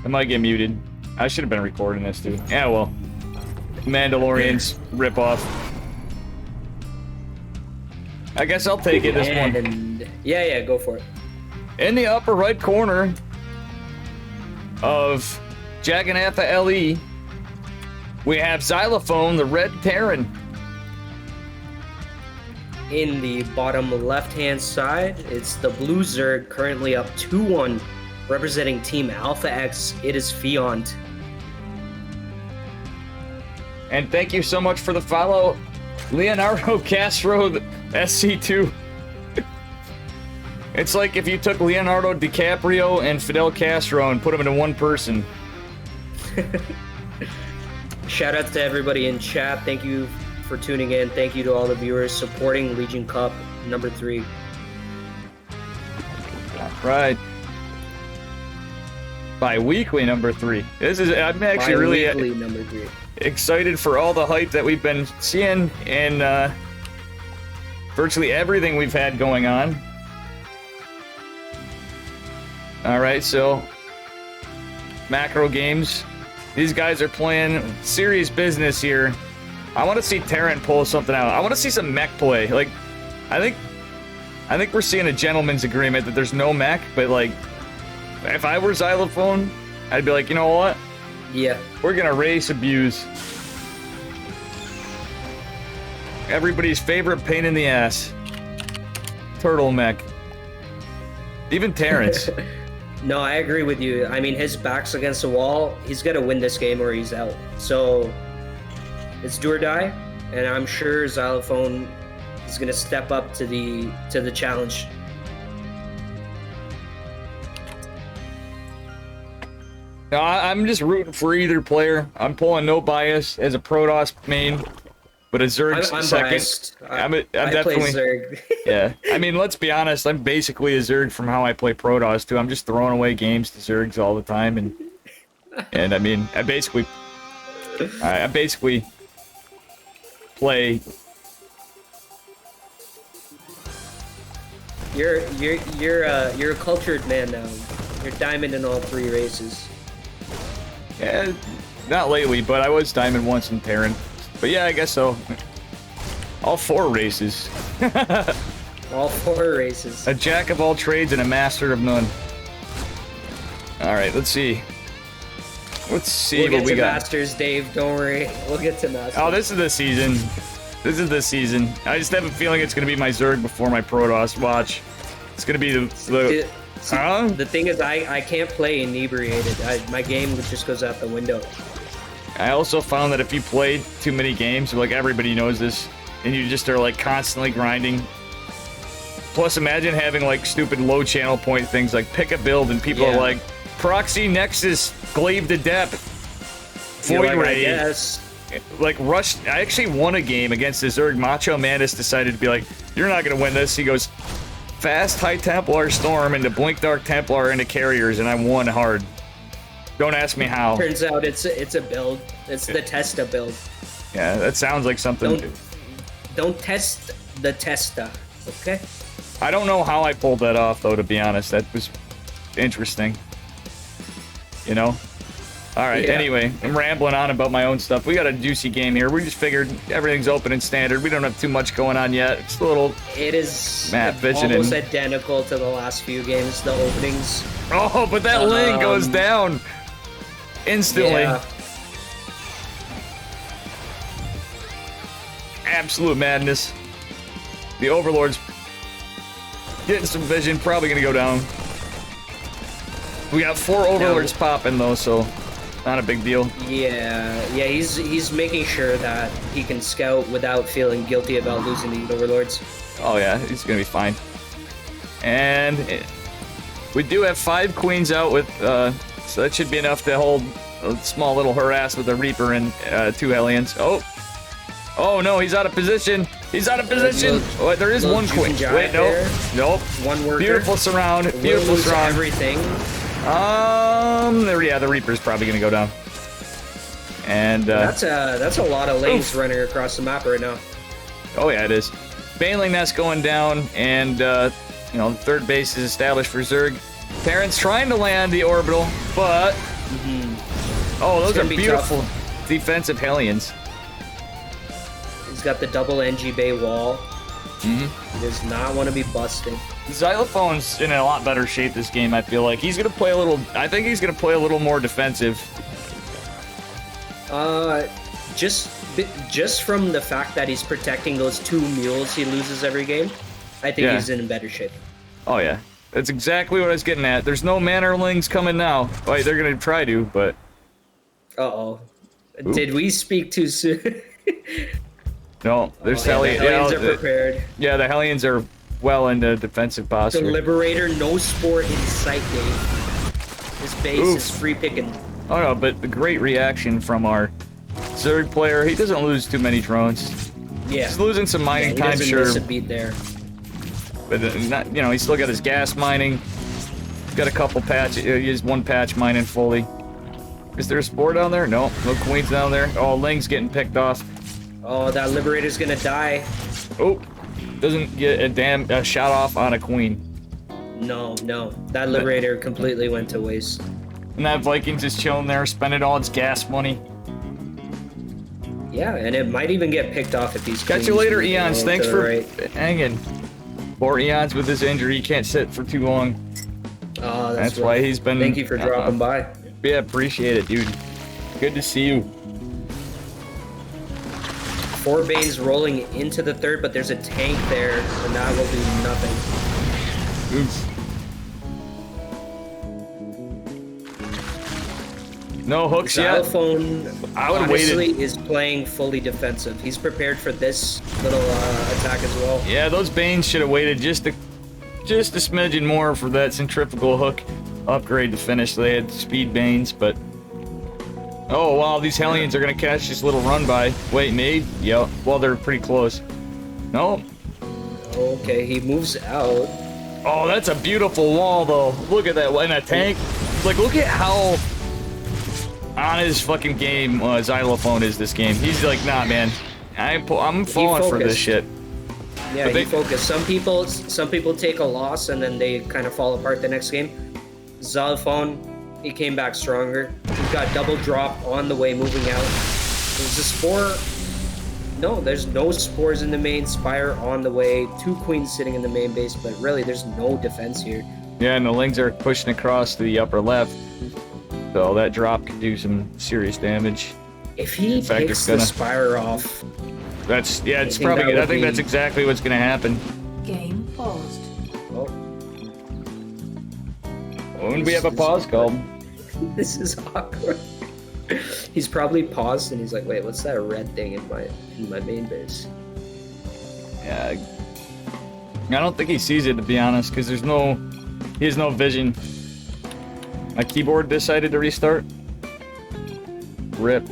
I might get muted. I should have been recording this too. Yeah, well, Mandalorian's ripoff. I guess I'll take it this one. And yeah, go for it. In the upper right corner of Jaganatha LE, we have Xylophone, the Red Terran. In the bottom left-hand side, it's the Blue Zerg, currently up 2-1, representing Team Alpha X. It is Fiont. And thank you so much for the follow, Leonardo Castro, the SC2. It's like if you took Leonardo DiCaprio and Fidel Castro and put them into one person. Shout out to everybody in chat. Thank you for tuning in. Thank you to all the viewers supporting Legion Cup number 3. Right. Bi-weekly number 3. I'm actually really Bi-weekly number 3. excited for all the hype that we've been seeing and virtually everything we've had going on. All right, so macro games. These guys are playing serious business here. I want to see Terran pull something out. I want to see some mech play. Like, I think we're seeing a gentleman's agreement that there's no mech, but like, if I were Xylophone, I'd be like, you know what? Yeah. We're gonna race abuse. Everybody's favorite pain in the ass. Turtle mech. Even Terrence. No, I agree with you. I mean, his back's against the wall. He's gonna win this game or he's out. So it's do or die, and I'm sure Xylophone is gonna step up to the challenge. No, I'm just rooting for either player. I'm pulling no bias as a Protoss main, but a Zerg I'm second. biased. I'm I definitely. play Zerg. Yeah, I mean, let's be honest. I'm basically a Zerg from how I play Protoss too. I'm just throwing away games to Zergs all the time, and I mean, I basically play. You're a cultured man now. You're diamond in all 3 races. Yeah, not lately, but I was Diamond once in Terran. But yeah, I guess so. All 4 races. All 4 races. A jack of all trades and a master of none. Alright, let's see. Let's see We'll what get we to got. Masters, Dave. Don't worry. We'll get to Masters. Oh, this is the season. This is the season. I just have a feeling it's going to be my Zerg before my Protoss. Watch. It's gonna be the The thing is, I can't play inebriated. My game just goes out the window. I also found that if you play too many games, like everybody knows this, and you just are like constantly grinding. Plus, imagine having like stupid low channel point things like pick a build, and people are like, Proxy Nexus, Glaive to Depth, Void Like, Ray. I guess. Like Rush, I actually won a game against this Zerg. Macho Mantis decided to be like, you're not gonna win this. He goes, Fast High Templar Storm into Blink Dark Templar into Carriers, and I won hard. Don't ask me how. Turns out it's a build. It's the Testa build. Yeah, that sounds like something. Don't test the Testa, okay? I don't know how I pulled that off, though, to be honest. That was interesting. You know? Alright, Yeah. anyway, I'm rambling on about my own stuff. We got a juicy game here. We just figured everything's open and standard. We don't have too much going on yet. It's a little... It is Matt bitching almost and- identical to the last few games, the openings. Oh, but that lane goes down instantly. Yeah. Absolute madness. The Overlord's getting some vision, probably gonna go down. We got 4 Overlords popping though, so not a big deal. Yeah, he's making sure that he can scout without feeling guilty about losing the Overlords. Oh yeah, he's gonna be fine. And we do have 5 queens out with, so that should be enough to hold a small little harass with a Reaper and 2 Hellions. Oh no, he's out of position. He's out of position. Oh, there is little one queen. juicy Wait, jive nope. there. Nope. One worker. Beautiful surround. Will Beautiful lose surround. everything. Yeah, the Reaper's probably gonna go down. And That's a lot of lanes running across the map right now. oh yeah, it is. Baneling Nest going down, and you know, the third base is established for Zerg. Terran's trying to land the orbital, but oh, those are gonna be beautiful defensive Hellions. He's got the double NG Bay wall. He does not want to be busted. Xylophone's in a lot better shape this game, I feel like. He's gonna play a little, I think he's gonna play a little more defensive. Just from the fact that he's protecting those 2 mules he loses every game, I think he's in better shape. Oh yeah, that's exactly what I was getting at. There's no Mannerlings coming now. Wait, they're gonna try to, but... Uh-oh. Did we speak too soon? No, there's the Hellions are prepared. Yeah, the Hellions are well into defensive posture. The Liberator, no sport in sight, Dave. This base is free picking. Oh no, but the great reaction from our Zerg player. He doesn't lose too many drones. Yeah. He's losing some mining he time, doesn't sure. miss a beat there. But not, you know, he's still got his gas mining. He's got a couple patch. He has 1 patch mining fully. Is there a spore down there? No, no queens down there. Oh, Ling's getting picked off. Oh, that Liberator's gonna die. Oh, doesn't get a shot off on a queen. No. That Liberator completely went to waste. And that Vikings is chilling there, spending all its gas money. Yeah, and it might even get picked off if he's. Catch you later, queens Eons. to Thanks the for right. hanging. Poor Eons with his injury. He can't sit for too long. Oh, That's rough. why he's been... Thank you for dropping by. Yeah, appreciate it, dude. Good to see you. 4 Banes rolling into the 3rd, but there's a tank there, and that will do nothing. Oops. No hooks yet. Xylophone, I would've honestly, waited. is playing fully defensive. He's prepared for this little attack as well. Yeah, those Banes should have waited just a smidgen more for that centrifugal hook upgrade to finish. They had speed Banes, but... Oh, wow, these Hellions are going to catch this little run by. Wait, nade? Yep. Well, they're pretty close. No. Okay, he moves out. Oh, that's a beautiful wall, though. Look at that. In a tank. Like, look at how on his fucking game Xylophone is this game. He's like, nah, man. I'm falling for this shit. Yeah, But he focused. Some people take a loss and then they kind of fall apart the next game. Xylophone, he came back stronger. He got double drop on the way moving out. There's a spore. No, there's no spores in the main. Spire on the way. 2 queens sitting in the main base, but really there's no defense here. Yeah, and the Lings are pushing across to the upper left. So that drop could do some serious damage. If he fact, takes it's gonna- the Spire off, That's, yeah, it's think probably, that I would think be- that's exactly what's gonna happen. Game paused. well, When we have a pause called. This is awkward. He's probably paused and he's like, wait, what's that red thing in my main base? Yeah. I don't think he sees it, to be honest, because he has no vision. My keyboard decided to restart. Rip.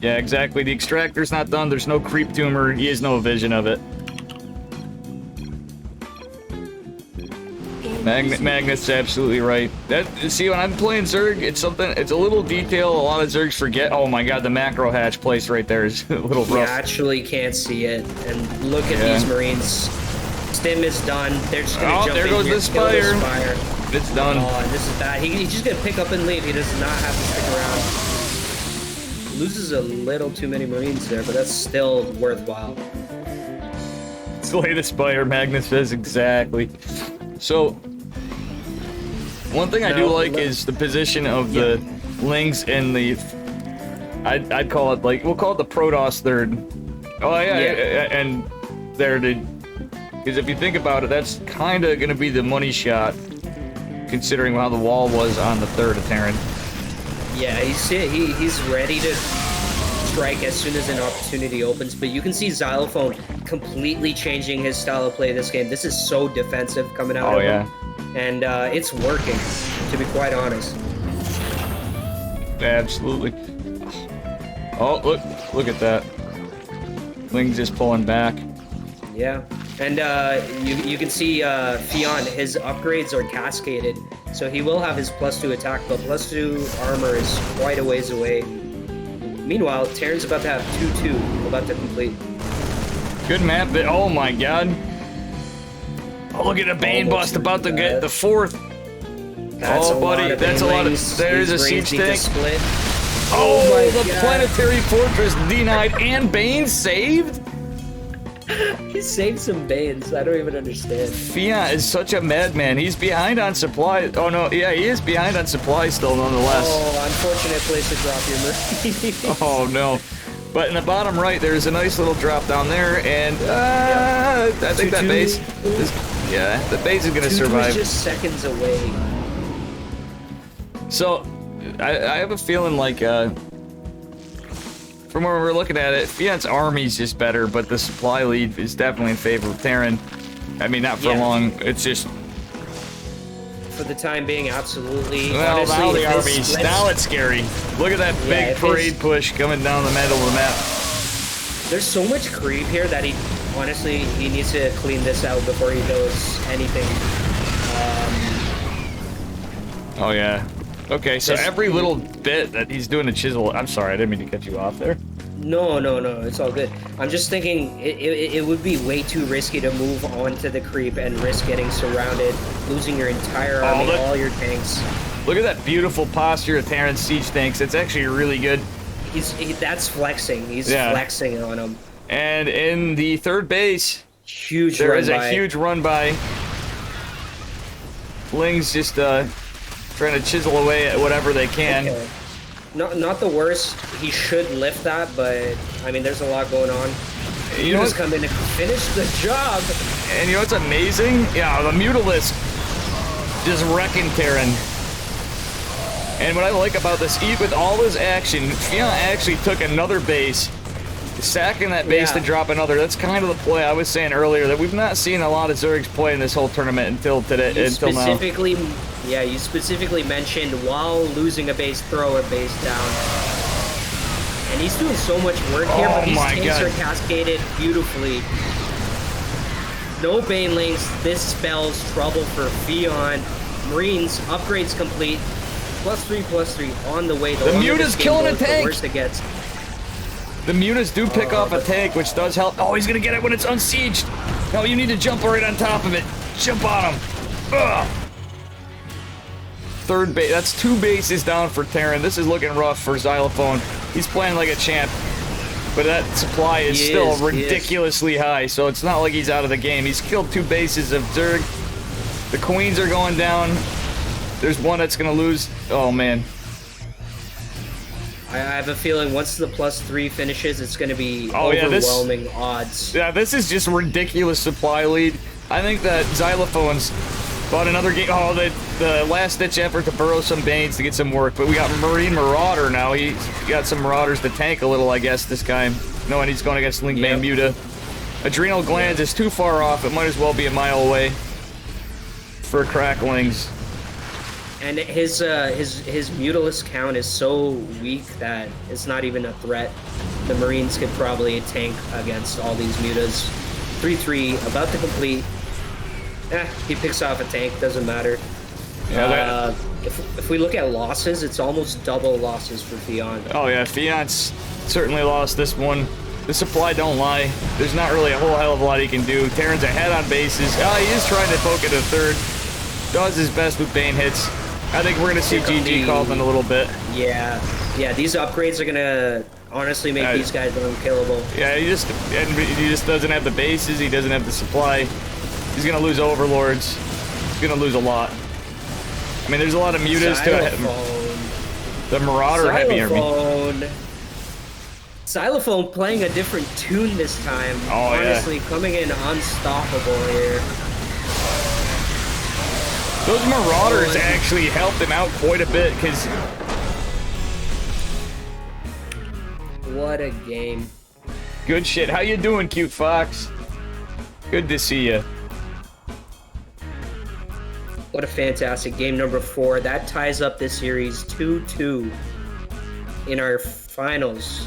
Yeah, exactly. The extractor's not done. There's no creep tumor. He has no vision of it. Magnus absolutely right. See, when I'm playing Zerg, it's a little detail a lot of Zergs forget. Oh my god, the macro hatch place right there is a little rough. You actually can't see it. And look at these Marines. Stim is done. They're just gonna jump in. There goes here, the Spire. Spire. It's done. Oh, and this is bad. He's just gonna pick up and leave. He does not have to stick around. Loses a little too many Marines there, but that's still worthwhile. Slay the Spire, Magnus says exactly. So, one thing I do like is the position of the Lings and the... I'd call it, like, we'll call it the Protoss third. Oh, yeah. And there to... Because if you think about it, that's kind of going to be the money shot, considering how the wall was on the third of Terran. Yeah, he's ready to strike as soon as an opportunity opens, but you can see Xylophone completely changing his style of play this game. This is so defensive coming out of him. And it's working, to be quite honest. Absolutely. Oh, look at that. Ling's just pulling back. Yeah, and you can see Fionn, his upgrades are cascaded, so he will have his +2 attack, but +2 armor is quite a ways away. Meanwhile, Terran's about to have 2-2, about to complete. Good map, but oh my god. Oh, look at a Bane bust about to get the fourth. That's buddy, that's a lot of... There's a siege tank. Oh, the planetary fortress denied and Bane saved? He saved some Banes. I don't even understand. Fionn is such a madman. He's behind on supply. Oh no, yeah, he is behind on supply still, nonetheless. Oh, unfortunate place to drop your Marines. Oh no. But in the bottom right, there's a nice little drop down there, and I think that base is, the base is gonna survive. Just seconds away. So, I have a feeling like, from where we're looking at it, Fionn's army's just better, but the supply lead is definitely in favor of Terran. I mean, not for long. It's just... For the time being, absolutely. Well, honestly, now the armies. Now it's scary. Look at that big parade push coming down the middle of the map. There's so much creep here that he needs to clean this out before he does anything. Oh, yeah. Okay, so every little bit that he's doing to chisel... I'm sorry, I didn't mean to cut you off there. No, it's all good. I'm just thinking it would be way too risky to move onto the creep and risk getting surrounded, losing your entire army, all your tanks. Look at that beautiful posture of Terran's siege tanks. It's actually really good. That's flexing. He's flexing on them. And in the third base, there is a huge run by. Ling's just trying to chisel away at whatever they can. Okay. Not the worst. He should lift that, but I mean, there's a lot going on. You know, come in to finish the job. And you know what's amazing? Yeah, the Mutalisk just wrecking Terran. And what I like about this, with all his action, Fionn actually took another base, sacking that base to drop another. That's kind of the play I was saying earlier, that we've not seen a lot of Zergs play in this whole tournament until now. Yeah, you specifically mentioned while losing a base, throw a base down. And he's doing so much work here, but these tanks are cascaded beautifully. No Banelings. This spells trouble for Fionn. Marines, upgrades complete. +3/+3 on the way. The Muta's killing a tank! The worst it gets. The Mutas do pick off a tank, which does help. Oh, he's gonna get it when it's unsieged. No, you need to jump right on top of it. Jump on him. Ugh. Third base. That's 2 bases down for Terran. This is looking rough for Xylophone. He's playing like a champ. But that supply is still ridiculously high, so it's not like he's out of the game. He's killed 2 bases of Zerg. The Queens are going down. There's one that's gonna lose. Oh, man. I have a feeling once the +3 finishes, it's going to be overwhelming odds. Yeah, this is just ridiculous supply lead. I think that Xylophone's Bought another game. Oh, the last-ditch effort to burrow some Banes to get some work. But we got Marine Marauder now. He's got some Marauders to tank a little, I guess, this guy. Knowing he's going against Link Bane Muta. Adrenal Glands is too far off. It might as well be a mile away for Cracklings. And his Mutalisk count is so weak that it's not even a threat. The Marines could probably tank against all these Mutas. 3-3, about to complete. He picks off a tank, doesn't matter. Yeah, if we look at losses, it's almost double losses for Theon. Oh yeah, Theon's certainly lost this one. The supply don't lie. There's not really a whole hell of a lot he can do. Terran's ahead on bases. He is trying to poke it a third. Does his best with Bane hits. I think we're gonna see GG called in a little bit. Yeah, these upgrades are gonna honestly make these guys unkillable. Yeah, he just doesn't have the bases. He doesn't have the supply. He's gonna lose overlords. He's gonna lose a lot. I mean, there's a lot of mutas to the Marauder heavy army. Xylophone playing a different tune this time. Oh, honestly, coming in unstoppable here. Those Marauders actually helped him out quite a bit, because... What a game. Good shit. How you doing, Cute Fox? Good to see you. What a fantastic game number 4. That ties up this series 2-2 in our finals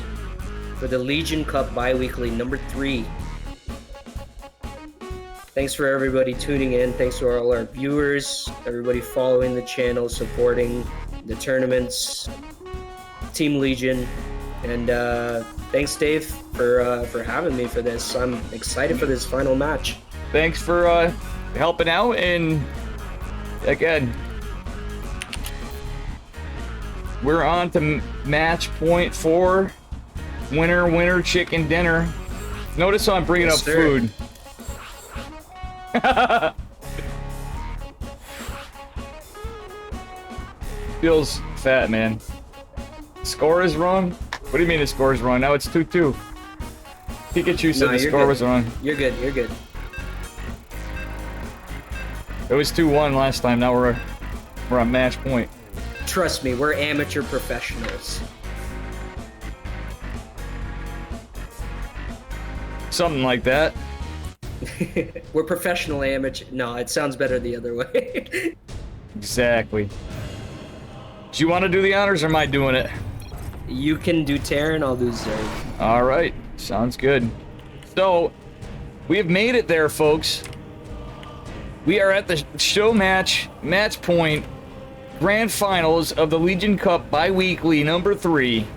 for the Legion Cup Bi-Weekly number 3. Thanks for everybody tuning in. Thanks to all our viewers, everybody following the channel, supporting the tournaments, Team Legion, and thanks, Dave, for having me for this. I'm excited for this final match. Thanks for helping out, and again, we're on to match point 4. Winner, chicken dinner. Notice how I'm bringing up food. Feels fat, man. Score is wrong? What do you mean the score is wrong? Now it's 2-2. Pikachu said the score was wrong. You're good. It was 2-1 last time. Now we're on match point. Trust me, we're amateur professionals. Something like that. We're professional amateur. No, it sounds better the other way. Exactly. Do you want to do the honors, or am I doing it? You can do Terran, I'll do Zerg. All right, sounds good. So, we have made it there, folks. We are at the show match point, grand finals of the Legion Cup Bi-Weekly number 3,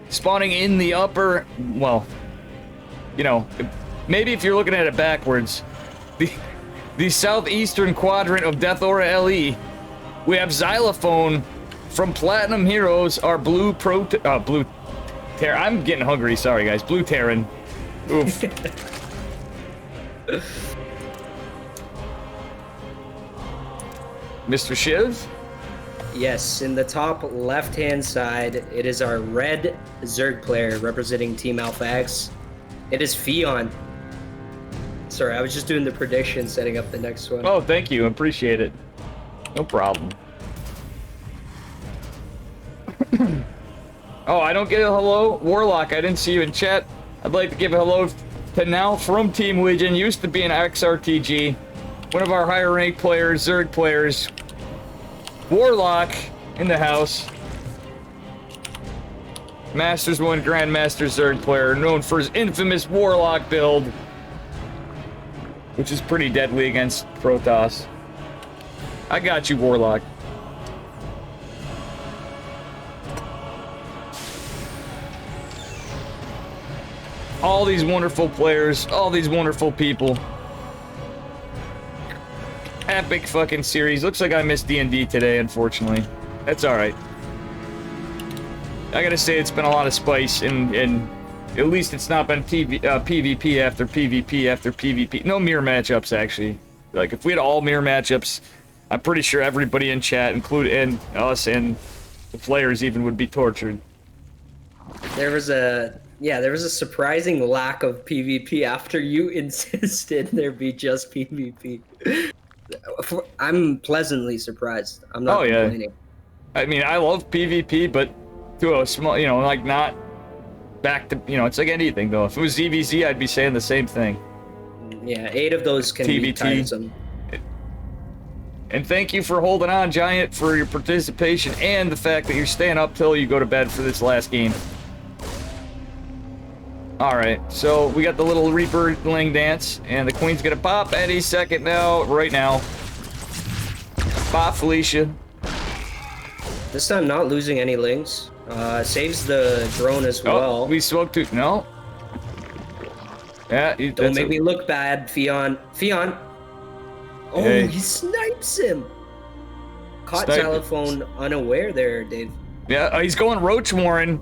spawning in the upper, well, you know, maybe if you're looking at it backwards, the southeastern quadrant of Death Aura LE. We have Xylophone from Platinum Heroes, our blue Terran. I'm getting hungry, sorry guys. Blue Terran. Oof. Mr. Shiv? Yes, in the top left-hand side, it is our red Zerg player representing Team Alpha X. It is Fion. Sorry, I was just doing the prediction, setting up the next one. Oh, thank you. Appreciate it. No problem. Oh, I don't get a hello? Warlock, I didn't see you in chat. I'd like to give a hello to Now from Team Legion. Used to be an XRTG. One of our higher ranked players, Zerg players. Warlock in the house. Masters 1 Grandmaster Zerg player, known for his infamous Warlock build, which is pretty deadly against Protoss. I got you, Warlock. All these wonderful players, all these wonderful people. Epic fucking series. Looks like I missed D&D today, unfortunately. That's alright. I gotta say, it's been a lot of spice, and at least it's not been PvP after PvP after PvP. No mirror matchups, actually. Like, if we had all mirror matchups, I'm pretty sure everybody in chat, including us and the players even, would be tortured. There was a surprising lack of PvP after you insisted there be just PvP. I'm pleasantly surprised. I'm not Oh, yeah. complaining. I mean, I love PvP, but to a small, you know, like not back to, you know, it's like anything though. If it was ZVZ, I'd be saying the same thing. Yeah, 8 of those can be TBT. tiresome. And thank you for holding on, Giant, for your participation and the fact that you're staying up till you go to bed for this last game. Alright, so we got the little Reaperling dance, and the Queen's gonna pop any second now, right now. Pop, Felicia. This time not losing any lings. Saves the drone as Oh, well. we spoke to... No. Yeah, Don't make me look bad, Fion. Fion! Oh, Hey. he snipes him! Caught Snipe- Xylophone unaware there, Dave. Yeah, he's going Roach Warren.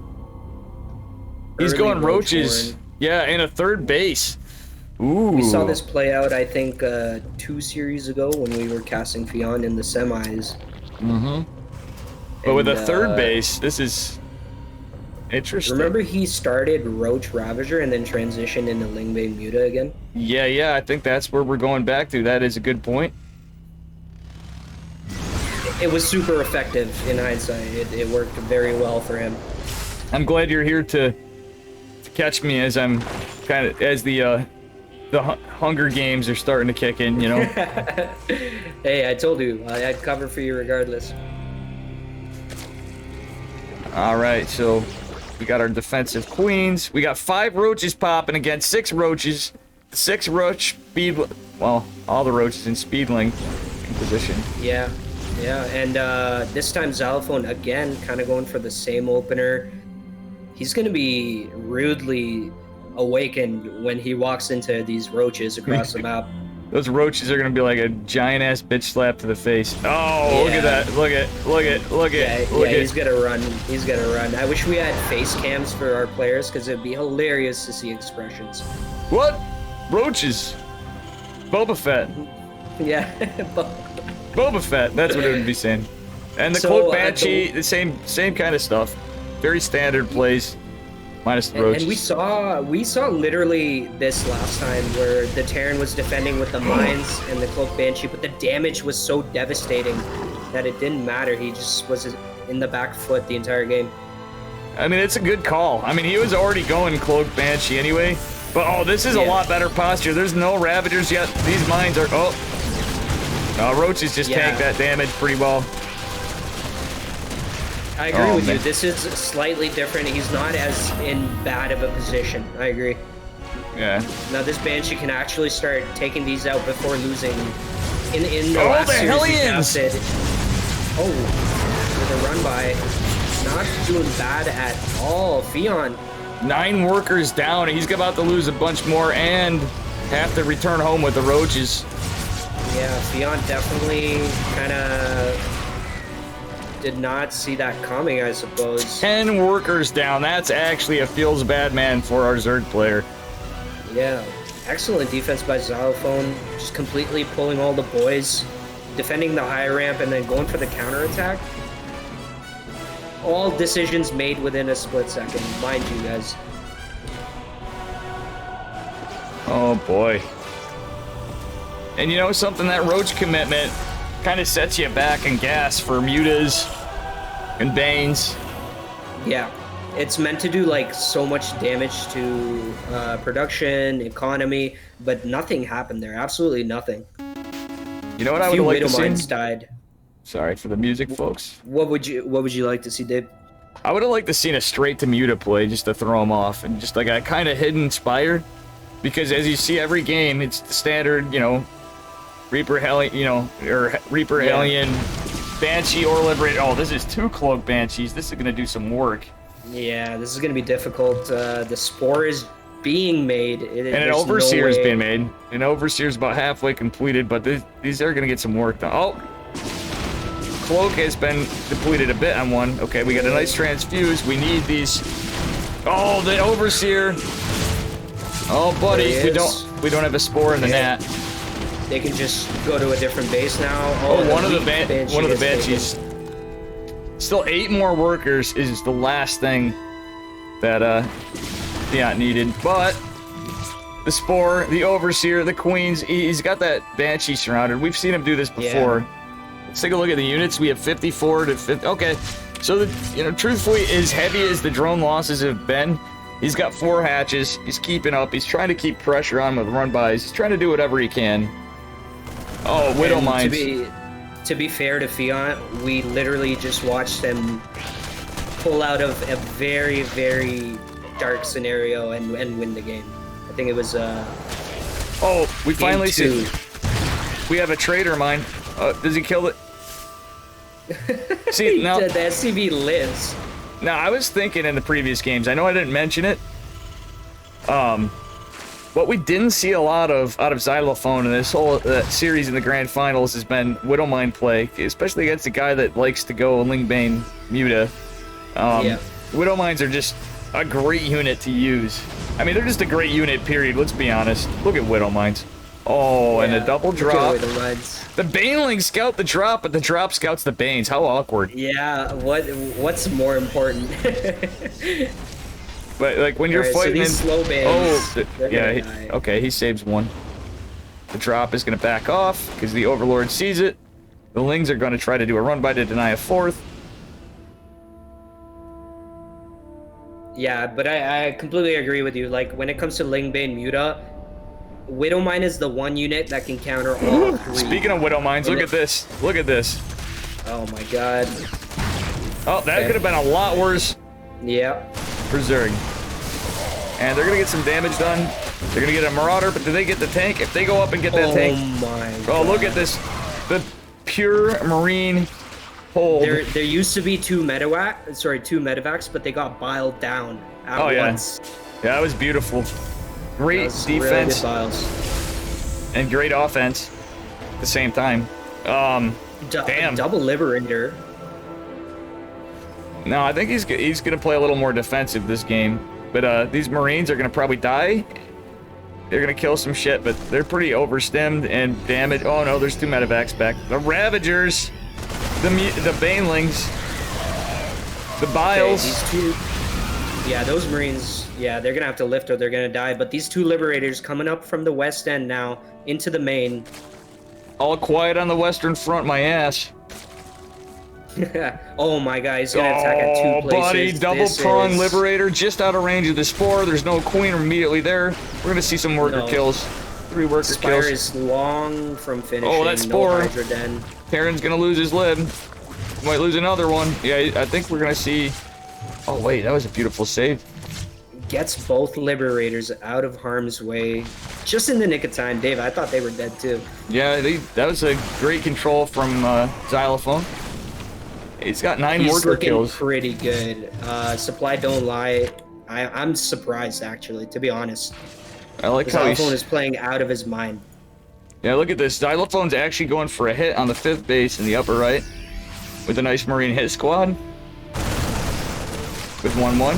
He's Early going Roach Roaches. Warren. Yeah, and a third base. Ooh. We saw this play out, I think, 2 series ago when we were casting Fion in the semis. Mm-hmm. But with a And, third base, this is interesting. Remember he started Roach Ravager and then transitioned into Lingbane Muta again? Yeah, I think that's where we're going back to. That is a good point. It was super effective in hindsight. It worked very well for him. I'm glad you're here to catch me as I'm kind of as the Hunger Games are starting to kick in, you know. Hey, I told you, I had cover for you regardless. All right, so we got our defensive queens. We got 5 roaches popping against 6 roaches. 6 roach speed. Well, all the roaches in speedling in position. Yeah, and this time Xylophone again, kind of going for the same opener. He's gonna be rudely awakened when he walks into these roaches across the map. Those roaches are gonna be like a giant ass bitch slap to the face. Oh, look at Yeah. that! Look at! Yeah, he's gonna run. He's gonna run. I wish we had face cams for our players because it'd be hilarious to see expressions. What? Roaches? Boba Fett. Yeah, Boba Fett. That's what it would be saying. And the So, Cloak Banshee, the same kind of stuff. Very standard plays, minus the roaches. and we saw literally this last time where the Terran was defending with the mines and the Cloak Banshee, but the damage was so devastating that it didn't matter. He just was in the back foot the entire game. I mean, it's a good call. I mean, he was already going Cloak Banshee anyway. But, oh, this is a lot better posture. There's no Ravagers yet. These mines are... Oh. Roaches just tank that damage pretty well. I agree with man. you. This is slightly different. He's not as in bad of a position. I agree. Yeah. Now this Banshee can actually start taking these out before losing. In the Oh, last the series we Hellions! casted. Oh, with a run by. Not doing bad at all. Fion. 9 workers down. He's about to lose a bunch more and have to return home with the roaches. Yeah, Fion definitely kind of did not see that coming, I suppose. 10 workers down. That's actually a feels bad man for our Zerg player. Yeah, excellent defense by Xylophone. Just completely pulling all the boys, defending the high ramp, and then going for the counterattack. All decisions made within a split second, mind you guys. Oh boy. And you know something, that roach commitment kind of sets you back in gas for mutas and banes. Yeah, it's meant to do like so much damage to production, economy, but nothing happened there. Absolutely nothing. You know what I A would few like to Widow see? Mines died. Sorry for the music, folks. What would you like to see, Dave? I would have liked to seen a straight to muta play just to throw him off and just like a kind of hidden spire, because as you see every game, it's the standard, you know, Reaper Hellion, you know, or Reaper Hellion, Banshee or Liberate. Oh, this is 2 Cloak Banshees. This is gonna do some work. Yeah, this is gonna be difficult. The spore is being made. And an Overseer is being made. An Overseer is about halfway completed, but these are gonna get some work done. Oh. Cloak has been depleted a bit on one. Okay, we got a nice transfuse. We need these. Oh, the Overseer. Oh, buddy, we don't have a spore in the net. They can just go to a different base now. Oh, one of the Banshees. Still 8 more workers is the last thing that Fiat needed, but the Spore, the Overseer, the Queens. He's got that Banshee surrounded. We've seen him do this before. Let's take a look at the units. We have 54 to 50. Okay, so truthfully, as heavy as the drone losses have been, he's got 4 hatches. He's keeping up. He's trying to keep pressure on with run-bys. He's trying to do whatever he can. Oh, Widow Mines. To be fair to Fiant, we literally just watched him pull out of a very, very dark scenario and win the game. I think it was Oh, we finally two. see. We have a traitor mine. Does he kill it? See, now the SCV lives. Now, I was thinking in the previous games, I know I didn't mention it, what we didn't see a lot of out of Xylophone in this whole series in the Grand Finals has been Widow Mine play, especially against a guy that likes to go Lingbane Muta. Widow Mines are just a great unit to use. I mean, they're just a great unit, period, let's be honest. Look at Widow Mines. Oh, and a double drop. The Banelings scout the drop, but the drop scouts the Banes. How awkward. Yeah, what's more important? But like when you're fighting so slow Banes, okay, he saves one. The drop is going to back off because the Overlord sees it. The Lings are going to try to do a run by to deny a 4th. Yeah, but I completely agree with you. Like, when it comes to Lingbane Muta, Widow Mine is the one unit that can counter all 3. Speaking of Widow Mines, look at this. Look at this. Oh my god. Oh, that could have been a lot worse. Yeah. For Zerg. And they're going to get some damage done. They're going to get a Marauder, but do they get the tank? If they go up and get that tank... Oh my god. Oh, look at this. The pure Marine hold. There used to be 2 medevacs, but they got biled down at once. Yeah, that was beautiful. Great defense and great offense at the same time. Damn. Double Liberator. No, I think he's going to play a little more defensive this game. But these Marines are going to probably die. They're going to kill some shit, but they're pretty overstemmed and damaged. Oh no, there's 2 medevacs back. The Ravagers, the Banelings, the Biles. Yeah, those Marines, they're going to have to lift or they're going to die. But these 2 Liberators coming up from the west end now into the main. All quiet on the western front, my ass. Oh my god, he's gonna attack at 2 places. Buddy, double prong Liberator just out of range of the Spore. There's no Queen immediately there. We're gonna see some worker kills. 3 worker Spire kills. is long from finishing. Oh, that Spore. No Hydra Den. Terran's gonna lose his lib. Might lose another one. Yeah, I think we're gonna see. Oh wait, that was a beautiful save. Gets both Liberators out of harm's way just in the nick of time. Dave, I thought they were dead too. Yeah, that was a great control from Xylophone. He's got 9 worker kills. Pretty good. Supply don't lie. I'm surprised actually, to be honest. I like how Xylophone is playing out of his mind. Yeah, look at this. Xylophone's actually going for a hit on the 5th base in the upper right with a nice Marine hit squad with 1-1.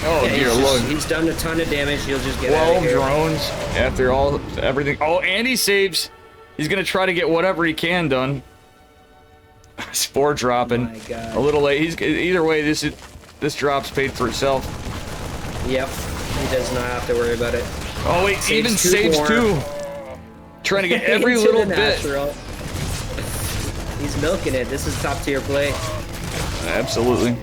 Oh dear lord. He's done a ton of damage. He'll just get out of here. 12 drones after everything. Oh, and he saves. He's gonna try to get whatever he can done. Spore dropping. Oh my God. A little late. Either way. This drop's paid for itself. Yep. He does not have to worry about it. Oh wait, even saves 2. Trying to get every little bit. He's milking it. This is top tier play. Absolutely.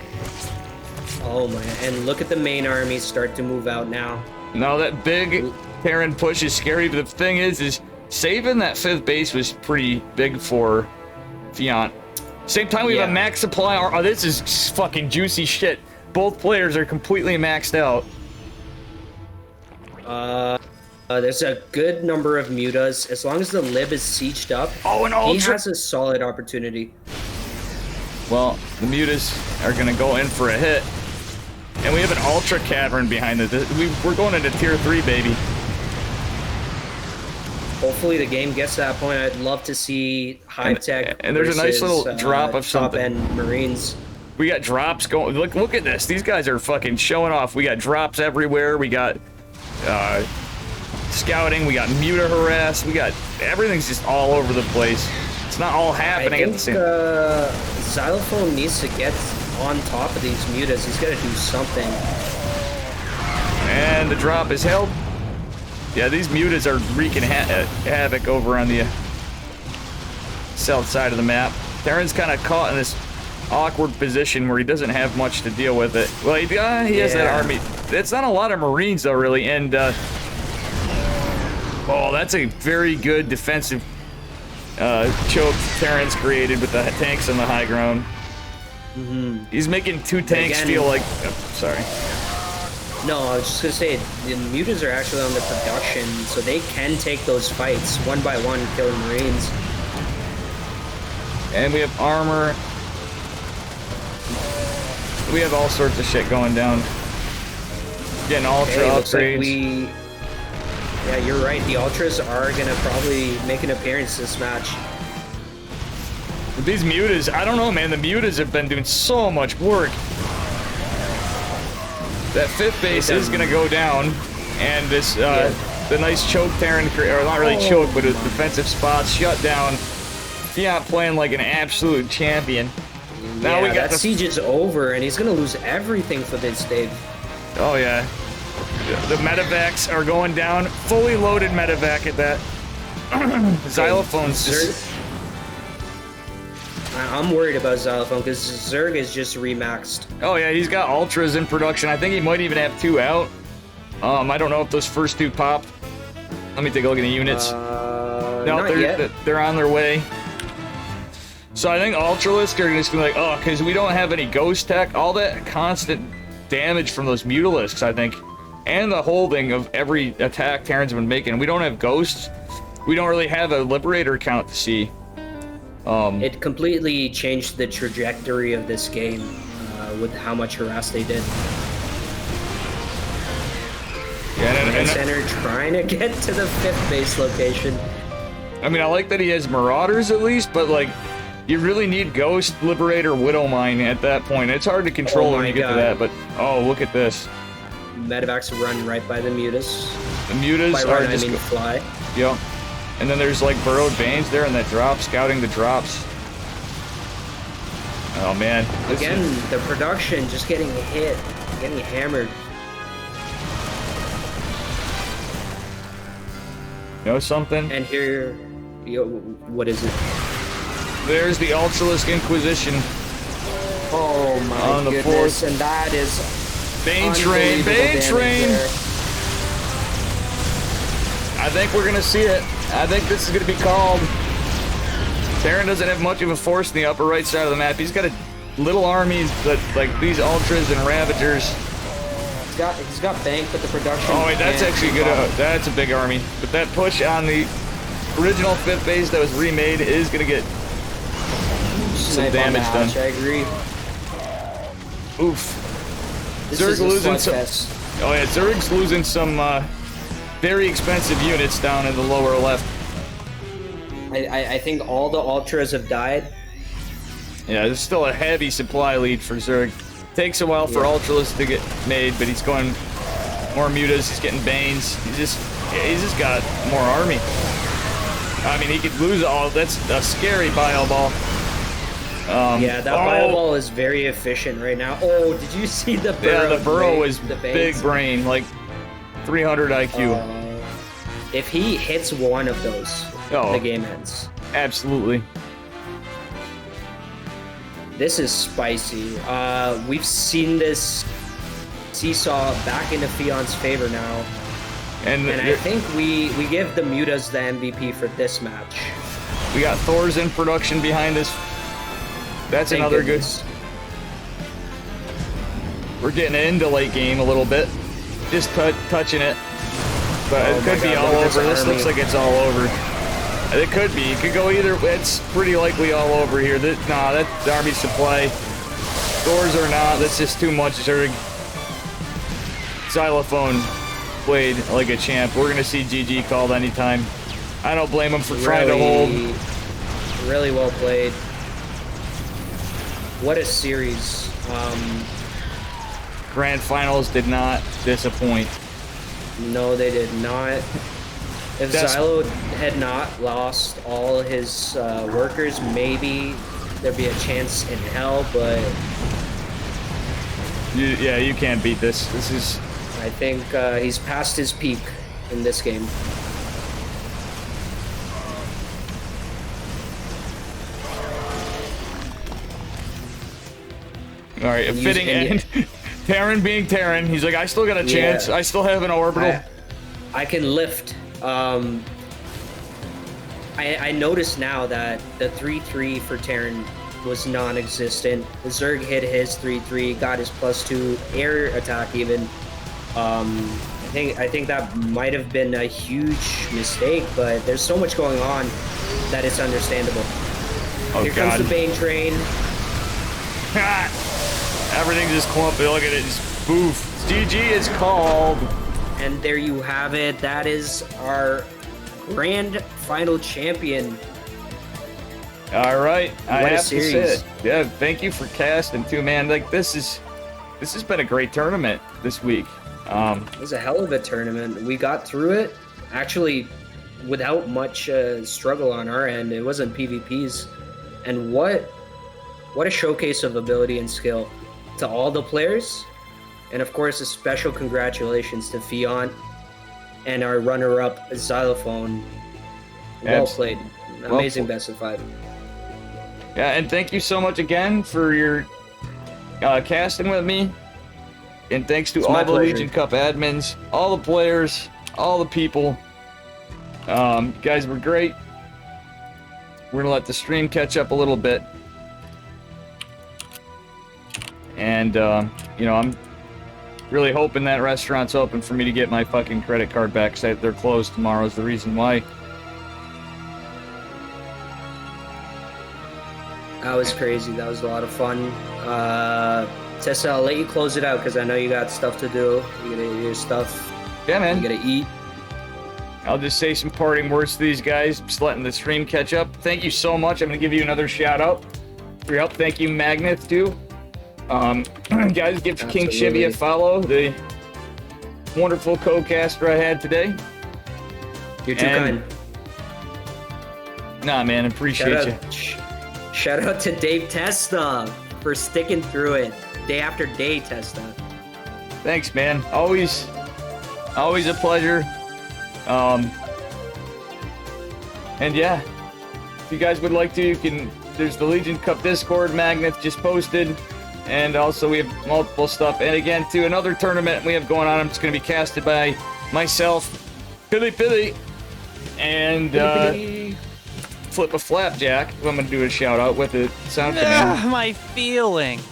Oh my! And look at the main army start to move out now. No, that big Terran push is scary. But the thing is saving that 5th base was pretty big for Fiant. Same time we have a max supply. Oh, this is fucking juicy shit. Both players are completely maxed out. There's a good number of mutas. As long as the lib is sieged up, he has a solid opportunity. Well, the mutas are gonna go in for a hit. And we have an Ultra Cavern behind it. We're going into tier 3, baby. Hopefully the game gets to that point. I'd love to see high tech. And there's a nice little drop of something. Top-end Marines. We got drops going. Look at this. These guys are fucking showing off. We got drops everywhere. We got scouting. We got Muta harass. We got everything's just all over the place. It's not all happening at the same time. Xylophone needs to get on top of these mutas. He's got to do something. And the drop is held. Yeah, these mutas are wreaking havoc over on the south side of the map. Terran's kind of caught in this awkward position where he doesn't have much to deal with it. Well, he has that army. It's not a lot of Marines, though, really. And, oh, that's a very good defensive choke Terran's created with the tanks on the high ground. He's making two tanks feel like... Oh, sorry. No, I was just gonna say, the mutas are actually on the production, so they can take those fights one by one, killing Marines. And we have armor. We have all sorts of shit going down. Getting ultra upgrades. Yeah, you're right. The ultras are gonna probably make an appearance this match. With these mutas, I don't know, man. The mutas have been doing so much work. That 5th base is gonna go down, and this the nice choke Terran, or not really choke, but his defensive spots shut down. Fiat playing like an absolute champion. Now we got that siege is over, and he's gonna lose everything for this, Dave. Oh yeah, the medevacs are going down. Fully loaded medevac at that. Xylophone's just... I'm worried about Xylophone because Zerg is just remaxed. Oh yeah, he's got ultras in production. I think he might even have 2 out. I don't know if those first 2 popped. Let me take a look at the units. No, they're on their way. So I think Ultralisk are just gonna be like, oh, because we don't have any ghost tech, all that constant damage from those Mutalisks, I think, and the holding of every attack Terran's been making. We don't have ghosts. We don't really have a Liberator count to see. It completely changed the trajectory of this game with how much harass they did. Yeah, and Center trying to get to the 5th base location. I mean, I like that he has Marauders at least, but like, you really need Ghost, Liberator, Widowmine at that point. It's hard to control when you get to that, but oh, look at this. Medevacs run right by the mutas. The mutas by are run, just... I mean fly. Yep. And then there's like burrowed veins there in that drop, scouting the drops. Oh man. Again, the production just getting hit, getting hammered. Know something? And here, what is it? There's the Ultralisk Inquisition. Oh my on the goodness, 4th. And that is Bane Train, Bane Train! I think we're gonna see it. I think this is gonna be called. Terran doesn't have much of a force in the upper right side of the map. He's got a little army that, like these Ultras and Ravagers. He's got bank, but the production. Oh wait, that's actually good. That's a big army. But that push on the original 5th base that was remade is gonna get some damage done. I agree. Oof. Zerg losing some. Oh yeah, Zerg's losing some very expensive units down in the lower left. I think all the Ultras have died. Yeah, there's still a heavy supply lead for Zerg. Takes a while for Ultralisk to get made, but he's going more mutas. He's getting Banes. He's just got more army. I mean, he could lose all. That's a scary Bile Ball. Yeah, that Bile Ball is very efficient right now. Oh, did you see the burrow? Yeah, the burrow is big brain, like 300 IQ. If he hits one of those, the game ends. Absolutely. This is spicy. We've seen this seesaw back into Fion's favor now. And I think we give the Mutas the MVP for this match. We got Thor's in production behind us. That's another good. We're getting into late game a little bit. Just touching it. But it could be all over. This looks like it's all over. It could be. It could go either. It's pretty likely all over here. Nah, that's army supply. Thors or not, that's just too much. Xylophone played like a champ. We're gonna see GG called anytime. I don't blame him for trying to hold. Really well played. What a series. Grand Finals did not disappoint. No, they did not. If Xylo had not lost all his workers, maybe there'd be a chance in hell, but... You can't beat this. This is... I think he's past his peak in this game. All right, a fitting end. Terran being Terran, he's like, I still got a chance. Yeah. I still have an orbital. I can lift. I noticed now that the 3-3 for Terran was non-existent. Zerg hit his 3-3, got his +2 air attack even. I think that might have been a huge mistake, but there's so much going on that it's understandable. Oh, Here God. comes the Bane train. Everything's just clumpy. Look at it. Just boof. GG is called. And there you have it. That is our grand final champion. All right. I What a have to series. say, yeah, thank you for casting too, man. Like this has been a great tournament this week. It was a hell of a tournament. We got through it, actually, without much struggle on our end. It wasn't PvPs. And what a showcase of ability and skill to all the players. And of course, a special congratulations to Fion and our runner-up Xylophone. Well played. Amazing best of 5. Yeah, and thank you so much again for your casting with me. And thanks to It's my all the pleasure. Legion Cup admins, all the players, all the people. You guys were great. We're gonna let the stream catch up a little bit. And, you know, I'm really hoping that restaurant's open for me to get my fucking credit card back. 'Cause they're closed tomorrow is the reason why. That was crazy. That was a lot of fun. Tessa, I'll let you close it out because I know you got stuff to do. You gotta do your stuff. Yeah, man. You gotta eat. I'll just say some parting words to these guys, just letting the stream catch up. Thank you so much. I'm going to give you another shout out for your help. Thank you, Magneth, too. Guys, give King Shivy a follow, the wonderful co-caster I had today. You're too And- kind. Nah, man, appreciate you. Shout out to Dave Testa for sticking through it day after day, Testa. Thanks, man. Always a pleasure. And yeah, if you guys would like to, you can. There's the Legion Cup Discord. Magneth just posted, and also we have multiple stuff. And again, to another tournament we have going on. It's going to be casted by myself, Pilly, and Flip a Flapjack, who I'm going to do a shout out with the sound command. My feelings.